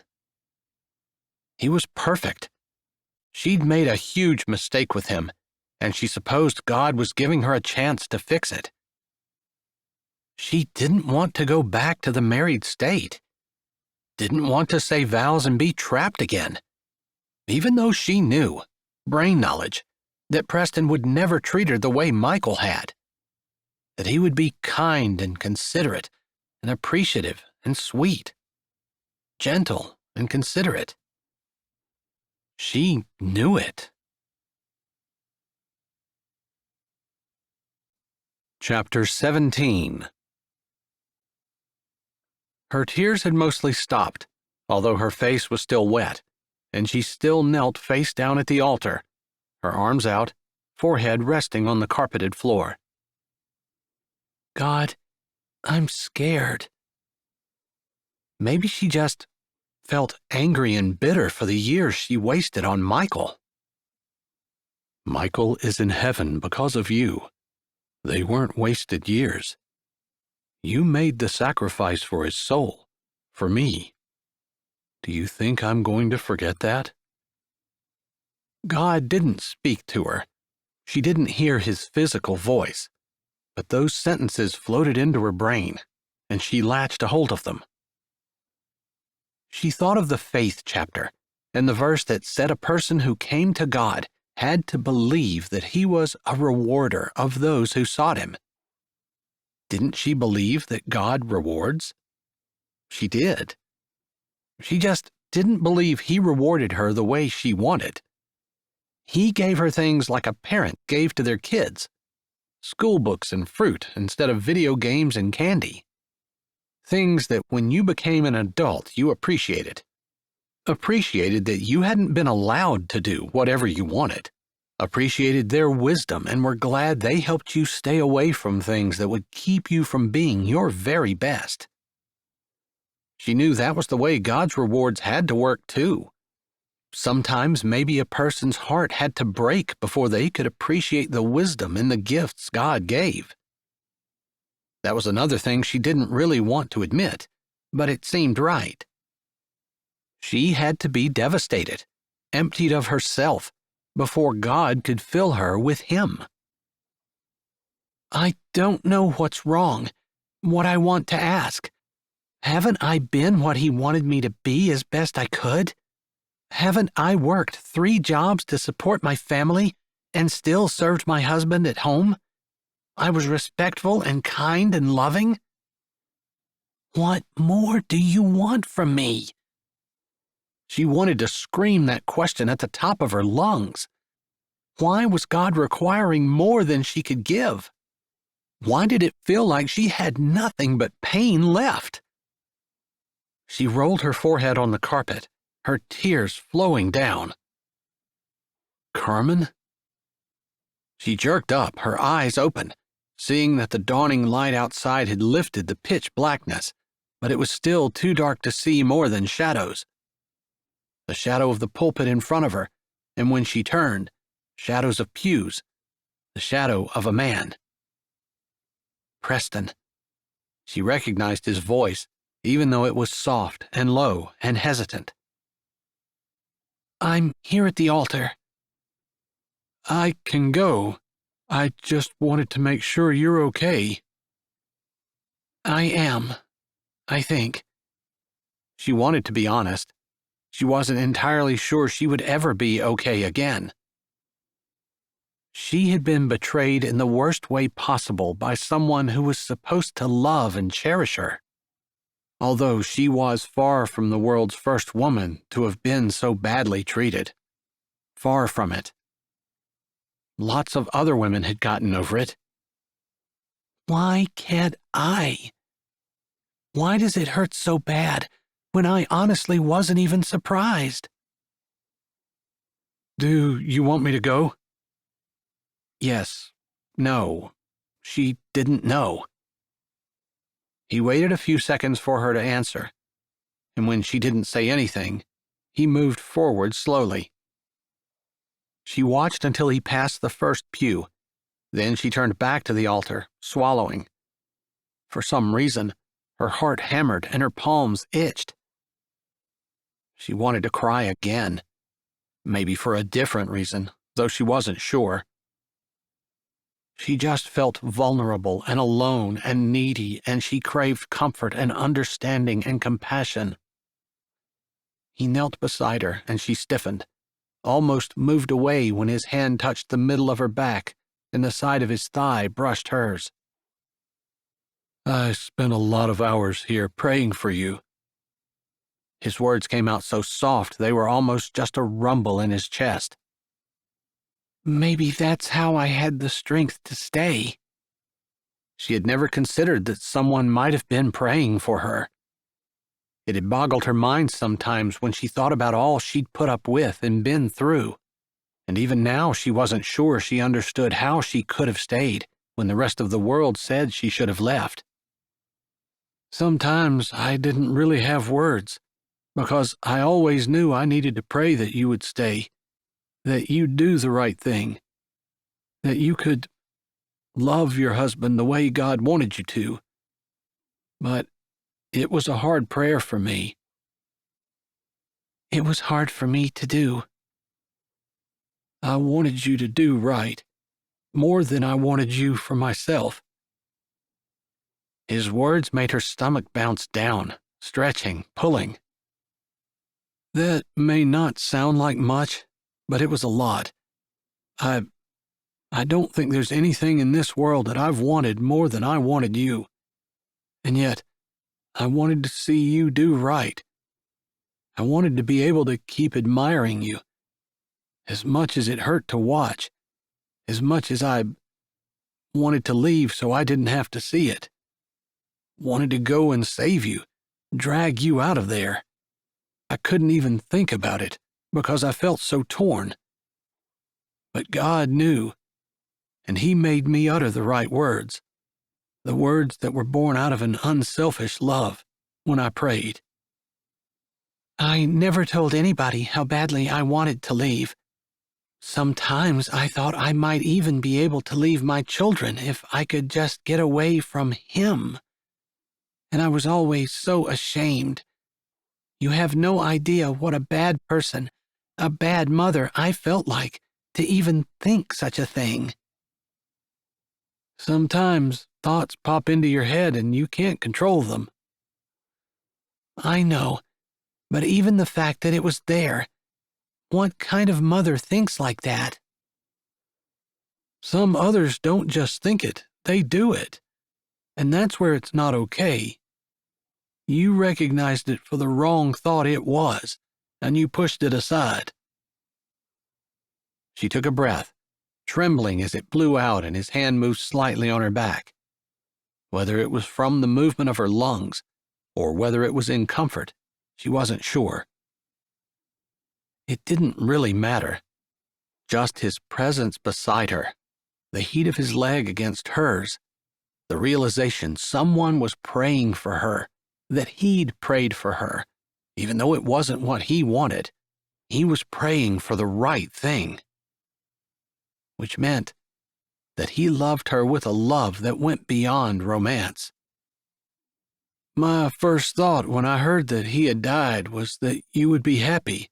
He was perfect. She'd made a huge mistake with him, and she supposed God was giving her a chance to fix it. She didn't want to go back to the married state. Didn't want to say vows and be trapped again. Even though she knew, brain knowledge, that Preston would never treat her the way Michael had. That he would be kind and considerate and appreciative and sweet. Gentle and considerate. She knew it. Chapter 17. Her tears had mostly stopped, although her face was still wet, and she still knelt face down at the altar, her arms out, forehead resting on the carpeted floor. God, I'm scared. Maybe she just felt angry and bitter for the years she wasted on Michael. Michael is in heaven because of you. They weren't wasted years. You made the sacrifice for his soul, for me. Do you think I'm going to forget that? God didn't speak to her. She didn't hear his physical voice, but those sentences floated into her brain, and she latched a hold of them. She thought of the faith chapter, and the verse that said a person who came to God had to believe that he was a rewarder of those who sought him. Didn't she believe that God rewards? She did. She just didn't believe he rewarded her the way she wanted. He gave her things like a parent gave to their kids, school books and fruit instead of video games and candy. Things that when you became an adult you appreciated. Appreciated that you hadn't been allowed to do whatever you wanted. Appreciated their wisdom and were glad they helped you stay away from things that would keep you from being your very best. She knew that was the way God's rewards had to work too. Sometimes maybe a person's heart had to break before they could appreciate the wisdom and the gifts God gave. That was another thing she didn't really want to admit, but it seemed right. She had to be devastated, emptied of herself, before God could fill her with him. I don't know what's wrong, what I want to ask. Haven't I been what he wanted me to be as best I could? Haven't I worked 3 jobs to support my family and still served my husband at home? I was respectful and kind and loving. What more do you want from me? She wanted to scream that question at the top of her lungs. Why was God requiring more than she could give? Why did it feel like she had nothing but pain left? She rolled her forehead on the carpet, her tears flowing down. Carmen? She jerked up, her eyes open, seeing that the dawning light outside had lifted the pitch blackness, but it was still too dark to see more than shadows. The shadow of the pulpit in front of her, and when she turned, shadows of pews, the shadow of a man. Preston. She recognized his voice, even though it was soft and low and hesitant. I'm here at the altar. I can go. I just wanted to make sure you're okay. I am, I think. She wanted to be honest. She wasn't entirely sure she would ever be okay again. She had been betrayed in the worst way possible by someone who was supposed to love and cherish her. Although she was far from the world's first woman to have been so badly treated. Far from it. Lots of other women had gotten over it. Why can't I? Why does it hurt so bad when I honestly wasn't even surprised? Do you want me to go? Yes. No. She didn't know. He waited a few seconds for her to answer, and when she didn't say anything, he moved forward slowly. She watched until he passed the first pew. Then she turned back to the altar, swallowing. For some reason, her heart hammered and her palms itched. She wanted to cry again, maybe for a different reason, though she wasn't sure. She just felt vulnerable and alone and needy, and she craved comfort and understanding and compassion. He knelt beside her, and she stiffened, almost moved away when his hand touched the middle of her back and the side of his thigh brushed hers. I spent a lot of hours here praying for you. His words came out so soft they were almost just a rumble in his chest. Maybe that's how I had the strength to stay. She had never considered that someone might have been praying for her. It had boggled her mind sometimes when she thought about all she'd put up with and been through, and even now she wasn't sure she understood how she could have stayed when the rest of the world said she should have left. Sometimes I didn't really have words, because I always knew I needed to pray that you would stay, that you'd do the right thing, that you could love your husband the way God wanted you to. But it was a hard prayer for me. It was hard for me to do. I wanted you to do right, more than I wanted you for myself. His words made her stomach bounce down, stretching, pulling. That may not sound like much, but it was a lot. I don't think there's anything in this world that I've wanted more than I wanted you. And yet, I wanted to see you do right. I wanted to be able to keep admiring you. As much as it hurt to watch, as much as I wanted to leave so I didn't have to see it. Wanted to go and save you, drag you out of there. I couldn't even think about it because I felt so torn. But God knew, and He made me utter the right words, the words that were born out of an unselfish love when I prayed. I never told anybody how badly I wanted to leave. Sometimes I thought I might even be able to leave my children if I could just get away from him. And I was always so ashamed. You have no idea what a bad person, a bad mother I felt like to even think such a thing. Sometimes thoughts pop into your head and you can't control them. I know, but even the fact that it was there, what kind of mother thinks like that? Some others don't just think it, they do it. And that's where it's not okay. You recognized it for the wrong thought it was, and you pushed it aside. She took a breath, trembling as it blew out and his hand moved slightly on her back. Whether it was from the movement of her lungs, or whether it was in comfort, she wasn't sure. It didn't really matter. Just his presence beside her, the heat of his leg against hers, the realization someone was praying for her, that he'd prayed for her, even though it wasn't what he wanted. He was praying for the right thing. Which meant that he loved her with a love that went beyond romance. My first thought when I heard that he had died was that you would be happy.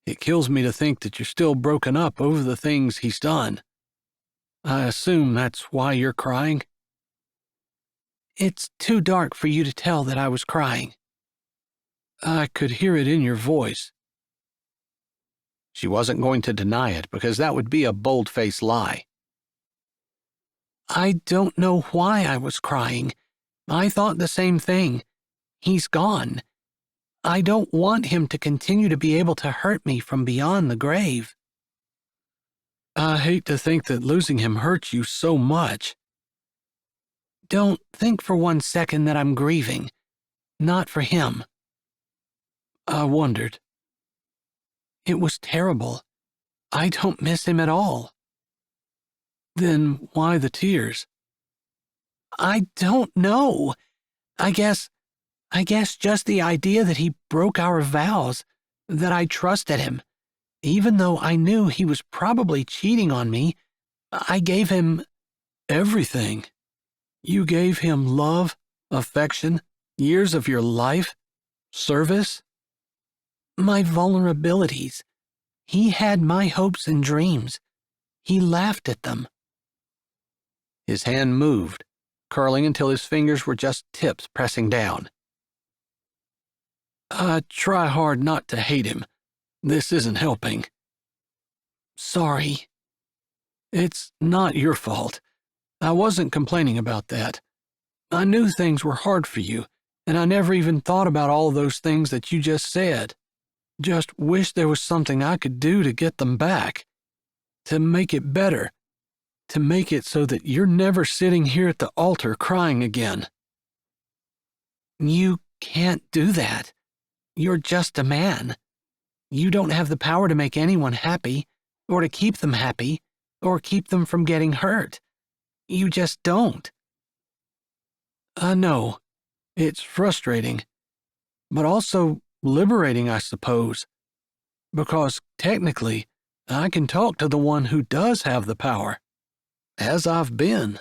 It kills me to think that you're still broken up over the things he's done. I assume that's why you're crying? It's too dark for you to tell that I was crying. I could hear it in your voice. She wasn't going to deny it because that would be a bold-faced lie. I don't know why I was crying. I thought the same thing. He's gone. I don't want him to continue to be able to hurt me from beyond the grave. I hate to think that losing him hurts you so much. Don't think for 1 second that I'm grieving. Not for him. I wondered. It was terrible. I don't miss him at all. Then why the tears? I don't know. I guess just the idea that he broke our vows, that I trusted him. Even though I knew he was probably cheating on me, I gave him everything. You gave him love, affection, years of your life, service. My vulnerabilities. He had my hopes and dreams. He laughed at them. His hand moved, curling until his fingers were just tips pressing down. I try hard not to hate him. This isn't helping. Sorry. It's not your fault. I wasn't complaining about that. I knew things were hard for you, and I never even thought about all those things that you just said. Just wish there was something I could do to get them back, to make it better, to make it so that you're never sitting here at the altar crying again. You can't do that. You're just a man. You don't have the power to make anyone happy, or to keep them happy, or keep them from getting hurt. You just don't. I know. It's frustrating, but also liberating, I suppose, because technically I can talk to the one who does have the power, as I've been.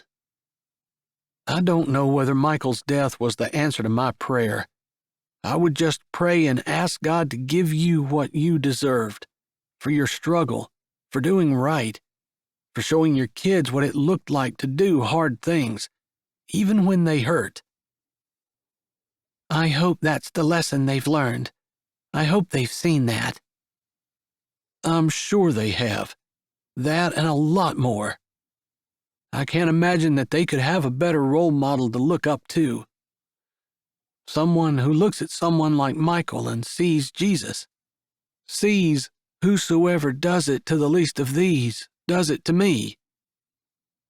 I don't know whether Michael's death was the answer to my prayer. I would just pray and ask God to give you what you deserved, for your struggle, for doing right, for showing your kids what it looked like to do hard things, even when they hurt. I hope that's the lesson they've learned. I hope they've seen that. I'm sure they have. That and a lot more. I can't imagine that they could have a better role model to look up to. Someone who looks at someone like Michael and sees Jesus. Sees, whosoever does it to the least of these, does it to me.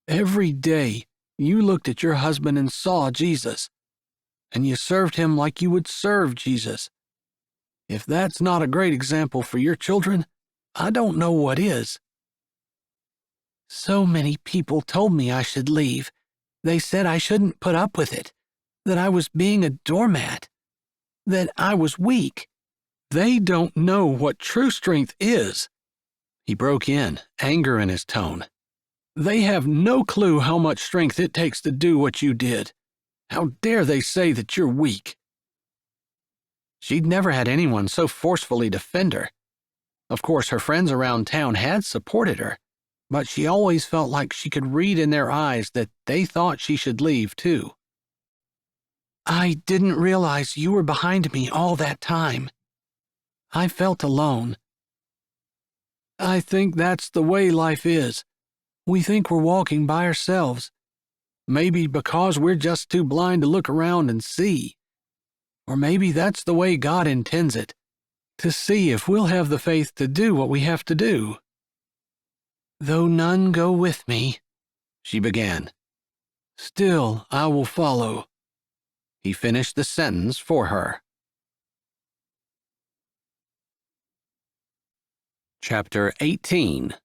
Every day, you looked at your husband and saw Jesus, and you served him like you would serve Jesus. If that's not a great example for your children, I don't know what is. So many people told me I should leave. They said I shouldn't put up with it, that I was being a doormat, that I was weak. They don't know what true strength is. He broke in, anger in his tone. They have no clue how much strength it takes to do what you did. How dare they say that you're weak? She'd never had anyone so forcefully defend her. Of course, her friends around town had supported her, but she always felt like she could read in their eyes that they thought she should leave, too. I didn't realize you were behind me all that time. I felt alone. I think that's the way life is. We think we're walking by ourselves. Maybe because we're just too blind to look around and see. Or maybe that's the way God intends it, to see if we'll have the faith to do what we have to do. Though none go with me, she began. Still I will follow. He finished the sentence for her. Chapter 18.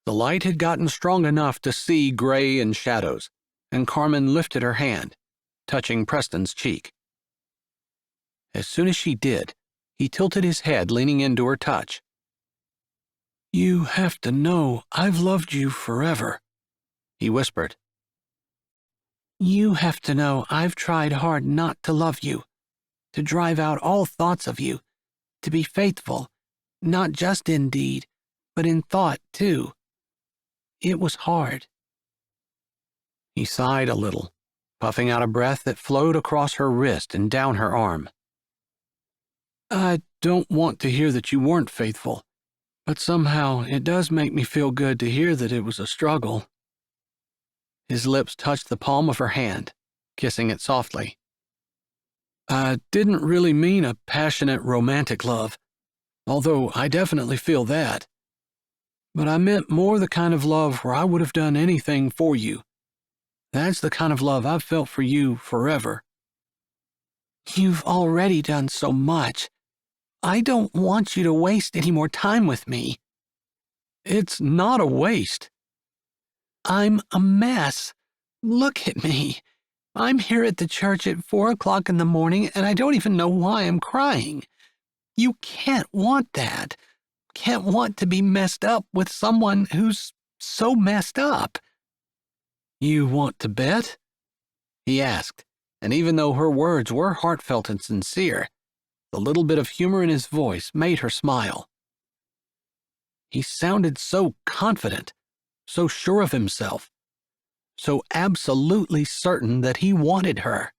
The light had gotten strong enough to see gray and shadows, and Carmen lifted her hand, touching Preston's cheek. As soon as she did, he tilted his head, leaning into her touch. You have to know I've loved you forever, he whispered. You have to know I've tried hard not to love you, to drive out all thoughts of you, to be faithful, not just in deed, but in thought, too. It was hard. He sighed a little, puffing out a breath that flowed across her wrist and down her arm. I don't want to hear that you weren't faithful, but somehow it does make me feel good to hear that it was a struggle. His lips touched the palm of her hand, kissing it softly. I didn't really mean a passionate romantic love, although I definitely feel that. But I meant more the kind of love where I would have done anything for you. That's the kind of love I've felt for you forever. You've already done so much. I don't want you to waste any more time with me. It's not a waste. I'm a mess. Look at me. I'm here at the church at 4 o'clock in the morning, and I don't even know why I'm crying. You can't want that. Can't want to be messed up with someone who's so messed up. You want to bet? He asked, and even though her words were heartfelt and sincere, the little bit of humor in his voice made her smile. He sounded so confident, so sure of himself, so absolutely certain that he wanted her,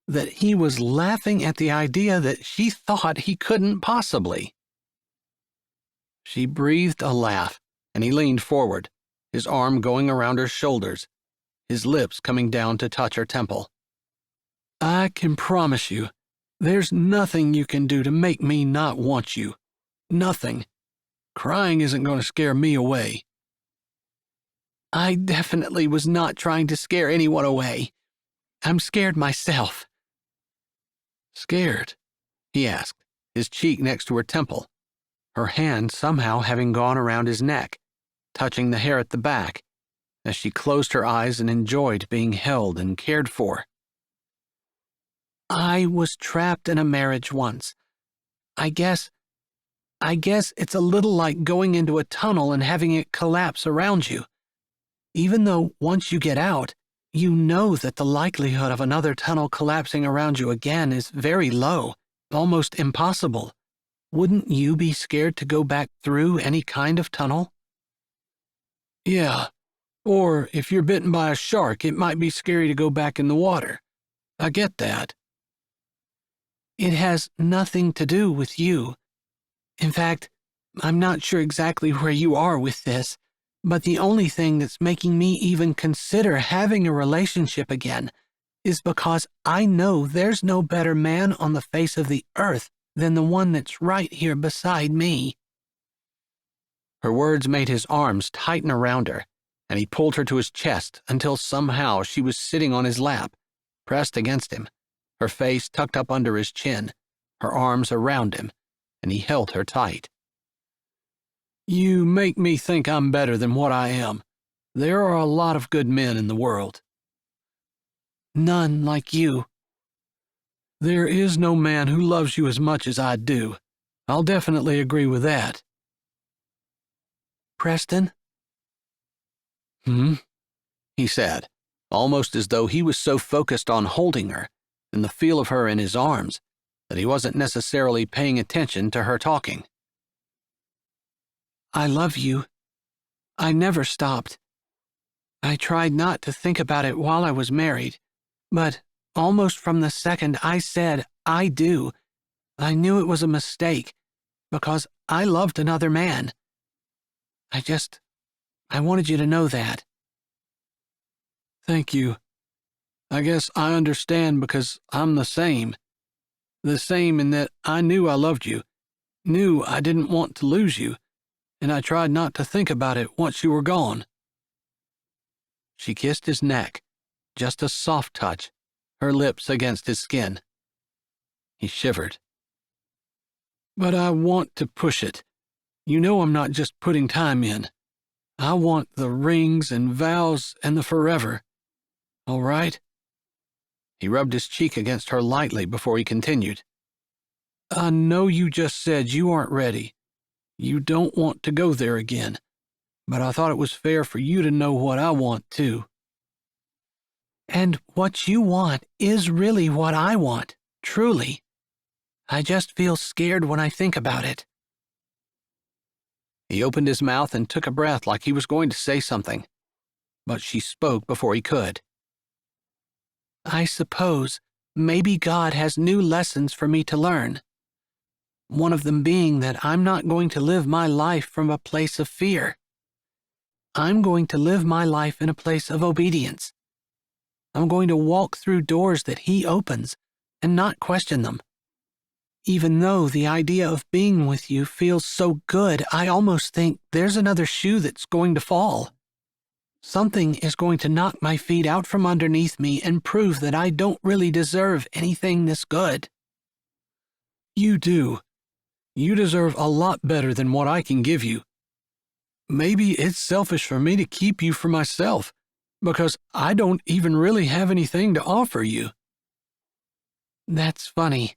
that he was laughing at the idea that she thought he couldn't possibly. She breathed a laugh, and he leaned forward, his arm going around her shoulders, his lips coming down to touch her temple. I can promise you, there's nothing you can do to make me not want you. Nothing. Crying isn't going to scare me away. I definitely was not trying to scare anyone away. I'm scared myself. Scared? He asked, his cheek next to her temple, her hand somehow having gone around his neck, touching the hair at the back, as she closed her eyes and enjoyed being held and cared for. I was trapped in a marriage once. I guess it's a little like going into a tunnel and having it collapse around you. Even though once you get out, you know that the likelihood of another tunnel collapsing around you again is very low, almost impossible. Wouldn't you be scared to go back through any kind of tunnel? Yeah, or if you're bitten by a shark, it might be scary to go back in the water. I get that. It has nothing to do with you. In fact, I'm not sure exactly where you are with this, but the only thing that's making me even consider having a relationship again is because I know there's no better man on the face of the earth than the one that's right here beside me. Her words made his arms tighten around her, and he pulled her to his chest until somehow she was sitting on his lap, pressed against him, her face tucked up under his chin, her arms around him, and he held her tight. You make me think I'm better than what I am. There are a lot of good men in the world. None like you. There is no man who loves you as much as I do. I'll definitely agree with that. Preston? He said, almost as though he was so focused on holding her and the feel of her in his arms that he wasn't necessarily paying attention to her talking. I love you. I never stopped. I tried not to think about it while I was married, but almost from the second I said I do, I knew it was a mistake because I loved another man. I wanted you to know that. Thank you. I guess I understand because I'm the same. The same in that I knew I loved you, knew I didn't want to lose you, and I tried not to think about it once you were gone. She kissed his neck, just a soft touch, her lips against his skin. He shivered. But I want to push it. You know I'm not just putting time in. I want the rings and vows and the forever. All right? He rubbed his cheek against her lightly before he continued. I know you just said you aren't ready. You don't want to go there again, but I thought it was fair for you to know what I want too. And what you want is really what I want, truly. I just feel scared when I think about it. He opened his mouth and took a breath like he was going to say something, but she spoke before he could. I suppose maybe God has new lessons for me to learn. One of them being that I'm not going to live my life from a place of fear. I'm going to live my life in a place of obedience. I'm going to walk through doors that He opens and not question them. Even though the idea of being with you feels so good, I almost think there's another shoe that's going to fall. Something is going to knock my feet out from underneath me and prove that I don't really deserve anything this good. You do. You deserve a lot better than what I can give you. Maybe it's selfish for me to keep you for myself, because I don't even really have anything to offer you. That's funny,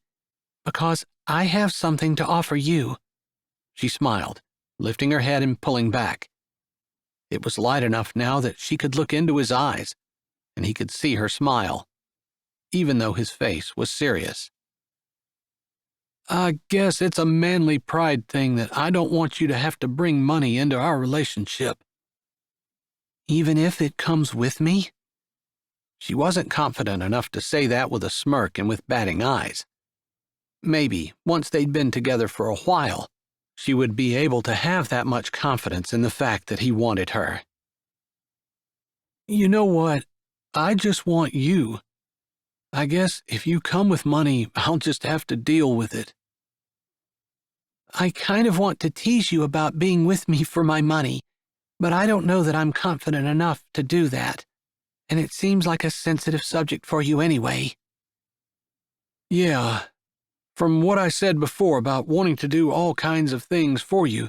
because I have something to offer you. She smiled, lifting her head and pulling back. It was light enough now that she could look into his eyes, and he could see her smile, even though his face was serious. I guess it's a manly pride thing that I don't want you to have to bring money into our relationship. Even if it comes with me? She wasn't confident enough to say that with a smirk and with batting eyes. Maybe, once they'd been together for a while, she would be able to have that much confidence in the fact that he wanted her. You know what? I just want you. I guess if you come with money, I'll just have to deal with it. I kind of want to tease you about being with me for my money, but I don't know that I'm confident enough to do that, and it seems like a sensitive subject for you anyway. Yeah. From what I said before about wanting to do all kinds of things for you,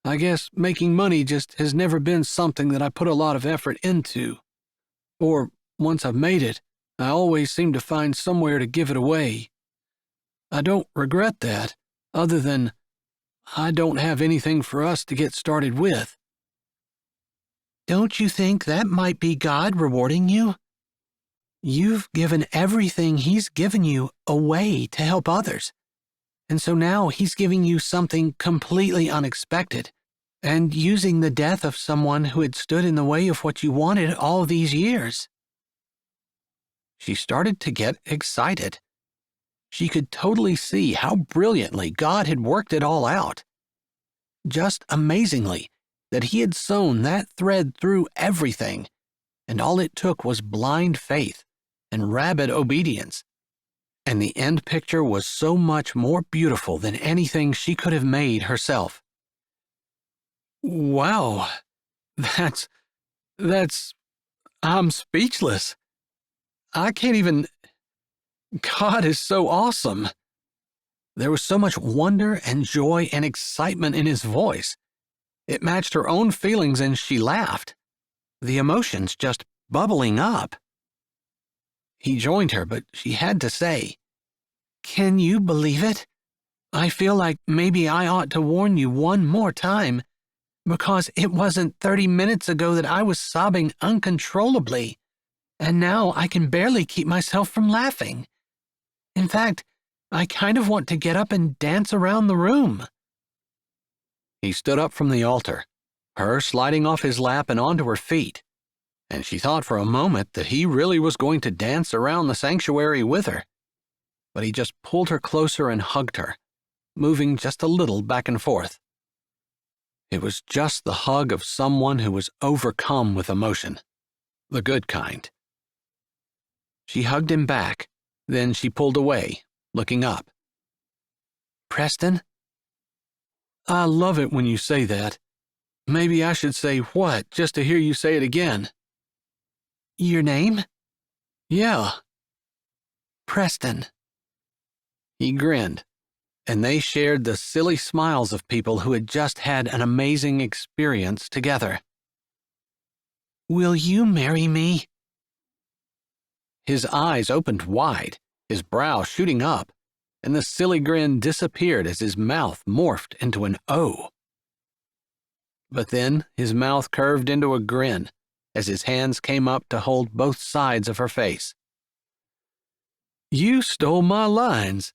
I guess making money just has never been something that I put a lot of effort into. Or, once I've made it, I always seem to find somewhere to give it away. I don't regret that, other than I don't have anything for us to get started with. Don't you think that might be God rewarding you? You've given everything He's given you away to help others, and so now He's giving you something completely unexpected, and using the death of someone who had stood in the way of what you wanted all these years. She started to get excited. She could totally see how brilliantly God had worked it all out. Just amazingly that He had sewn that thread through everything, and all it took was blind faith and rabid obedience. And the end picture was so much more beautiful than anything she could have made herself. Wow, I'm speechless. I can't even. God is so awesome. There was so much wonder and joy and excitement in his voice. It matched her own feelings and she laughed, the emotions just bubbling up. He joined her, but she had to say, "Can you believe it? I feel like maybe I ought to warn you one more time, because it wasn't 30 minutes ago that I was sobbing uncontrollably, and now I can barely keep myself from laughing. In fact, I kind of want to get up and dance around the room." He stood up from the altar, her sliding off his lap and onto her feet, and she thought for a moment that he really was going to dance around the sanctuary with her. But he just pulled her closer and hugged her, moving just a little back and forth. It was just the hug of someone who was overcome with emotion, the good kind. She hugged him back, then she pulled away, looking up. "Preston?" I love it when you say that. Maybe I should say what, just to hear you say it again. "Your name?" Yeah. "Preston." He grinned, and they shared the silly smiles of people who had just had an amazing experience together. "Will you marry me?" His eyes opened wide, his brow shooting up, and the silly grin disappeared as his mouth morphed into an O. But then his mouth curved into a grin as his hands came up to hold both sides of her face. You stole my lines.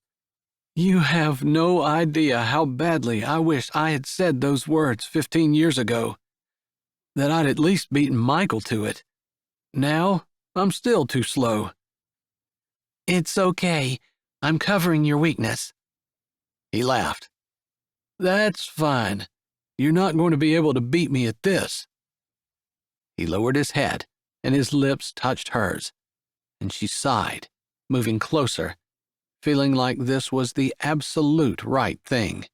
You have no idea how badly I wish I had said those words 15 years ago, that I'd at least beaten Michael to it. Now, I'm still too slow. It's okay. I'm covering your weakness. He laughed. That's fine. You're not going to be able to beat me at this. He lowered his head, and his lips touched hers, and she sighed, moving closer, feeling like this was the absolute right thing.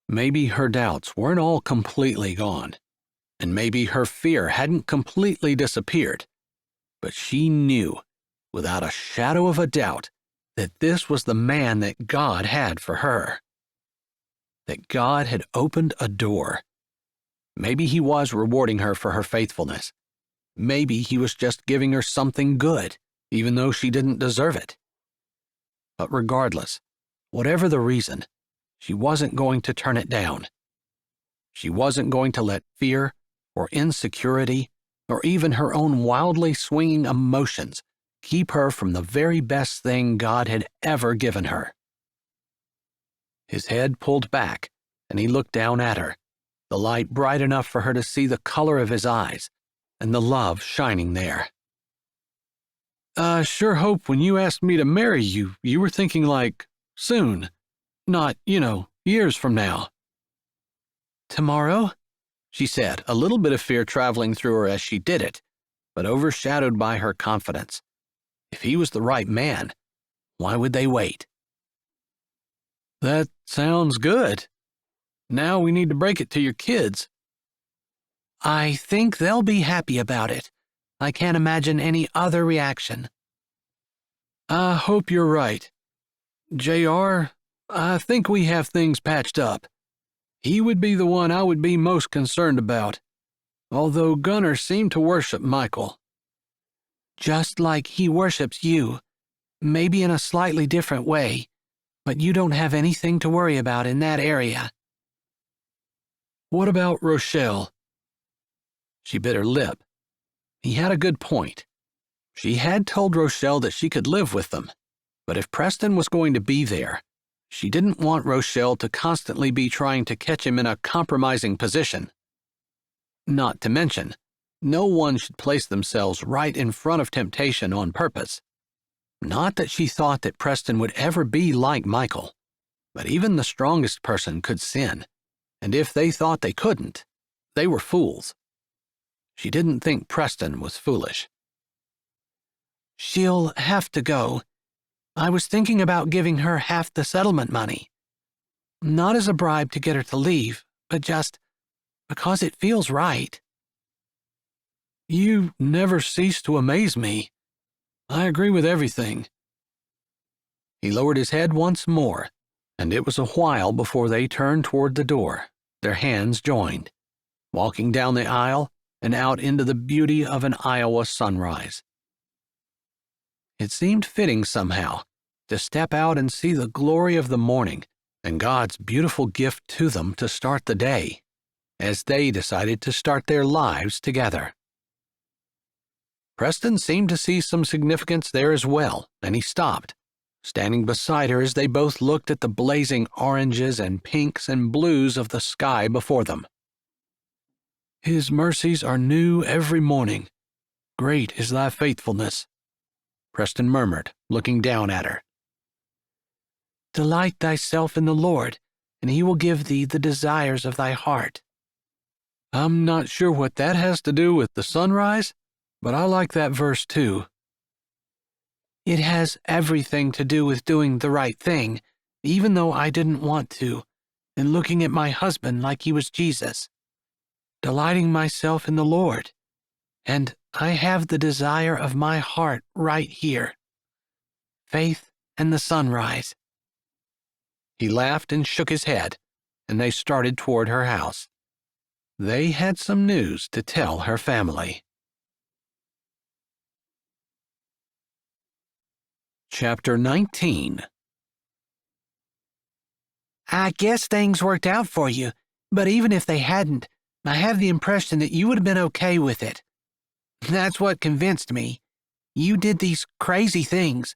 Maybe her doubts weren't all completely gone, and maybe her fear hadn't completely disappeared, but she knew, without a shadow of a doubt, that this was the man that God had for her. That God had opened a door. Maybe he was rewarding her for her faithfulness. Maybe he was just giving her something good, even though she didn't deserve it. But regardless, whatever the reason, she wasn't going to turn it down. She wasn't going to let fear or insecurity or even her own wildly swinging emotions keep her from the very best thing God had ever given her. His head pulled back, and he looked down at her, the light bright enough for her to see the color of his eyes and the love shining there. I sure hope when you asked me to marry you, you were thinking like, soon, not, years from now. Tomorrow? She said, a little bit of fear traveling through her as she did it, but overshadowed by her confidence. If he was the right man, why would they wait? That sounds good. Now we need to break it to your kids. I think they'll be happy about it. I can't imagine any other reaction. I hope you're right. JR, I think we have things patched up. He would be the one I would be most concerned about, although Gunnar seemed to worship Michael. Just like he worships you, maybe in a slightly different way, but you don't have anything to worry about in that area. What about Rochelle? She bit her lip. He had a good point. She had told Rochelle that she could live with them, but if Preston was going to be there, she didn't want Rochelle to constantly be trying to catch him in a compromising position. Not to mention, no one should place themselves right in front of temptation on purpose. Not that she thought that Preston would ever be like Michael, but even the strongest person could sin, and if they thought they couldn't, they were fools. She didn't think Preston was foolish. She'll have to go. I was thinking about giving her half the settlement money. Not as a bribe to get her to leave, but just because it feels right. You never cease to amaze me. I agree with everything. He lowered his head once more, and it was a while before they turned toward the door, their hands joined, walking down the aisle and out into the beauty of an Iowa sunrise. It seemed fitting somehow to step out and see the glory of the morning and God's beautiful gift to them to start the day, as they decided to start their lives together. Preston seemed to see some significance there as well, and he stopped, standing beside her as they both looked at the blazing oranges and pinks and blues of the sky before them. His mercies are new every morning. Great is thy faithfulness, Preston murmured, looking down at her. Delight thyself in the Lord, and he will give thee the desires of thy heart. I'm not sure what that has to do with the sunrise, but I like that verse too. It has everything to do with doing the right thing, even though I didn't want to, and looking at my husband like he was Jesus. Delighting myself in the Lord, and I have the desire of my heart right here. Faith and the sunrise. He laughed and shook his head, and they started toward her house. They had some news to tell her family. Chapter 19. I guess things worked out for you, but even if they hadn't, I have the impression that you would have been okay with it. That's what convinced me. You did these crazy things,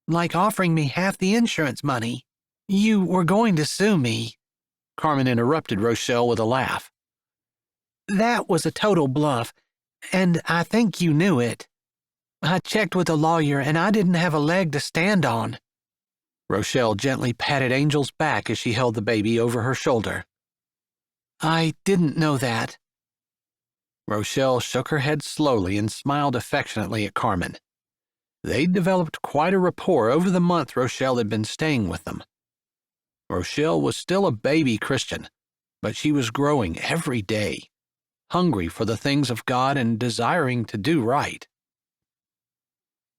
like offering me half the insurance money. You were going to sue me. Carmen interrupted Rochelle with a laugh. That was a total bluff, and I think you knew it. I checked with a lawyer and I didn't have a leg to stand on. Rochelle gently patted Angel's back as she held the baby over her shoulder. I didn't know that. Rochelle shook her head slowly and smiled affectionately at Carmen. They'd developed quite a rapport over the month Rochelle had been staying with them. Rochelle was still a baby Christian, but she was growing every day, hungry for the things of God and desiring to do right.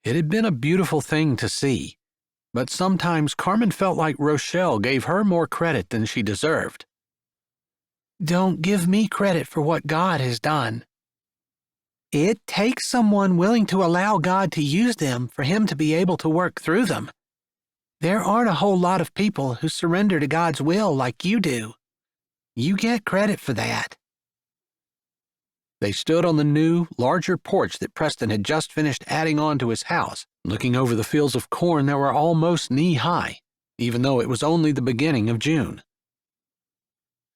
It had been a beautiful thing to see, but sometimes Carmen felt like Rochelle gave her more credit than she deserved. Don't give me credit for what God has done. It takes someone willing to allow God to use them for Him to be able to work through them. There aren't a whole lot of people who surrender to God's will like you do. You get credit for that. They stood on the new, larger porch that Preston had just finished adding on to his house, looking over the fields of corn that were almost knee-high, even though it was only the beginning of June.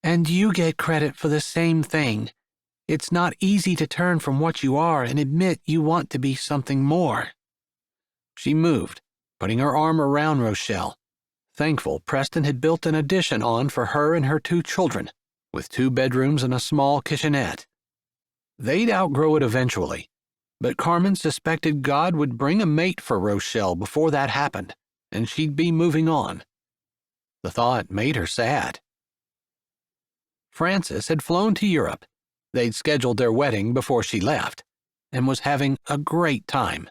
And you get credit for the same thing. It's not easy to turn from what you are and admit you want to be something more. She moved, putting her arm around Rochelle, thankful Preston had built an addition on for her and her 2 children, with 2 bedrooms and a small kitchenette. They'd outgrow it eventually, but Carmen suspected God would bring a mate for Rochelle before that happened, and she'd be moving on. The thought made her sad. Frances had flown to Europe. They'd scheduled their wedding before she left, and was having a great time.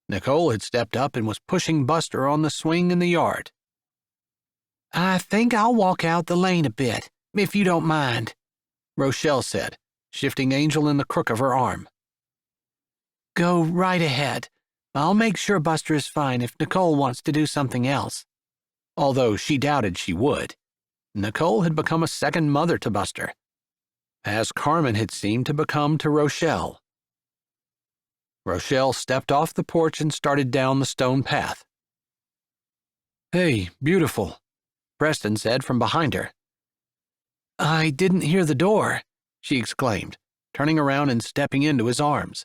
Nicole had stepped up and was pushing Buster on the swing in the yard. I think I'll walk out the lane a bit, if you don't mind, Rochelle said, shifting Angel in the crook of her arm. Go right ahead. I'll make sure Buster is fine if Nicole wants to do something else. Although she doubted she would. Nicole had become a second mother to Buster, as Carmen had seemed to become to Rochelle. Rochelle stepped off the porch and started down the stone path. "Hey, beautiful," Preston said from behind her. I didn't hear the door, she exclaimed, turning around and stepping into his arms.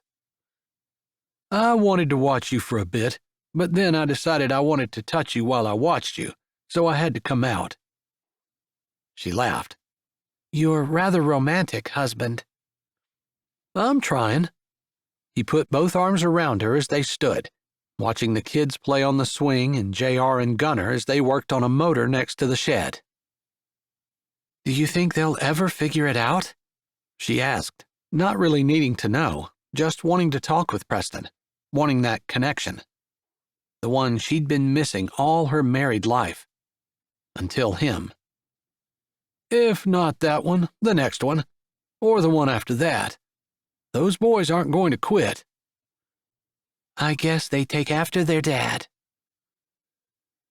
"I wanted to watch you for a bit, but then I decided I wanted to touch you while I watched you, so I had to come out." She laughed. You're rather romantic, husband. "I'm trying." He put both arms around her as they stood, watching the kids play on the swing and JR and Gunner as they worked on a motor next to the shed. Do you think they'll ever figure it out? She asked, not really needing to know, just wanting to talk with Preston, wanting that connection. The one she'd been missing all her married life. Until him. "If not that one, the next one, or the one after that. Those boys aren't going to quit." I guess they take after their dad.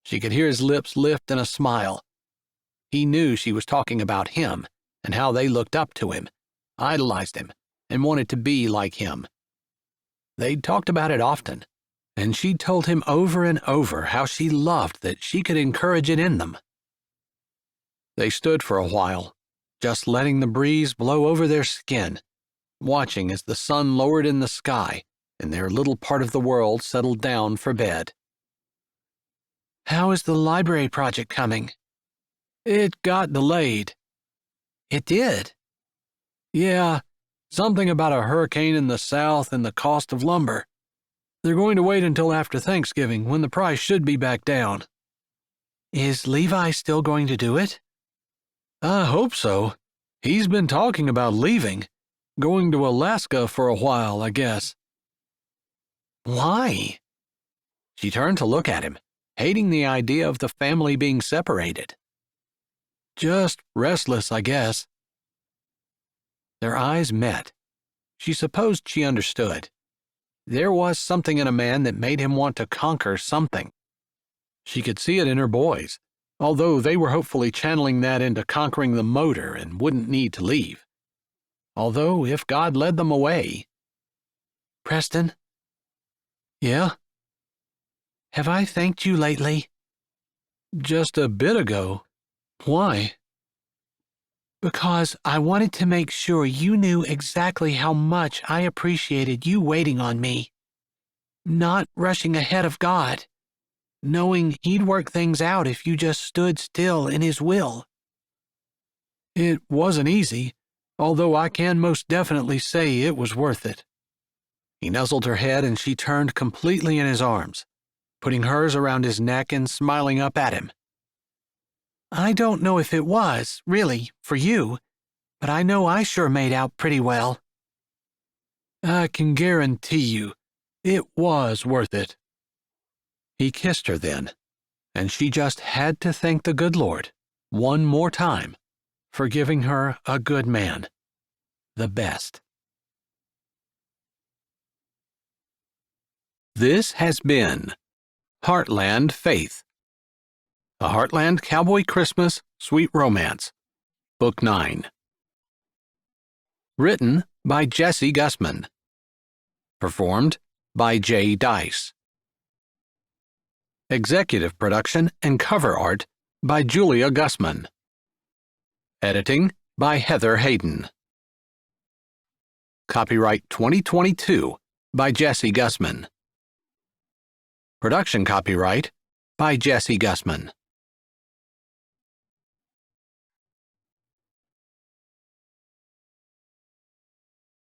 She could hear his lips lift in a smile. He knew she was talking about him and how they looked up to him, idolized him, and wanted to be like him. They'd talked about it often, and she'd told him over and over how she loved that she could encourage it in them. They stood for a while, just letting the breeze blow over their skin, watching as the sun lowered in the sky and their little part of the world settled down for bed. How is the library project coming? It got delayed. It did? Yeah, something about a hurricane in the south and the cost of lumber. They're going to wait until after Thanksgiving when the price should be back down. Is Levi still going to do it? I hope so. He's been talking about leaving, going to Alaska for a while, I guess. Why? She turned to look at him, hating the idea of the family being separated. Just restless, I guess. Their eyes met. She supposed she understood. There was something in a man that made him want to conquer something. She could see it in her boys, although they were hopefully channeling that into conquering the motor and wouldn't need to leave. Although if God led them away. Preston? Yeah? Have I thanked you lately? Just a bit ago. Why? Because I wanted to make sure you knew exactly how much I appreciated you waiting on me. not rushing ahead of God, knowing He'd work things out if you just stood still in His will. It wasn't easy, although I can most definitely say it was worth it. He nuzzled her head and she turned completely in his arms, putting hers around his neck and smiling up at him. I don't know if it was, really, for you, but I know I sure made out pretty well. I can guarantee you, it was worth it. He kissed her then, and she just had to thank the good Lord, one more time, for giving her a good man, the best. This has been Heartland Faith, a Heartland Cowboy Christmas Sweet Romance, Book 9. Written by Jesse Gussman. Performed by Jay Dice. Executive production and cover art by Julia Gussman. Editing by Heather Hayden. Copyright 2022 by Jesse Gussman. Production copyright by Jesse Gussman.